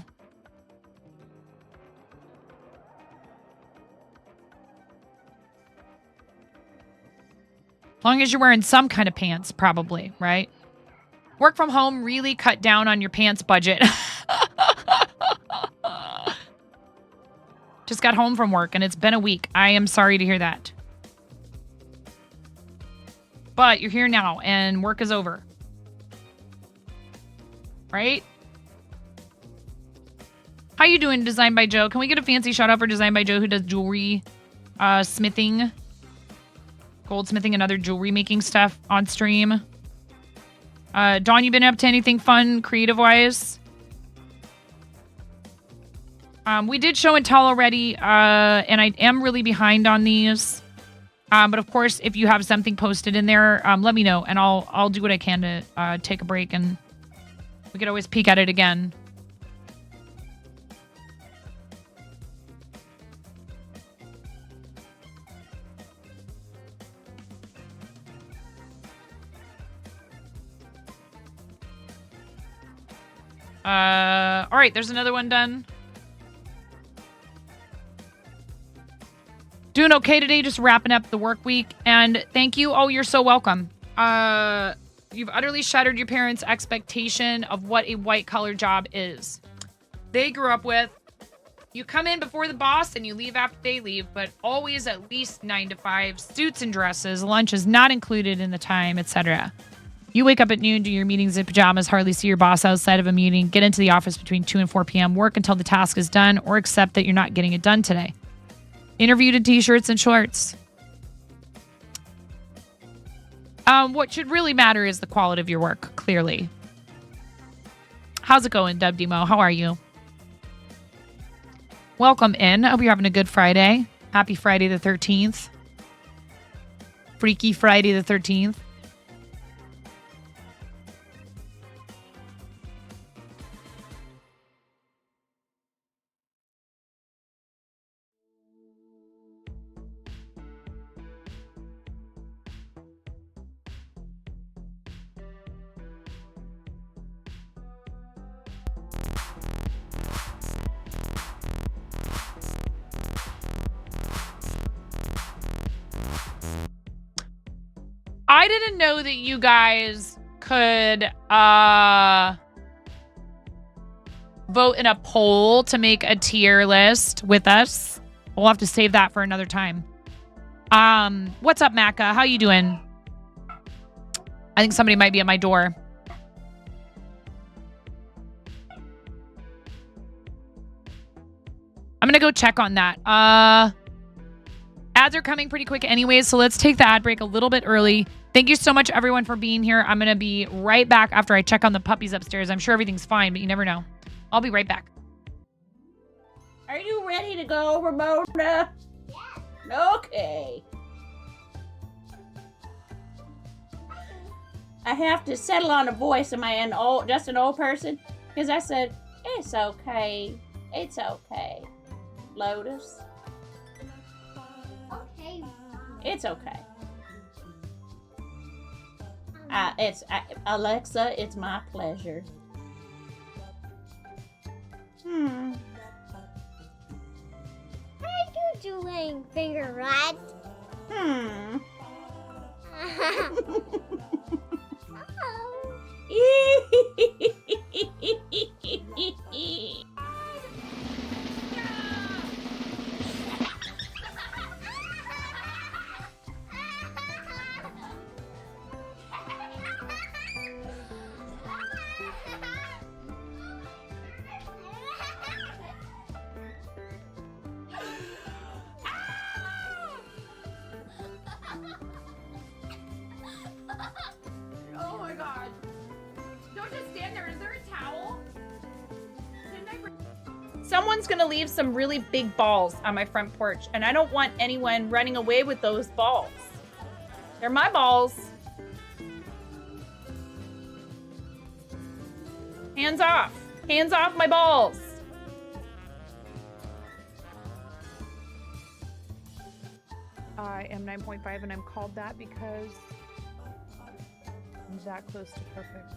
As long as you're wearing some kind of pants, probably, right? Work from home really cut down on your pants budget. Just got home from work and it's been a week. I am sorry to hear that. But you're here now and work is over. Right? How you doing, Design by Joe? Can we get a fancy shout out for Design by Joe who does jewelry smithing, goldsmithing, and other jewelry making stuff on stream? Dawn, you been up to anything fun creative-wise? We did show and tell already, and I am really behind on these. But of course, if you have something posted in there, let me know, and I'll do what I can to take a break, and we could always peek at it again. All right, there's another one done. Doing okay today, just wrapping up the work week. And thank you. Oh, you're so welcome. You've utterly shattered your parents' expectation of what a white-collar job is. They grew up with, you come in before the boss and you leave after they leave, but always at least 9 to 5, suits and dresses, lunch is not included in the time, etc. You wake up at noon, do your meetings in pajamas, hardly see your boss outside of a meeting, get into the office between 2 and 4 p.m., work until the task is done, or accept that you're not getting it done today. Interviewed in t-shirts and shorts. What should really matter is the quality of your work, clearly. How's it going, Dub Demo? How are you? Welcome in. I hope you're having a good Friday. Happy Friday the 13th. Freaky Friday the 13th. I didn't know that you guys could vote in a poll to make a tier list with us. We'll have to save that for another time. What's up, Macca? How you doing? I think somebody might be at my door. I'm gonna go check on that. Ads are coming pretty quick anyways, so let's take the ad break a little bit early. Thank you so much, everyone, for being here. I'm going to be right back after I check on the puppies upstairs. I'm sure everything's fine, but you never know. I'll be right back. Are you ready to go, Ramona? Yeah. Okay. I have to settle on a voice. Am I just an old person? Because I said, it's okay. It's okay. Lotus. Okay. It's okay. Alexa, it's my pleasure. How you doing, finger rat? Oh my god. Don't just stand there. Is there a towel? Someone's gonna leave some really big balls on my front porch, and I don't want anyone running away with those balls. They're my balls. Hands off. Hands off my balls. I am 9.5 and I'm called that because I'm that close to perfect.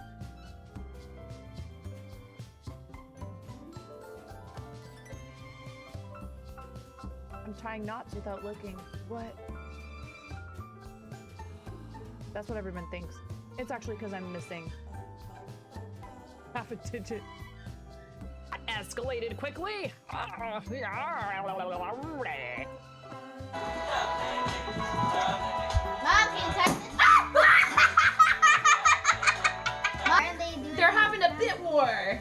I'm tying knots without looking. What? That's what everyone thinks. It's actually because I'm missing half a digit. Escalated quickly. They're having a bit war.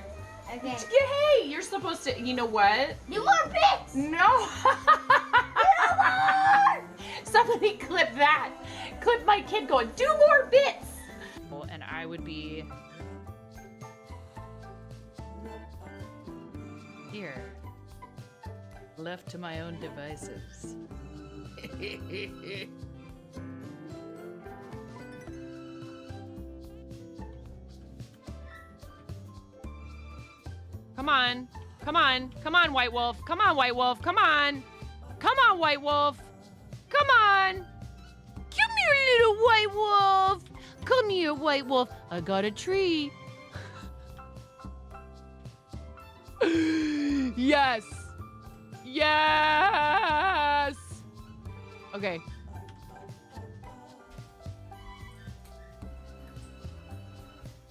Okay. Hey, you're supposed to. You know what? Do more bits. No. Somebody clip that. Clip my kid going, do more bits. And I would be here, left to my own devices. Come on. Come on. Come on, White Wolf. Come on, White Wolf. Come on. Come on, White Wolf. Come on. Come here, little White Wolf. Come here, White Wolf. I got a tree. Yes. Yes. Okay.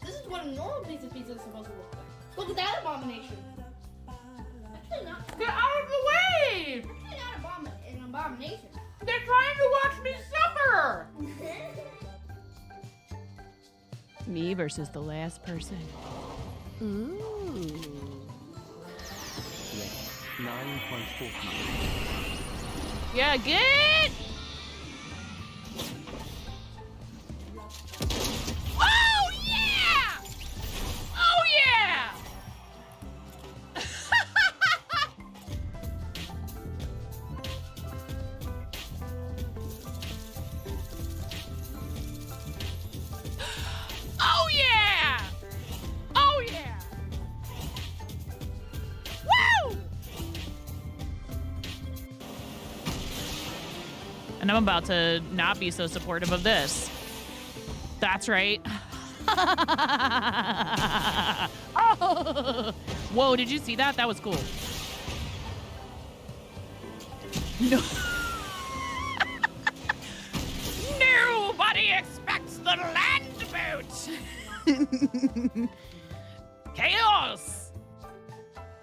This is what a normal piece of pizza is supposed to look like. Look at that abomination. Actually not. Get out of the way! Actually not an abomination. They're trying to watch me suffer! Me versus the last person. Ooh. Yes. 9.40. Yeah, good! Oh, yeah! Oh, yeah! Oh, yeah! Oh, yeah! Woo! And I'm about to not be so supportive of this. That's right. Oh. Whoa, did you see that? That was cool. No. Nobody expects the land boat. Chaos.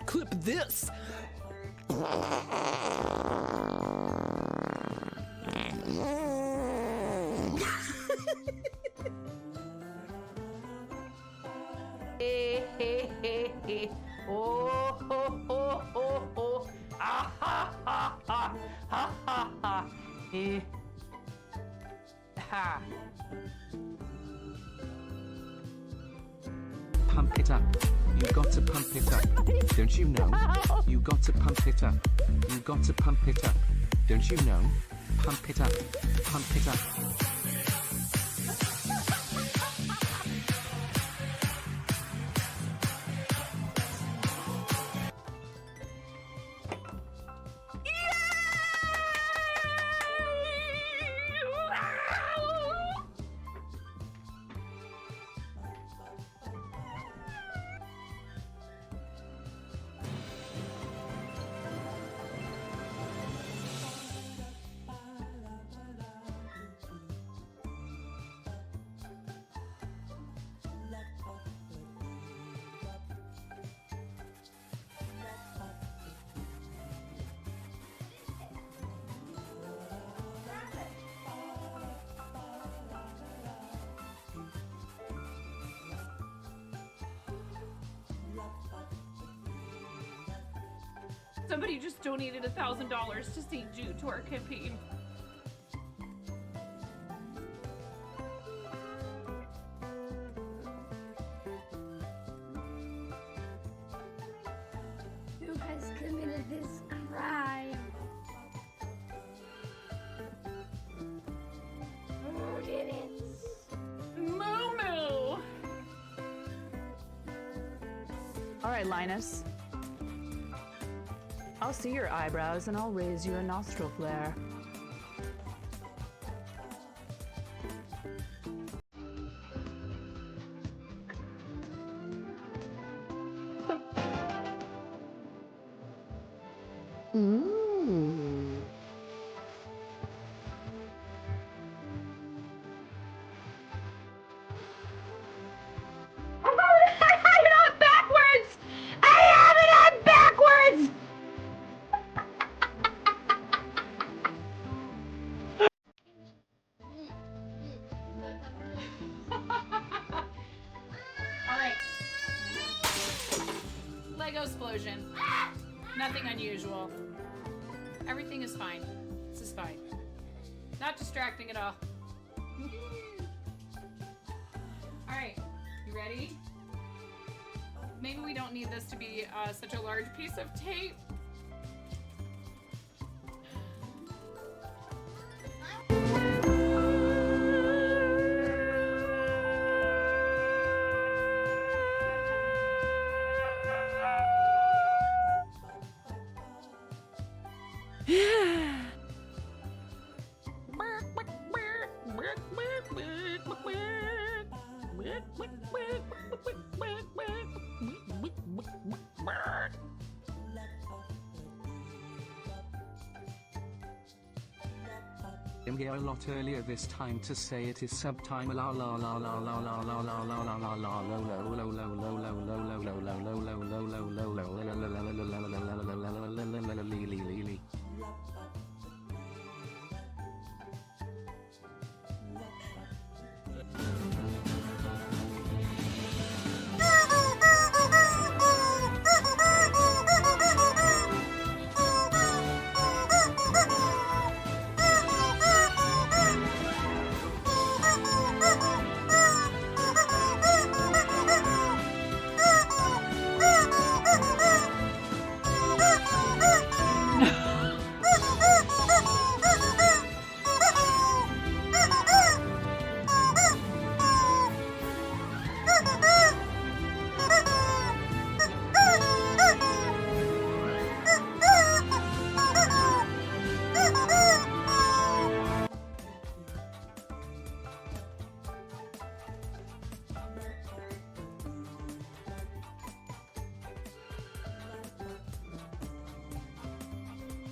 Clip this. Oh, ho, ho, ho, ho. Ah, ha, ha, ha, ha, ha, ha. Ha. Pump it up. You got to pump it up. Don't you know? You got to pump it up. You got to pump it up. Don't you know? Pump it up. Pump it up. Somebody just donated $1,000 to St. Jude to our campaign. Who has committed this crime? Who did it? Moo-moo! All right, Linus. I'll see your eyebrows and I'll raise you a nostril flare. Alright. Lego explosion. Nothing unusual. Everything is fine. This is fine. Not distracting at all. Alright, you ready? Maybe we don't need this to be such a large piece of tape. I'm here a lot earlier this time to say it is subtime la la la la la la la la la la la la lo lo lo lo lo lo lo lo lo lo lo lo lo lo.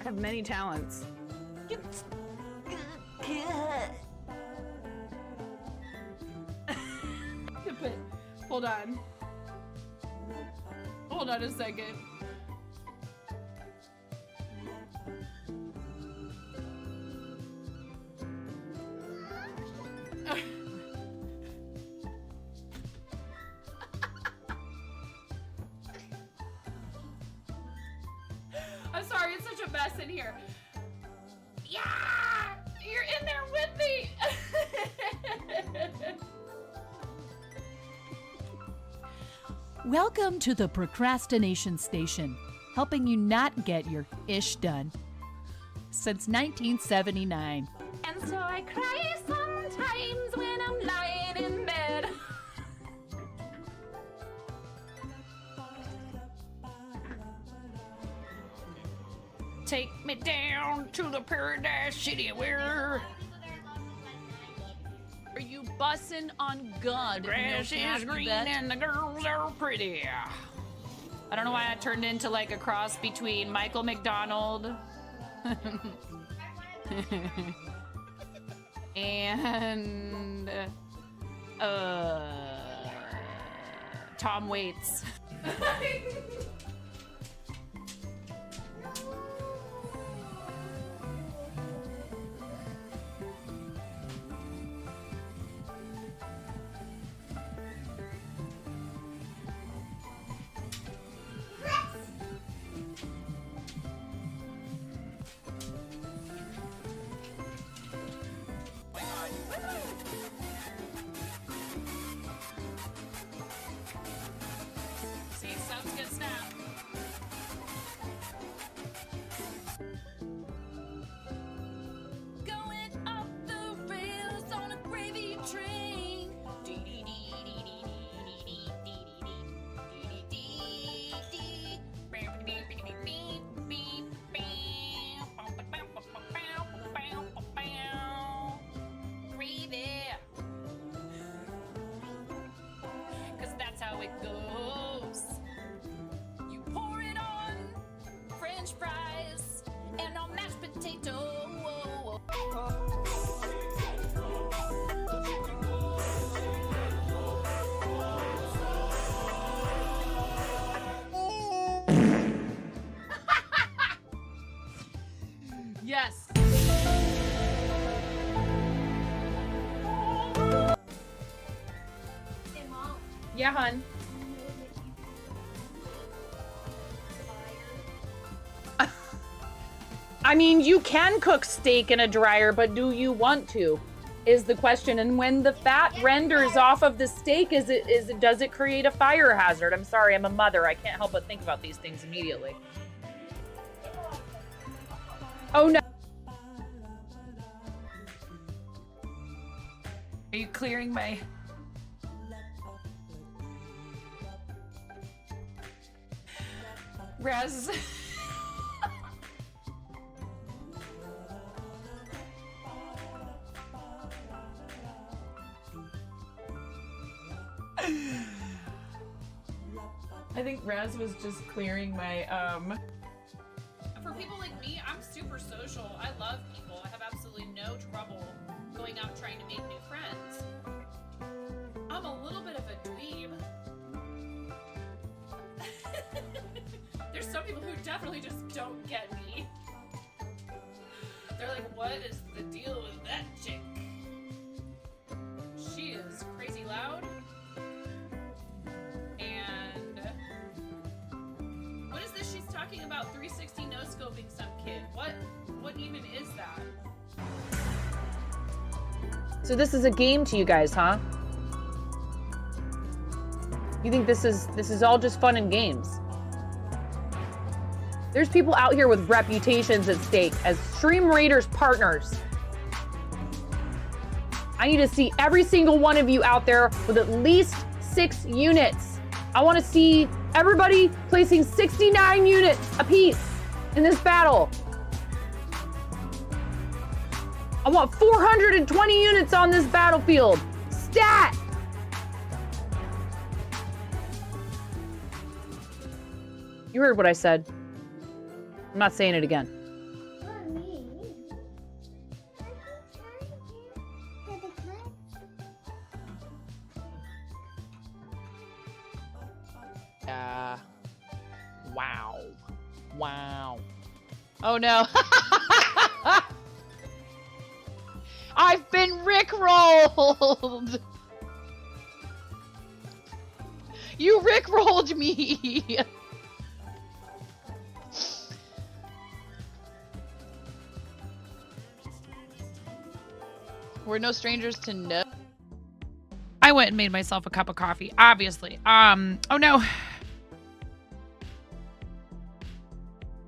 I have many talents. Hold on. Hold on a second. I'm sorry, it's such a mess in here. Yeah! You're in there with me! Welcome to the Procrastination Station, helping you not get your ish done. Since 1979. And so I cry sometimes when I'm lying in bed. Take me down to the paradise city where... Are you bussin' on God? The grass is green and the girls are pretty. I don't know why I turned into like a cross between Michael McDonald and Tom Waits. Yeah, hun. I mean, you can cook steak in a dryer, but do you want to? Is the question. And when the fat renders off of the steak, does it create a fire hazard? I'm sorry, I'm a mother. I can't help but think about these things immediately. Oh no. Are you clearing my... Raz. I think Raz was just clearing my For people like me, I'm super social. I love people. I have absolutely no trouble going out trying to make new friends. I'm a little bit of a dweeb. There's some people who definitely just don't get me. They're like, what is the deal with that chick? She is crazy loud. And what is this she's talking about? 360 no-scoping some kid. What even is that? So this is a game to you guys, huh? You think this is all just fun and games? There's people out here with reputations at stake as Stream Raiders partners. I need to see every single one of you out there with at least 6 units. I want to see everybody placing 69 units apiece in this battle. I want 420 units on this battlefield. Stat! You heard what I said. I'm not saying it again. Wow. Wow. Oh no. I've been rickrolled. You rickrolled me. We're no strangers to no. I went and made myself a cup of coffee, obviously. Oh no.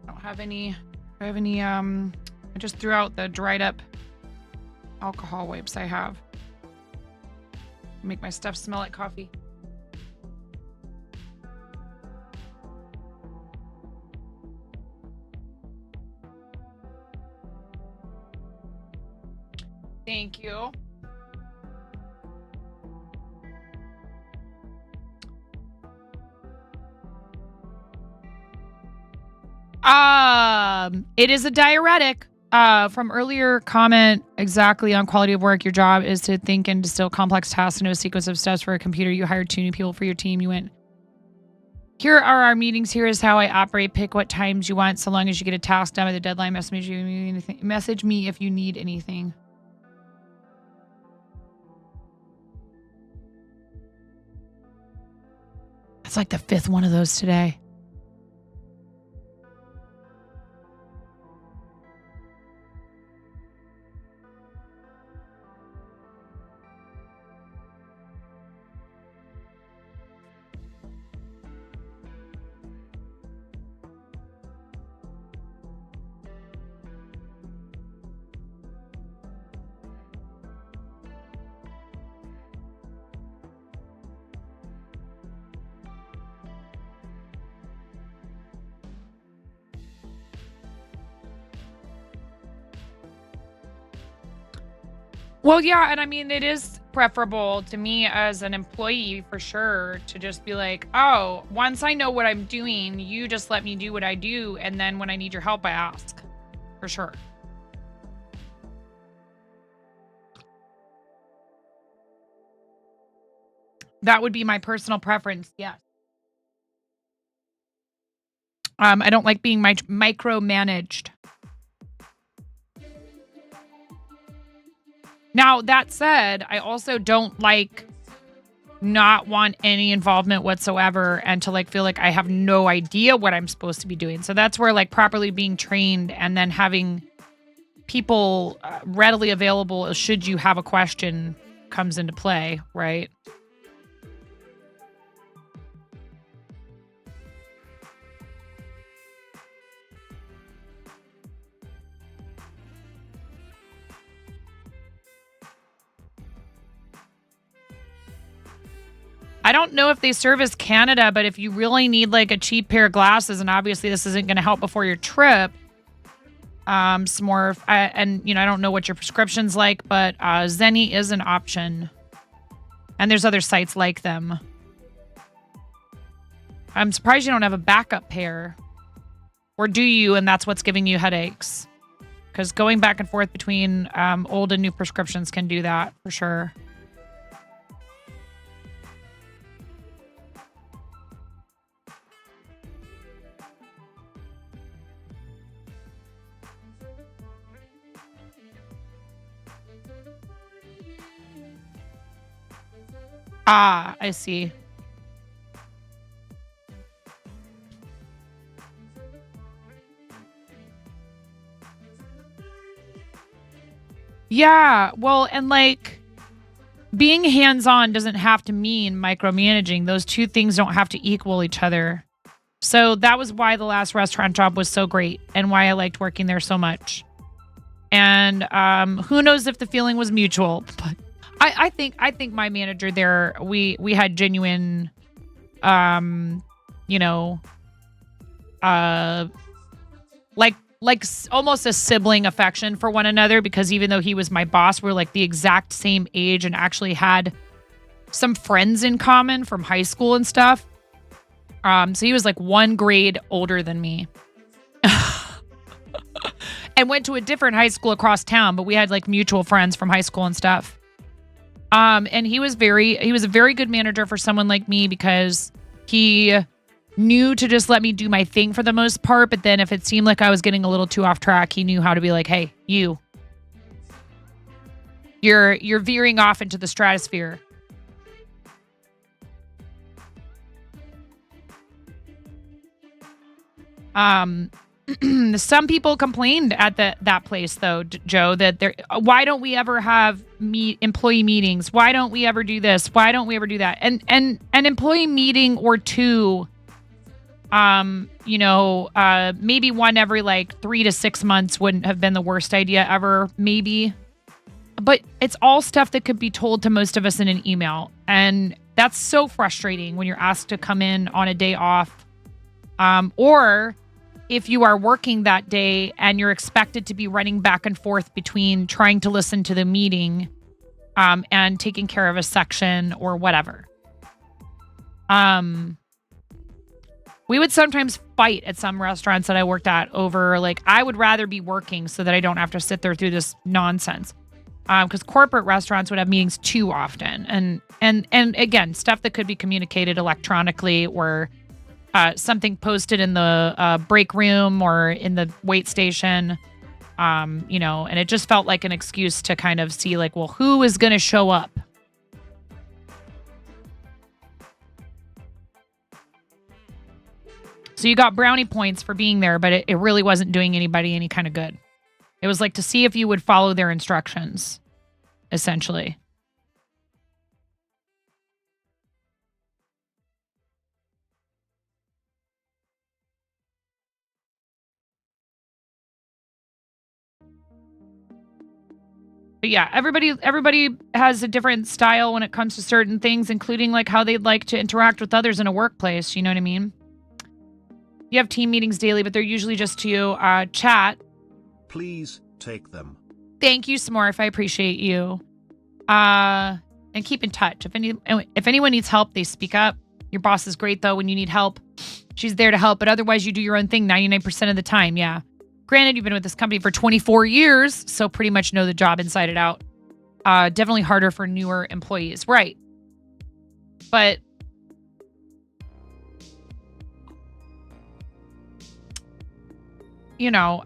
I don't have any, I just threw out the dried up alcohol wipes I have. Make my stuff smell like coffee. Thank you. It is a diuretic. From earlier comment exactly on quality of work, your job is to think and distill complex tasks into a sequence of steps for a computer. You hired 2 new people for your team. You went, here are our meetings. Here is how I operate. Pick what times you want. So long as you get a task done by the deadline, message me if you need anything. That's like the 5th one of those today. Well, yeah, and I mean, it is preferable to me as an employee for sure to just be like, oh, once I know what I'm doing, you just let me do what I do. And then when I need your help, I ask. For sure. That would be my personal preference, yes. I don't like being micromanaged. Now, that said, I also don't like not want any involvement whatsoever and to like feel like I have no idea what I'm supposed to be doing. So that's where like properly being trained and then having people readily available should you have a question comes into play, right? I don't know if they service Canada, but if you really need like a cheap pair of glasses, and obviously this isn't going to help before your trip, some more, and you know, I don't know what your prescription's like, but Zenni is an option, and there's other sites like them. I'm surprised you don't have a backup pair, or do you? And that's what's giving you headaches, because going back and forth between old and new prescriptions can do that for sure. Ah, I see. Yeah, well, and like being hands-on doesn't have to mean micromanaging. Those two things don't have to equal each other. So that was why the last restaurant job was so great and why I liked working there so much. And who knows if the feeling was mutual, but I think my manager there, we had genuine, you know, like almost a sibling affection for one another, because even though he was my boss, we're like the exact same age and actually had some friends in common from high school and stuff. So he was like 1 grade older than me. And went to a different high school across town, but we had like mutual friends from high school and stuff. And he was a very good manager for someone like me, because he knew to just let me do my thing for the most part. But then if it seemed like I was getting a little too off track, he knew how to be like, hey, you're veering off into the stratosphere. Some people complained at that place though, Joe, that why don't we ever have employee meetings? Why don't we ever do this? Why don't we ever do that? And an employee meeting or two, you know, maybe one every like 3 to 6 months wouldn't have been the worst idea ever, maybe. But it's all stuff that could be told to most of us in an email. And that's so frustrating when you're asked to come in on a day off, or if you are working that day and you're expected to be running back and forth between trying to listen to the meeting and taking care of a section or whatever. We would sometimes fight at some restaurants that I worked at over, like, I would rather be working so that I don't have to sit there through this nonsense. Because corporate restaurants would have meetings too often. And again, stuff that could be communicated electronically, or something posted in the break room or in the wait station, you know, and it just felt like an excuse to kind of see like, well, who is going to show up? So you got brownie points for being there, but it really wasn't doing anybody any kind of good. It was like to see if you would follow their instructions, essentially. But yeah, everybody has a different style when it comes to certain things, including like how they'd like to interact with others in a workplace. You know what I mean? You have team meetings daily, but they're usually just to chat. Please take them. Thank you, Smorf. I appreciate you. And keep in touch. If anyone needs help, they speak up. Your boss is great though. When you need help, she's there to help. But otherwise, you do your own thing 99% of the time. Yeah. Granted, you've been with this company for 24 years, so pretty much know the job inside and out. Definitely harder for newer employees. Right. But you know,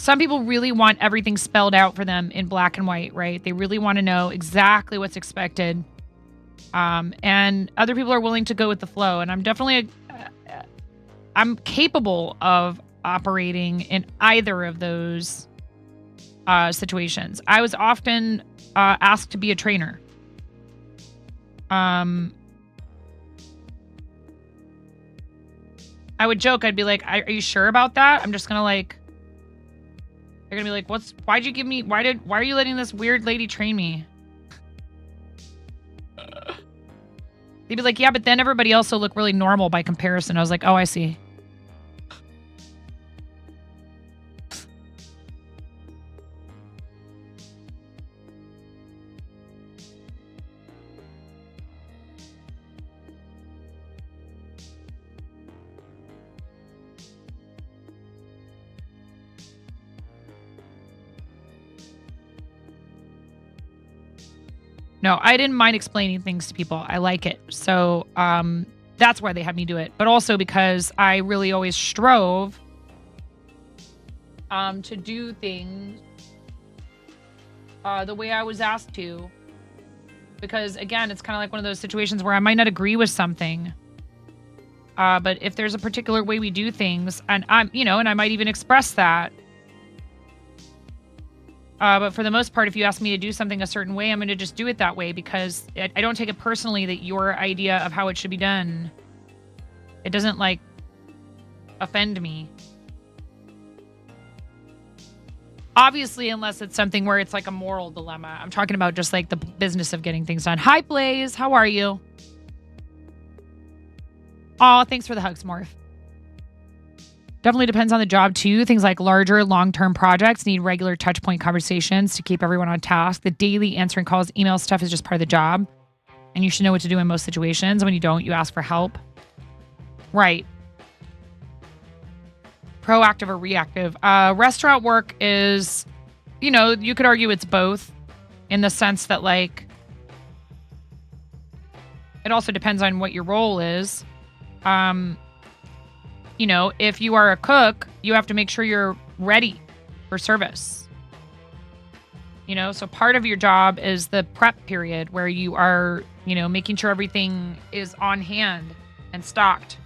some people really want everything spelled out for them in black and white, right? They really want to know exactly what's expected. And other people are willing to go with the flow. And I'm definitely, I'm capable of operating in either of those situations. I was often asked to be a trainer. I would joke. I'd be like, "Are you sure about that?" I'm just gonna like. They're gonna be like, why'd you give me? Why are you letting this weird lady train me? They'd be like, yeah, but then everybody else will look really normal by comparison. I was like, oh, I see. No, I didn't mind explaining things to people. I like it. So that's why they had me do it. But also because I really always strove to do things the way I was asked to. Because, again, it's kind of like one of those situations where I might not agree with something. But if there's a particular way we do things, and and I might even express that. But for the most part, if you ask me to do something a certain way, I'm going to just do it that way because I don't take it personally that your idea of how it should be done, it doesn't like offend me. Obviously, unless it's something where it's like a moral dilemma. I'm talking about just like the business of getting things done. Hi, Blaze. How are you? Oh, thanks for the hugs, Morph. Definitely depends on the job too. Things like larger, long-term projects need regular touch point conversations to keep everyone on task. The daily answering calls, email stuff is just part of the job. And you should know what to do in most situations. When you don't, you ask for help. Right. Proactive or reactive. Restaurant work is, you could argue it's both in the sense that like, it also depends on what your role is. If you are a cook, you have to make sure you're ready for service. So part of your job is the prep period where you are, making sure everything is on hand and stocked.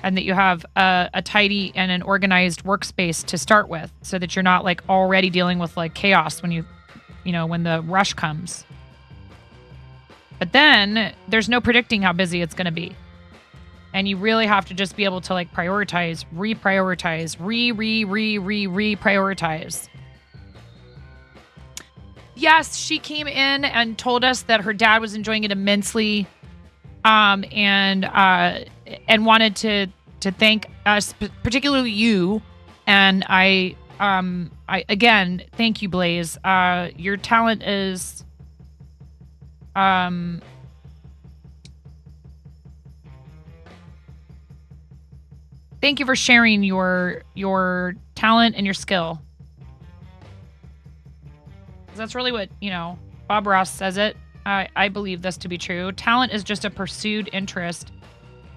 And that you have a tidy and an organized workspace to start with so that you're not like already dealing with like chaos when when the rush comes. But then there's no predicting how busy it's going to be. And you really have to just be able to like prioritize, reprioritize, reprioritize. Yes, she came in and told us that her dad was enjoying it immensely, and wanted to thank us, particularly you. And I again thank you, Blaze. Your talent is thank you for sharing your talent and your skill. That's really what, Bob Ross says it. I believe this to be true. Talent is just a pursued interest.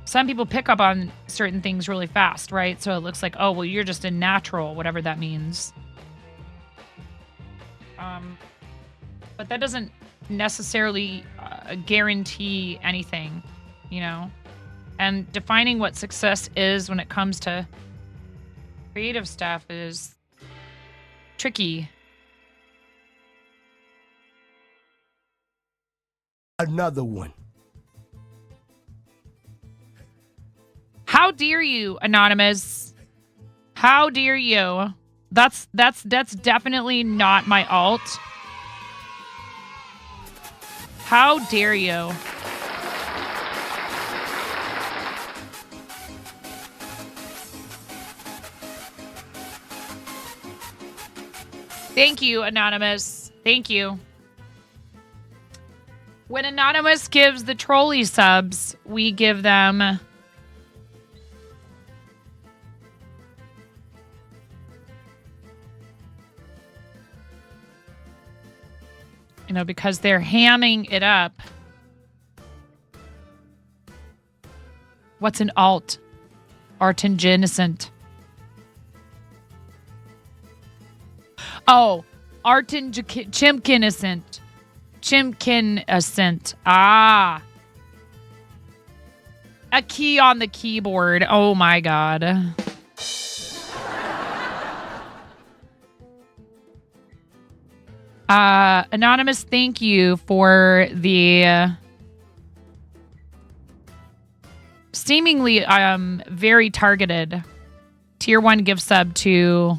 Some people pick up on certain things really fast, right? So it looks like, oh, well, you're just a natural, whatever that means. But that doesn't necessarily guarantee anything, And defining what success is when it comes to creative stuff is tricky. Another one. How dare you, Anonymous? How dare you? That's definitely not my alt. How dare you? Thank you, Anonymous. Thank you. When Anonymous gives the trolley subs, we give them because they're hamming it up. What's an alt? Artingenicent. Oh, Artin Chimkiniscent. Chimkiniscent. Ah. A key on the keyboard. Oh my God. Anonymous, thank you for the seemingly very targeted tier 1 gift sub to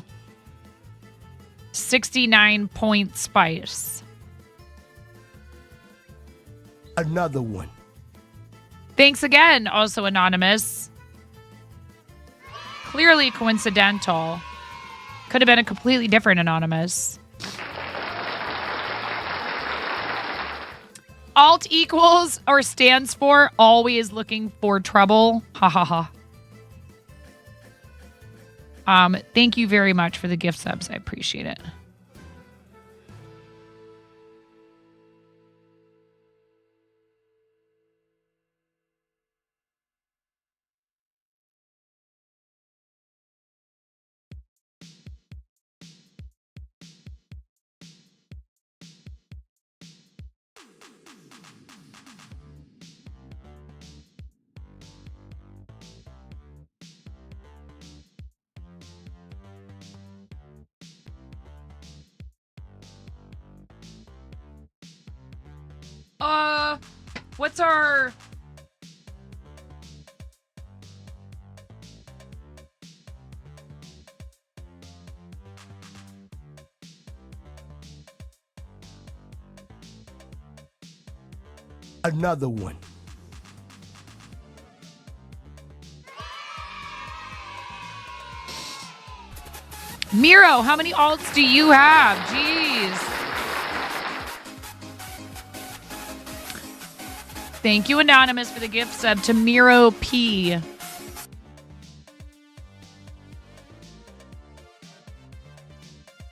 69 Point Spice. Another one. Thanks again, also Anonymous. Clearly coincidental. Could have been a completely different Anonymous. Alt equals or stands for always looking for trouble. Ha ha ha. Thank you very much for the gift subs. I appreciate it. What's our... Another one. Miro, how many alts do you have? Jeez. Thank you, Anonymous, for the gift sub to Miro P.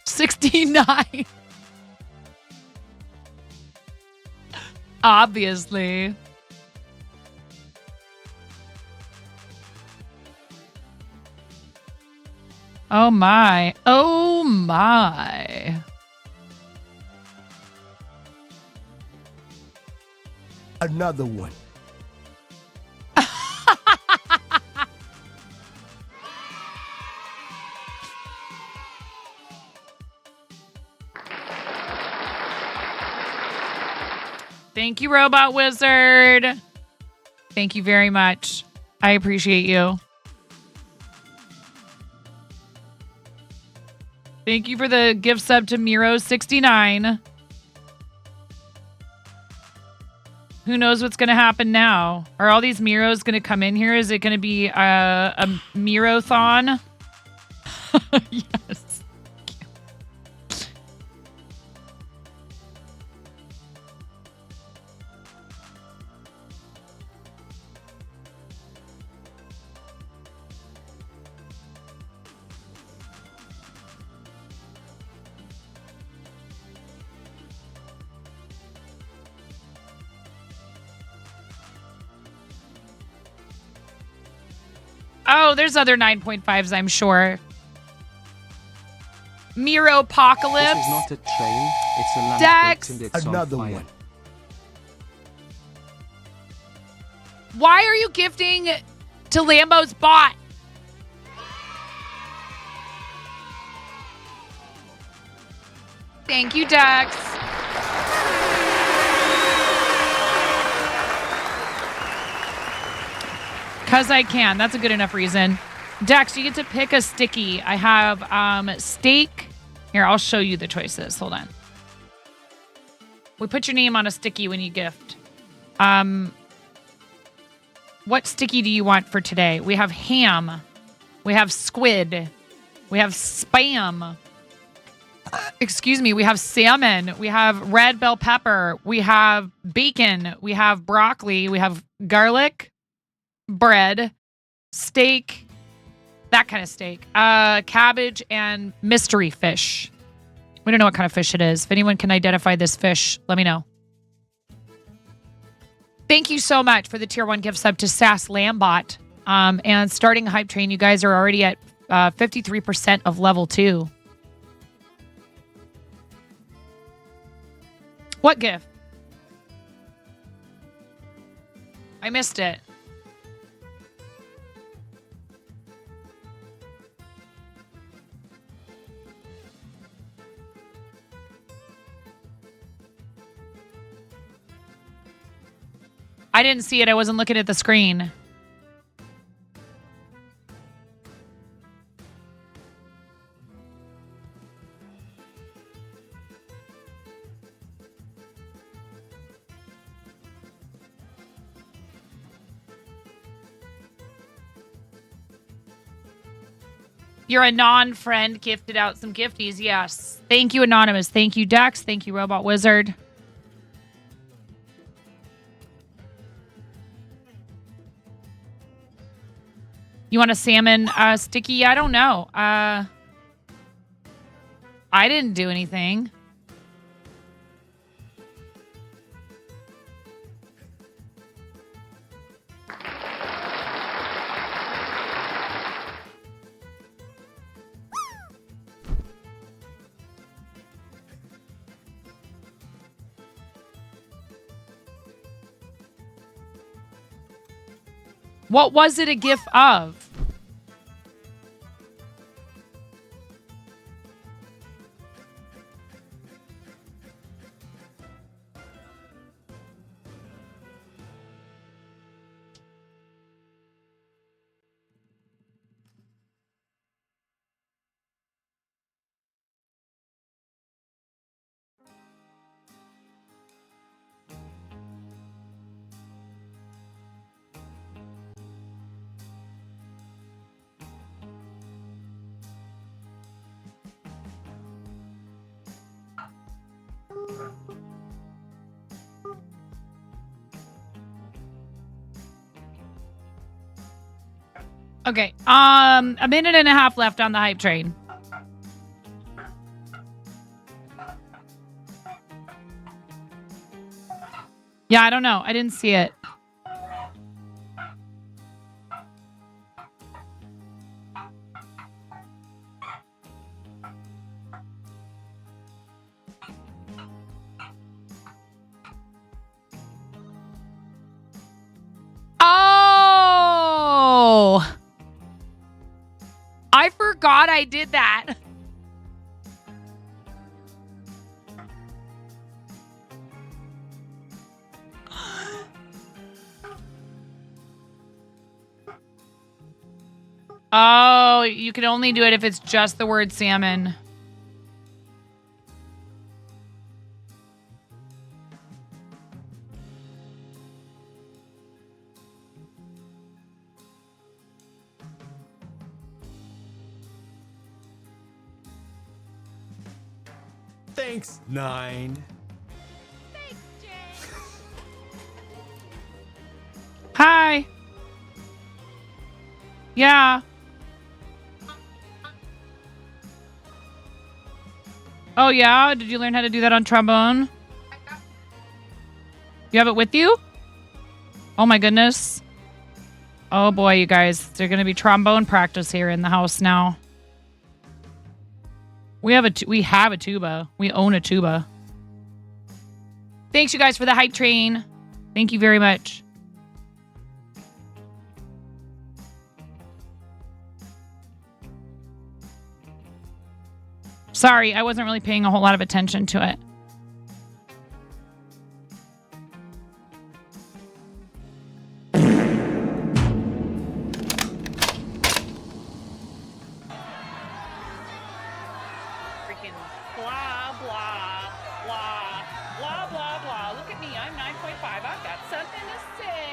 $69. Obviously. Oh my. Oh my. Another one. Thank you, Robot Wizard. Thank you very much. I appreciate you. Thank you for the gift sub to Miro69. Who knows what's going to happen now? Are all these Miros going to come in here? Is it going to be a Miro-thon? Yes. Oh, there's other 9.5s, I'm sure. Miro-pocalypse. This is not a train, it's a lamp Dex. and it's Another on fire. one. Why are you gifting to Lambo's bot? Thank you, Dex. Because I can. That's a good enough reason. Dex, you get to pick a sticky. I have steak. Here, I'll show you the choices. Hold on. We put your name on a sticky when you gift. What sticky do you want for today? We have ham. We have squid. We have spam. Excuse me. We have salmon. We have red bell pepper. We have bacon. We have broccoli. We have garlic, bread, steak, that kind of steak, cabbage, and mystery fish. We don't know what kind of fish it is. If anyone can identify this fish, let me know. Thank you so much for the tier 1 gift sub to Sass Lambot. And starting Hype Train, you guys are already at 53% of level 2. What gift? I missed it. I didn't see it. I wasn't looking at the screen. You're a non-friend gifted out some gifties. Yes. Thank you, Anonymous. Thank you, Dex. Thank you, Robot Wizard. You want a salmon sticky? I don't know. I didn't do anything. What was it a gift of? Okay. A minute and a half left on the hype train. Yeah, I don't know. I didn't see it. Oh! I forgot I did that. Oh, you can only do it if it's just the word salmon. Thanks, 9. Hi. Yeah. Oh, yeah? Did you learn how to do that on trombone? You have it with you? Oh, my goodness. Oh, boy, you guys. There's going to be trombone practice here in the house now. We have a tuba. We own a tuba. Thanks, you guys, for the hype train. Thank you very much. Sorry, I wasn't really paying a whole lot of attention to it. Freaking blah, blah, blah, blah, blah, blah. Look at me, I'm 9.5. I've got something to say.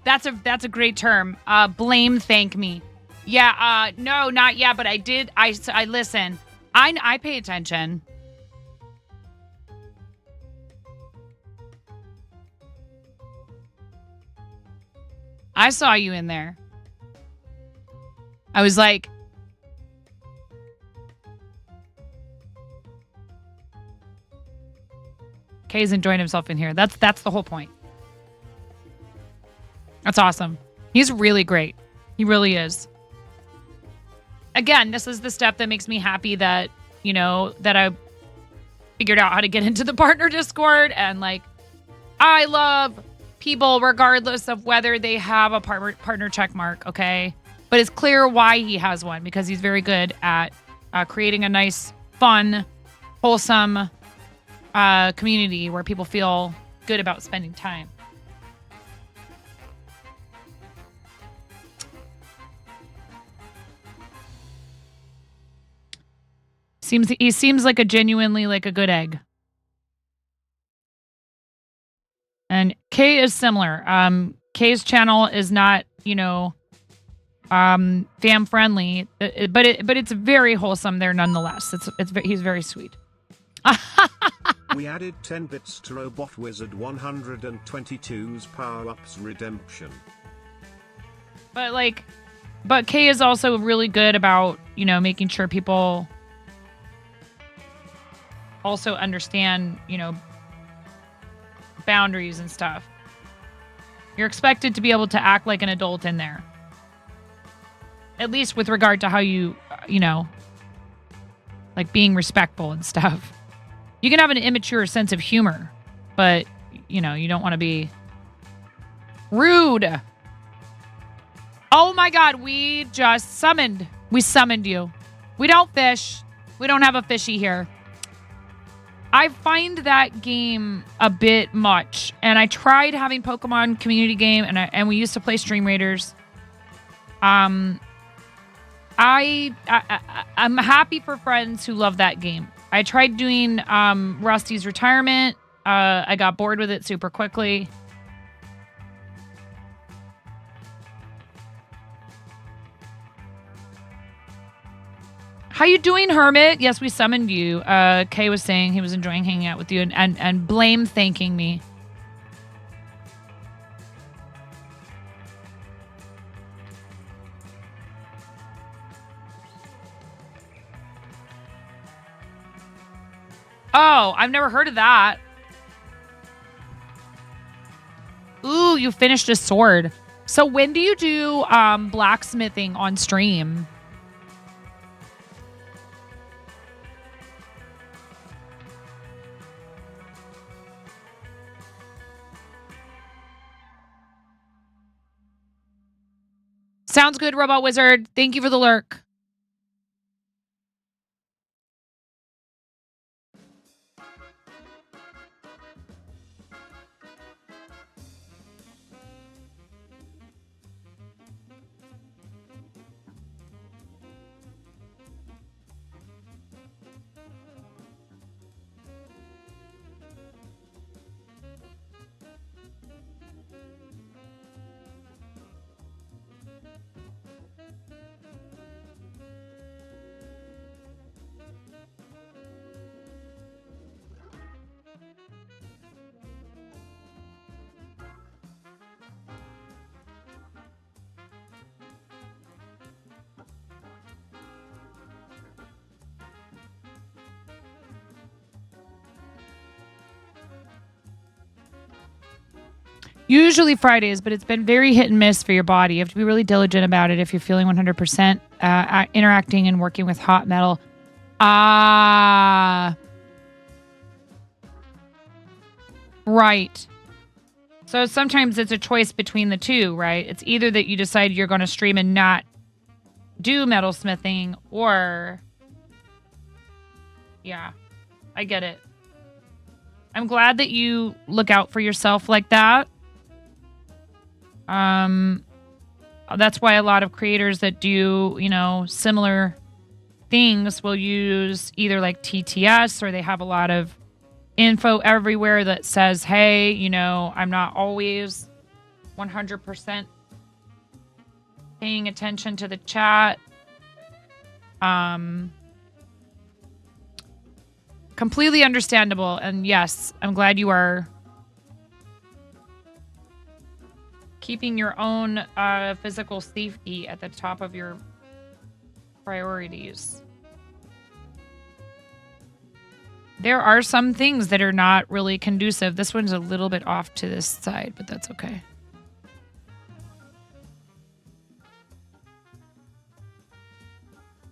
That's a great term. Blame thank me. Yeah, no, not yet, but I did. I listen. I pay attention. I saw you in there. I was like, Kay's enjoying himself in here. That's the whole point. That's awesome. He's really great. He really is. Again, this is the step that makes me happy that, you know, that I figured out how to get into the partner Discord. And like, I love people regardless of whether they have a partner check mark, okay? But it's clear why he has one, because he's very good at creating a nice, fun, wholesome community where people feel good about spending time. He seems like a genuinely like a good egg. And Kay is similar. Kay's channel is not, you know, fam friendly, but it's very wholesome there nonetheless. He's very sweet. We added 10 bits to Robot Wizard 122's power-ups redemption. But Kay is also really good about, you know, making sure people also understand, you know, boundaries and stuff. You're expected to be able to act like an adult in there. At least with regard to how you know, like being respectful and stuff. You can have an immature sense of humor, but, you know, you don't want to be rude. Oh my God, we summoned you. We don't fish. We don't have a fishy here. I find that game a bit much, and I tried having Pokemon community game, and we used to play Stream Raiders. I'm happy for friends who love that game. I tried doing Rusty's Retirement. I got bored with it super quickly. How you doing, Hermit? Yes, we summoned you. Kay was saying he was enjoying hanging out with you and blame thanking me. Oh, I've never heard of that. Ooh, you finished a sword. So when do you do blacksmithing on stream? Sounds good, Robot Wizard. Thank you for the lurk. Usually Fridays, but it's been very hit and miss for your body. You have to be really diligent about it if you're feeling 100% interacting and working with hot metal. Right. So sometimes it's a choice between the two, right? It's either that you decide you're going to stream and not do metalsmithing, or... Yeah, I get it. I'm glad that you look out for yourself like that. That's why a lot of creators that do, you know, similar things will use either like TTS, or they have a lot of info everywhere that says, hey, you know, I'm not always 100% paying attention to the chat. Completely understandable. And yes, I'm glad you are keeping your own physical safety at the top of your priorities. There are some things that are not really conducive. This one's a little bit off to this side, but that's okay.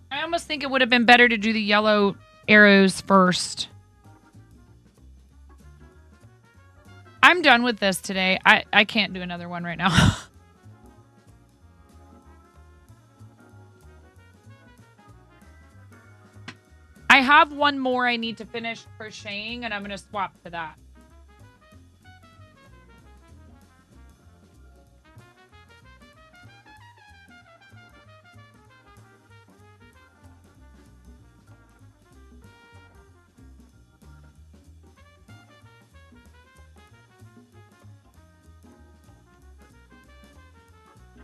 I almost think it would have been better to do the yellow arrows first. I'm done with this today. I can't do another one right now. I have one more I need to finish crocheting, and I'm going to swap to that.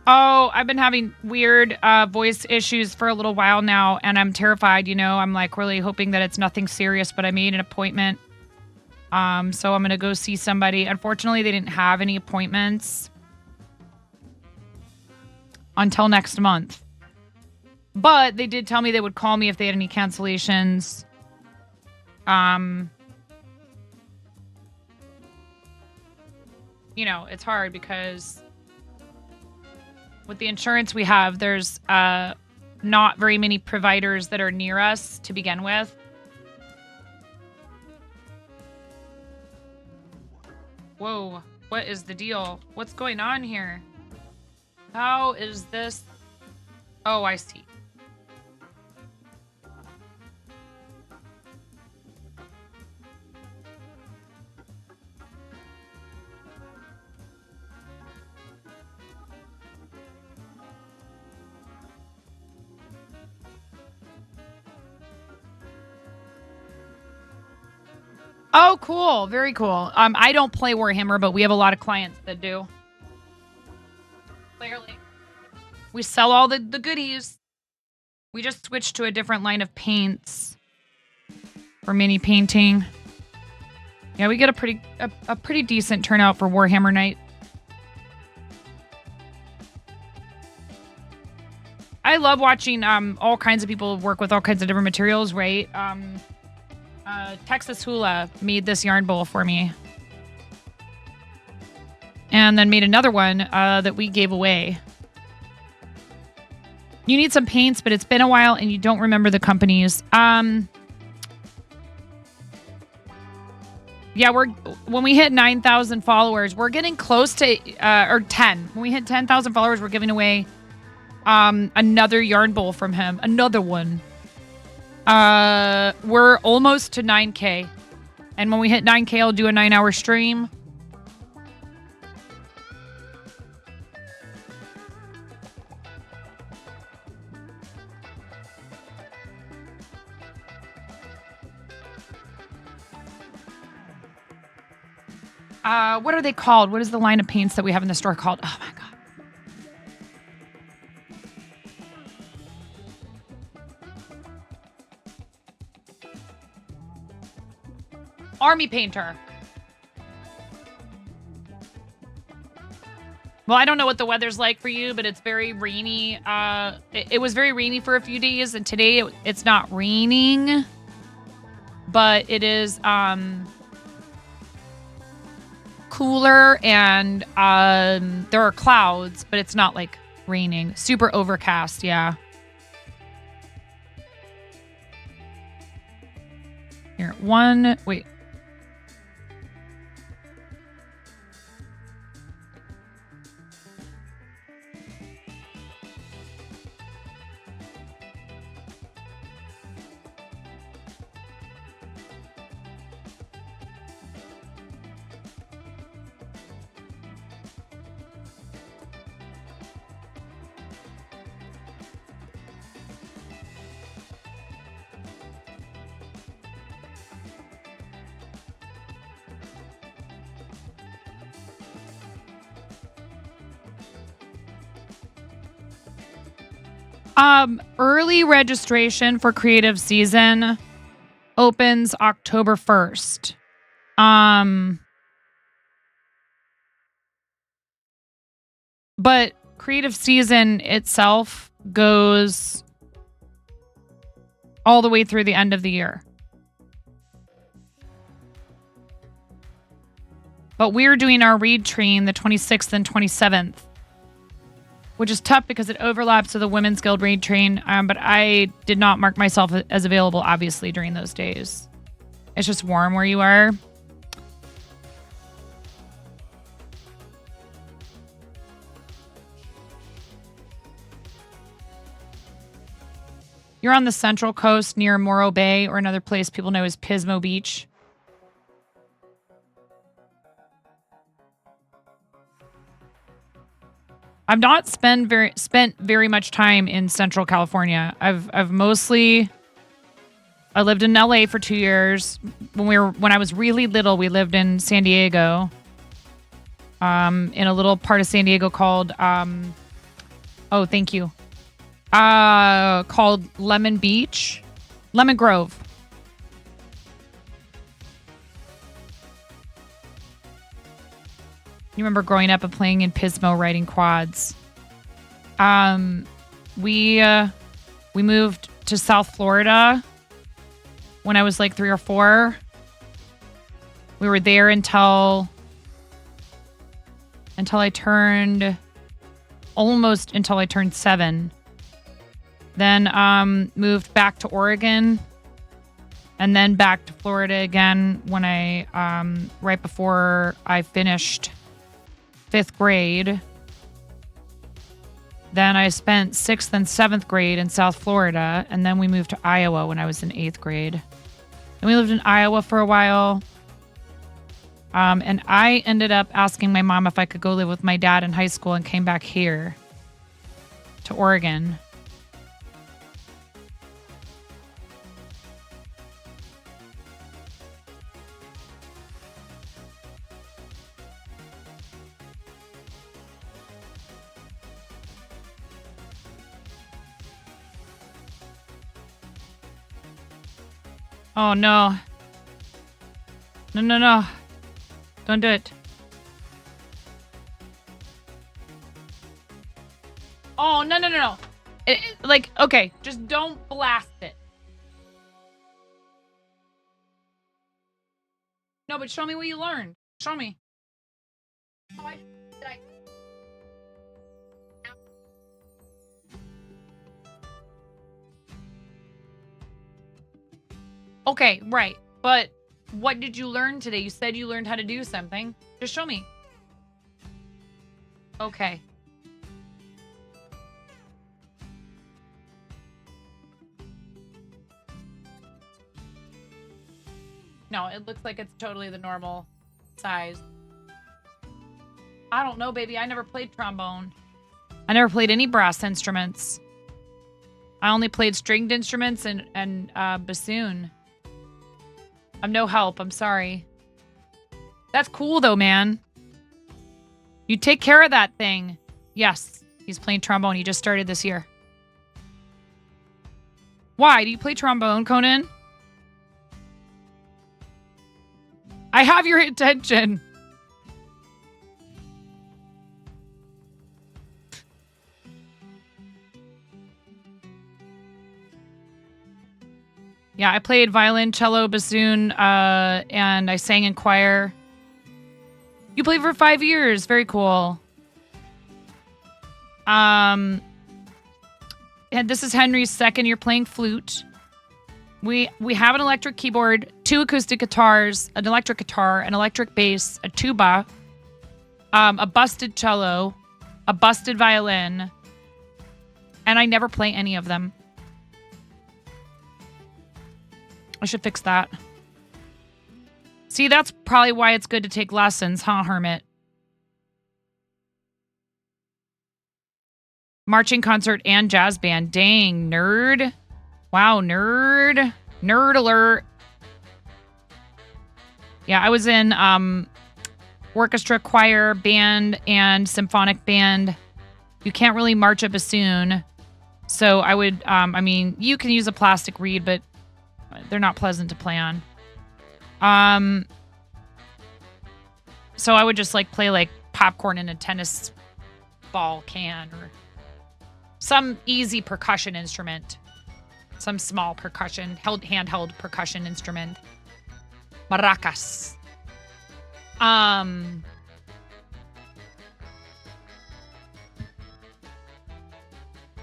Oh, I've been having weird voice issues for a little while now, and I'm terrified, you know. I'm like really hoping that it's nothing serious, but I made an appointment. So I'm going to go see somebody. Unfortunately, they didn't have any appointments until next month. But they did tell me they would call me if they had any cancellations. You know, it's hard because with the insurance we have, there's not very many providers that are near us to begin with. Whoa, what is the deal? What's going on here? How is this? Oh, I see. Oh, cool. Very cool. I don't play Warhammer, but we have a lot of clients that do. Clearly. We sell all the goodies. We just switched to a different line of paints for mini painting. Yeah, we get a pretty decent turnout for Warhammer Night. I love watching all kinds of people work with all kinds of different materials, right? Texas Hula made this yarn bowl for me. And then made another one that we gave away. You need some paints, but it's been a while and you don't remember the companies. Yeah, when we hit 9,000 followers, we're getting close to, or 10. When we hit 10,000 followers, we're giving away another yarn bowl from him. Another one. We're almost to 9K. And when we hit 9K, I'll do a 9-hour stream. What are they called? What is the line of paints that we have in the store called? Oh my God. Army painter. Well, I don't know what the weather's like for you, but it's very rainy. It was very rainy for a few days, and today it's not raining, but it is cooler, and there are clouds, but it's not like raining. Super overcast, yeah. Here, wait. Early registration for creative season opens October 1st. But creative season itself goes all the way through the end of the year. But we're doing our read train the 26th and 27th, which is tough because it overlaps with the Women's Guild read train. But I did not mark myself as available, obviously, during those days. It's just warm where you are. You're on the Central Coast near Morro Bay, or another place people know as Pismo Beach. I've not spent very much time in Central California. I've mostly I lived in LA for 2 years. When I was really little, we lived in San Diego. In a little part of San Diego called oh, thank you. Called Lemon Grove. You remember growing up and playing in Pismo, riding quads. We moved to South Florida when I was like 3 or 4. We were there until I turned 7. Then moved back to Oregon, and then back to Florida again when I right before I finished 5th grade. Then I spent 6th and 7th grade in South Florida, and then we moved to Iowa when I was in 8th grade. And we lived in Iowa for a while. And I ended up asking my mom if I could go live with my dad in high school and came back here to Oregon. Oh, no. No. Don't do it. Oh, no. Okay, just don't blast it. No, but show me what you learned. Show me. Okay, right. But what did you learn today? You said you learned how to do something. Just show me. Okay. No, it looks like it's totally the normal size. I don't know, baby. I never played trombone. I never played any brass instruments. I only played stringed instruments and bassoon. I'm no help. I'm sorry. That's cool, though, man. You take care of that thing. Yes, he's playing trombone. He just started this year. Why? Do you play trombone, Conan? I have your attention. Yeah, I played violin, cello, bassoon, and I sang in choir. You played for 5 years. Very cool. And this is Henry's second year playing flute. We have an electric keyboard, 2 acoustic guitars, an electric guitar, an electric bass, a tuba, a busted cello, a busted violin, and I never play any of them. I should fix that. See, that's probably why it's good to take lessons, huh, Hermit? Marching concert and jazz band. Dang, nerd. Wow, nerd. Nerd alert. Yeah, I was in orchestra, choir, band, and symphonic band. You can't really march a bassoon. So I would, I mean, you can use a plastic reed, but they're not pleasant to play on. So I would just like play like popcorn in a tennis ball can or some easy percussion instrument, some small percussion, handheld percussion instrument. Maracas.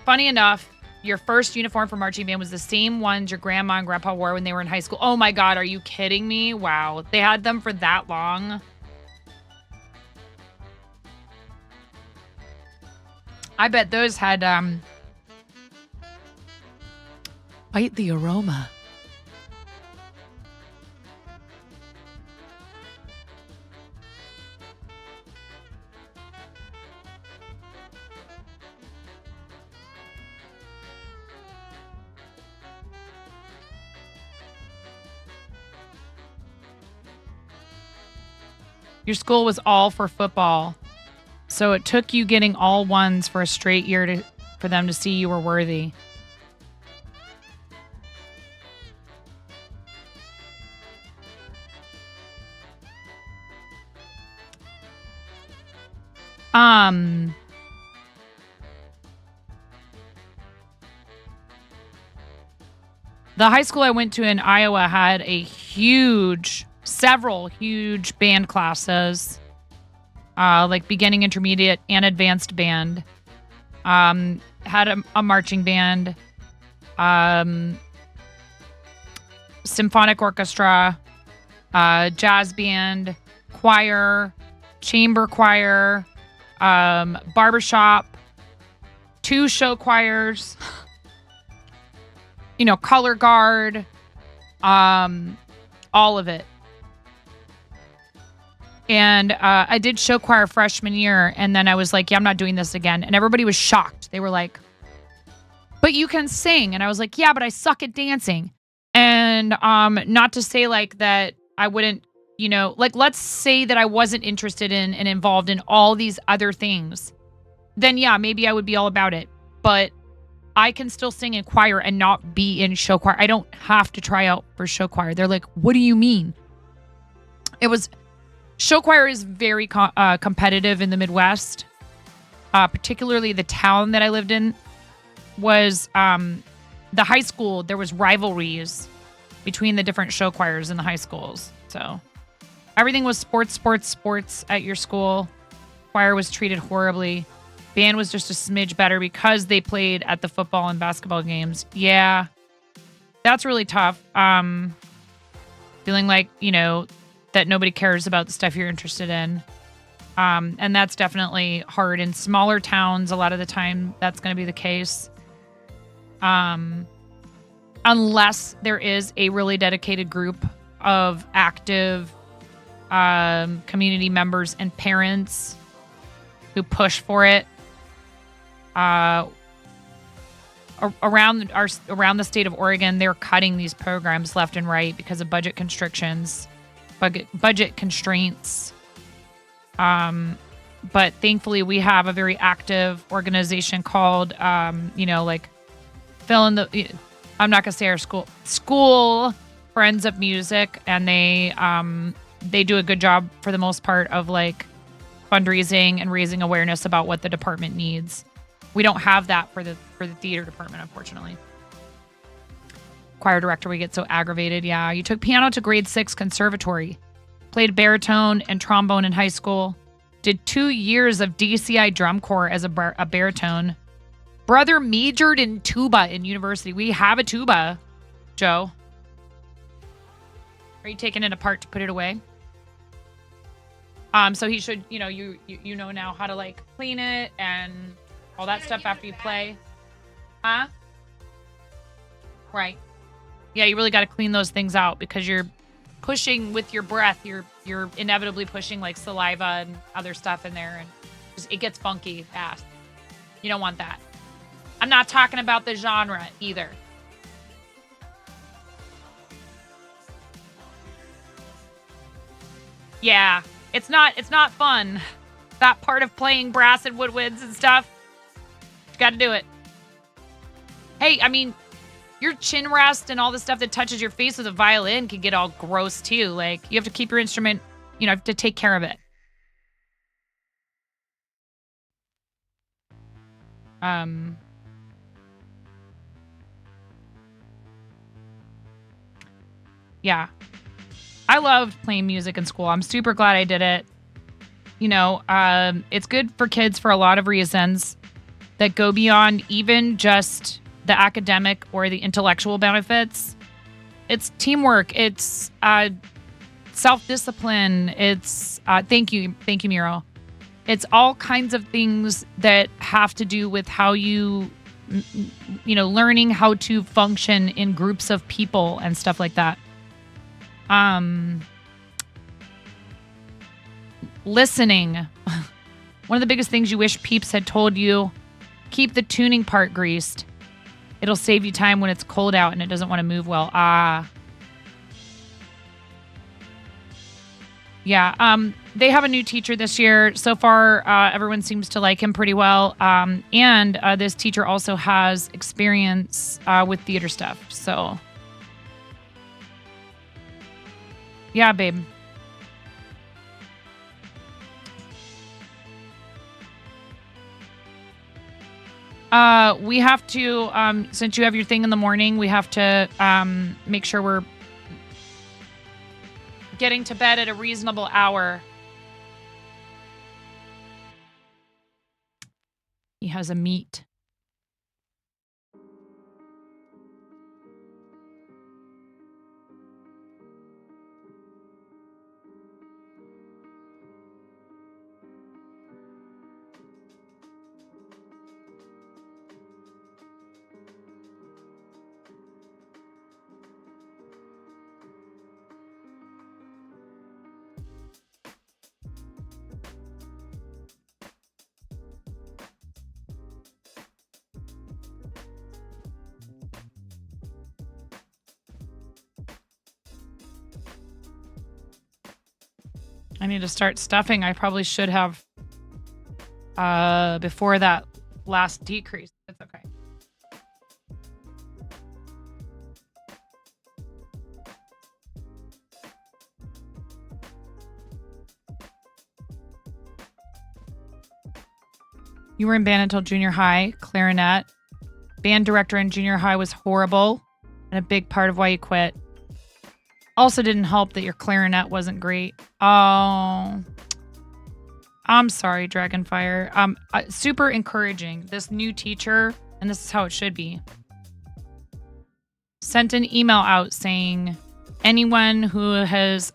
Funny enough, your first uniform for marching band was the same ones your grandma and grandpa wore when they were in high school. Oh my God, are you kidding me? Wow. They had them for that long. I bet those had, Bite the aroma. Your school was all for football. So it took you getting all ones for a straight year for them to see you were worthy. The high school I went to in Iowa had several huge band classes, like beginning, intermediate, and advanced band. Had a marching band, symphonic orchestra, jazz band, choir, chamber choir, barbershop, 2 show choirs, color guard, all of it. And I did show choir freshman year, and then I was like, yeah, I'm not doing this again. And everybody was shocked. They were like, but you can sing. And I was like, yeah, but I suck at dancing. And not to say like that I wouldn't, like let's say that I wasn't interested in and involved in all these other things. Then yeah, maybe I would be all about it. But I can still sing in choir and not be in show choir. I don't have to try out for show choir. They're like, what do you mean? Show choir is very competitive in the Midwest, particularly the town that I lived in was the high school. There was rivalries between the different show choirs in the high schools. So everything was sports at your school. Choir was treated horribly. Band was just a smidge better because they played at the football and basketball games. Yeah, that's really tough. Feeling like, that nobody cares about the stuff you're interested in. And that's definitely hard in smaller towns. A lot of the time that's going to be the case. Unless there is a really dedicated group of active community members and parents who push for it. Around the state of Oregon, they're cutting these programs left and right because of budget constrictions. Budget constraints. But thankfully we have a very active organization called, I'm not going to say our school Friends of Music. And they do a good job for the most part of like fundraising and raising awareness about what the department needs. We don't have that for the theater department, unfortunately. Choir director, we get so aggravated. Yeah, you took piano to grade 6 conservatory, played baritone and trombone in high school, did 2 years of DCI drum corps as a baritone. Brother majored in tuba in university. We have a tuba, Joe. Are you taking it apart to put it away? So he should, you know now how to like clean it and all that stuff after you play. Huh? Right. Yeah, you really got to clean those things out because you're pushing with your breath. You're inevitably pushing like saliva and other stuff in there, and it gets funky fast. You don't want that. I'm not talking about the genre either. Yeah, it's not fun. That part of playing brass and woodwinds and stuff. You got to do it. Hey, I mean, your chin rest and all the stuff that touches your face with a violin can get all gross too. Like, you have to keep your instrument, you have to take care of it. Yeah. I loved playing music in school. I'm super glad I did it. It's good for kids for a lot of reasons that go beyond even just the academic or the intellectual benefits. It's teamwork. It's self-discipline. It's thank you, Miro. It's all kinds of things that have to do with how learning how to function in groups of people and stuff like that. Listening. One of the biggest things you wish Peeps had told you, keep the tuning part greased. It'll save you time when it's cold out and it doesn't want to move well. Yeah. They have a new teacher this year. So far, everyone seems to like him pretty well. And this teacher also has experience with theater stuff. So, yeah, babe. We have to, since you have your thing in the morning, we have to make sure we're getting to bed at a reasonable hour. He has a meet. I need to start stuffing. I probably should have before that last decrease. It's okay. You were in band until junior high, clarinet. Band director in junior high was horrible and a big part of why you quit. Also didn't help that your clarinet wasn't great. Oh, I'm sorry, Dragonfire. Super encouraging. This new teacher, and this is how it should be, sent an email out saying anyone who has,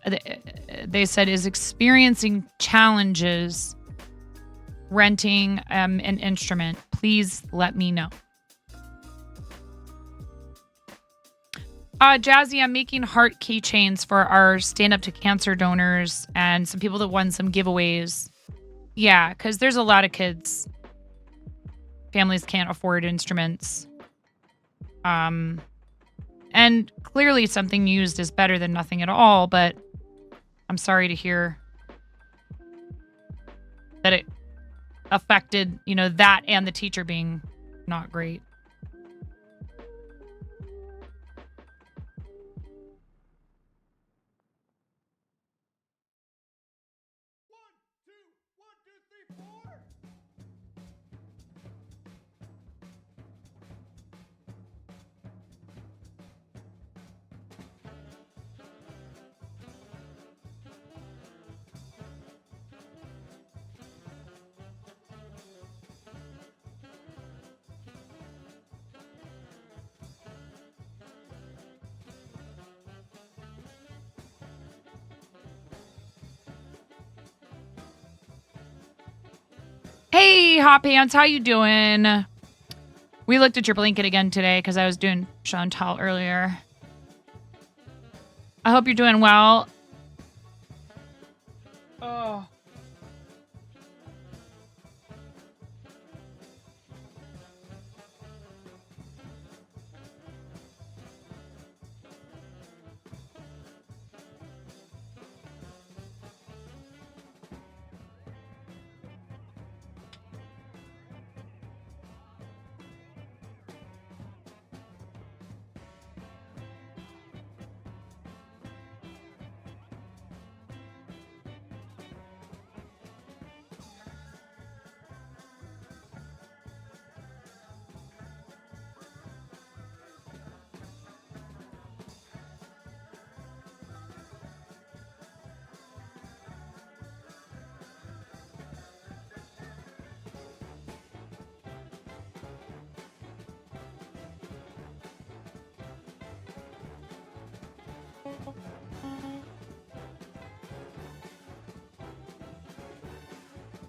they said, is experiencing challenges renting an instrument, please let me know. Jazzy, I'm making heart keychains for our Stand Up to Cancer donors and some people that won some giveaways. Yeah, because there's a lot of kids. Families can't afford instruments. And clearly something used is better than nothing at all, but I'm sorry to hear that it affected, that and the teacher being not great. Hey, Hot Pants, how you doing? We looked at your blanket again today because I was doing Chantal earlier. I hope you're doing well. Oh.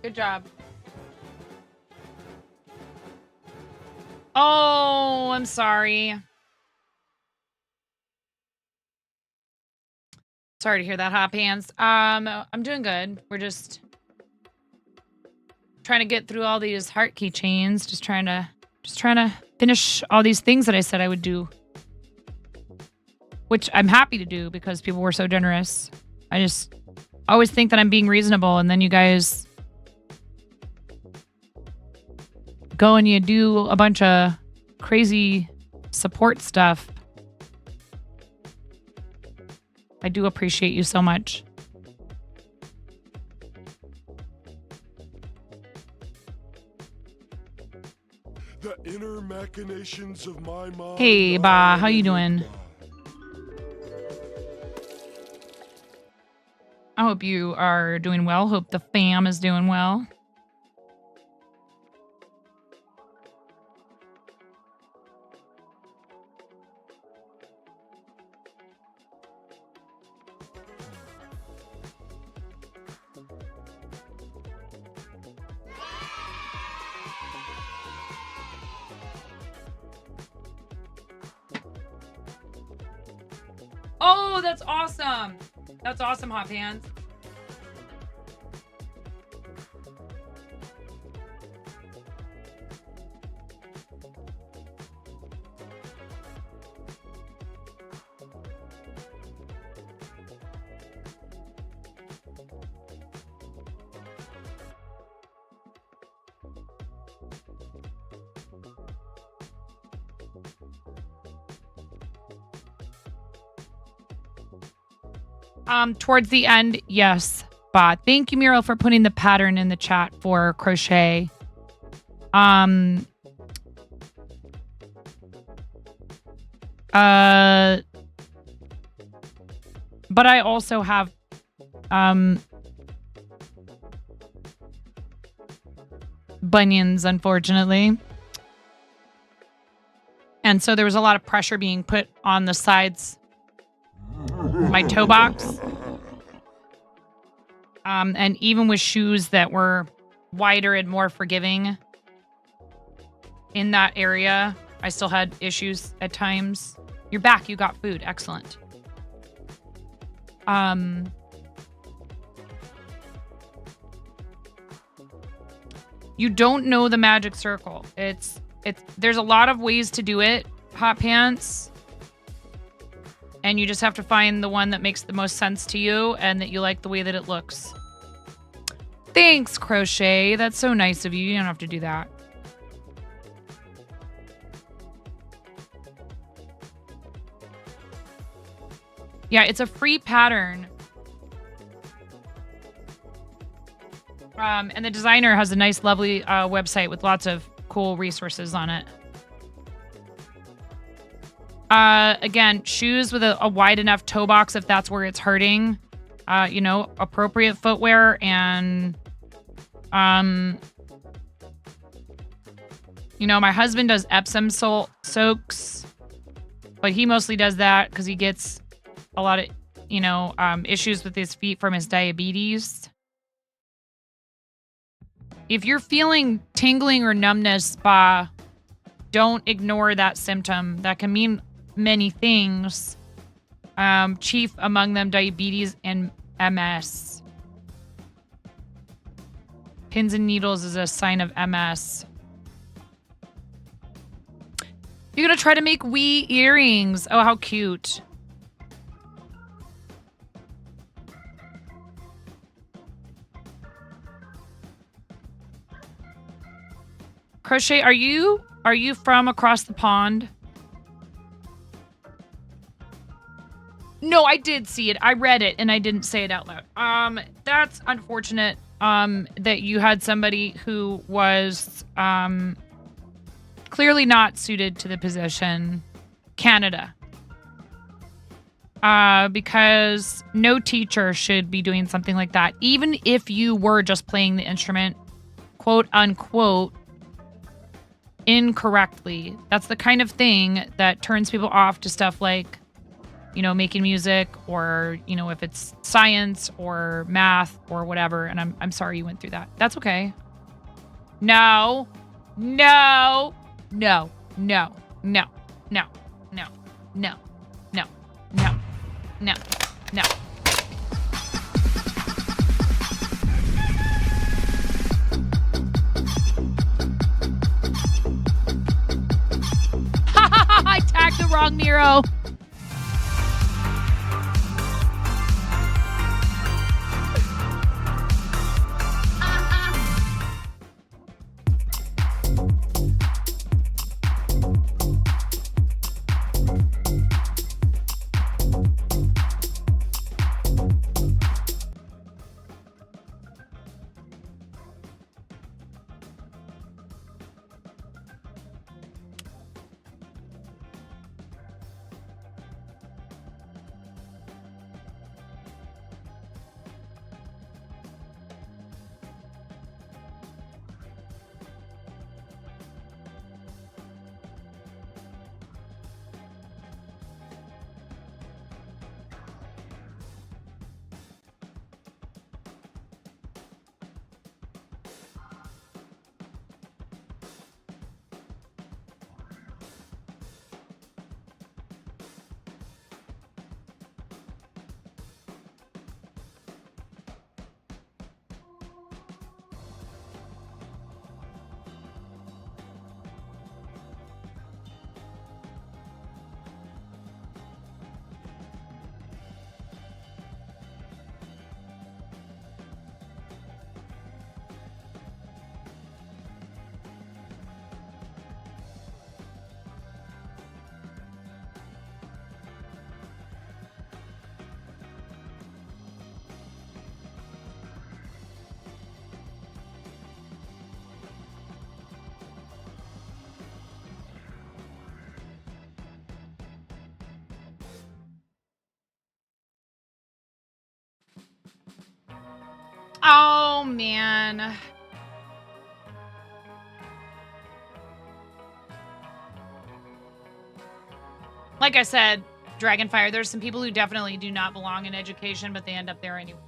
Good job. Oh, I'm sorry. Sorry to hear that, Hot Pants. I'm doing good. We're just trying to get through all these heart keychains. Just trying to finish all these things that I said I would do. Which I'm happy to do because people were so generous. I just always think that I'm being reasonable, and then you guys go and you do a bunch of crazy support stuff. I do appreciate you so much. The inner machinations of my mind. Hey, Ba, how you doing? I hope you are doing well. Hope the fam is doing well. Oh, that's awesome. That's awesome, Hot Pants. Towards the end, yes, Bot. Thank you, Muriel, for putting the pattern in the chat for crochet. But I also have bunions, unfortunately. And so there was a lot of pressure being put on the sides, my toe box. And even with shoes that were wider and more forgiving in that area, I still had issues at times. You're back. You got food. Excellent. You don't know the magic circle. There's a lot of ways to do it, Hot Pants. And you just have to find the one that makes the most sense to you and that you like the way that it looks. Thanks, Crochet. That's so nice of you. You don't have to do that. Yeah, it's a free pattern. And the designer has a nice, lovely website with lots of cool resources on it. Again, shoes with a wide enough toe box if that's where it's hurting. Appropriate footwear and, my husband does Epsom salt soaks, but he mostly does that because he gets a lot of, issues with his feet from his diabetes. If you're feeling tingling or numbness, don't ignore that symptom. That can mean many things. Chief among them, diabetes and MS. Pins and needles is a sign of MS. You're going to try to make wee earrings. Oh, how cute. Crochet, are you from across the pond? No, I did see it. I read it and I didn't say it out loud. That's unfortunate that you had somebody who was clearly not suited to the position. Canada. Because no teacher should be doing something like that. Even if you were just playing the instrument, quote unquote, incorrectly. That's the kind of thing that turns people off to stuff like you know, making music or, you know, if it's science or math or whatever. And I'm sorry you went through that. That's okay. No, no, no, no, no, no, no, no, no, no, no, no. I tagged the wrong Miro. Oh, man. Like I said, Dragonfire, there's some people who definitely do not belong in education, but they end up there anyway.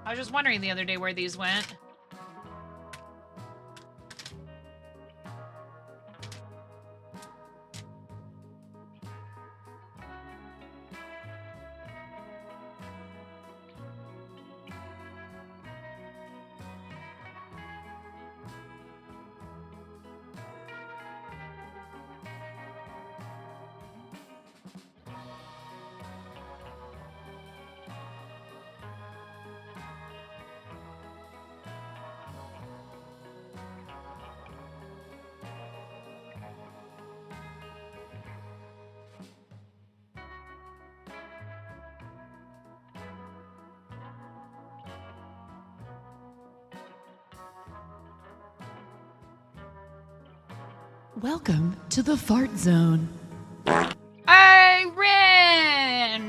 I was just wondering the other day where these went. Welcome to the Fart Zone. Hey, Rin!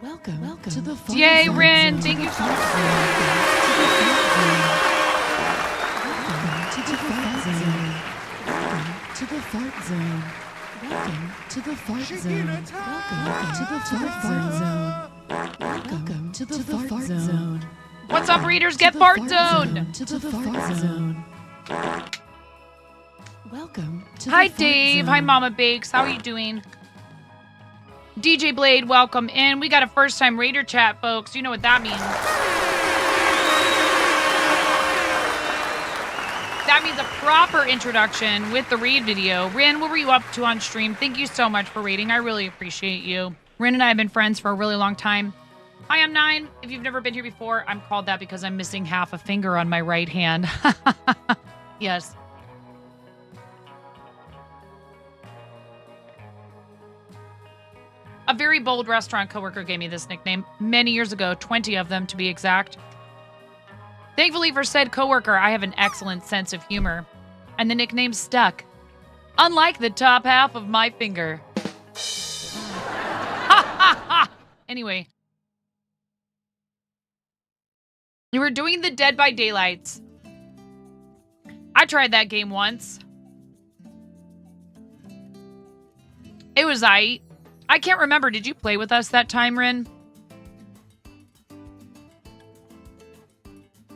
Welcome to the Fart Yay, Zone. Rin! Thank you so much. Welcome to the Fart Zone. Welcome to the Fart Zone. Welcome to the Fart Zone. Welcome to the Fart Zone. Welcome to the Fart Zone. What's up, readers? Get Fart Zone! To the Fart Zone. Welcome to Hi, the Fart Dave. Zone. Hi, Mama Bakes. How are you doing? DJ Blade, welcome in. We got a first-time Raider chat, folks. You know what that means. That means a proper introduction with the raid video. Rin, what were you up to on stream? Thank you so much for raiding. I really appreciate you. Rin and I have been friends for a really long time. Hi, I'm 9. If you've never been here before, I'm called that because I'm missing half a finger on my right hand. Yes. A very bold restaurant coworker gave me this nickname many years ago, 20 of them to be exact. Thankfully for said coworker, I have an excellent sense of humor. and the nickname stuck. Unlike the top half of my finger. Anyway. We were doing the Dead by Daylights. I tried that game once. It was I can't remember. Did you play with us that time, Rin?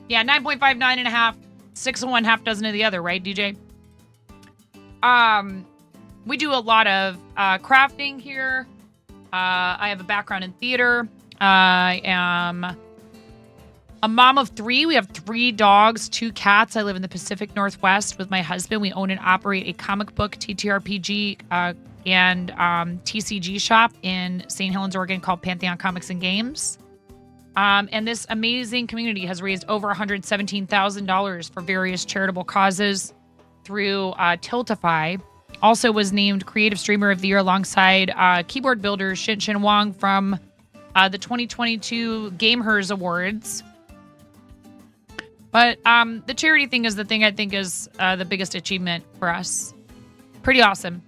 Yeah, 9.5, 9.5, 6 of one, half dozen of the other, right, DJ? We do a lot of crafting here. I have a background in theater. I am a mom of 3. We have 3 dogs, 2 cats. I live in the Pacific Northwest with my husband. We own and operate a comic book, TTRPG, and TCG shop in St. Helens, Oregon called Pantheon Comics and Games. And this amazing community has raised over $117,000 for various charitable causes through Tiltify. Also was named Creative Streamer of the Year alongside keyboard builder Shin Shin Wong from the 2022 GameHers Awards. But the charity thing is the thing I think is the biggest achievement for us. Pretty awesome.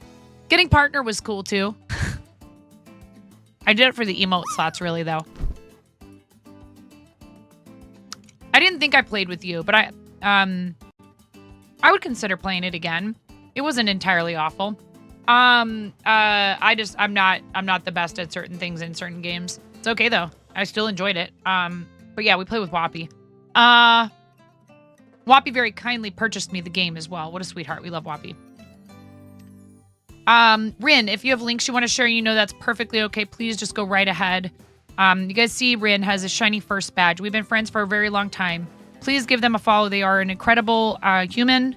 Getting partner was cool too. I did it for the emote slots really though. I didn't think I played with you, but I would consider playing it again. It wasn't entirely awful. I'm not the best at certain things in certain games. It's okay though. I still enjoyed it. But yeah, we play with Whoppy. Whoppy very kindly purchased me the game as well. What a sweetheart. We love Whoppy. Rin, if you have links you want to share, you know that's perfectly okay. Please just go right ahead. You guys see Rin has a shiny first badge. We've been friends for a very long time. Please give them a follow. They are an incredible human,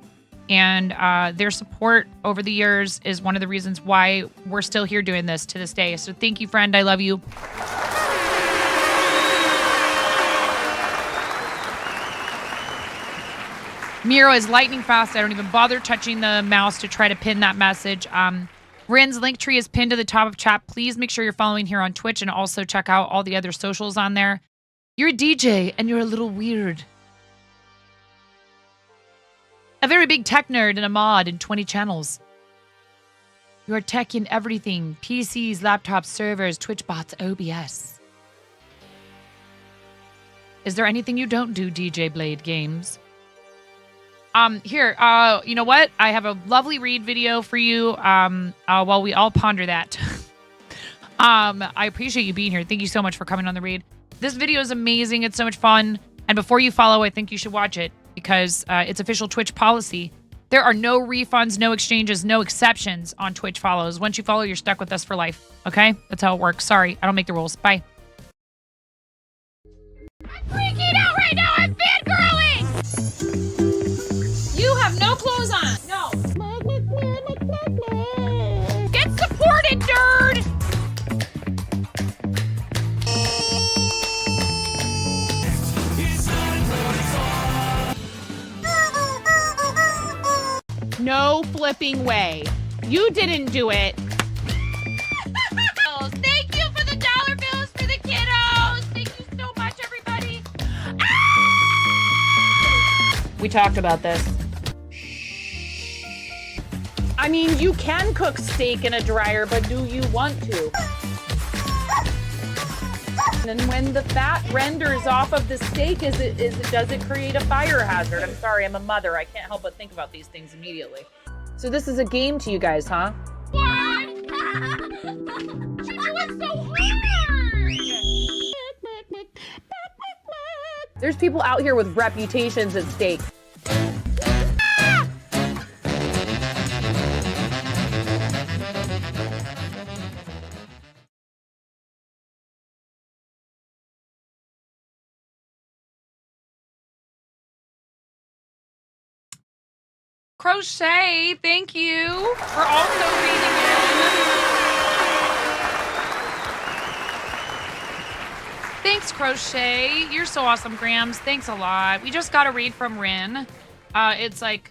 and their support over the years is one of the reasons why we're still here doing this to this day. So thank you, friend. I love you. Miro is lightning fast. I don't even bother touching the mouse to try to pin that message. Rin's link tree is pinned to the top of chat. Please make sure you're following here on Twitch and also check out all the other socials on there. You're a DJ and you're a little weird. A very big tech nerd and a mod and 20 channels. You are tech in everything. PCs, laptops, servers, Twitch bots, OBS. Is there anything you don't do, DJ Blade Games? Here, you know what? I have a lovely read video for you, while we all ponder that. I appreciate you being here. Thank you so much for coming on the read. This video is amazing. It's so much fun. And before you follow, I think you should watch it because, it's official Twitch policy. There are no refunds, no exchanges, no exceptions on Twitch follows. Once you follow, you're stuck with us for life. Okay? That's how it works. Sorry, I don't make the rules. Bye. I'm freaking out right now. I'm fangirling. You have no clothes on. No. Get supported, nerd. No flipping way. You didn't do it. Thank you for the dollar bills for the kiddos. Thank you so much, everybody. Ah! We talked about this. I mean, you can cook steak in a dryer, but do you want to? And when the fat renders off of the steak, does it create a fire hazard? I'm sorry, I'm a mother. I can't help but think about these things immediately. So this is a game to you guys, huh? What? You're doing so hard. There's people out here with reputations at stake. Crochet, thank you for also reading in. Thanks, Crochet. You're so awesome, Grams. Thanks a lot. We just got a read from Rin. It's like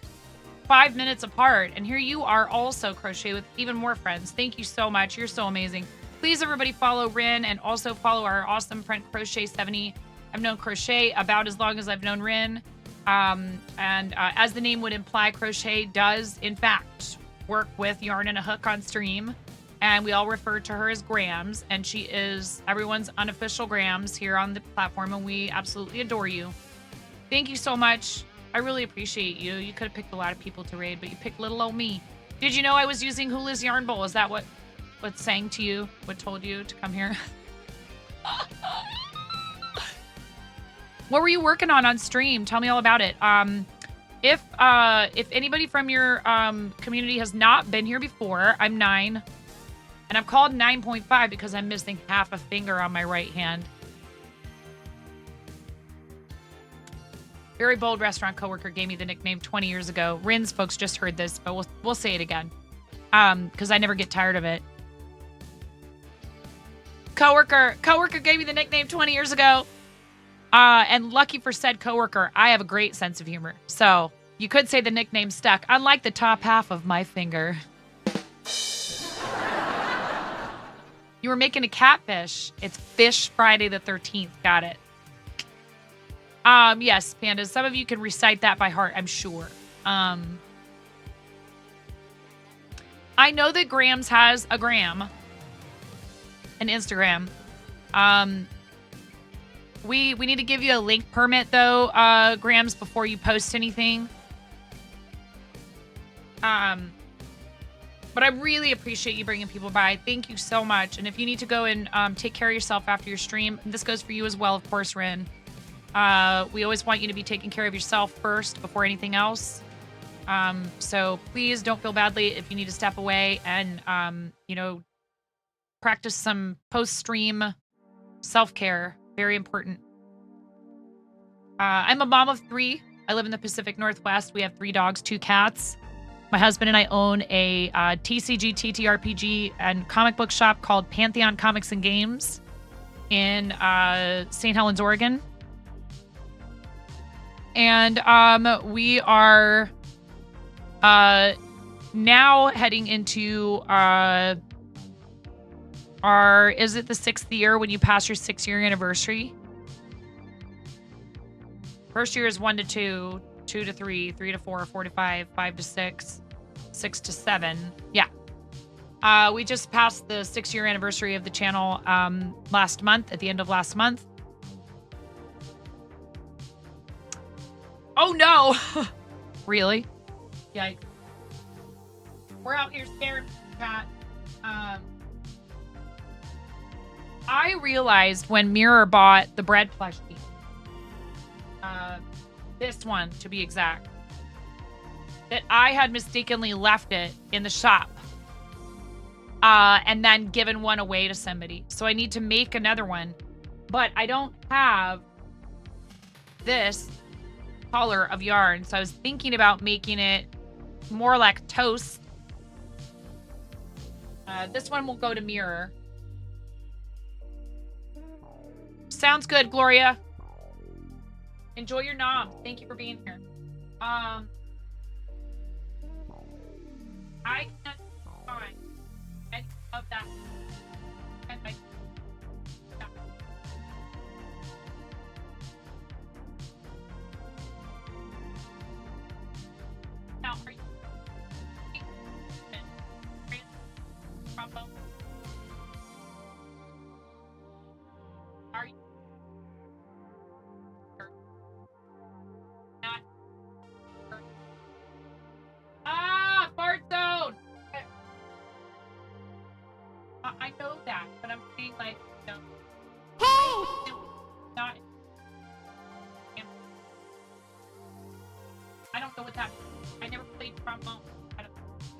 5 minutes apart. And here you are also, Crochet, with even more friends. Thank you so much. You're so amazing. Please, everybody, follow Rin and also follow our awesome friend, Crochet70. I've known Crochet about as long as I've known Rin. As the name would imply, Crochet does, in fact, work with yarn and a hook on stream. And we all refer to her as Grams. And she is everyone's unofficial Grams here on the platform. And we absolutely adore you. Thank you so much. I really appreciate you. You could have picked a lot of people to raid, but you picked little old me. Did you know I was using Hula's yarn bowl? Is that what sang to you? What told you to come here? What were you working on stream? Tell me all about it. If anybody from your community has not been here before, I'm 9. And I'm called 9.5 because I'm missing half a finger on my right hand. Very bold restaurant coworker gave me the nickname 20 years ago. Rins folks just heard this, but we'll say it again. Because I never get tired of it. Coworker gave me the nickname 20 years ago. And lucky for said coworker, I have a great sense of humor. So you could say the nickname stuck, unlike the top half of my finger. You were making a catfish. It's Fish Friday the 13th. Got it. Yes, Pandas. Some of you can recite that by heart, I'm sure. I know that Grams has a gram. An Instagram. We need to give you a link permit, though, Grams, before you post anything. But I really appreciate you bringing people by. Thank you so much. And if you need to go and take care of yourself after your stream, this goes for you as well, of course, Rin. We always want you to be taking care of yourself first before anything else. So please don't feel badly if you need to step away and, practice some post-stream self-care. Very important. I'm a mom of 3. I live in the Pacific Northwest. We have 3 dogs, 2 cats. My husband and I own a TCG, TTRPG, and comic book shop called Pantheon Comics and Games in St. Helens, Oregon. And we are now heading into is it the 6th year when you pass your 6-year anniversary? First year is 1 to 2, 2 to 3, 3 to 4, 4 to 5, 5 to 6, 6 to 7. Yeah. We just passed the 6-year anniversary of the channel last month, at the end of last month. Oh no! Really? Yikes. We're out here scared, Pat. I realized when Mirror bought the bread plushie, this one to be exact, that I had mistakenly left it in the shop and then given one away to somebody. So I need to make another one, but I don't have this color of yarn. So I was thinking about making it more like toast. This one will go to Mirror. Sounds good, Gloria. Enjoy your nom. Thank you for being here. I can't find any of that. Now, are you are you fart zone. I know that, but I'm saying like, not. I don't know what that means. I never played trombone. I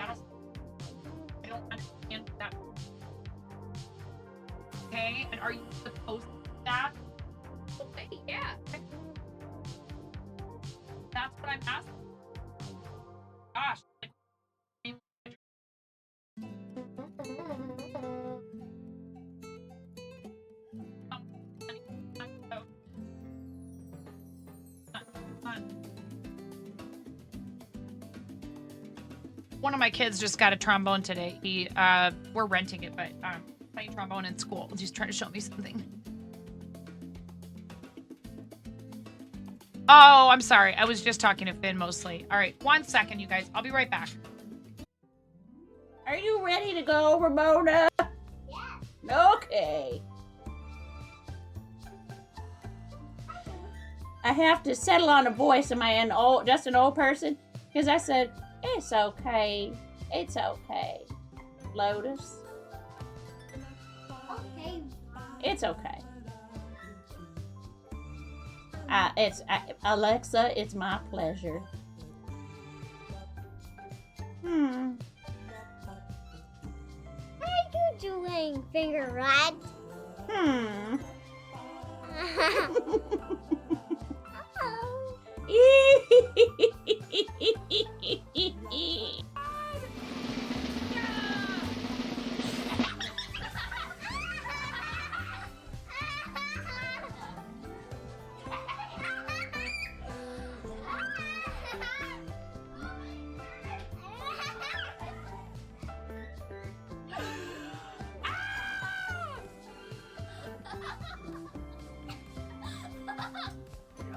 don't understand what that means. Okay, and are you supposed to do that? Okay, yeah. That's what I'm asking. Gosh. One of my kids just got a trombone today. We're renting it, but playing trombone in school. He's trying to show me something. Oh, I'm sorry. I was just talking to Finn mostly. All right, 1 second, you guys. I'll be right back. Are you ready to go, Ramona? Yeah. Okay. I have to settle on a voice. Am I just an old person? Because I said, it's okay. It's okay. Lotus. Okay. It's okay. Alexa, it's my pleasure. What are you doing, finger rat?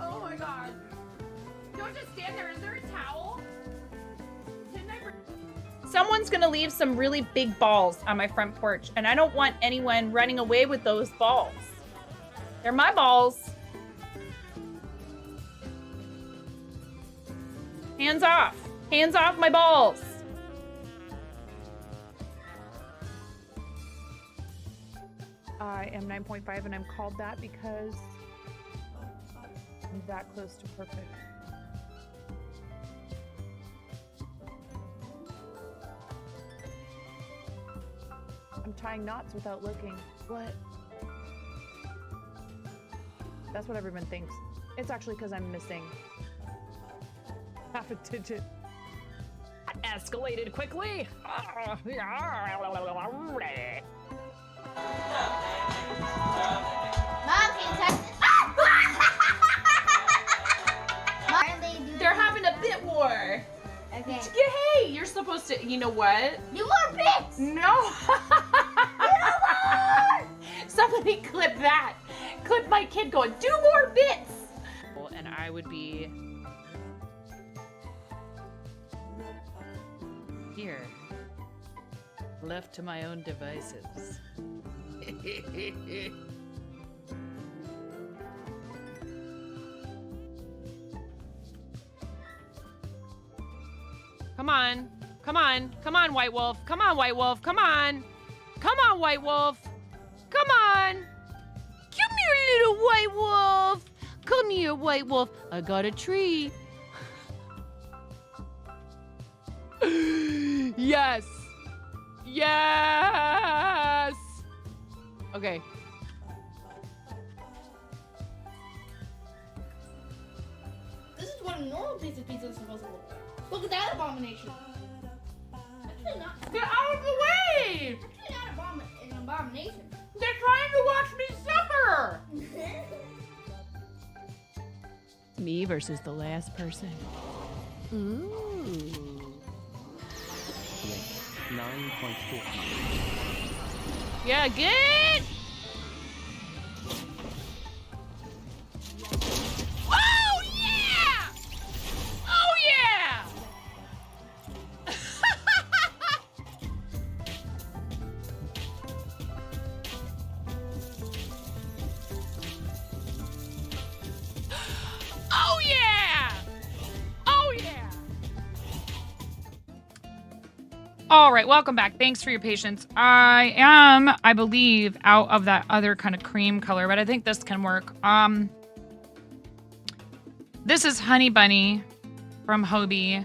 Oh my god. Don't just stand there. Is there a towel? Someone's gonna leave some really big balls on my front porch, and I don't want anyone running away with those balls. They're my balls. Hands off. Hands off my balls. I am 9.5 and I'm called that because I'm that close to perfect. I'm tying knots without looking. What? That's what everyone thinks. It's actually because I'm missing half a digit. That escalated quickly. They're having a bit war. Okay. Hey, you're supposed to. You know what? Do more bits. No. Somebody clip that. Clip my kid going, do more bits. And I would be here, left to my own devices. Come on. Come on. Come on, White Wolf. Come on, White Wolf. Come on. Come on, White Wolf. Come on. Come here, little White Wolf. Come here, White Wolf. I got a tree. Yes. Yes. Okay. This is what a normal piece of pizza is supposed to look like. Look at that abomination. Actually not. Get out of the way. Actually not an abomination. They're trying to watch me suffer. Me versus the last person. Ooh. 9.49. Yeah, good. Oh yeah! Oh yeah! Oh yeah! Oh yeah! All right, welcome back. Thanks for your patience. I am, I believe, out of that other kind of cream color, but I think this can work. This is Honey Bunny from Hobie,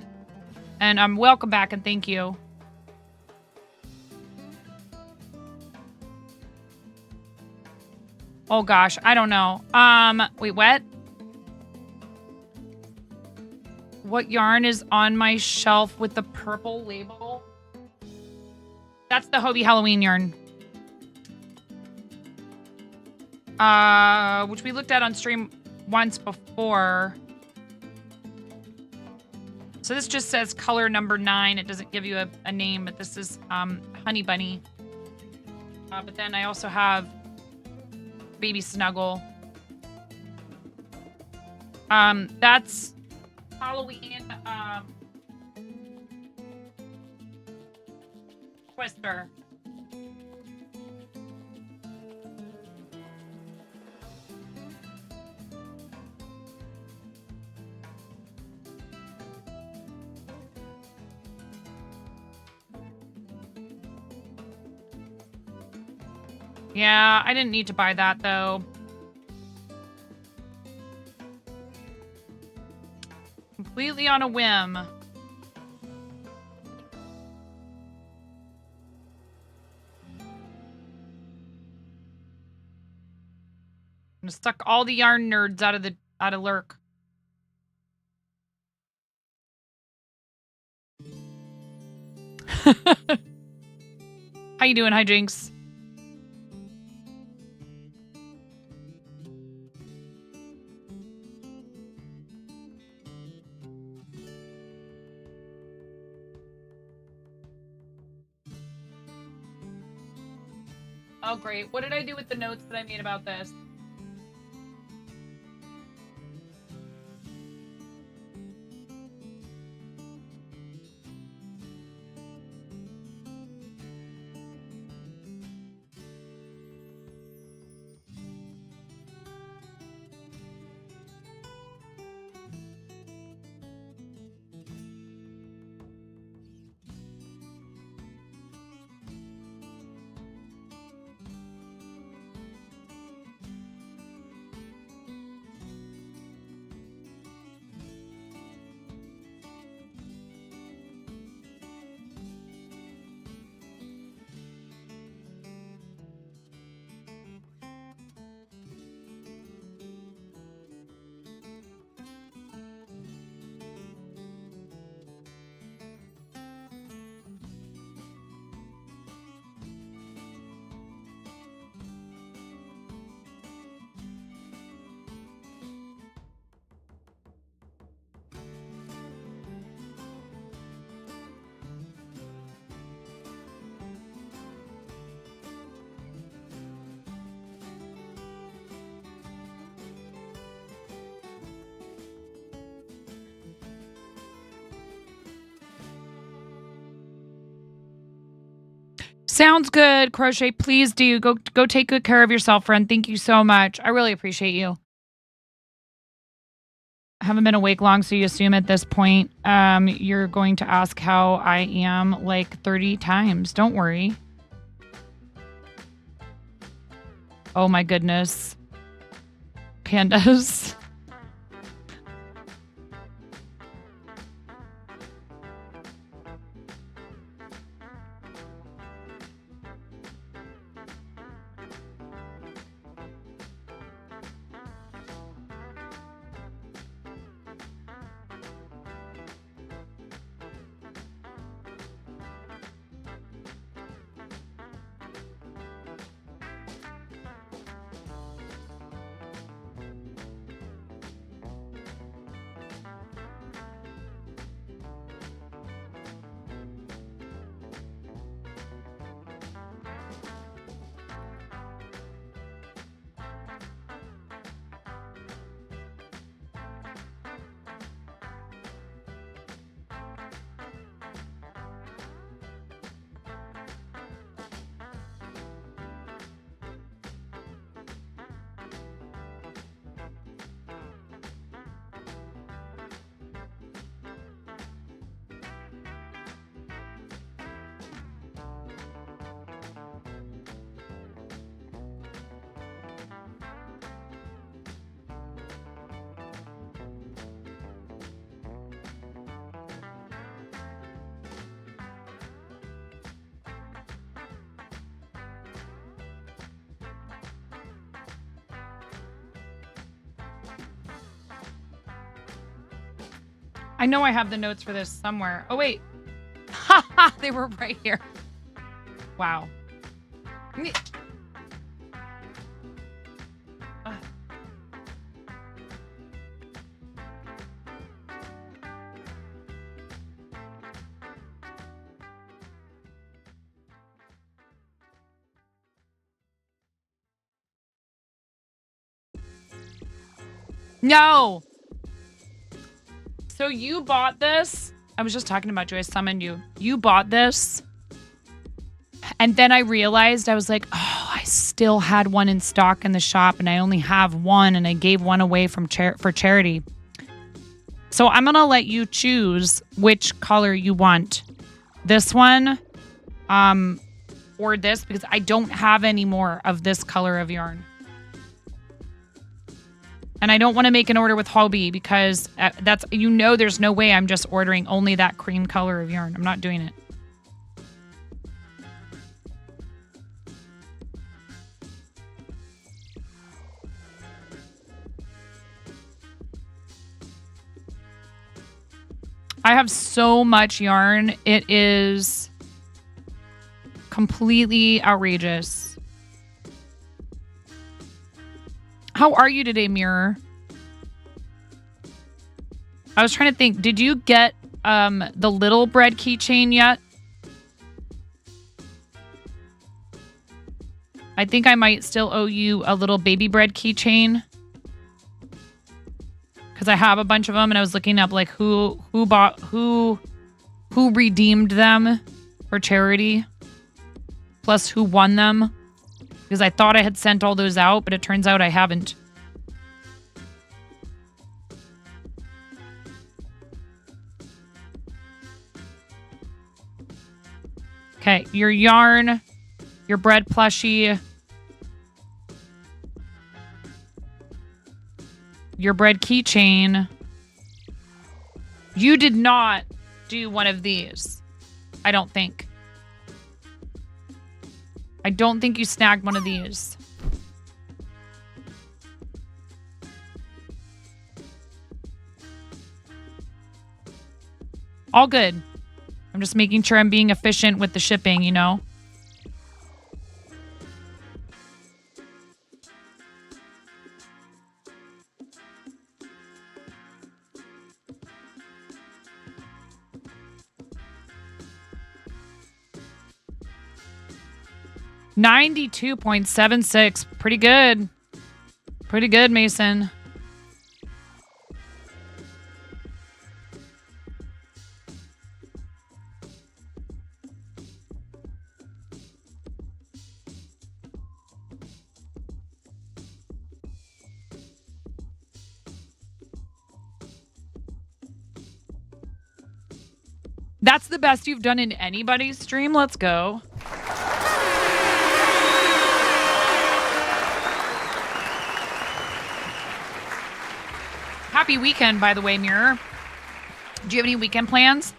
and welcome back and thank you. Oh gosh, I don't know. Wait, what? What yarn is on my shelf with the purple label? That's the Hobie Halloween yarn. Which we looked at on stream once before. So this just says color number 9. It doesn't give you a name, but this is Honey Bunny. But then I also have Baby Snuggle. That's Halloween Twister. Yeah, I didn't need to buy that though. Completely on a whim. I'm gonna suck all the yarn nerds out of Lurk. How you doing, Hijinks? Oh, great. What did I do with the notes that I made about this? Sounds good, Crochet. Please do. Go take good care of yourself, friend. Thank you so much. I really appreciate you. I haven't been awake long, so you assume at this point you're going to ask how I am like 30 times. Don't worry. Oh my goodness. Pandas. I know I have the notes for this somewhere. Oh, wait. They were right here. Wow. No. So you bought this. I was just talking about you. I summoned you. You bought this. And then I realized, I was like, oh, I still had one in stock in the shop and I only have one and I gave one away for charity. So I'm going to let you choose which color you want. This one or this, because I don't have any more of this color of yarn. And I don't want to make an order with Hobby because that's, you know, there's no way I'm just ordering only that cream color of yarn. I'm not doing it. I have so much yarn. It is completely outrageous. How are you today, Mirror? I was trying to think. Did you get the little bread keychain yet? I think I might still owe you a little baby bread keychain. Because I have a bunch of them and I was looking up like who redeemed them for charity. Plus who won them. Because I thought I had sent all those out, but it turns out I haven't. Okay, your yarn, your bread plushie, your bread keychain. You did not do one of these. I don't think. I don't think you snagged one of these. All good. I'm just making sure I'm being efficient with the shipping, you know? $92.76. Pretty good. Pretty good, Mason. That's the best you've done in anybody's stream. Let's go. Happy weekend, by the way, Mirror. Do you have any weekend plans?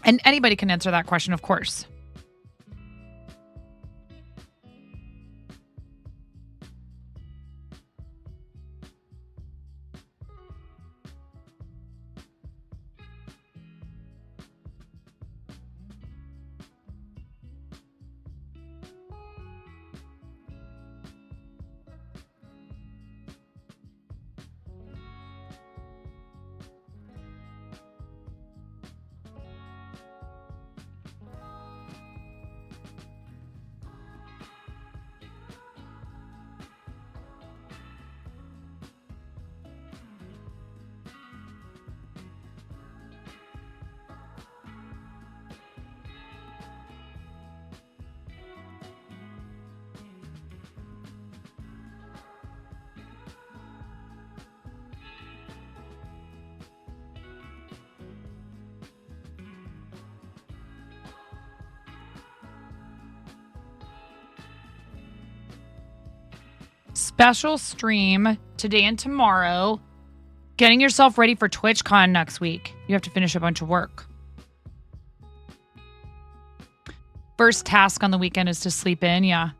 And anybody can answer that question, of course. Special stream today and tomorrow. Getting yourself ready for TwitchCon next week. You have to finish a bunch of work. First task on the weekend is to sleep in, yeah.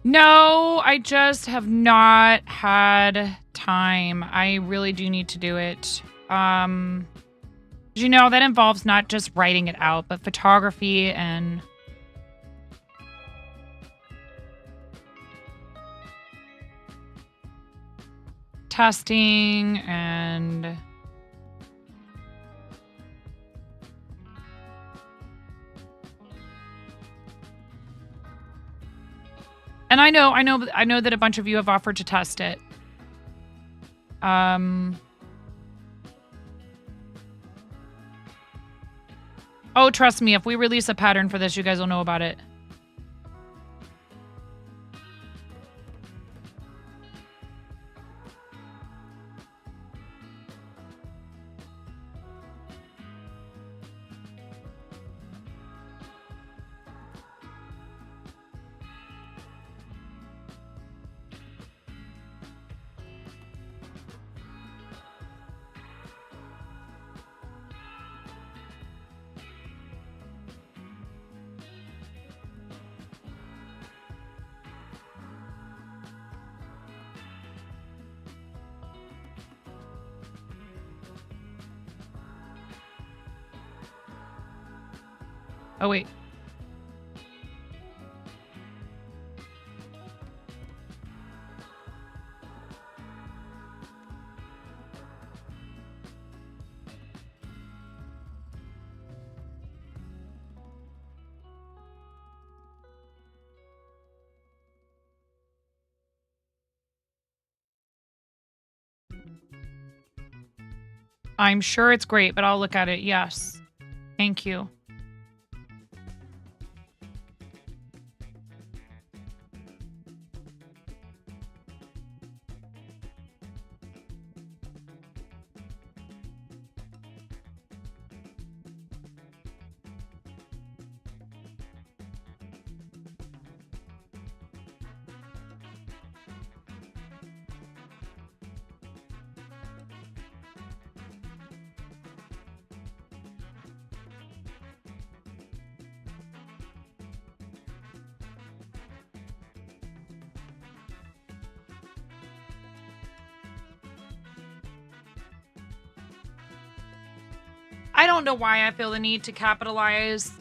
No, I just have not had time. I really do need to do it. You know, that involves not just writing it out, but photography and testing and I know that a bunch of you have offered to test it. Oh, trust me, if we release a pattern for this, you guys will know about it. Oh, wait. I'm sure it's great, but I'll look at it. Yes. Thank you. I don't know why I feel the need to capitalize.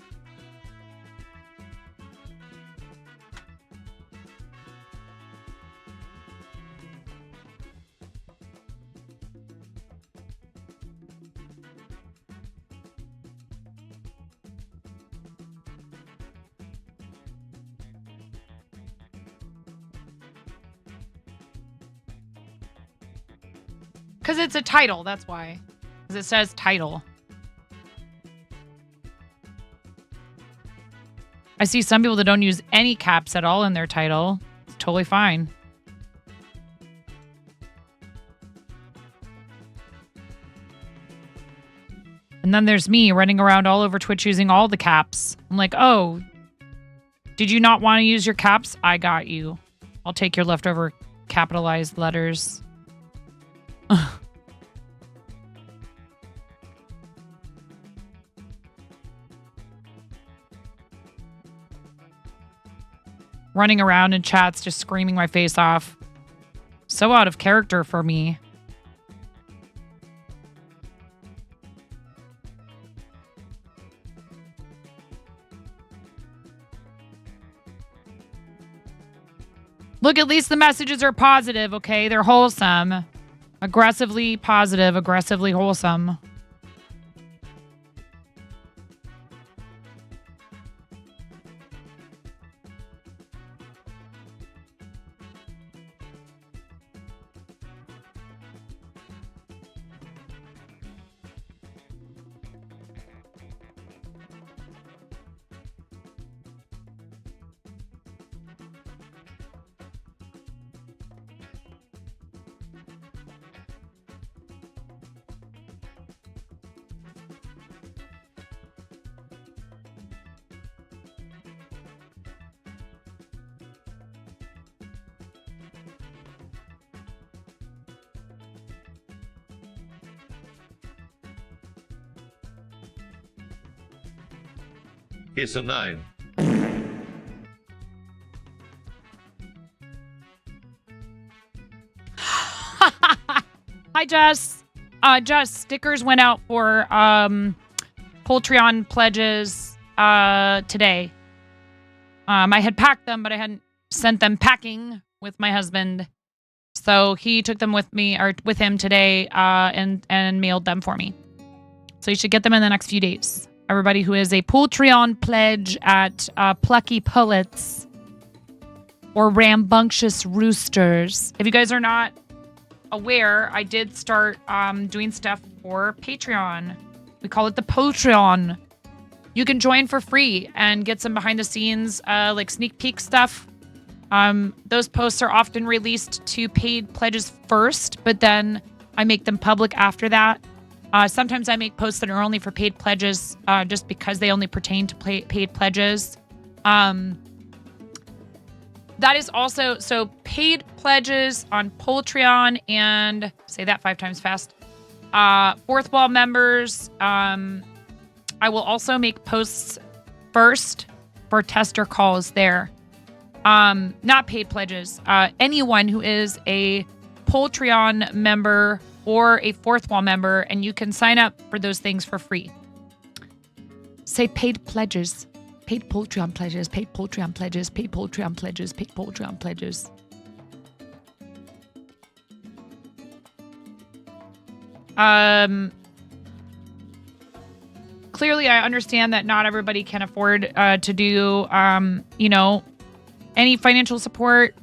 Because it's a title, that's why. Because it says title. I see some people that don't use any caps at all in their title. It's totally fine. And then there's me running around all over Twitch using all the caps. I'm like, oh, did you not want to use your caps? I got you. I'll take your leftover capitalized letters. Running around in chats, just screaming my face off. So out of character for me. Look, at least the messages are positive, okay? They're wholesome. Aggressively positive, aggressively wholesome. It's a 9. Hi, Jess. Jess, stickers went out for Poultron pledges today. I had packed them, but I hadn't sent them packing with my husband. So he took them with him today and mailed them for me. So you should get them in the next few days. Everybody who is a Poultron pledge at Plucky Pullets or Rambunctious Roosters. If you guys are not aware, I did start doing stuff for Patreon. We call it the Patreon. You can join for free and get some behind the scenes like sneak peek stuff. Those posts are often released to paid pledges first, but then I make them public after that. Sometimes I make posts that are only for paid pledges just because they only pertain to paid pledges. That is also, so paid pledges on Patreon and, say that 5 times fast, Fourth Wall members. I will also make posts first for tester calls there. Not paid pledges. Anyone who is a Patreon member or a Fourth Wall member, and you can sign up for those things for free. Say paid pledges. Paid Patreon pledges, paid Patreon pledges, paid Patreon pledges, paid Patreon pledges. Clearly, I understand that not everybody can afford to do, any financial support.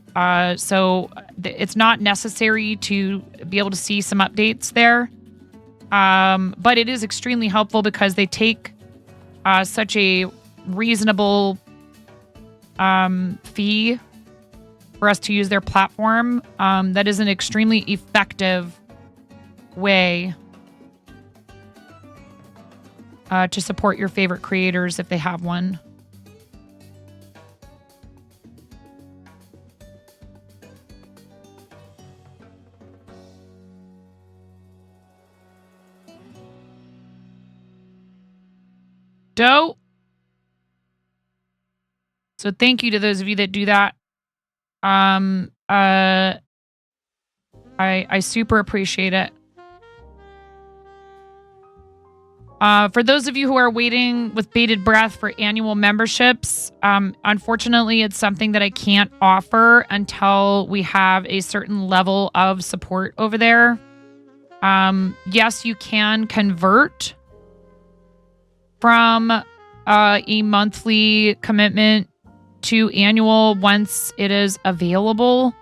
So it's not necessary to be able to see some updates there. But it is extremely helpful because they take such a reasonable fee for us to use their platform. That is an extremely effective way to support your favorite creators if they have one. Dope. So thank you to those of you that do that. I super appreciate it. For those of you who are waiting with bated breath for annual memberships, unfortunately, it's something that I can't offer until we have a certain level of support over there. Yes, you can convert from a monthly commitment to annual once it is available,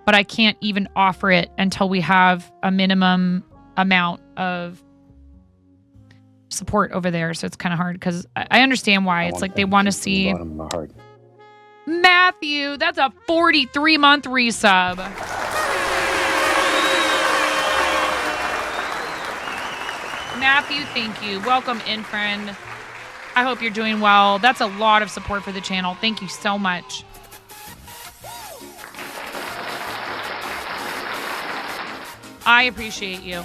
but I can't even offer it until we have a minimum amount of support over there. So it's kind of hard because I understand why. It's like they want to see Matthew. That's a 43-month resub. Matthew, thank you. Welcome in, friend. I hope you're doing well. That's a lot of support for the channel. Thank you so much. I appreciate you.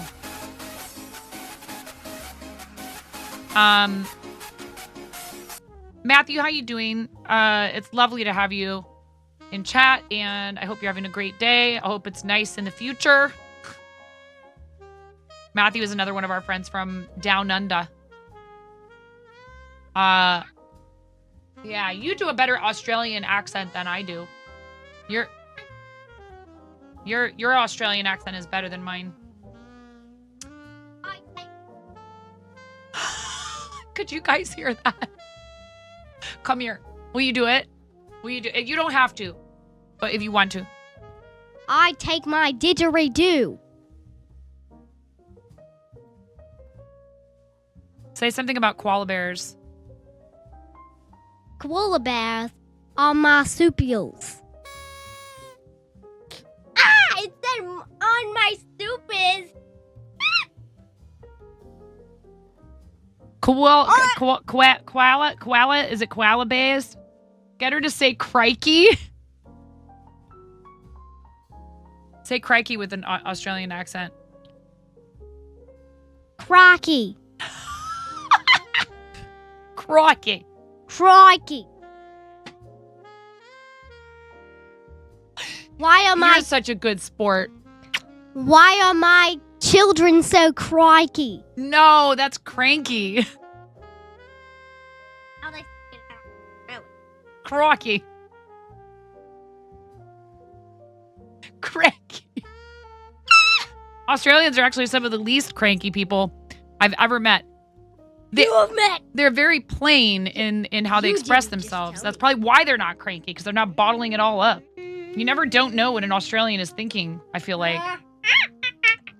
Matthew, how you doing? It's lovely to have you in chat, and I hope you're having a great day. I hope it's nice in the future. Matthew is another one of our friends from Down Under. Yeah, you do a better Australian accent than I do. Your Australian accent is better than mine. Could you guys hear that? Come here. Will you do it? Will you do it? You don't have to, but if you want to. I take my didgeridoo. Say something about koala bears. Koala bears are marsupials. Ah! It said on my stupid. Koala, is it koala bears? Get her to say crikey. Say crikey with an Australian accent. Crikey. Crikey. Crikey. Why am You're such a good sport. Why are my children so crikey. No, that's cranky. How they say it out. Crocky. Cranky. Australians are actually some of the least cranky people I've ever met. They're very plain in how they express themselves. That's probably why they're not cranky, because they're not bottling it all up. You never don't know what an Australian is thinking, I feel like.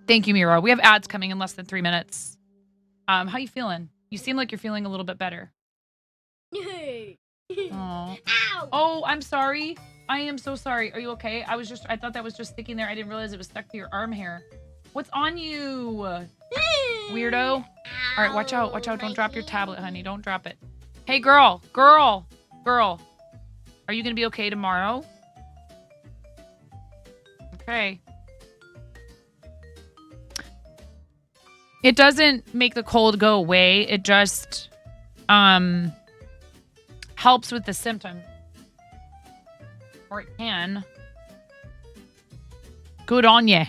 Thank you, Miro. We have ads coming in less than 3 minutes. How you feeling? You seem like you're feeling a little bit better. Aw. Ow! Oh, I'm sorry. I am so sorry. Are you okay? I thought that was just sticking there. I didn't realize it was stuck to your arm hair. What's on you? Weirdo. All right, watch out. Watch out. Don't drop your tablet, honey. Don't drop it. Hey, girl. Are you going to be okay tomorrow? Okay. It doesn't make the cold go away. It just helps with the symptom. Or it can. Good on ya.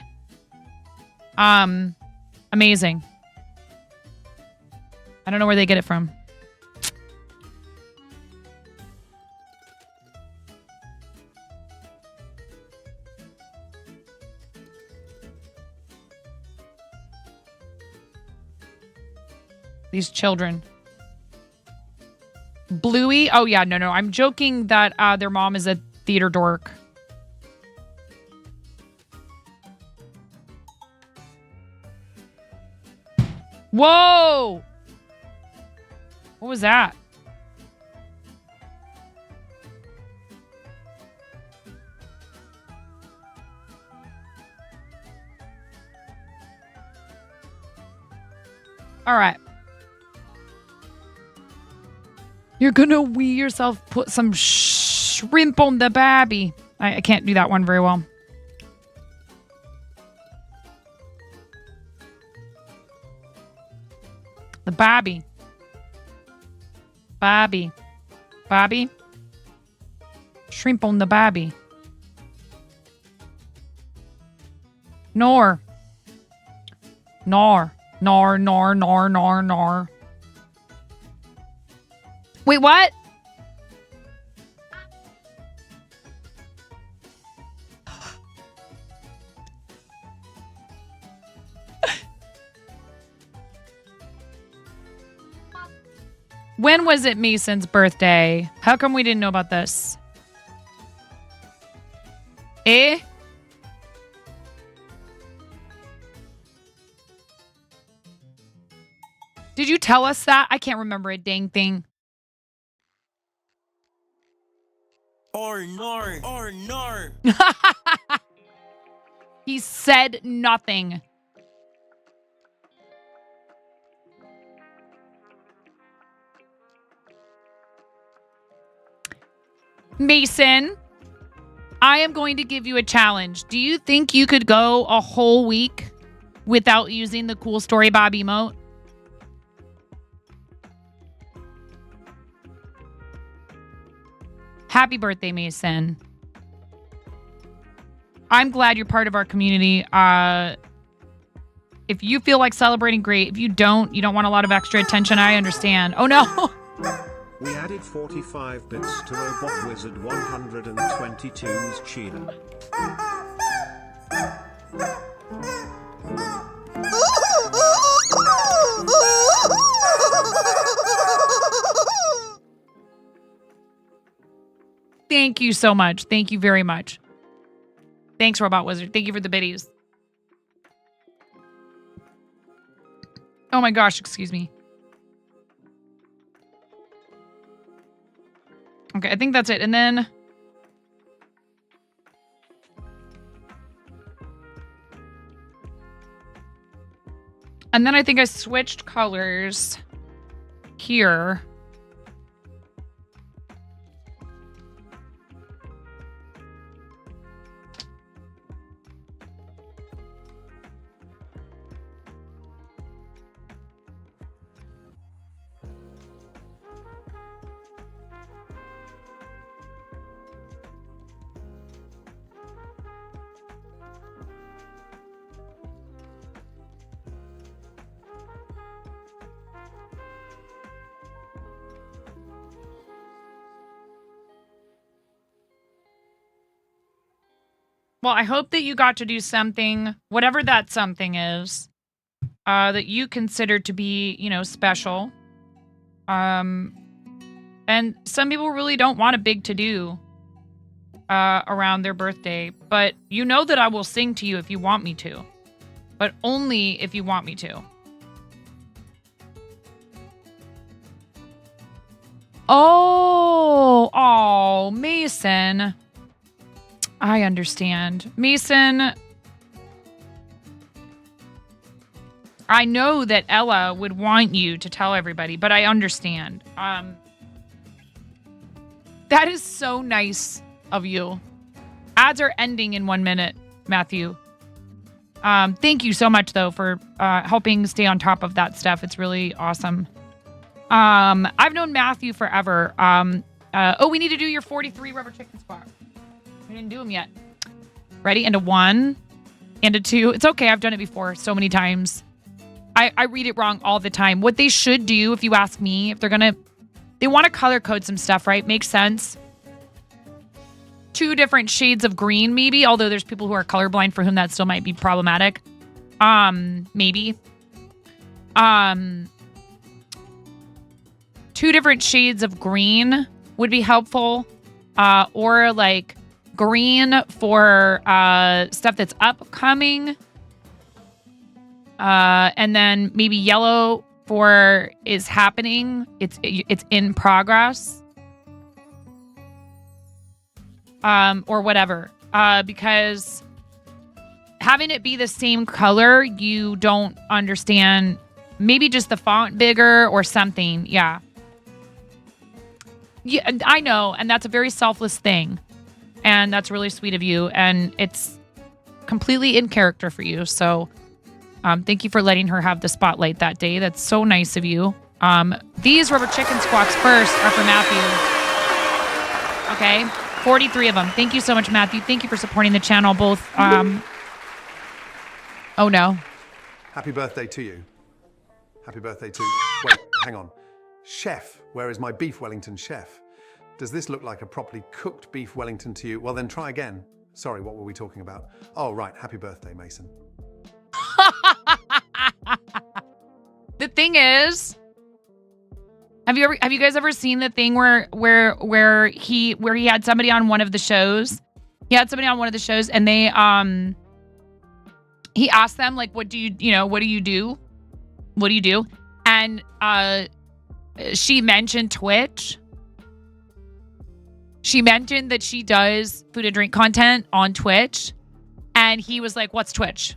Amazing. I don't know where they get it from. These children. Bluey? Oh, yeah. No. I'm joking that their mom is a theater dork. Whoa! What was that? All right. You're gonna wee yourself, put some shrimp on the babby. I can't do that one very well. The babby. Bobby. Shrimp on the babby. Nor. Wait, what? When was it Mason's birthday? How come we didn't know about this? Eh? Did you tell us that? I can't remember a dang thing. Or no. He said nothing. Mason, I am going to give you a challenge. Do you think you could go a whole week without using the cool story Bob emote? Happy birthday, Mason. I'm glad you're part of our community. If you feel like celebrating, great. If you don't want a lot of extra attention, I understand. Oh, no. We added 45 bits to Robot Wizard 122's cheer. Thank you so much. Thank you very much. Thanks, Robot Wizard. Thank you for the biddies. Oh my gosh, excuse me. Okay, I think that's it. And then I think I switched colors here. Well, I hope that you got to do something, whatever that something is, that you consider to be, special. And some people really don't want a big to-do around their birthday, but you know that I will sing to you if you want me to, but only if you want me to. Oh, Mason. I understand. Mason, I know that Ella would want you to tell everybody, but I understand. That is so nice of you. Ads are ending in 1 minute, Matthew. Thank you so much, though, for helping stay on top of that stuff. It's really awesome. I've known Matthew forever. We need to do your 43 rubber chicken squats. We didn't do them yet. Ready? And a 1 and a 2. It's okay. I've done it before so many times. I read it wrong all the time. What they should do, if you ask me, if they want to color code some stuff, right? Makes sense. 2 different shades of green, maybe. Although there's people who are colorblind for whom that still might be problematic. Maybe. 2 different shades of green would be helpful. Or like green for stuff that's upcoming. And then maybe yellow for is happening. It's in progress. Or whatever. Because having it be the same color, you don't understand. Maybe just the font bigger or something. Yeah. Yeah, I know. And that's a very selfless thing. And that's really sweet of you. And it's completely in character for you. So thank you for letting her have the spotlight that day. That's so nice of you. These rubber chicken squawks first are for Matthew. Okay. 43 of them. Thank you so much, Matthew. Thank you for supporting the channel. Both. Oh, no. Happy birthday to you. Happy birthday to... Wait, hang on. Chef. Where is my beef Wellington chef? Does this look like a properly cooked beef Wellington to you? Well, then try again. Sorry, what were we talking about? Oh, right. Happy birthday, Mason. The thing is, have you guys ever seen the thing where he had somebody on one of the shows? He had somebody on one of the shows, and they he asked them like, what do you do? What do you do? And she mentioned Twitch. She mentioned that she does food and drink content on Twitch, and he was like, "What's Twitch?"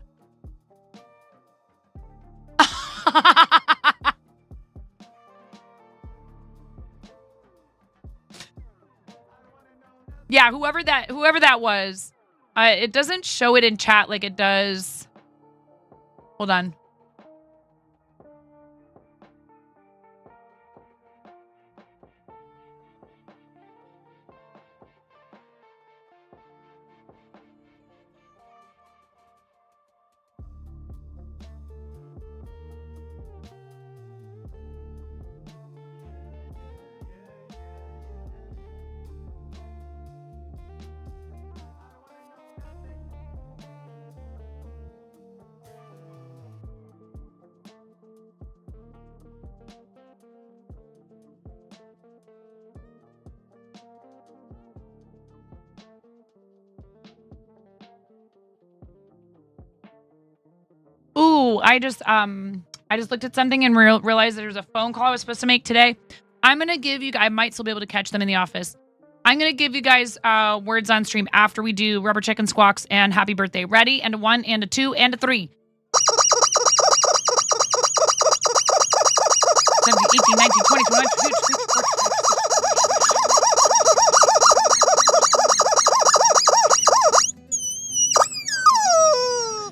Yeah, whoever that was. It doesn't show it in chat like it does. Hold on. Ooh, I just looked at something and realized that there's a phone call I was supposed to make today. I'm gonna give you. I might still be able to catch them in the office. I'm gonna give you guys words on stream after we do rubber chicken squawks and happy birthday. Ready? And a 1 and a 2 and a 3. 17, 18, 19, 20, 21, 22, 23, 24.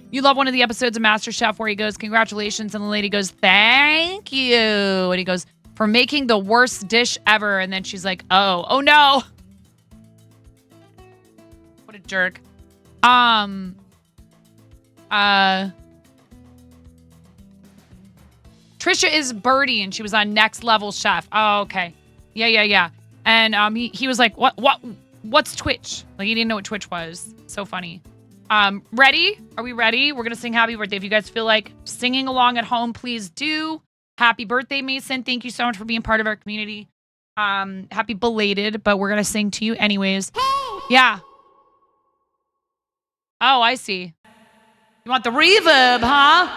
You love one of the episodes of MasterChef where he goes, "Congratulations," and the lady goes, "Thank you," and he goes, "For making the worst dish ever," and then she's like, "Oh no." What a jerk. Trisha is Birdie, and she was on Next Level Chef. Oh, okay. Yeah. And he was like, "What's Twitch?" Like he didn't know what Twitch was. So funny. Ready? Are we ready? We're gonna sing happy birthday. If you guys feel like singing along at home, please do. Happy birthday, Mason. Thank you so much for being part of our community. Happy belated, but we're gonna sing to you anyways. Yeah. Oh, I see. You want the reverb, huh?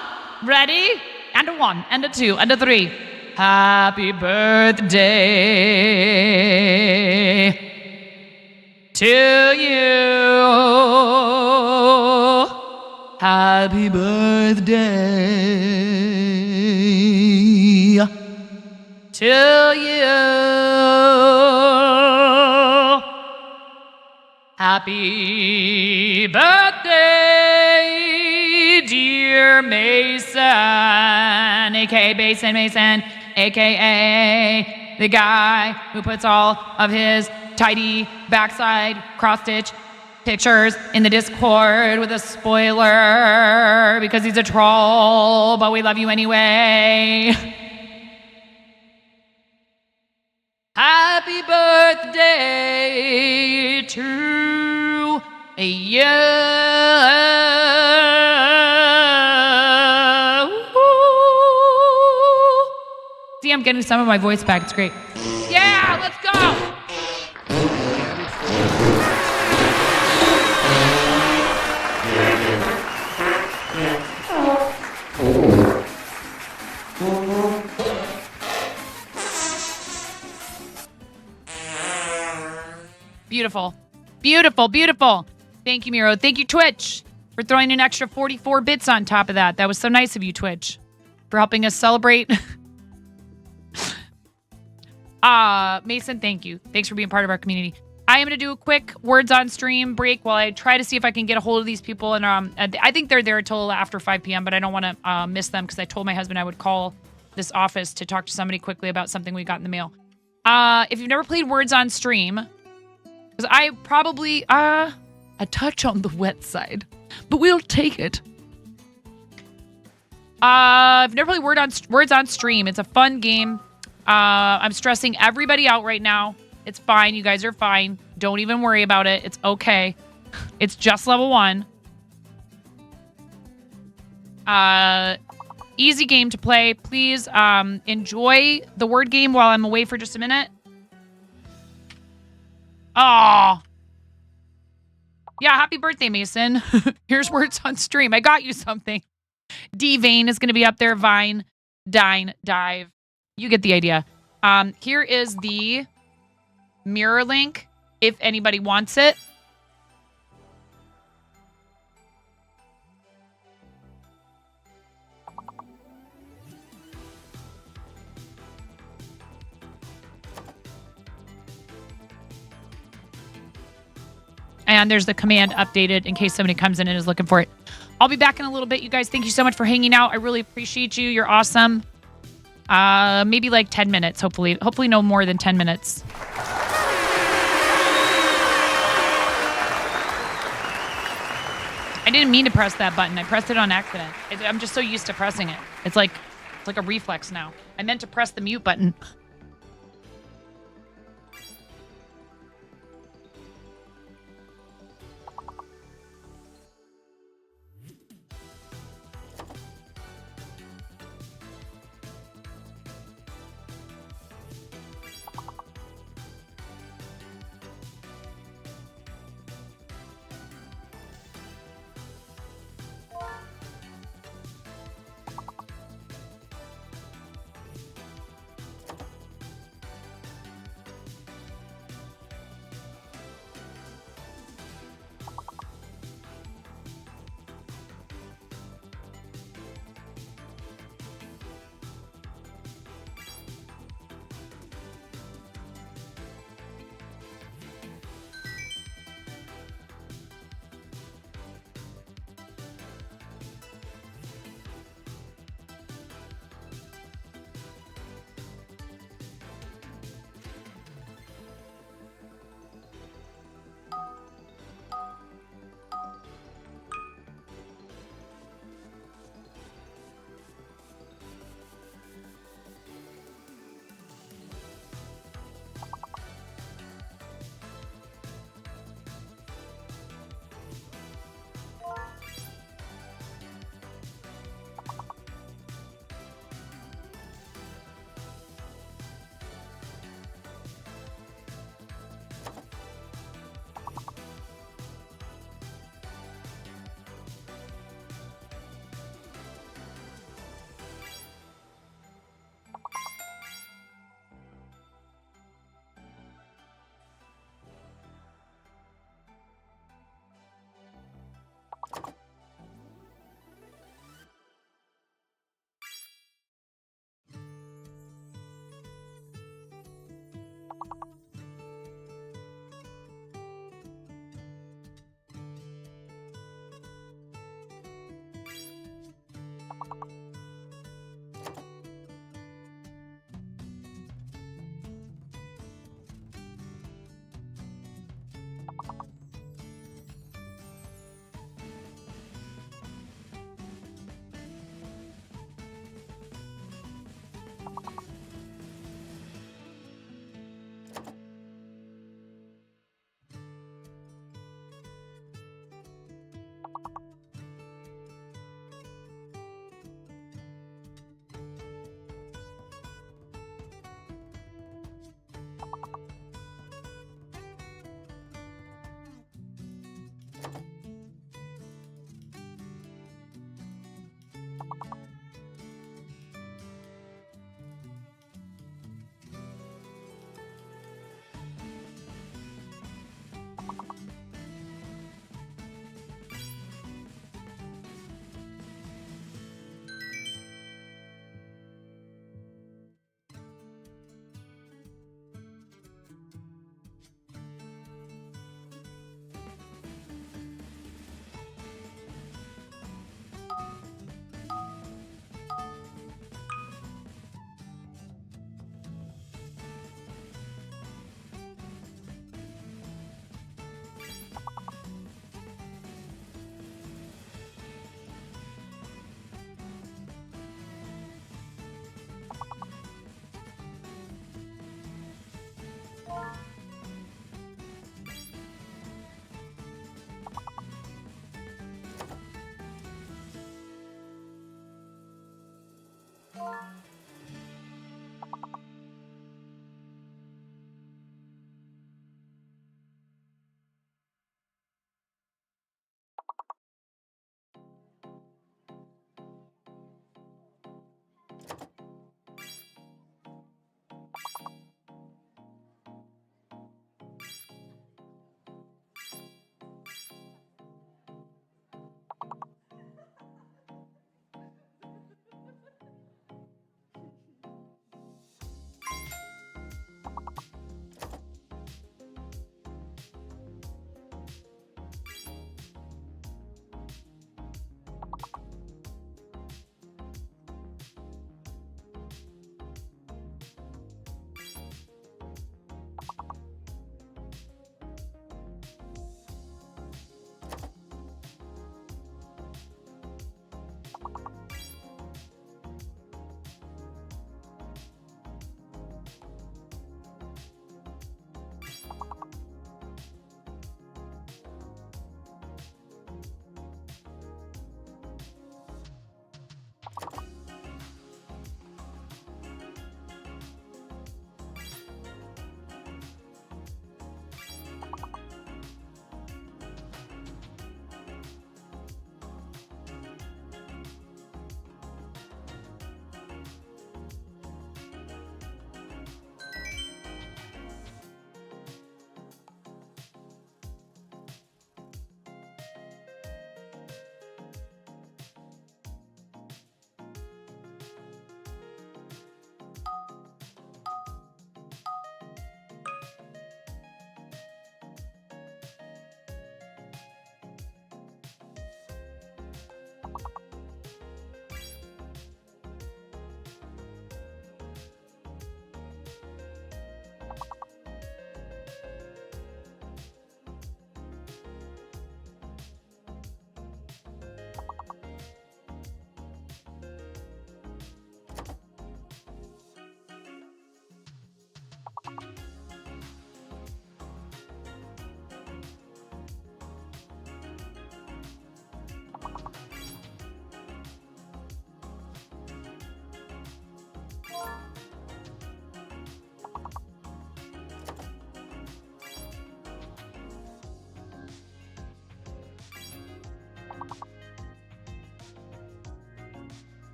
Ready? And a 1, and a 2, and a 3. Happy birthday to you. Happy birthday to you. Happy birthday, dear Mason, aka Mason, aka the guy who puts all of his tidy backside cross-stitch pictures in the Discord with a spoiler because he's a troll, but we love you anyway. Happy birthday to you. See, I'm getting some of my voice back. It's great. Yeah, let's go. Beautiful. Beautiful, beautiful. Thank you, Miro. Thank you, Twitch, for throwing an extra 44 bits on top of that. That was so nice of you, Twitch, for helping us celebrate. Mason, thank you. Thanks for being part of our community. I am going to do a quick words on stream break while I try to see if I can get a hold of these people. And I think they're there until after 5 p.m., but I don't want to miss them because I told my husband I would call this office to talk to somebody quickly about something we got in the mail. If you've never played words on stream, because I probably a touch on the wet side, but we'll take it. I've never played words on stream. It's a fun game. I'm stressing everybody out right now. It's fine. You guys are fine. Don't even worry about it. It's okay. It's just level 1. Easy game to play. Please enjoy the word game while I'm away for just a minute. Aw. Yeah, happy birthday, Mason. Here's words on stream. I got you something. D-Vane is going to be up there. Vine, Dine, Dive. You get the idea. Here is the mirror link if anybody wants it. And there's the command updated in case somebody comes in and is looking for it. I'll be back in a little bit, you guys. Thank you so much for hanging out. I really appreciate you. You're awesome. Maybe like 10 minutes, hopefully. Hopefully no more than 10 minutes. I didn't mean to press that button. I pressed it on accident. I'm just so used to pressing it. It's like a reflex now. I meant to press the mute button.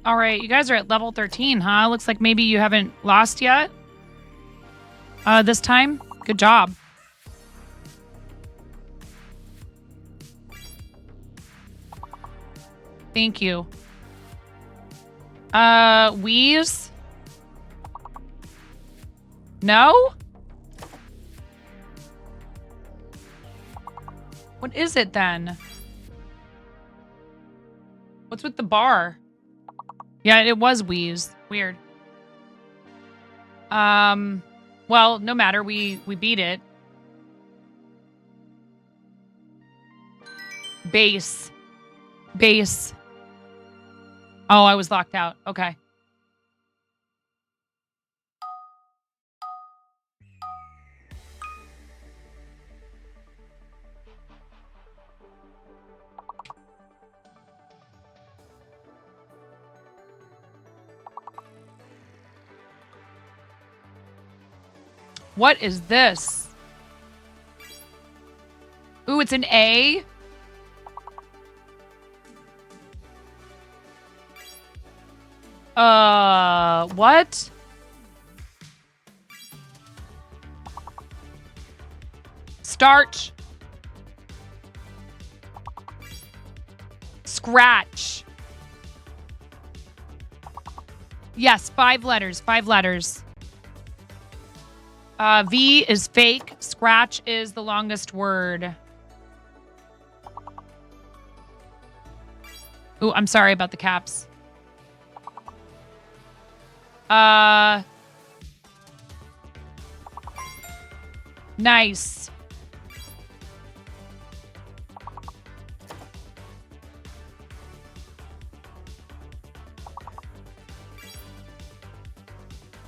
All right, you guys are at level 13, huh? Looks like maybe you haven't lost yet. This time. Good job. Thank you. Wheeze? No? What is it then? What's with the bar? Yeah, it was Wheeze. Weird. Well, no matter. We beat it. Base. Base. Oh, I was locked out. Okay. What is this? Ooh, it's an A. What? Starch. Scratch. Yes, 5 letters. 5 letters. V is fake. Scratch is the longest word. Ooh, I'm sorry about the caps. Nice.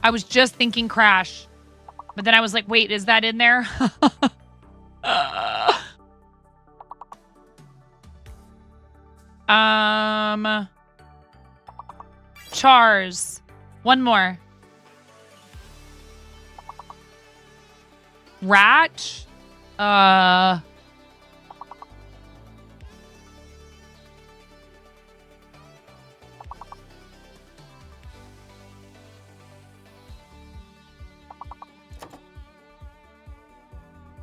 I was just thinking crash. But then I was like, wait, is that in there? Chars. One more. Rat.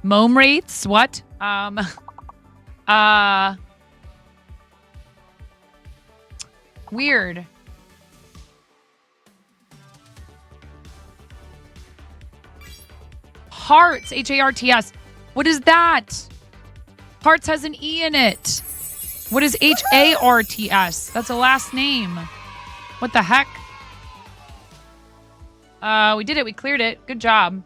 Mome rates? What? Weird. Hearts. H-A-R-T-S. What is that? Hearts has an E in it. What is H-A-R-T-S? That's a last name. What the heck? We did it. We cleared it. Good job.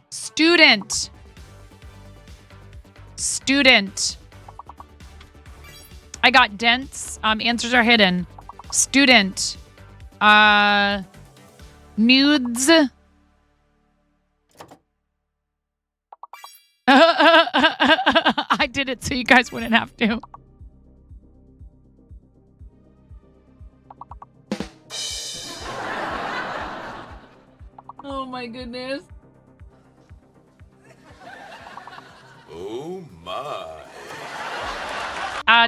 Student. Student. I got dents. Answers are hidden. Student. Nudes. I did it so you guys wouldn't have to. Oh my goodness. Oh my.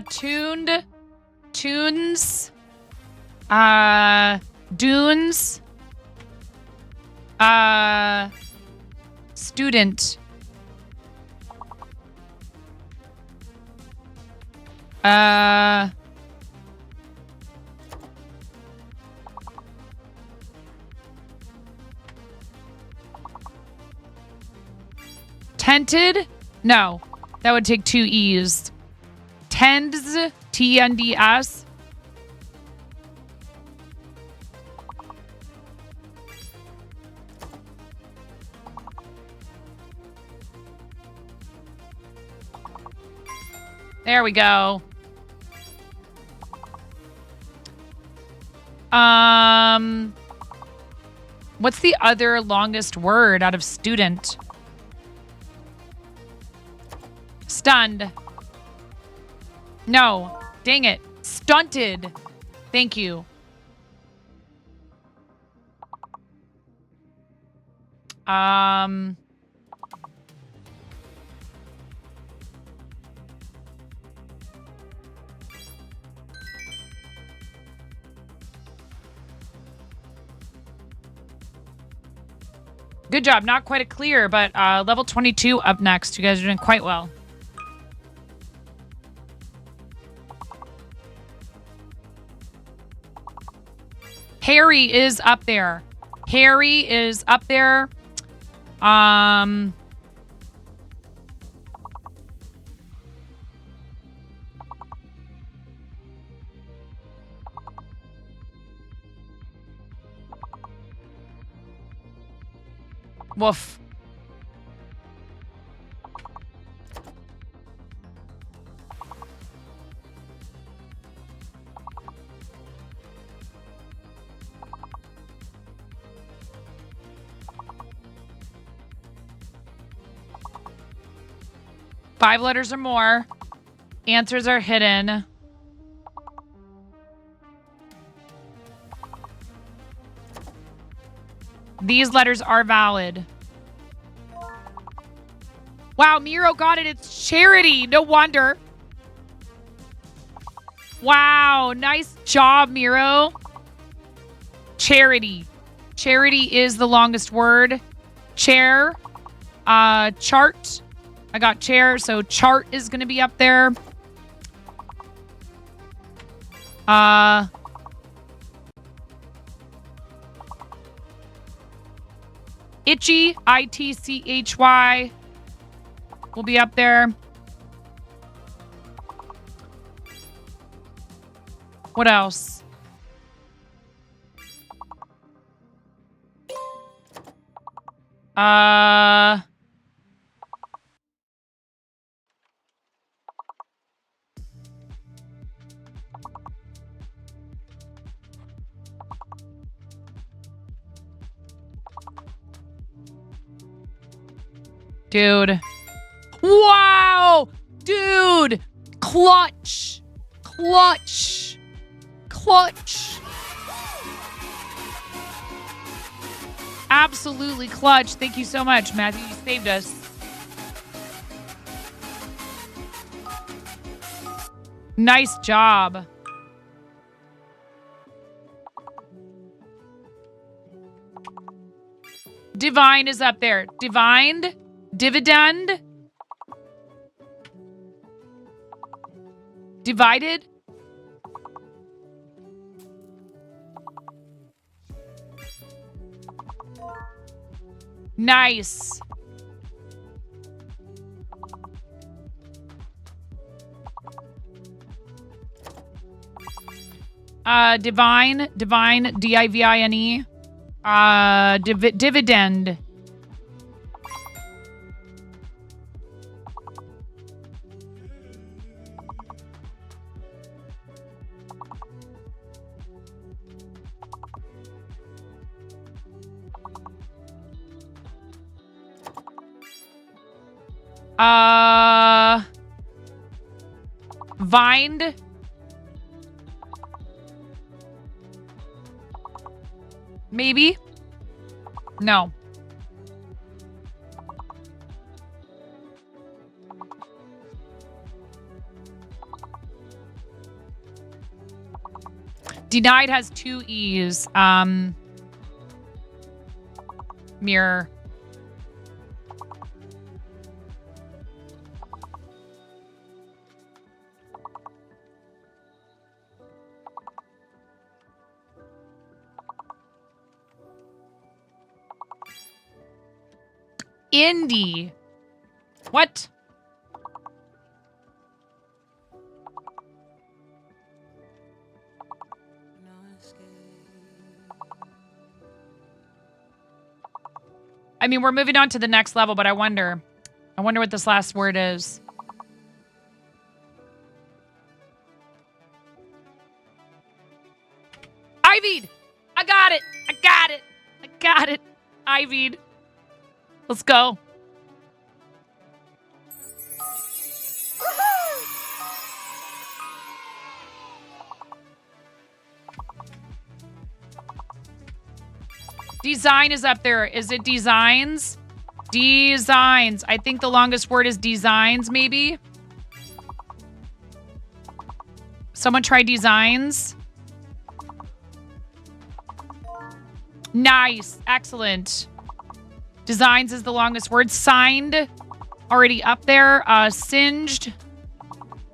Tuned. Tunes. Dunes. Student. Tented? No, that would take 2 E's. Tends, T-N-D-S. There we go. What's the other longest word out of student? Stunned. No. Dang it. Stunted. Thank you. Good job. Not quite a clear, but level 22 up next. You guys are doing quite well. Harry is up there. Harry is up there. Woof. Five letters or more. Answers are hidden. These letters are valid. Wow, Miro got it. It's charity. No wonder. Wow, nice job, Miro. Charity. Charity is the longest word. Chair. Chart. I got chair, so chart is going to be up there. Itchy, ITCHY, will be up there. What else? Dude. Wow! Dude! Clutch! Clutch! Clutch! Absolutely clutch. Thank you so much, Matthew. You saved us. Nice job. Divine is up there. Divined. Dividend. Divided. Nice. Divine, D-I-V-I-N-E. Dividend. Vined. Maybe. No. Denied has two E's. Mirror. Indie. What? I mean, we're moving on to the next level, but I wonder what this last word is. Ivied. I got it. I got it. I got it. Ivied. Let's go. Design is up there. Is it designs? Designs. I think the longest word is designs, maybe. Someone try designs. Nice. Excellent. Designs is the longest word. Signed. Already up there. Singed.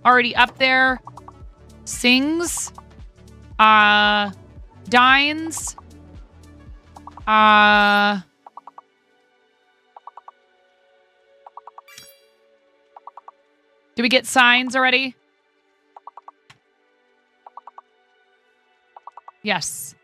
Already up there. Sings. Dines. Did we get signs already? Yes.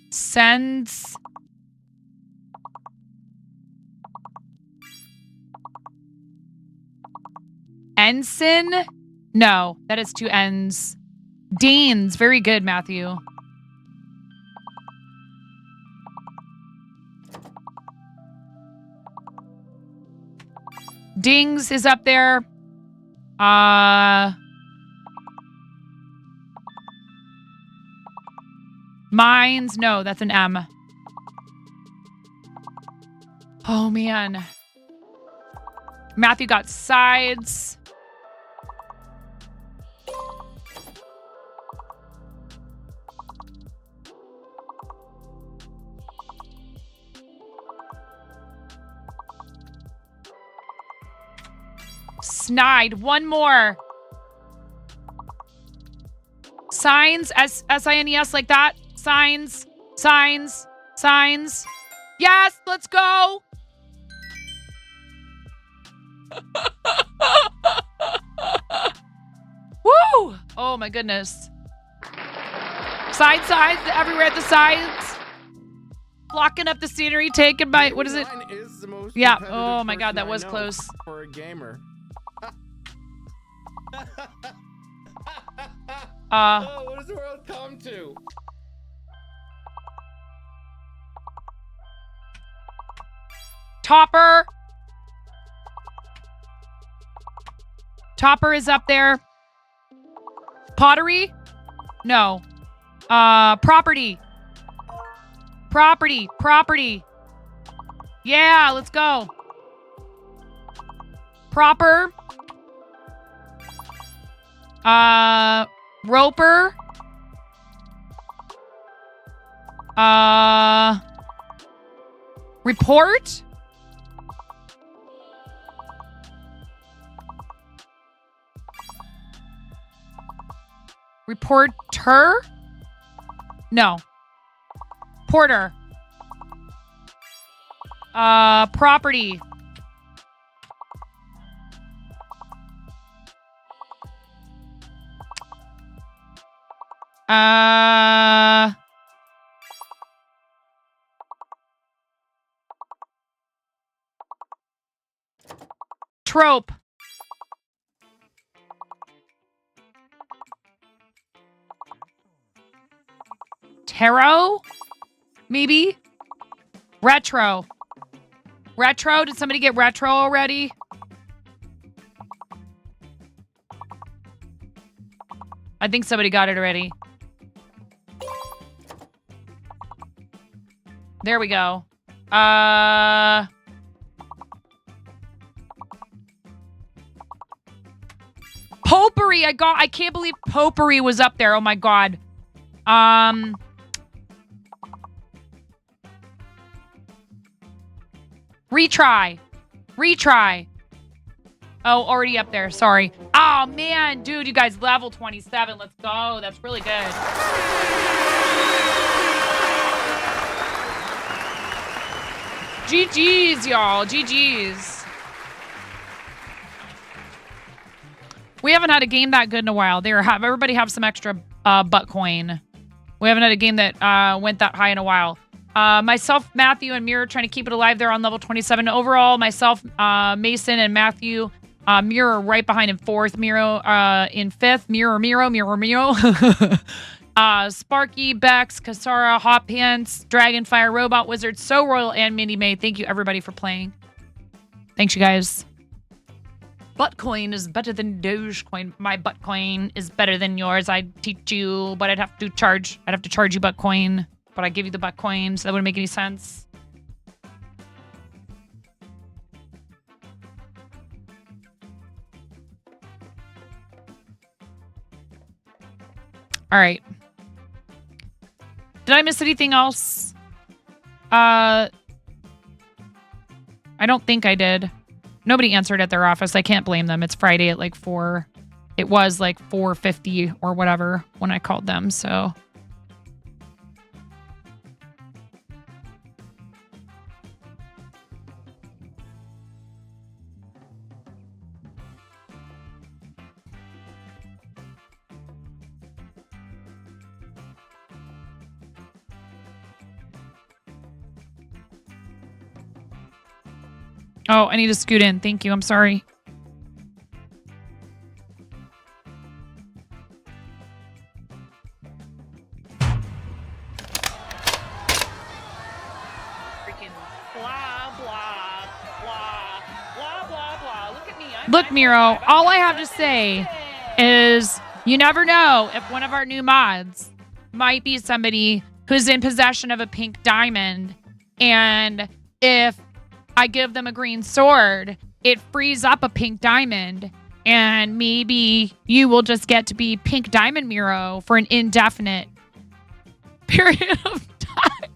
Sends. Ensign? No, that is two N's. Deans. Very good, Matthew. Dings is up there. Mines. No, that's an M. Oh, man. Matthew got sides. Snide. One more. Signs. S-I-N-E-S like that. Signs. Signs. Signs. Yes, let's go. Woo! Oh my goodness. Sides everywhere at the sides. Blocking up the scenery, taken by, what is it? Yeah. Oh my god, that was close. For a gamer. Oh, what does the world come to? Topper. Topper is up there. Pottery? No. Property. Property. Property. Yeah, let's go. Proper. Roper. Report. Reporter? No. Porter. Property. Trope. Tarot? Maybe? Retro. Retro? Did somebody get retro already? I think somebody got it already. There we go. Potpourri. I can't believe potpourri was up there. Oh my god. Retry. Retry. Oh, already up there. Sorry. Oh, man. Dude, you guys, level 27. Let's go. That's really good. GG's, y'all. GG's. We haven't had a game that good in a while. Everybody have some extra butt coin. We haven't had a game that went that high in a while. Myself, Matthew, and Mirror trying to keep it alive there on level 27. Overall, myself, Mason, and Matthew, Mirror right behind in fourth. Miro in fifth. Mirror. Sparky, Bex, Kasara, Hot Pants, Dragonfire, Robot Wizard, So Royal, and Mindy May. Thank you, everybody, for playing. Thanks, you guys. Buttcoin is better than Dogecoin. My Buttcoin is better than yours. I'd teach you, but I'd have to charge you Buttcoin, but I give you the Buttcoin, so that wouldn't make any sense. All right. Did I miss anything else? I don't think I did. Nobody answered at their office. I can't blame them. It's Friday at like 4. It was like 4:50 or whatever when I called them, so. Oh, I need to scoot in. Thank you. I'm sorry. Freaking blah, blah, blah, blah, blah, blah. Look at me. Look, Miro, all I have to say is you never know if one of our new mods might be somebody who's in possession of a pink diamond. And if I give them a green sword, it frees up a pink diamond. And maybe you will just get to be Pink Diamond Miro for an indefinite period of time.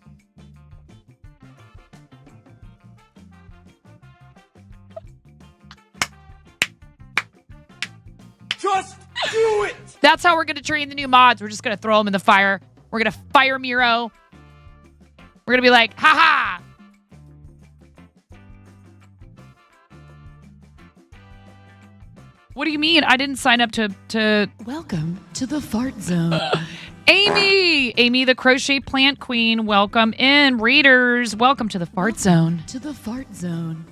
Just do it! That's how we're going to train the new mods. We're just going to throw them in the fire. We're going to fire Miro. We're going to be like, ha-ha! What do you mean? I didn't sign up to... Welcome to the fart zone. Amy! Amy, the crochet plant queen. Welcome in. Readers, welcome to the fart zone. To the fart zone.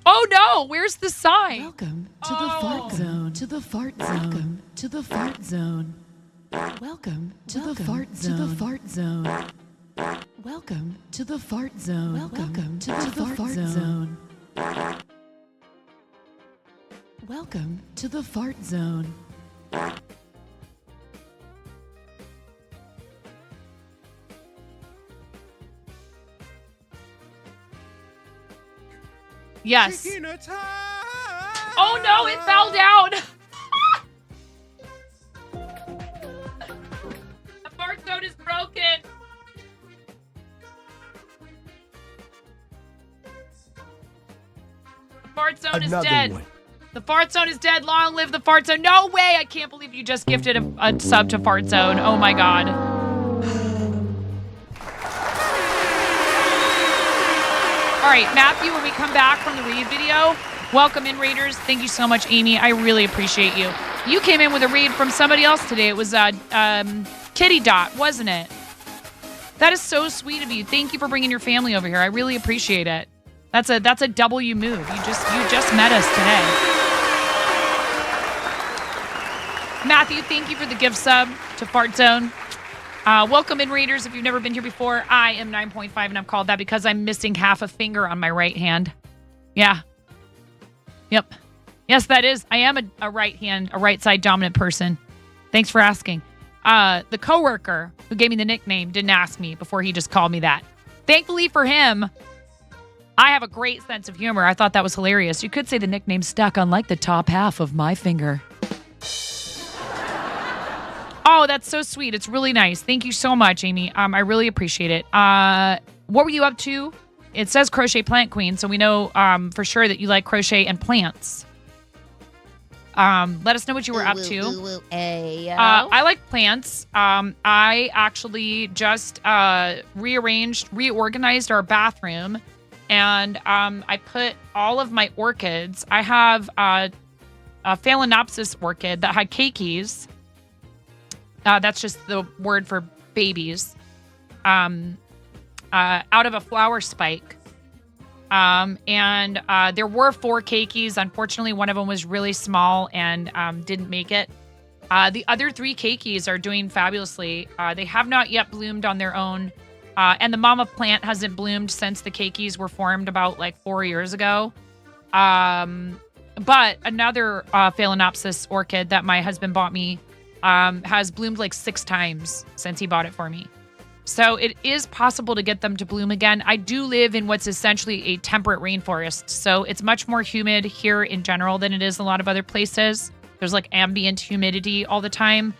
Oh no! Where's the sign? Welcome to the fart zone. To the fart zone. Welcome to the fart zone. Welcome to the fart zone. To the fart zone. Welcome to the fart zone. Welcome to the fart zone. Welcome to the fart zone. Yes. Oh no, it fell down. The fart zone is broken. The fart zone is dead. One. The fart zone is dead. Long live the fart zone. No way. I can't believe you just gifted a sub to fart zone. Oh my God. All right, Matthew, when we come back from the raid video, welcome in, raiders. Thank you so much, Amy. I really appreciate you. You came in with a raid from somebody else today. It was Kitty Dot, wasn't it? That is so sweet of you. Thank you for bringing your family over here. I really appreciate it. That's a W move. You just met us today. Matthew, thank you for the gift sub to Fart Zone. Welcome in, Raiders. If you've never been here before, I am 9.5, and I'm called that because I'm missing half a finger on my right hand. Yeah. Yep. Yes, that is. I am a right side dominant person. Thanks for asking. The coworker who gave me the nickname didn't ask me before he just called me that. Thankfully for him, I have a great sense of humor. I thought that was hilarious. You could say the nickname stuck on like the top half of my finger. Oh, that's so sweet. It's really nice. Thank you so much, Amy. I really appreciate it. What were you up to? It says Crochet Plant Queen, so we know for sure that you like crochet and plants. Let us know what you were up to. I like plants. I actually just reorganized our bathroom, and I put all of my orchids. I have a Phalaenopsis orchid that had keikis. That's just the word for babies. Out of a flower spike. And there were 4 keikis. Unfortunately, one of them was really small and didn't make it. The other 3 keikis are doing fabulously. They have not yet bloomed on their own. And the mama plant hasn't bloomed since the keikis were formed about like 4 years ago. But another Phalaenopsis orchid that my husband bought me has bloomed like 6 times since he bought it for me. So it is possible to get them to bloom again. I do live in what's essentially a temperate rainforest, so it's much more humid here in general than it is a lot of other places. There's like ambient humidity all the time.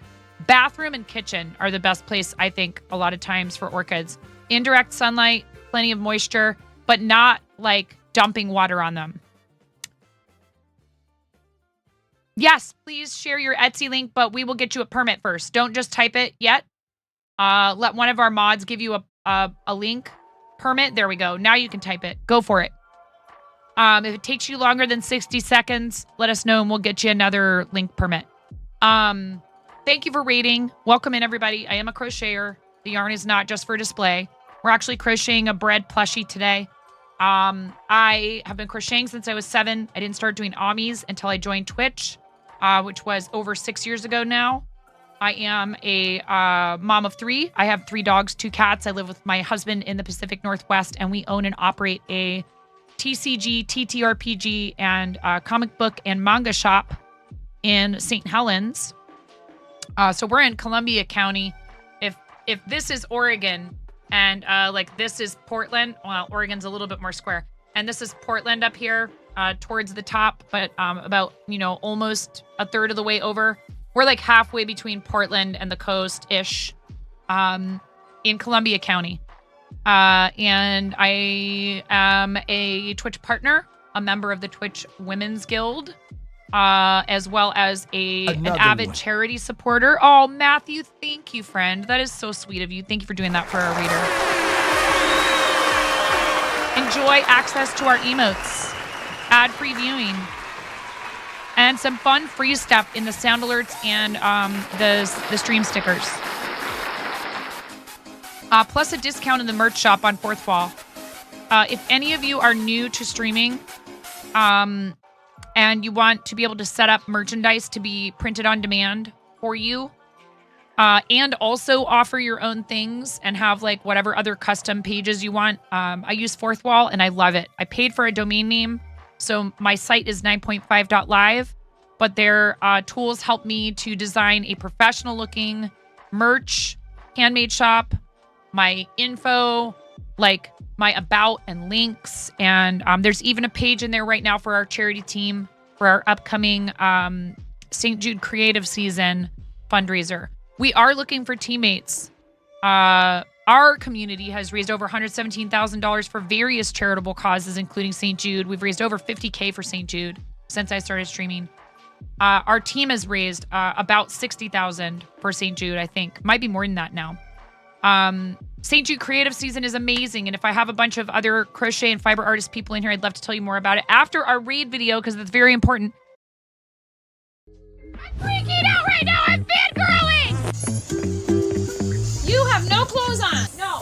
Bathroom and kitchen are the best place, I think, a lot of times for orchids. Indirect sunlight, plenty of moisture, but not like dumping water on them. Yes, please share your Etsy link, but we will get you a permit first. Don't just type it yet. Let one of our mods give you a link permit. There we go. Now you can type it. Go for it. If it takes you longer than 60 seconds, let us know and we'll get you another link permit. Thank you for rating. Welcome in, everybody. I am a crocheter. The yarn is not just for display. We're actually crocheting a bread plushie today. I have been crocheting since I was 7. I didn't start doing Amis until I joined Twitch, which was over 6 years ago now. I am a mom of 3. I have 3 dogs, 2 cats. I live with my husband in the Pacific Northwest, and we own and operate a TCG, TTRPG, and comic book and manga shop in St. Helens. So we're in Columbia County. If this is Oregon and like this is Portland, well, Oregon's a little bit more square, and this is Portland up here towards the top, but about, almost a third of the way over. We're like halfway between Portland and the coast-ish in Columbia County. And I am a Twitch partner, a member of the Twitch Women's Guild, as well as an avid charity supporter. Oh, Matthew, thank you, friend. That is so sweet of you. Thank you for doing that for our reader. Enjoy access to our emotes, ad-free viewing, and some fun free stuff in the sound alerts and the stream stickers. Plus a discount in the merch shop on Fourth Wall. If any of you are new to streaming and you want to be able to set up merchandise to be printed on demand for you, and also offer your own things and have like whatever other custom pages you want, I use Fourth Wall and I love it. I paid for a domain name, so my site is 9.5.live, but their tools help me to design a professional looking merch, handmade shop, my info, like my about and links. And there's even a page in there right now for our charity team for our upcoming St. Jude Creative Season fundraiser. We are looking for teammates. Our community has raised over $117,000 for various charitable causes, including St. Jude. We've raised over $50K for St. Jude since I started streaming. Our team has raised about $60,000 for St. Jude, I think. Might be more than that now. St. Jude Creative Season is amazing, and if I have a bunch of other crochet and fiber artist people in here, I'd love to tell you more about it after our raid video, because it's very important. I'm freaking out right now! I'm fangirling! You have no clothes on! No!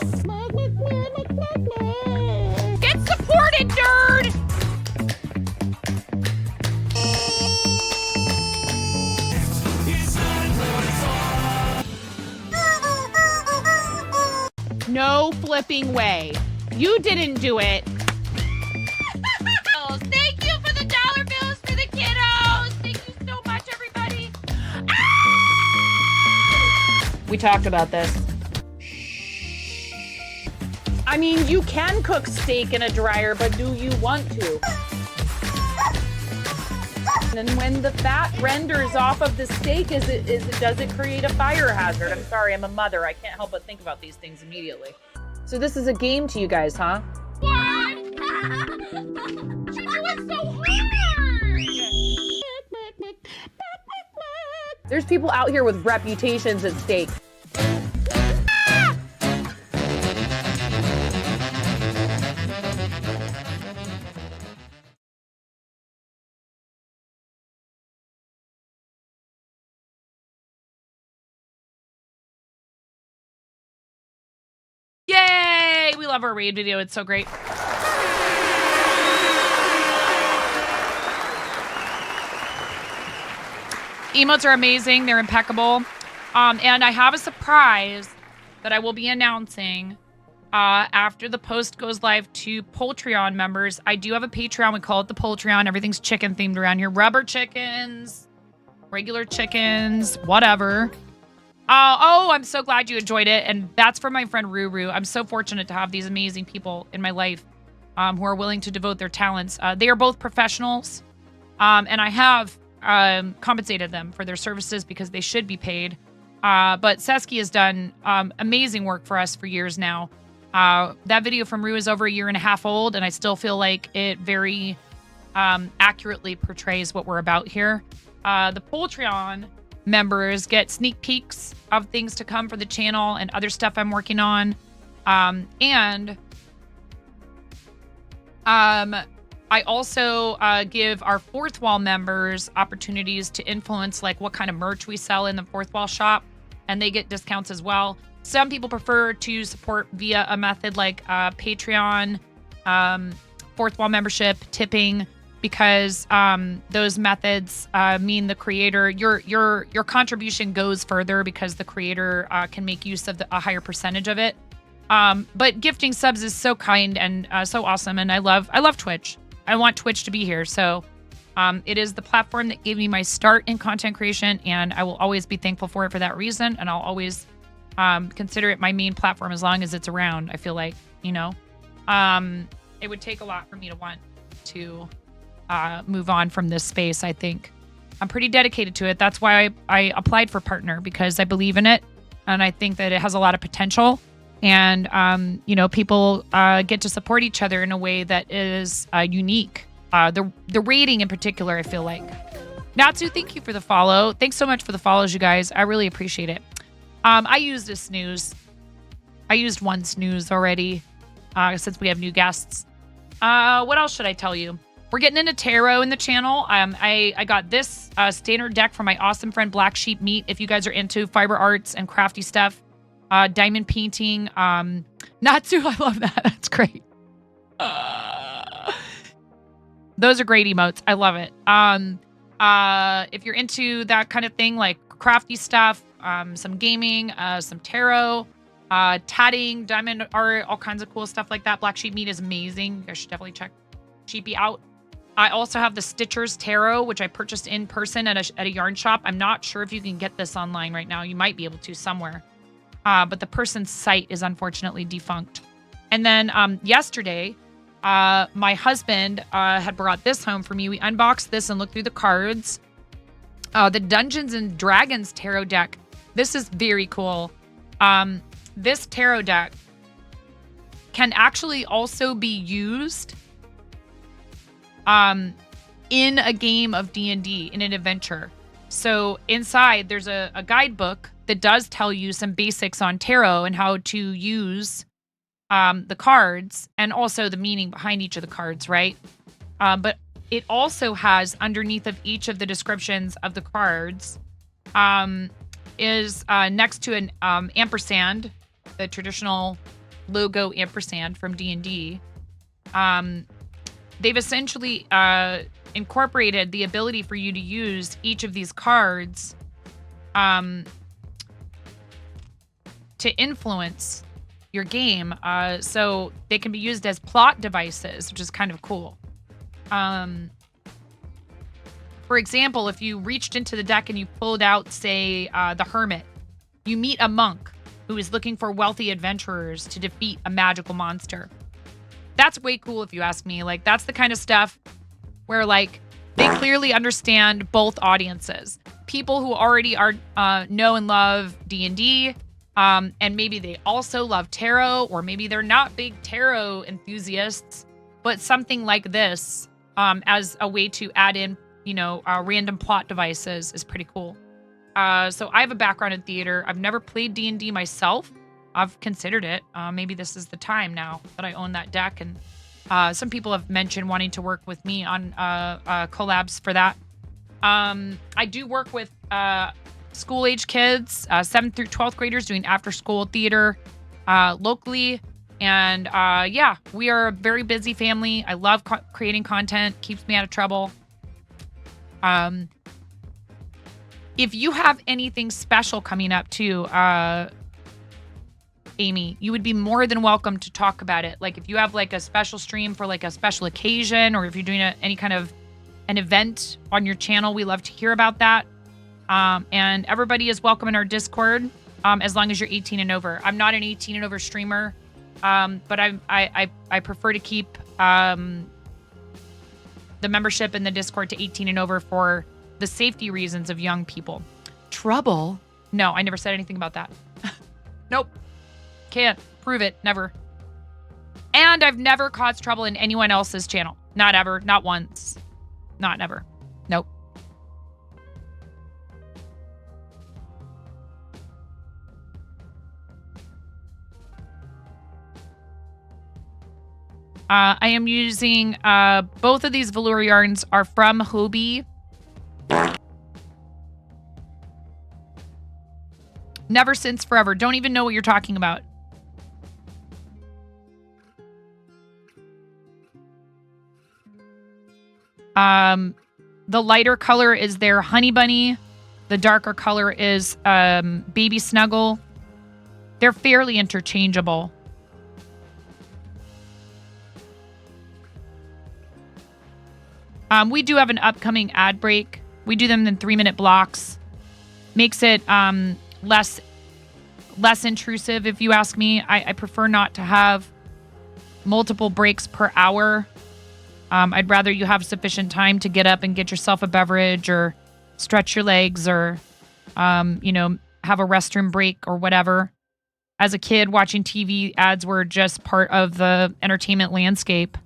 Get supported, nerd! No flipping way. You didn't do it. Thank you for the dollar bills for the kiddos. Thank you so much, everybody. Ah! We talked about this. I mean, you can cook steak in a dryer, but do you want to? And when the fat renders off of the steak, does it create a fire hazard? I'm sorry, I'm a mother. I can't help but think about these things immediately. So this is a game to you guys, huh? What? You're doing so hard! There's people out here with reputations at stake. Yay! We love our raid video. It's so great. Emotes are amazing. They're impeccable. And I have a surprise that I will be announcing after the post goes live to Poultreon members. I do have a Patreon. We call it the Poultreon. Everything's chicken themed around here. Rubber chickens, regular chickens, whatever. Oh, I'm so glad you enjoyed it. And that's from my friend Ruru. I'm so fortunate to have these amazing people in my life who are willing to devote their talents. They are both professionals. And I have compensated them for their services because they should be paid. But Seski has done amazing work for us for years now. That video from Rue is over a year and a half old, and I still feel like it very accurately portrays what we're about here. The Poultreon members get sneak peeks of things to come for the channel and other stuff I'm working on. And I also give our Fourth Wall members opportunities to influence like what kind of merch we sell in the Fourth Wall shop, and they get discounts as well. Some people prefer to support via a method like Patreon, Fourth Wall membership, tipping, because those methods mean the creator, your contribution goes further because the creator can make use of a higher percentage of it. But gifting subs is so kind and so awesome, and I love Twitch. I want Twitch to be here, so it is the platform that gave me my start in content creation, and I will always be thankful for it for that reason, and I'll always consider it my main platform as long as it's around. I feel like, it would take a lot for me to want to move on from this space. I think I'm pretty dedicated to it. That's why I applied for partner, because I believe in it, and I think that it has a lot of potential. And, people get to support each other in a way that is unique. The rating in particular, I feel like. Natsu, thank you for the follow. Thanks so much for the follows, you guys. I really appreciate it. I used a snooze. I used one snooze already since we have new guests. What else should I tell you? We're getting into tarot in the channel. I got this standard deck from my awesome friend Black Sheep Meat. If you guys are into fiber arts and crafty stuff. Diamond painting. Natsu, I love that. That's great. Those are great emotes. I love it. If you're into that kind of thing, like crafty stuff, some gaming, some tarot, tatting, diamond art, all kinds of cool stuff like that. Black Sheep Meat is amazing. You guys should definitely check Sheepy out. I also have the Stitchers Tarot, which I purchased in person at a yarn shop. I'm not sure if you can get this online right now. You might be able to somewhere. But the person's site is unfortunately defunct. And then yesterday, my husband had brought this home for me. We unboxed this and looked through the cards. The Dungeons and Dragons tarot deck. This is very cool. This tarot deck can actually also be used in a game of D&D, in an adventure. So inside, there's a guidebook that does tell you some basics on tarot and how to use the cards and also the meaning behind each of the cards, right? But it also has underneath of each of the descriptions of the cards is next to an ampersand, the traditional logo ampersand from D&D. They've essentially incorporated the ability for you to use each of these cards to influence your game. So they can be used as plot devices, which is kind of cool. For example, if you reached into the deck and you pulled out, say, the Hermit, you meet a monk who is looking for wealthy adventurers to defeat a magical monster. That's way cool if you ask me. Like, that's the kind of stuff where, like, they clearly understand both audiences. People who already are know and love D&D, and maybe they also love tarot, or maybe they're not big tarot enthusiasts, but something like this as a way to add in, random plot devices is pretty cool. So I have a background in theater. I've never played D&D myself. I've considered it. Maybe this is the time now that I own that deck. And some people have mentioned wanting to work with me on collabs for that. I do work with school-age kids, 7th through 12th graders doing after-school theater locally. And yeah, we are a very busy family. I love creating content. Keeps me out of trouble. If you have anything special coming up too, Amy. You would be more than welcome to talk about it. Like if you have like a special stream for like a special occasion, or if you're doing any kind of an event on your channel, we love to hear about that. And everybody is welcome in our Discord as long as you're 18 and over. I'm not an 18 and over streamer, but I prefer to keep the membership in the Discord to 18 and over for the safety reasons of young people. Trouble? No, I never said anything about that. Nope. Can't prove it. Never. And I've never caused trouble in anyone else's channel. Not ever. Not once. Not never. Nope. I am using both of these velour yarns are from Hobie. Never since forever. Don't even know what you're talking about. The lighter color is their Honey Bunny. The darker color is Baby Snuggle. They're fairly interchangeable. We do have an upcoming ad break. We do them in 3-minute blocks. Makes it less intrusive, if you ask me. I prefer not to have multiple breaks per hour. I'd rather you have sufficient time to get up and get yourself a beverage or stretch your legs or, have a restroom break or whatever. As a kid, watching TV ads were just part of the entertainment landscape.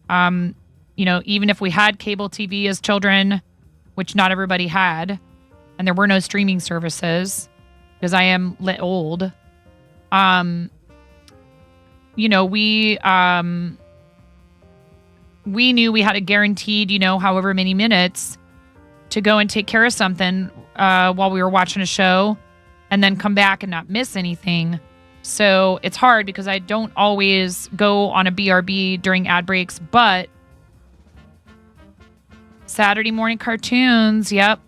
Even if we had cable TV as children, which not everybody had, and there were no streaming services because I am old. We knew we had a guaranteed, however many minutes to go and take care of something while we were watching a show and then come back and not miss anything. So it's hard because I don't always go on a BRB during ad breaks, but Saturday morning cartoons, yep.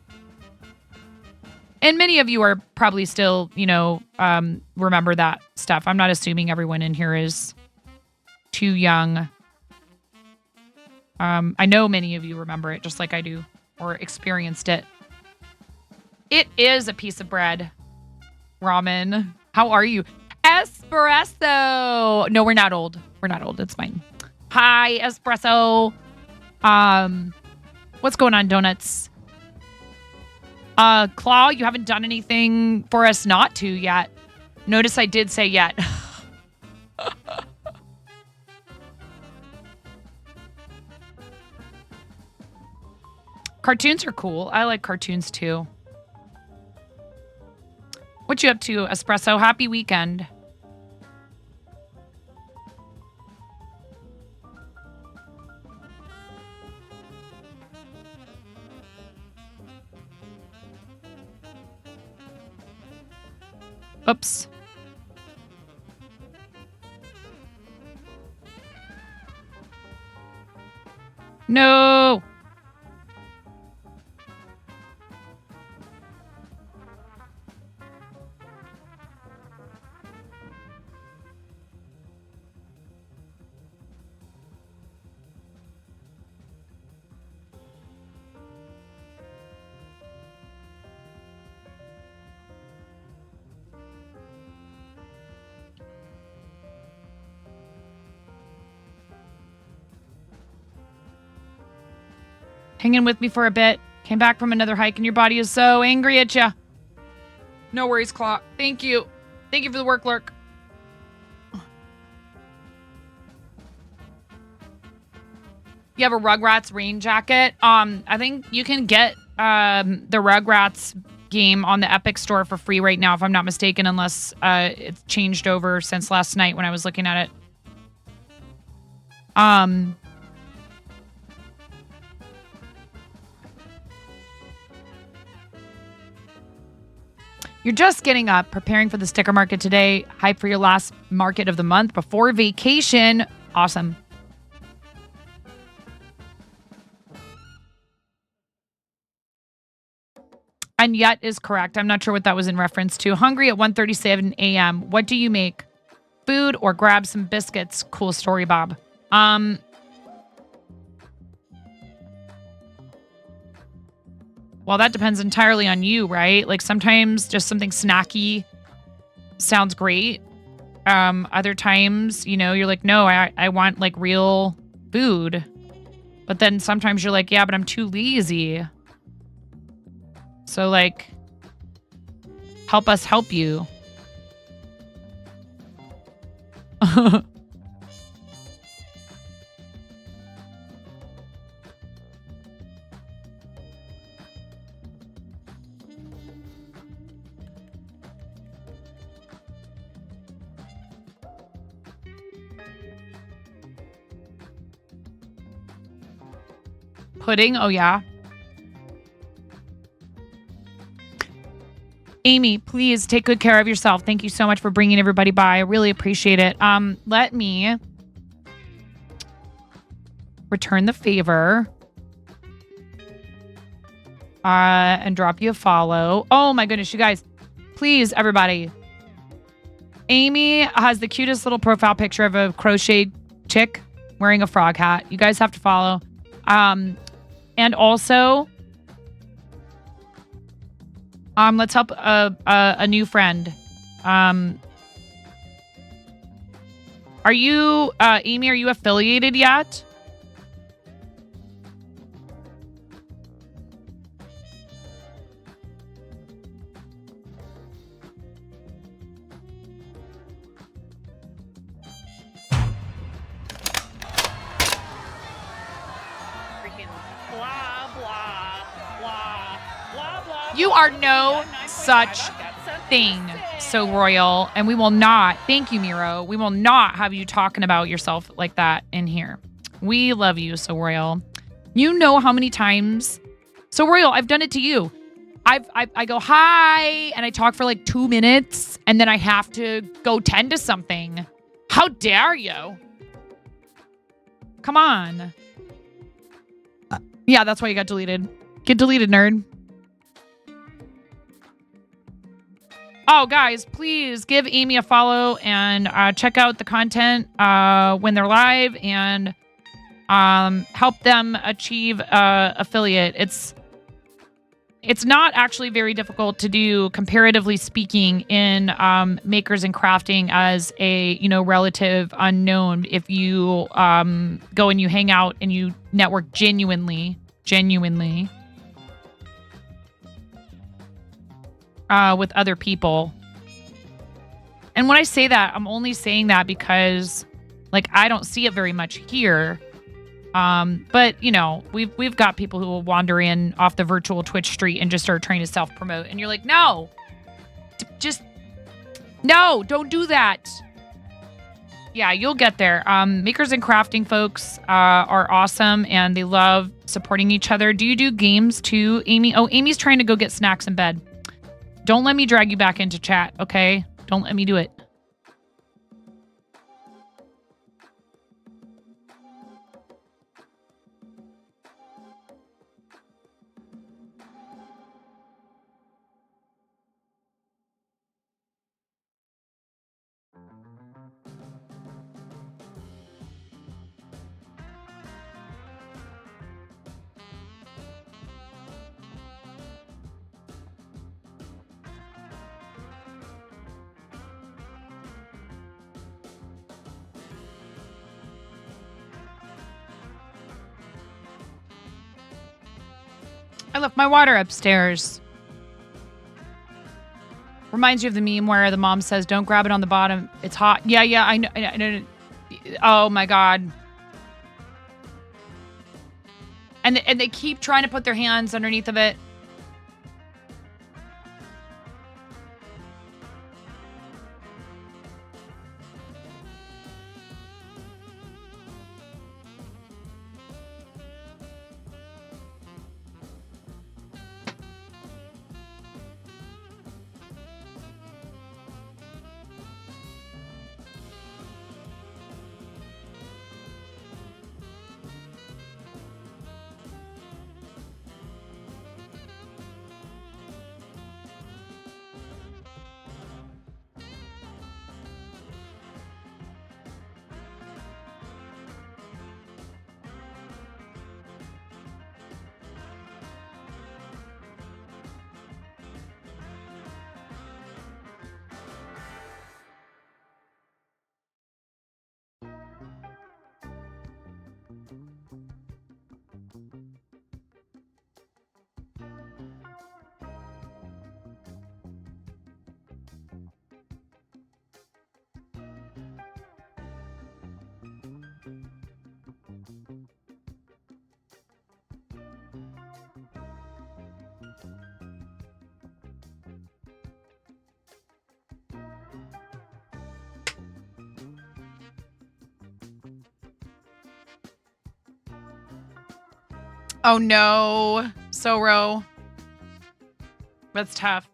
And many of you are probably still, remember that stuff. I'm not assuming everyone in here is too young. I know many of you remember it just like I do or experienced it. It is a piece of bread. Ramen. How are you? Espresso. No, we're not old. We're not old. It's fine. Hi, Espresso. What's going on, Donuts? Claw, you haven't done anything for us not to yet. Notice I did say yet. Cartoons are cool. I like cartoons too. What you up to, Espresso? Happy weekend. Oops. No. Hanging with me for a bit. Came back from another hike and your body is so angry at you. No worries, Claw. Thank you. Thank you for the work, Lurk. You have a Rugrats rain jacket. I think you can get the Rugrats game on the Epic Store for free right now, if I'm not mistaken, unless it's changed over since last night when I was looking at it. You're just getting up, preparing for the sticker market today. Hype for your last market of the month before vacation. Awesome. And yet is correct. I'm not sure what that was in reference to. Hungry at 1:37 a.m. What do you make? food or grab some biscuits. Cool story, Bob. Well, that depends entirely on you, right? Like sometimes just something snacky sounds great. Other times, you know, you're like, no, I want like real food. But then sometimes you're like, yeah, but I'm too lazy. So like, help us help you. Pudding? Oh, yeah. Amy, please take good care of yourself. Thank you so much for bringing everybody by. I really appreciate it. Let me return the favor and drop you a follow. Oh, my goodness, you guys. Please, everybody. Amy has the cutest little profile picture of a crocheted chick wearing a frog hat. You guys have to follow. And also, let's help a new friend. Are you, Amy, are you affiliated yet? You are no such thing, So Royal, and we will not, thank you, Miro, we will not have you talking about yourself like that in here. We love you, So Royal. You know how many times, So Royal, I've done it to you. I go, hi, and I talk for like 2 minutes, and then I have to go tend to something. How dare you? Come on. Yeah, that's why you got deleted. Get deleted, nerd. Oh, guys, please give Amy a follow and check out the content when they're live and help them achieve affiliate. It's not actually very difficult to do, comparatively speaking, in makers and crafting as a relative unknown. If you go and you hang out and you network genuinely. With other people. And when I say that, I'm only saying that because like I don't see it very much here. But we've got people who will wander in off the virtual Twitch street and just start trying to self-promote. And you're like, no, don't do that. Yeah, you'll get there. Makers and crafting folks are awesome and they love supporting each other. Do you do games too, Amy? Oh, Amy's trying to go get snacks in bed. Don't let me drag you back into chat, okay? Don't let me do it. I left my water upstairs. Reminds you of the meme where the mom says, don't grab it on the bottom. It's hot. Yeah, I know. Oh, my God. And they keep trying to put their hands underneath of it. Oh no, Soro. That's tough.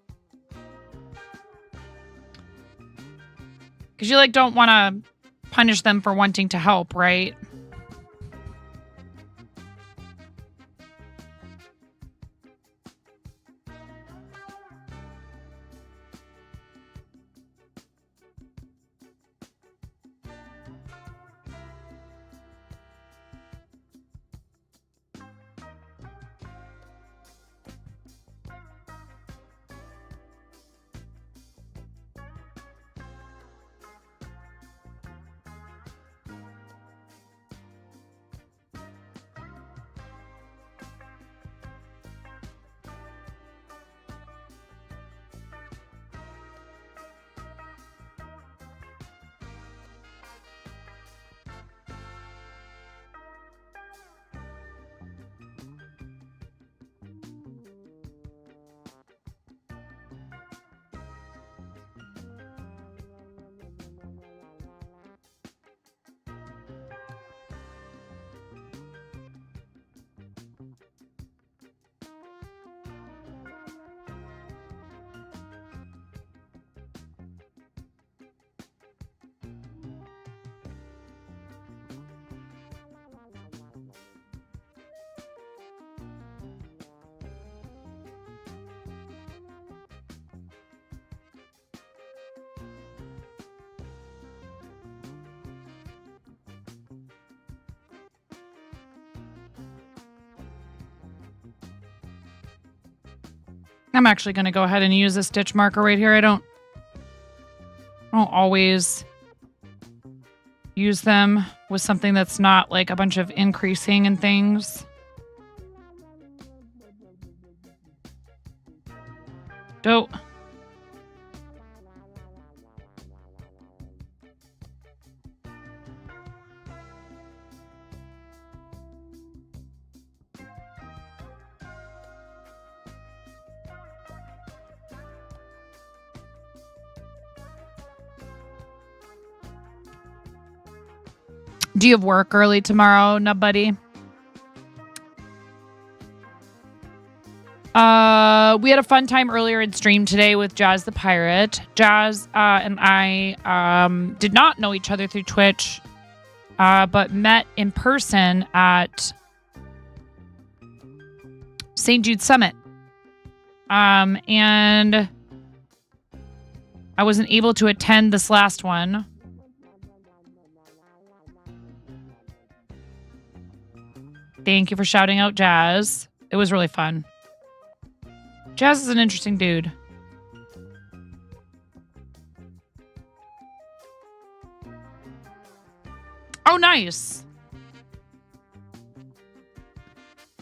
Because you like don't want to punish them for wanting to help, right? I'm actually going to go ahead and use a stitch marker right here. I don't always use them with something that's not like a bunch of increasing and things. Dope. Do you have work early tomorrow, Nub Buddy? We had a fun time earlier in stream today with Jazz the Pirate. Jazz and I did not know each other through Twitch, but met in person at St. Jude Summit. And I wasn't able to attend this last one. Thank you for shouting out Jazz. It was really fun. Jazz is an interesting dude. Oh, nice.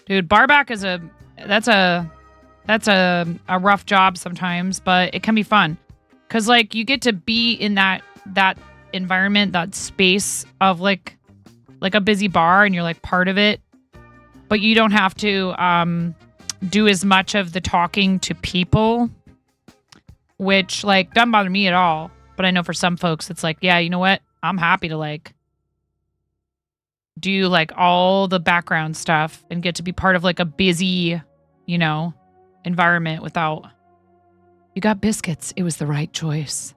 Dude, barback is that's a rough job sometimes, but it can be fun. Cause like you get to be in that environment, that space of like a busy bar, and you're like part of it. But you don't have to do as much of the talking to people, which like doesn't bother me at all. But I know for some folks, it's like, yeah, you know what? I'm happy to like do like all the background stuff and get to be part of like a busy, you know, environment without. You got biscuits. It was the right choice.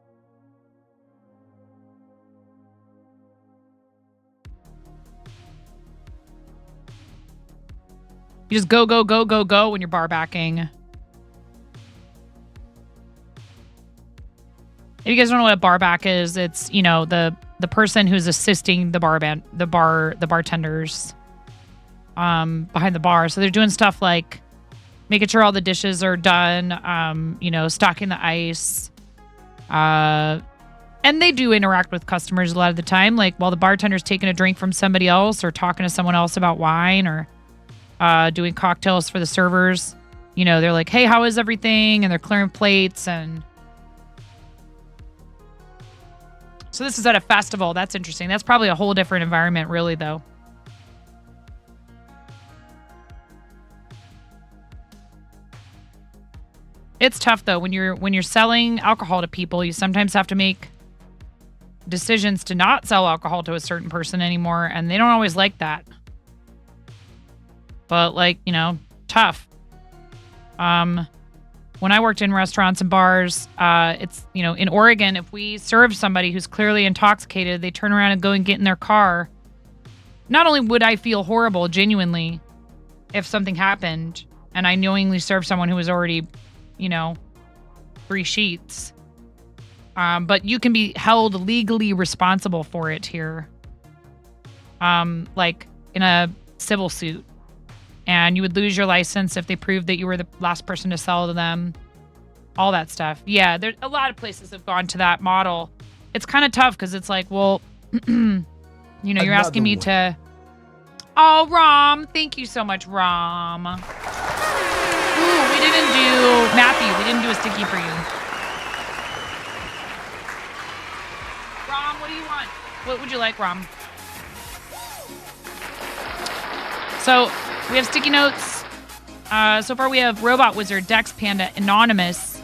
You just go, go, go, go, go when you're bar backing. If you guys don't know what a bar back is, it's, you know, the person who's assisting the bartenders behind the bar. So they're doing stuff like making sure all the dishes are done, you know, stocking the ice. And they do interact with customers a lot of the time, like while the bartender's taking a drink from somebody else or talking to someone else about wine or doing cocktails for the servers. You know, they're like, hey, how is everything? And they're clearing plates. And so this is at a festival. That's interesting. That's probably a whole different environment, really, though. It's tough though when you're selling alcohol to people. You sometimes have to make decisions to not sell alcohol to a certain person anymore, and they don't always like that. But like, tough. When I worked in restaurants and bars, it's, in Oregon, if we serve somebody who's clearly intoxicated, they turn around and go and get in their car. Not only would I feel horrible, genuinely, if something happened and I knowingly served someone who was already, 3 sheets, but you can be held legally responsible for it here, like in a civil suit. And you would lose your license if they proved that you were the last person to sell to them. All that stuff. Yeah, there's a lot of places have gone to that model. It's kind of tough because it's like, well, you're asking me to... Oh, Rom. Thank you so much, Rom. Ooh, we didn't do... Matthew, we didn't do a sticky for you. Rom, what do you want? What would you like, Rom? So... we have sticky notes. So far, we have Robot Wizard, Dex Panda, Anonymous.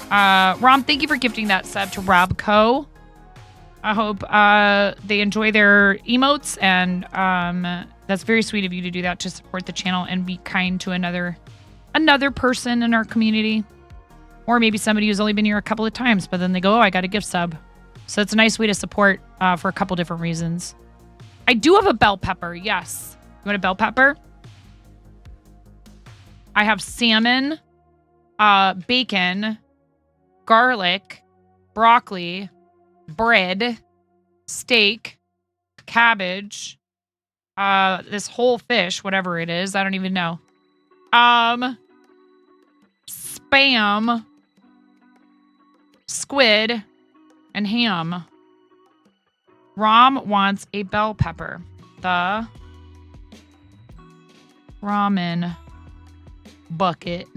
Rom, thank you for gifting that sub to Robco. I hope they enjoy their emotes, and that's very sweet of you to do that to support the channel and be kind to another person in our community, or maybe somebody who's only been here a couple of times, but then they go, "Oh, I got a gift sub." So it's a nice way to support for a couple different reasons. I do have a bell pepper. Yes, you want a bell pepper? I have salmon, bacon, garlic, broccoli, bread, steak, cabbage, this whole fish, whatever it is, I don't even know. Spam, squid, and ham. Rom wants a bell pepper. The ramen bucket.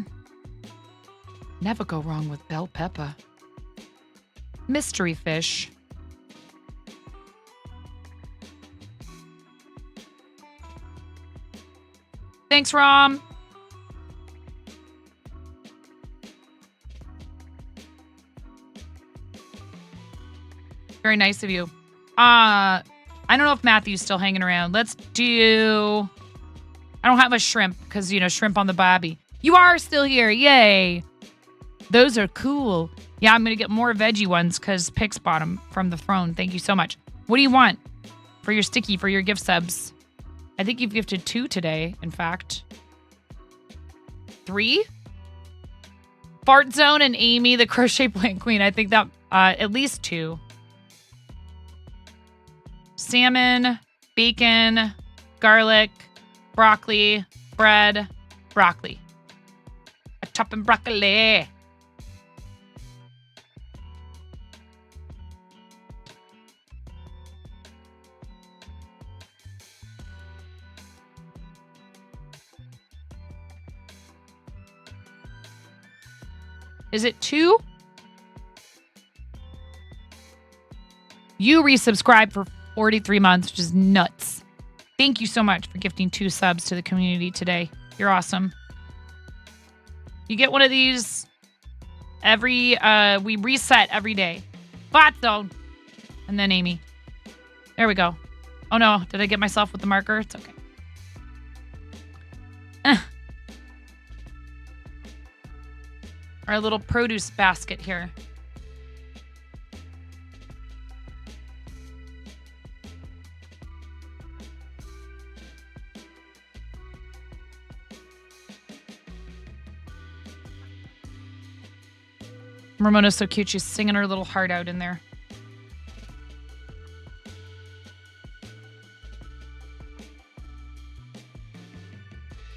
Never go wrong with bell pepper. Mystery fish. Thanks, Rom. Very nice of you. I don't know if Matthew's still hanging around. Let's do... I don't have a shrimp because, shrimp on the bobby. You are still here. Yay. Those are cool. Yeah, I'm going to get more veggie ones because Pix bought them from the throne. Thank you so much. What do you want for your sticky, for your gift subs? I think you've gifted 2 today, in fact. 3? Fart Zone and Amy, the Crochet Plant Queen. I think that at least 2. Salmon, bacon, garlic, broccoli, bread, broccoli. A chopping broccoli. Is it 2? You resubscribed for 43 months, which is nuts. Thank you so much for gifting 2 subs to the community today. You're awesome. You get one of these every, we reset every day. Bot zone. And then Amy. There we go. Oh no, did I get myself with the marker? It's okay. Our little produce basket here. Ramona's so cute. She's singing her little heart out in there.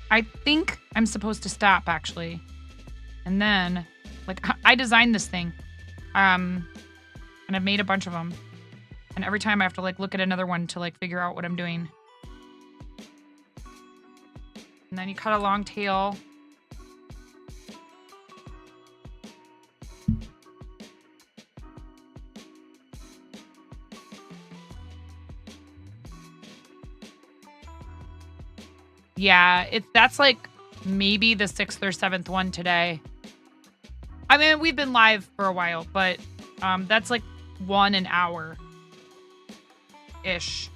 I think I'm supposed to stop, actually. And then, like, I designed this thing. And I've made a bunch of them. And every time I have to, like, look at another one to, like, figure out what I'm doing. And then you cut a long tail. Yeah, that's like maybe the 6th or 7th one today. I mean, we've been live for a while, but that's like 1 hour ish.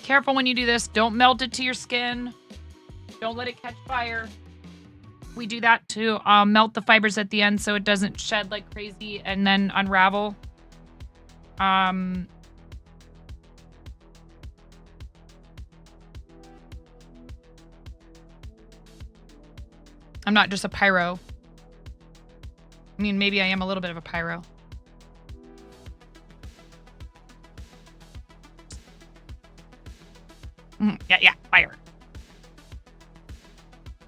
Careful when you do this. Don't melt it to your skin. Don't let it catch fire. We do that to melt the fibers at the end so it doesn't shed like crazy and then unravel. I'm not just a pyro. I mean, maybe I am a little bit of a pyro. Yeah, fire.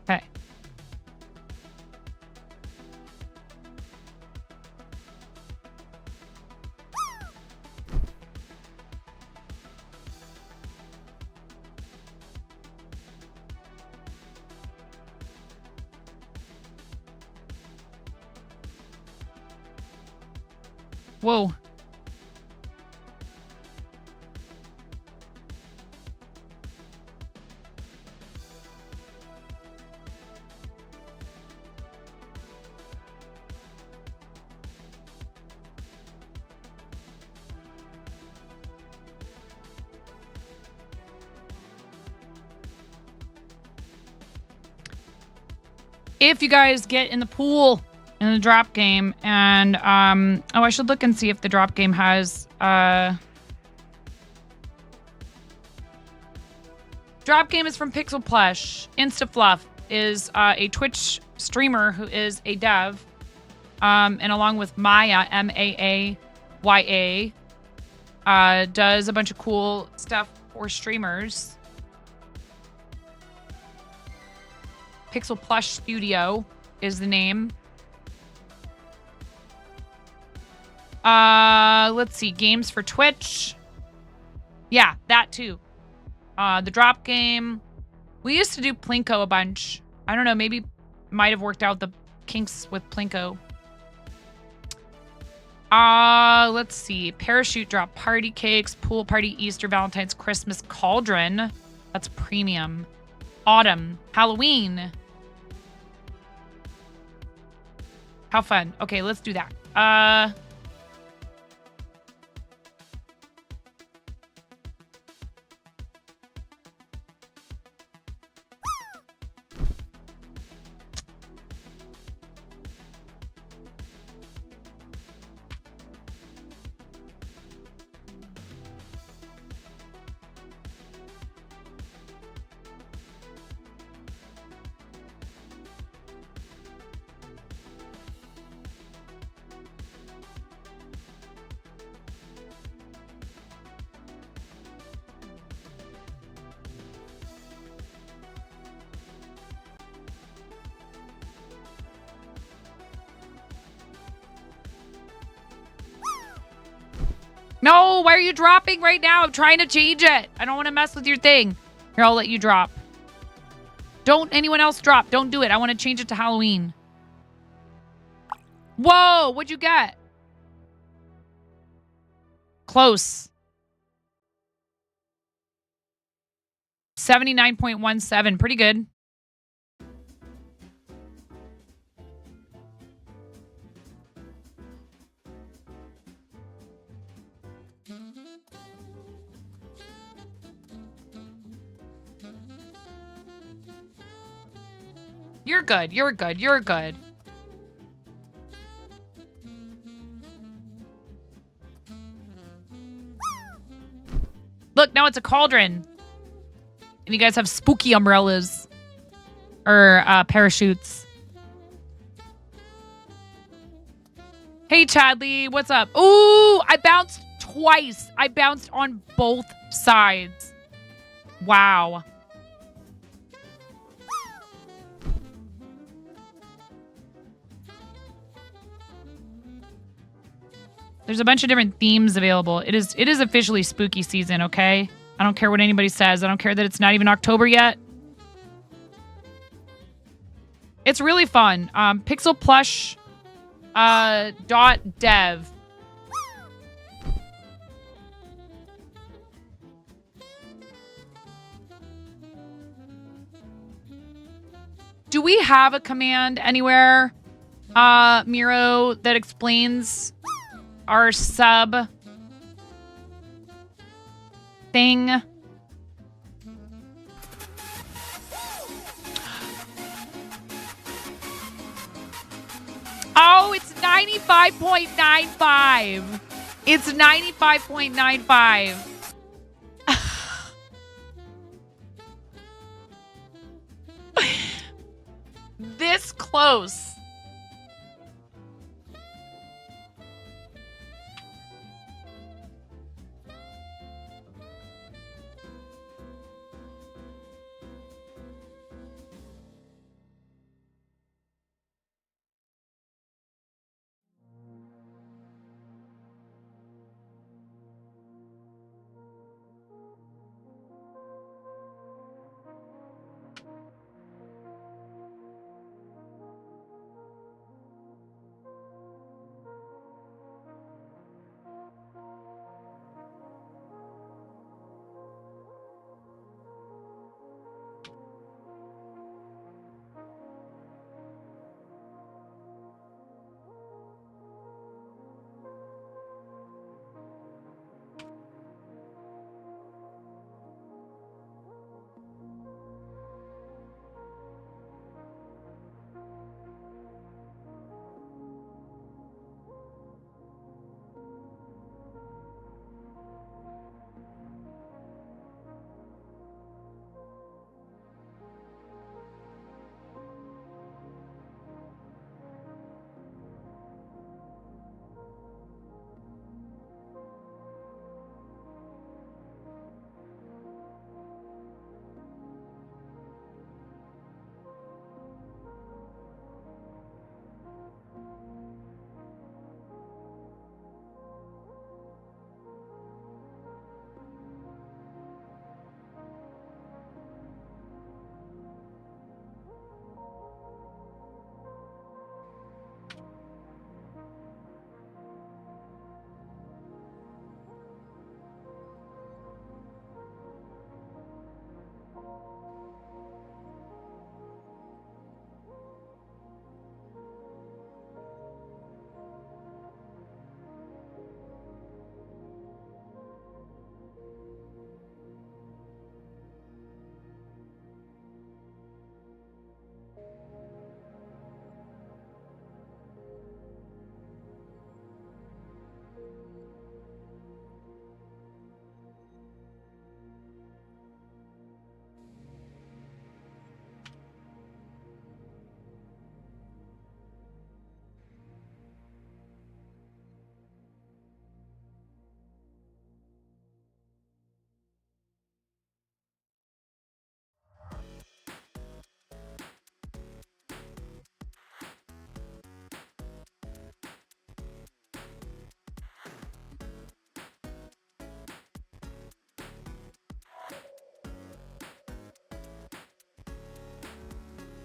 Okay. Whoa. If you guys get in the pool in the drop game and I should look and see if the drop game has drop game is from Pixel Plush. Instafluff is a Twitch streamer who is a dev, and along with Maya, Maaya, does a bunch of cool stuff for streamers. Pixel Plush Studio is the name. Let's see. Games for Twitch. Yeah, that too. The drop game. We used to do Plinko a bunch. I don't know. Maybe might have worked out the kinks with Plinko. Let's see. Parachute drop, party cakes, pool party, Easter, Valentine's, Christmas, cauldron. That's premium. Autumn, Halloween. How fun. Okay, let's do that. No, why are you dropping right now? I'm trying to change it. I don't want to mess with your thing. Here, I'll let you drop. Don't anyone else drop. Don't do it. I want to change it to Halloween. Whoa, what'd you get? Close. 79.17. Pretty good. You're good. You're good. You're good. Look, now it's a cauldron. And you guys have spooky umbrellas. Or parachutes. Hey, Chadley. What's up? Ooh, I bounced twice. I bounced on both sides. Wow. There's a bunch of different themes available. It is officially spooky season, okay? I don't care what anybody says. I don't care that it's not even October yet. It's really fun. Pixel Plush .dev. Do we have a command anywhere, Miro, that explains our sub thing? Oh, it's 95.95. It's 95.95. This close.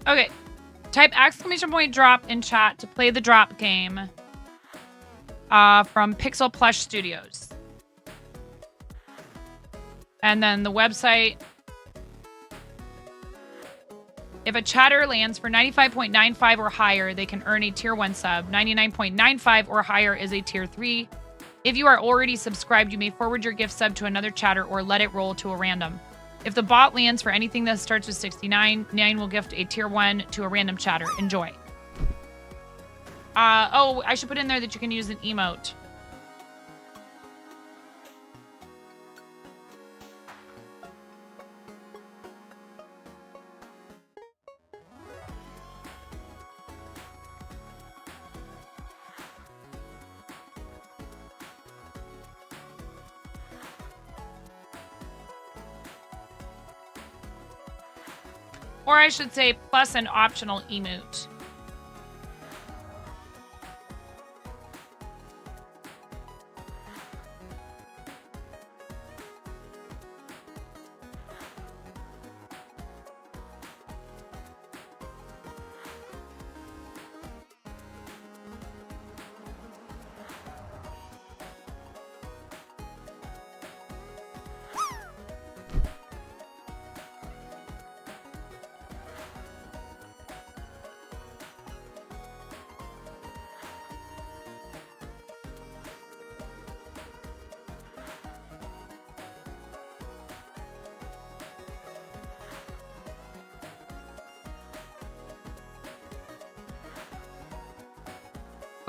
Okay. Type ! drop in chat to play the drop game from Pixel Plush Studios. And then the website. If a chatter lands for 95.95 or higher, they can earn a tier 1 sub. 99.95 or higher is a tier 3. If you are already subscribed, you may forward your gift sub to another chatter or let it roll to a random. If the bot lands for anything that starts with 69, 9 will gift a tier 1 to a random chatter. Enjoy. Oh, I should put in there that you can use an emote. Or I should say plus an optional emote.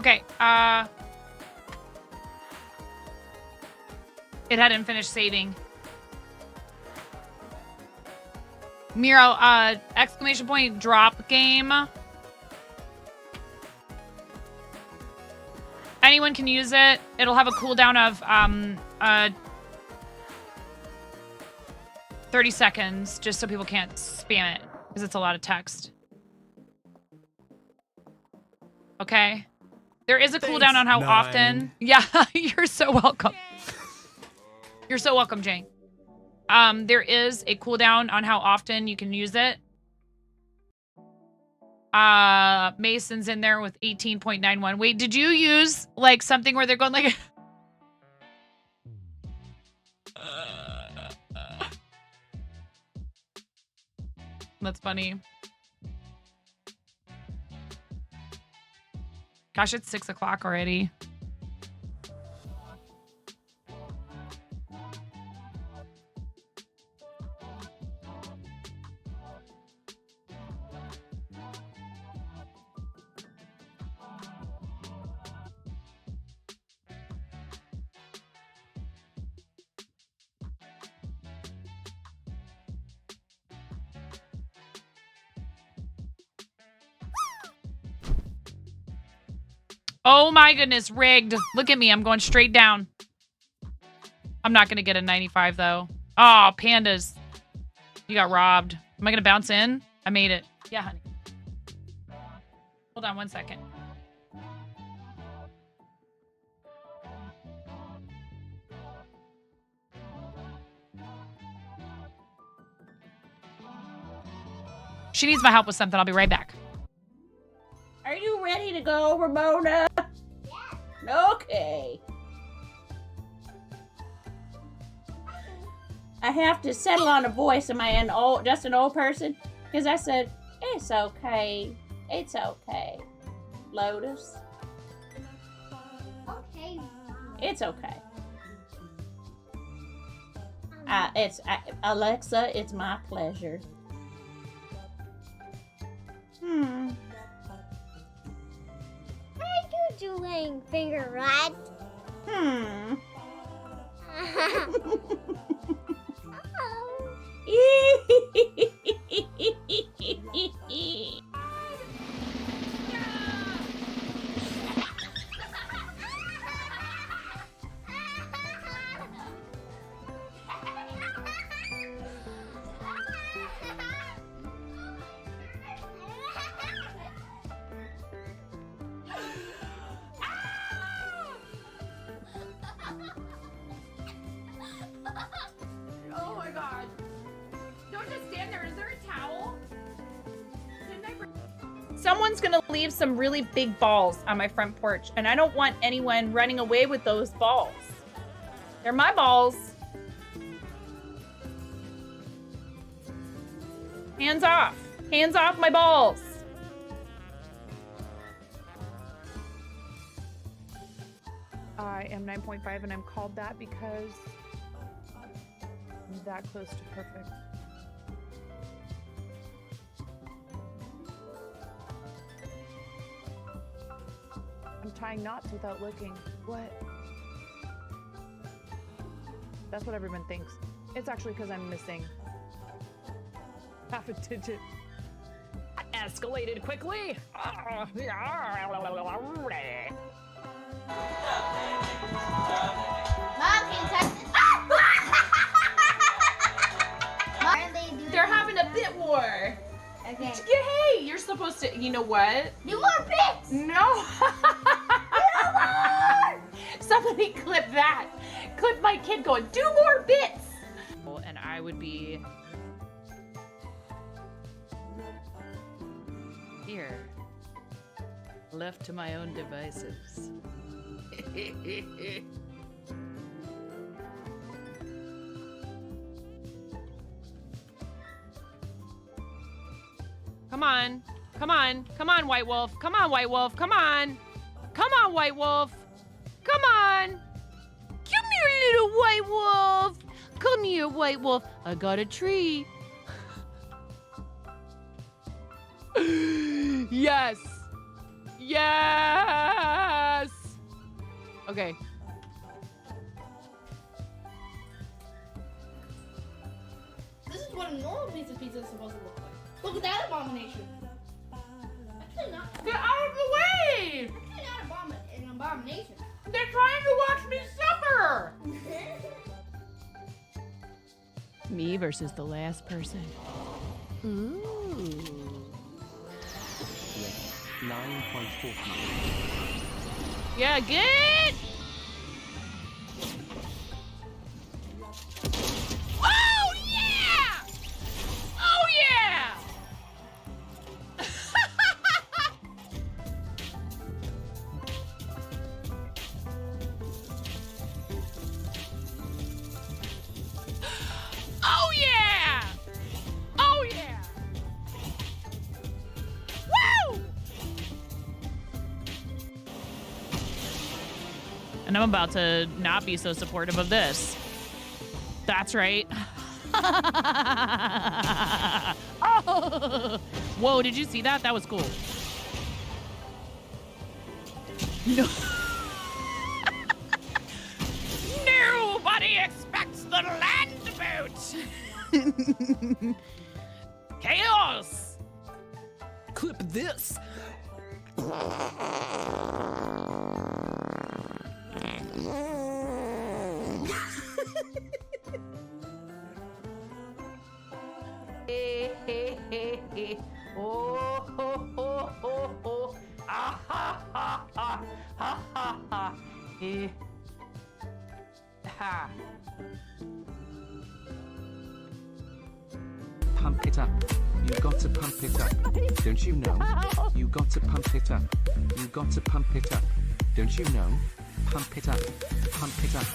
Okay, it hadn't finished saving. Miro, exclamation point drop game. Anyone can use it. It'll have a cooldown of 30 seconds, just so people can't spam it, because it's a lot of text. Okay. There is a cooldown on how often. Yeah, you're so welcome. You're so welcome, Jane. There is a cooldown on how often you can use it. Mason's in there with 18.91. Wait, did you use like something where they're going like That's funny. Gosh, it's 6 o'clock already. Oh my goodness, rigged. Look at me, I'm going straight down. I'm not gonna get a 95 though. Oh, pandas. You got robbed. Am I gonna bounce in? I made it. Yeah, honey. Hold on 1 second. She needs my help with something. I'll be right back. Are you ready to go, Ramona? Yeah. Okay. I have to settle on a voice. Am I just an old person? Because I said, it's okay. It's okay. Lotus. Okay. It's okay. Alexa, it's my pleasure. What are you doing, finger rat? Oh my god. Don't just stand there. Is there a towel? Someone's gonna leave some really big balls on my front porch, and I don't want anyone running away with those balls. They're my balls. Hands off. Hands off my balls. I am 9.5 and I'm called that because I'm that close to perfect. I'm tying knots without looking. What? That's what everyone thinks. It's actually because I'm missing half a digit. Escalated quickly. Mom, can you touch this? They're having a bit war. Okay. Hey, you're supposed to, you know what? Do more bits! No. Somebody clip that. Clip my kid going, do more bits. And I would be here, left to my own devices. Come on. Come on. Come on, White Wolf. Come on, White Wolf. Come on. Come on, White Wolf. Come on. Come here, little White Wolf. Come here, White Wolf. I got a tree. Yes. Yes. Okay. This is what a normal piece of pizza is supposed to look like. Look at that abomination. Actually not. Get out of the way! Actually not an abomination. They're trying to watch me suffer! Me versus the last person. Ooh. 9.49. Yeah, good. Oh yeah! Oh yeah! Oh yeah! Oh yeah! Woo! And I'm about to not be so supportive of this. That's right. Oh! Whoa, did you see that? That was cool. No. Nobody expects the land boat! Chaos! Clip this. Oh, ho, ho, ho, ho. Ah, ha, ha, ha, ha, ha, ha. Ha. Pump it up. You got to pump it up. Don't you know? You got to pump it up. You got to pump it up. Don't you know? Pump it up. Pump it up.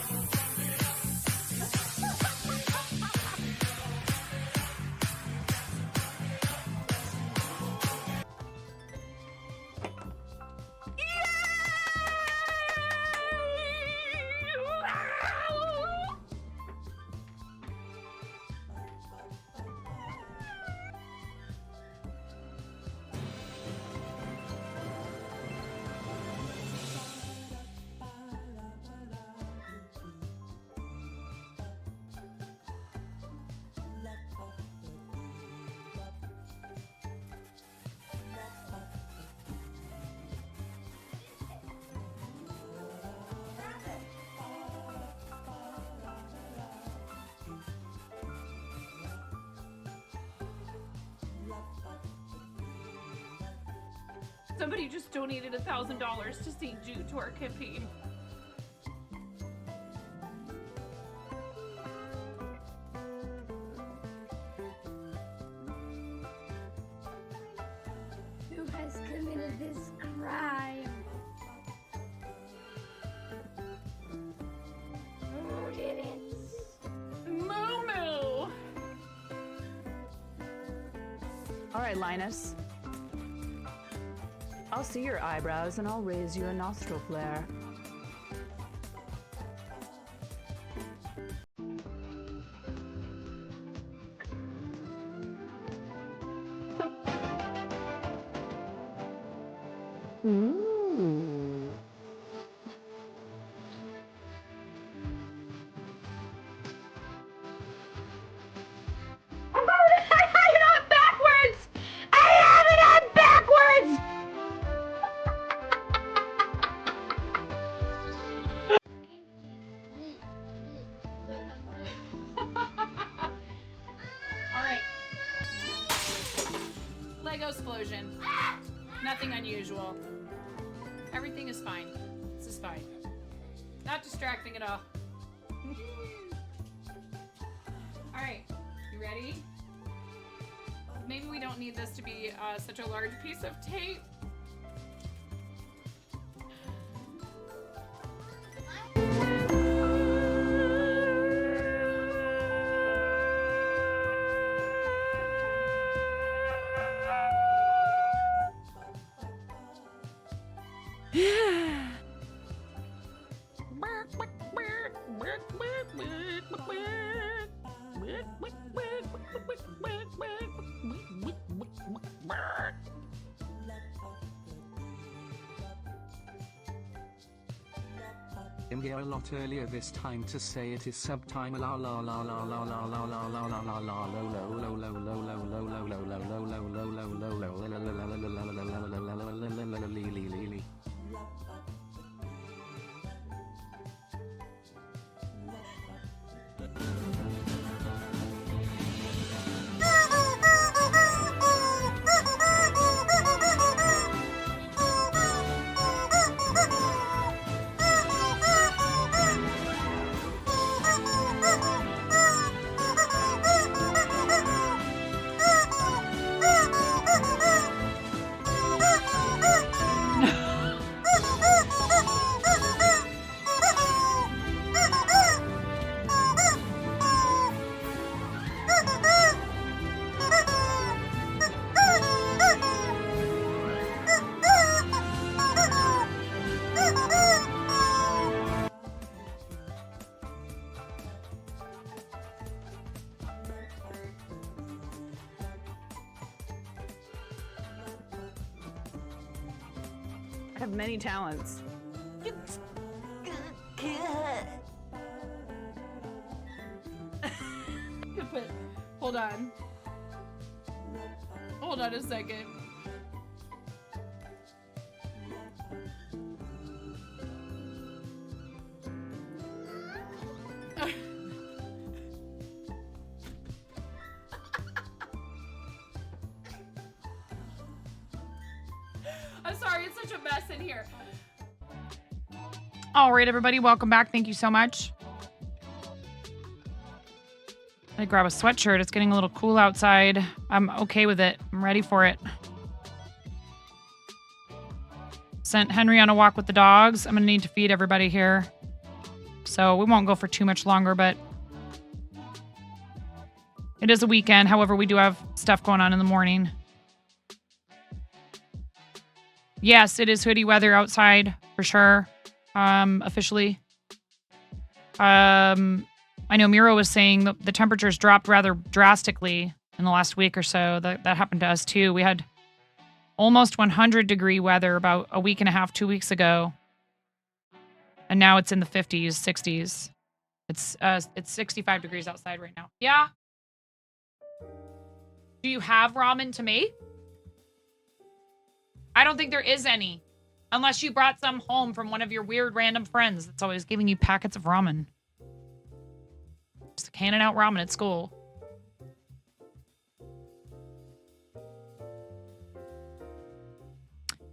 Somebody just donated $1,000 to St. Jude to our campaign. Who has committed this crime? Who did it? Moo-moo! All right, Linus. I'll see your eyebrows and I'll raise you a nostril flare. Ooh. Lego explosion. Nothing unusual. Everything is fine. This is fine. Not distracting at all. Alright, you ready? Maybe we don't need this to be such a large piece of tape. came here a lot earlier this time to say it is sub time. La la la la la la la la la la la la lo lo lo lo lo lo lo lo lo lo lo lo lo lo. I have many talents. Hold on. Hold on a second. I'm sorry, it's such a mess in here. All right, everybody, welcome back. Thank you so much. I grab a sweatshirt. It's getting a little cool outside. I'm okay with it. I'm ready for it. Sent Henry on a walk with the dogs. I'm going to need to feed everybody here. So we won't go for too much longer, but it is a weekend. However, we do have stuff going on in the morning. Yes, it is hoodie weather outside for sure. Officially. I know Miro was saying the temperatures dropped rather drastically in the last week or so. That happened to us too. We had almost 100-degree weather about a week and a half, 2 weeks ago. And now it's in the 50s, 60s. It's 65 degrees outside right now. Yeah. Do you have ramen to make? I don't think there is any. Unless you brought some home from one of your weird random friends that's always giving you packets of ramen. Just handing out ramen at school.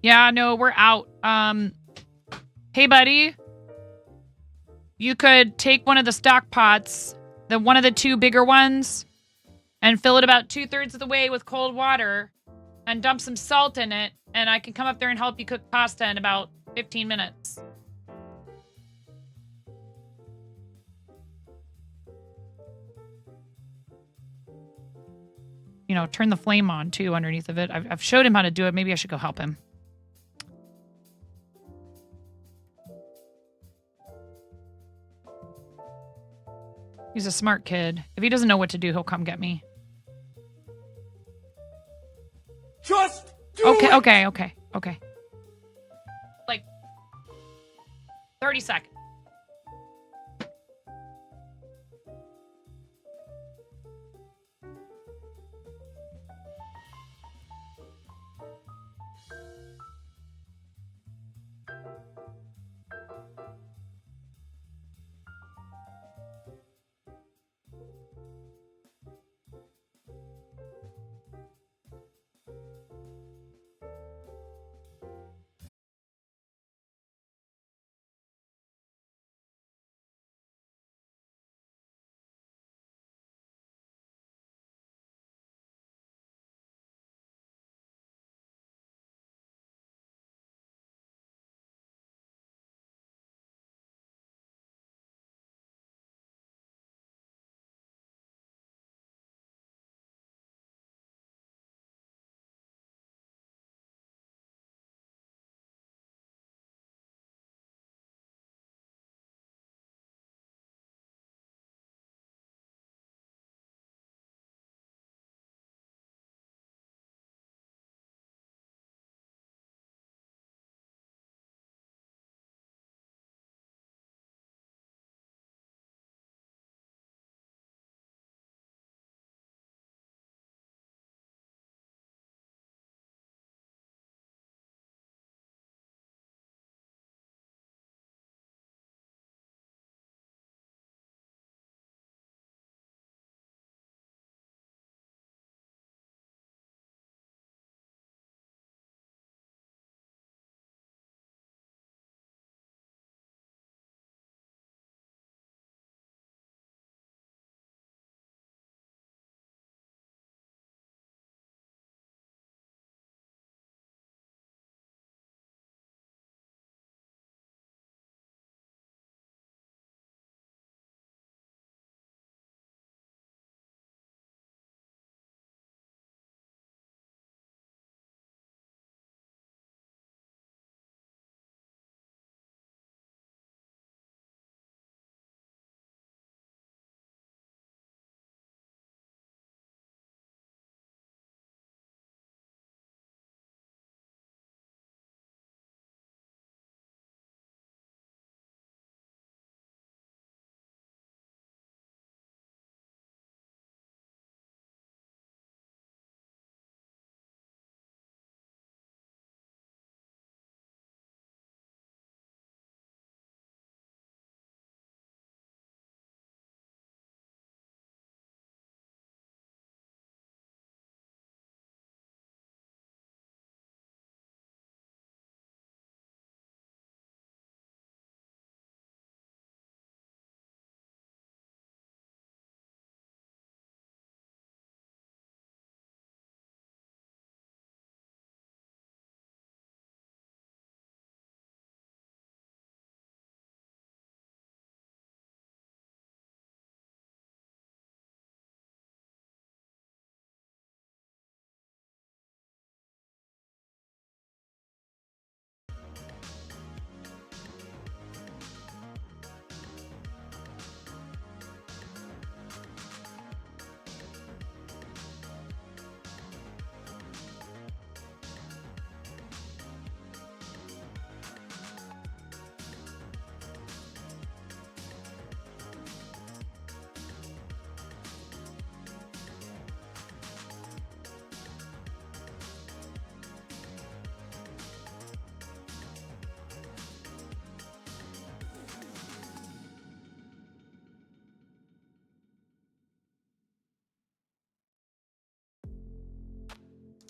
Yeah, no, we're out. Hey, buddy. You could take one of the stock pots, one of the two bigger ones, and fill it about 2/3 of the way with cold water and dump some salt in it, and I can come up there and help you cook pasta in about 15 minutes. You know, turn the flame on, too, underneath of it. I've showed him how to do it. Maybe I should go help him. He's a smart kid. If he doesn't know what to do, he'll come get me. Just do it! Okay. Like 30 seconds.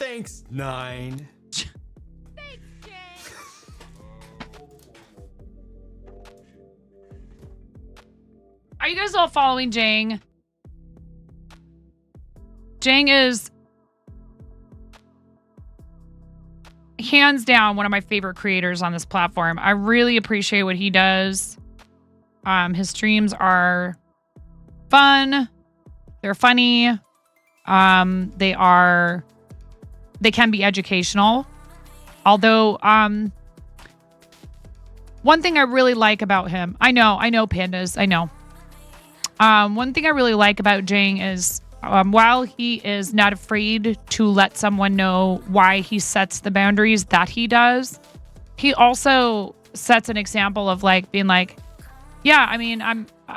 Thanks, 9. Are you guys all following Jang? Jang is hands down one of my favorite creators on this platform. I really appreciate what he does. His streams are fun. They're funny. They can be educational. Although, one thing I really like about him, I know pandas, I know. One thing I really like about Jang is, while he is not afraid to let someone know why he sets the boundaries that he does, he also sets an example of like being like, yeah, I mean,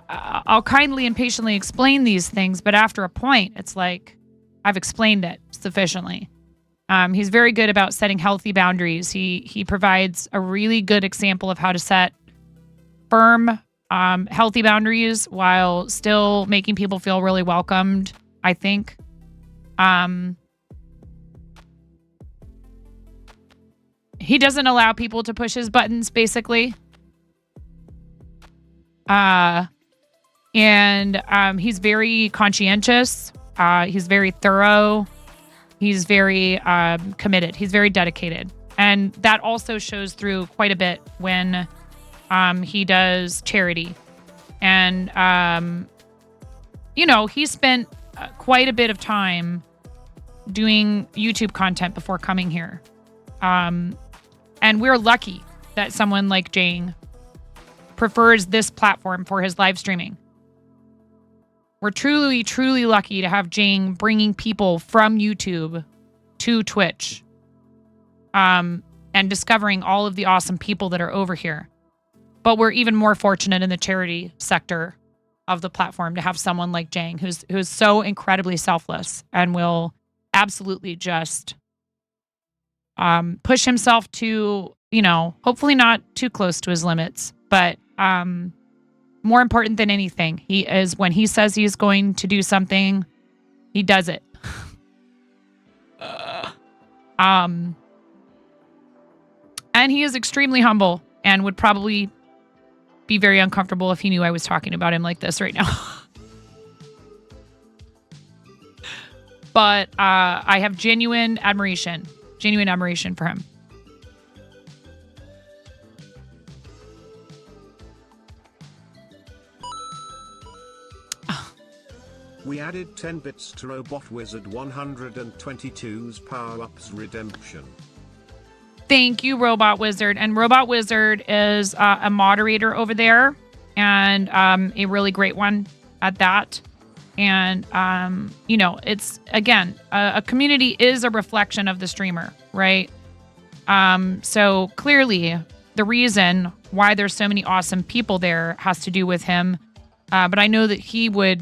I'll kindly and patiently explain these things, but after a point, it's like, I've explained it sufficiently. He's very good about setting healthy boundaries. He provides a really good example of how to set firm, healthy boundaries while still making people feel really welcomed, I think. He doesn't allow people to push his buttons, basically. And he's very conscientious. He's very thorough. He's very committed. He's very dedicated. And that also shows through quite a bit when he does charity. And, he spent quite a bit of time doing YouTube content before coming here. And we're lucky that someone like Jang prefers this platform for his live streaming. We're truly, truly lucky to have Jang bringing people from YouTube to Twitch, and discovering all of the awesome people that are over here. But we're even more fortunate in the charity sector of the platform to have someone like Jang, who's so incredibly selfless and will absolutely just push himself to, hopefully not too close to his limits, but more important than anything, when he says he's going to do something, he does it. And he is extremely humble and would probably be very uncomfortable if he knew I was talking about him like this right now. But I have genuine admiration for him. We added 10 bits to Robot Wizard 122's power-ups redemption. Thank you, Robot Wizard. And Robot Wizard is a moderator over there, and a really great one at that. And, it's, again, a community is a reflection of the streamer, right? So clearly the reason why there's so many awesome people there has to do with him. But I know that he would,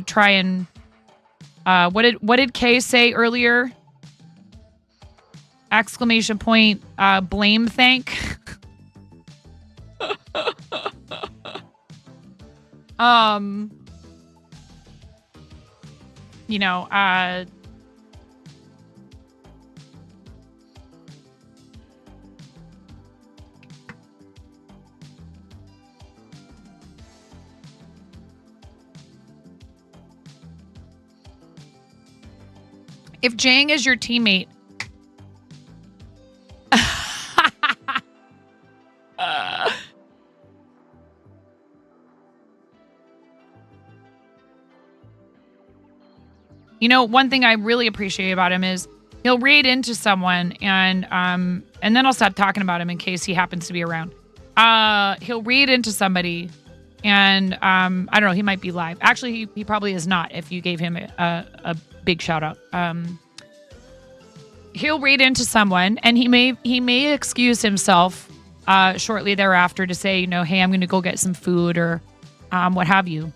try and, what did Kay say earlier? Exclamation point, blame thank. If Jang is your teammate, one thing I really appreciate about him is he'll raid into someone and then I'll stop talking about him in case he happens to be around. He'll raid into somebody and I don't know, he might be live. Actually, he probably is not if you gave him a big shout out. He'll raid into someone and he may excuse himself shortly thereafter to say, hey, I'm going to go get some food or what have you.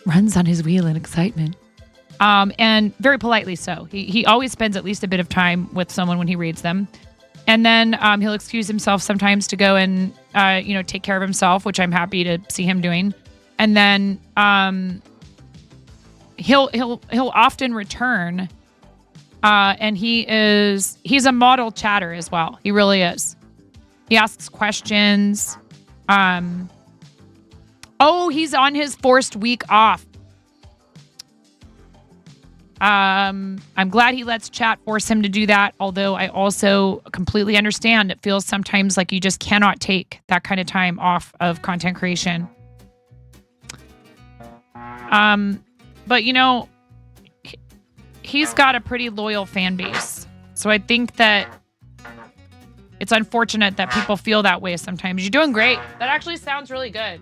Runs on his wheel in excitement. And very politely so. He always spends at least a bit of time with someone when he raids them. And then he'll excuse himself sometimes to go and, take care of himself, which I'm happy to see him doing. And then he'll often return And he's a model chatter as well. He really is. He asks questions. He's on his forced week off. I'm glad he lets chat force him to do that. Although I also completely understand it feels sometimes like you just cannot take that kind of time off of content creation. But you know, he's got a pretty loyal fan base. So I think that it's unfortunate that people feel that way sometimes. You're doing great. That actually sounds really good.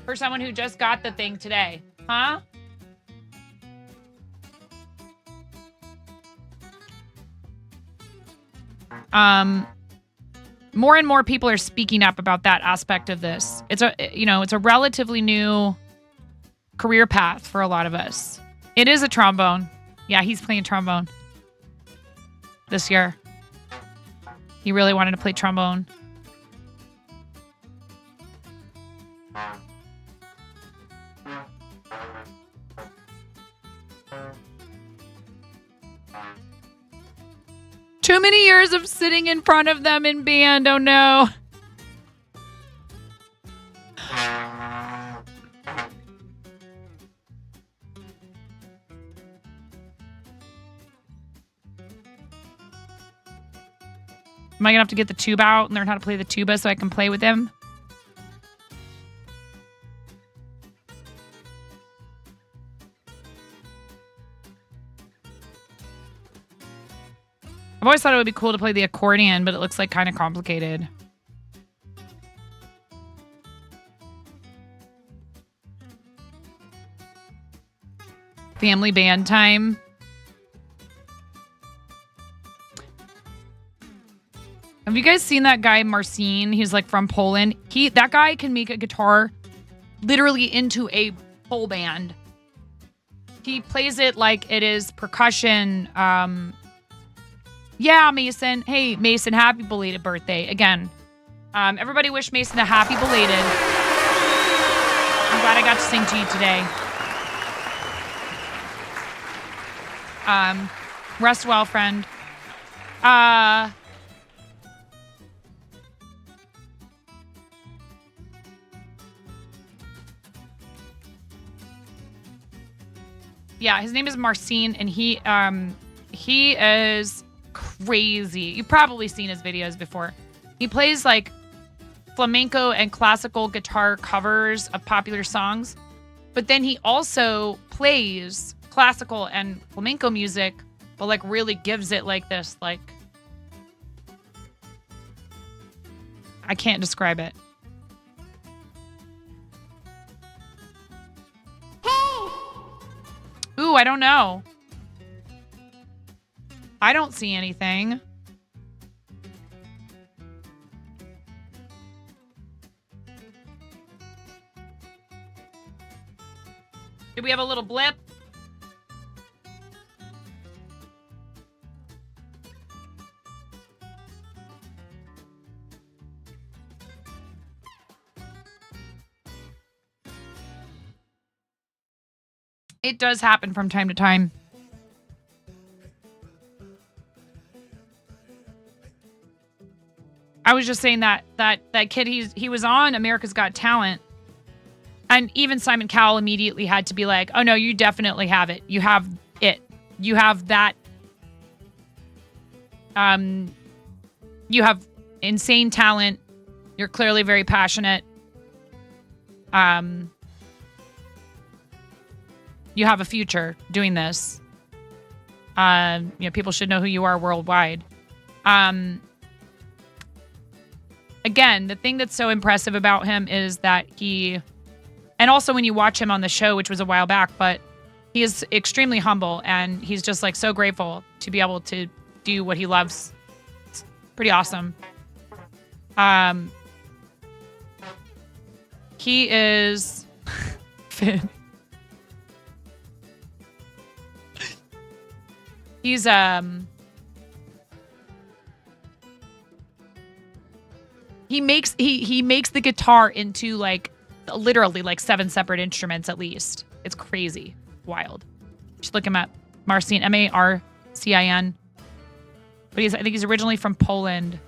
For someone who just got the thing today. Huh? More and more people are speaking up about that aspect of this. It's a relatively new career path for a lot of us. It is a trombone. Yeah, he's playing trombone this year. He really wanted to play trombone. Too many years of sitting in front of them in band. Oh no. Am I going to have to get the tuba out and learn how to play the tuba so I can play with him? I've always thought it would be cool to play the accordion, but it looks like kind of complicated. Family band time. Have you guys seen that guy, Marcin? He's like from Poland. That guy can make a guitar literally into a full band. He plays it like it is percussion. Yeah, Mason. Hey, Mason, happy belated birthday. Again, everybody wish Mason a happy belated. I'm glad I got to sing to you today. Rest well, friend. Yeah, his name is Marcin, and he is crazy. You've probably seen his videos before. He plays like flamenco and classical guitar covers of popular songs, but then he also plays classical and flamenco music, but like really gives it like this, like, I can't describe it. Ooh, I don't know. I don't see anything. Did we have a little blip? It does happen from time to time. I was just saying that kid, he was on America's Got Talent, and even Simon Cowell immediately had to be like, "Oh no, you definitely have it. You have it. You have that. You have insane talent. You're clearly very passionate. You have a future doing this. People should know who you are worldwide." Again, the thing that's so impressive about him is that and also when you watch him on the show, which was a while back, but he is extremely humble, and he's just like so grateful to be able to do what he loves. It's pretty awesome. He is Finn. He's he makes the guitar into like literally like 7 separate instruments at least. It's crazy. Wild. You should look him up. Marcin, Marcin. But I think he's originally from Poland.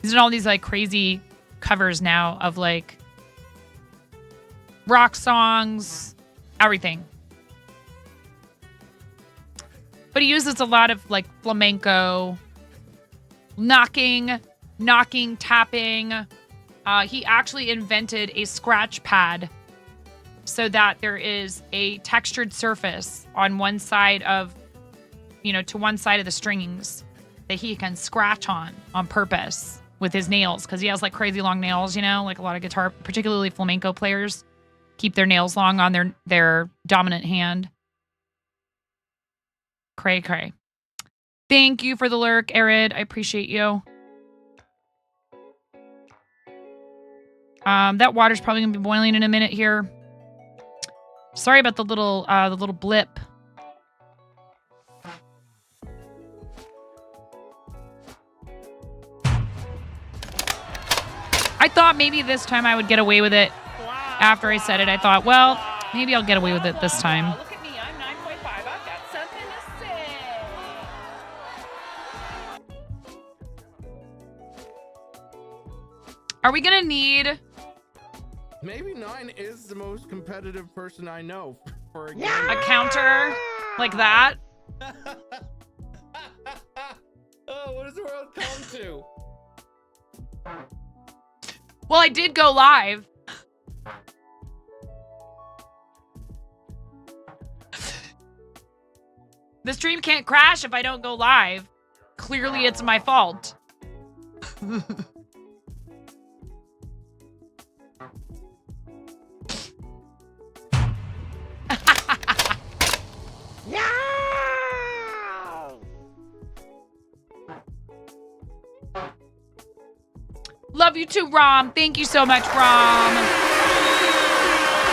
He's in all these like crazy covers now of like rock songs, everything. But he uses a lot of like flamenco, knocking, tapping. He actually invented a scratch pad so that there is a textured surface on one side of, to one side of the strings that he can scratch on purpose with his nails, because he has like crazy long nails, like a lot of guitar, particularly flamenco players, keep their nails long on their dominant hand. Cray. Thank you for the lurk, Arid. I appreciate you. That water's probably gonna be boiling in a minute here. Sorry about the little blip. I thought maybe this time I would get away with it. After I said it, I thought, well, maybe I'll get away with it this time. Look at me, I'm 9.5. I've got something to say. Are we gonna need? Maybe 9 is the most competitive person I know for a game. A counter like that? Oh, what does the world come to? Well, I did go live. The stream can't crash if I don't go live. Clearly, it's my fault. Love you too, Rom. Thank you so much, Rom.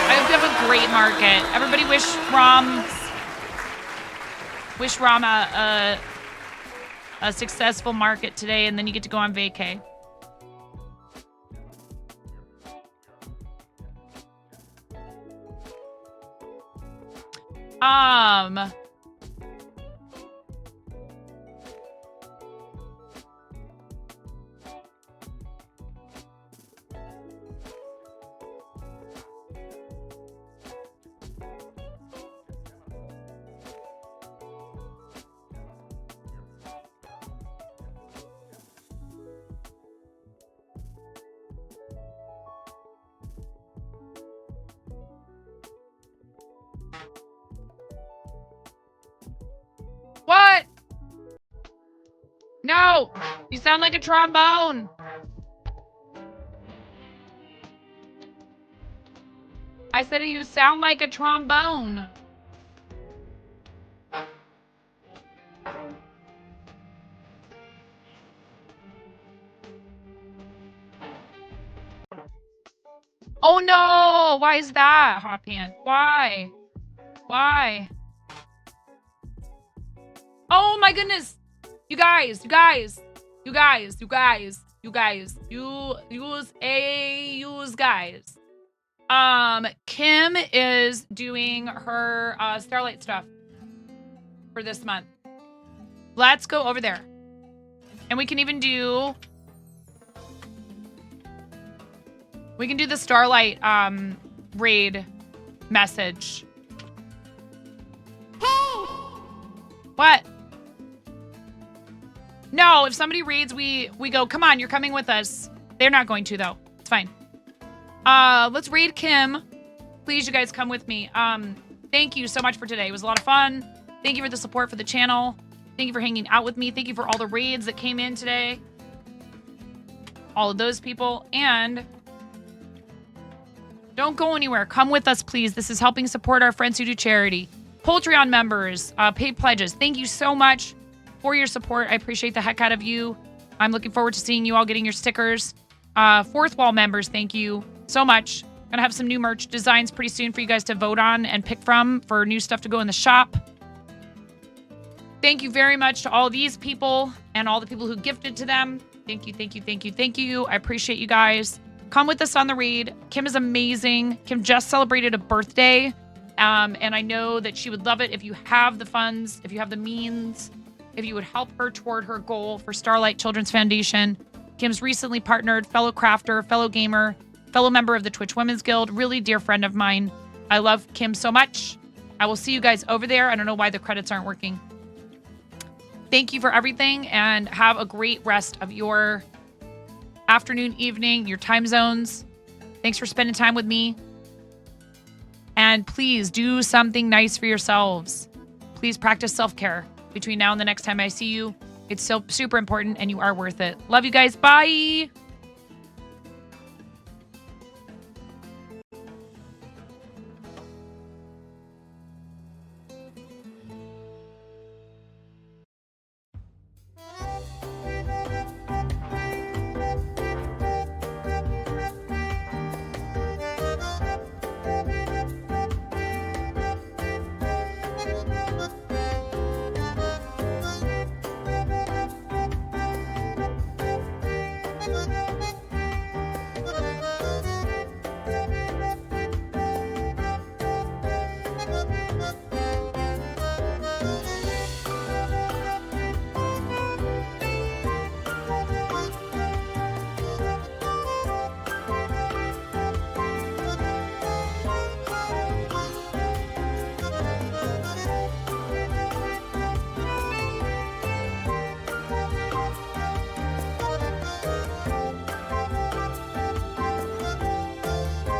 I hope you have a great market. Everybody wish Rom a successful market today, and then you get to go on vacay. What? No, you sound like a trombone. I said you sound like a trombone. Oh no, why is that, Hot Pants? Why? Why? Oh my goodness. You guys. Kim is doing her Starlight stuff for this month. Let's go over there. And we can even do the Starlight raid message. Hey! What? No, if somebody raids, we go, come on, you're coming with us. They're not going to, though. It's fine. Let's raid Kim. Please, you guys come with me. Thank you so much for today. It was a lot of fun. Thank you for the support for the channel. Thank you for hanging out with me. Thank you for all the raids that came in today. All of those people. And don't go anywhere. Come with us, please. This is helping support our friends who do charity. Patreon members, paid pledges. Thank you so much for your support. I appreciate the heck out of you. I'm looking forward to seeing you all getting your stickers. Fourth wall members, thank you so much. Gonna have some new merch designs pretty soon for you guys to vote on and pick from for new stuff to go in the shop. Thank you very much to all these people and all the people who gifted to them. Thank you. I appreciate you guys. Come with us on the raid. Kim is amazing. Kim just celebrated a birthday And I know that she would love it if you have the funds, if you have the means, if you would help her toward her goal for Starlight Children's Foundation. Kim's recently partnered, fellow crafter, fellow gamer, fellow member of the Twitch Women's Guild, really dear friend of mine. I love Kim so much. I will see you guys over there. I don't know why the credits aren't working. Thank you for everything and have a great rest of your afternoon, evening, your time zones. Thanks for spending time with me. And please do something nice for yourselves. Please practice self-care between now and the next time I see you. It's so super important and you are worth it. Love you guys. Bye.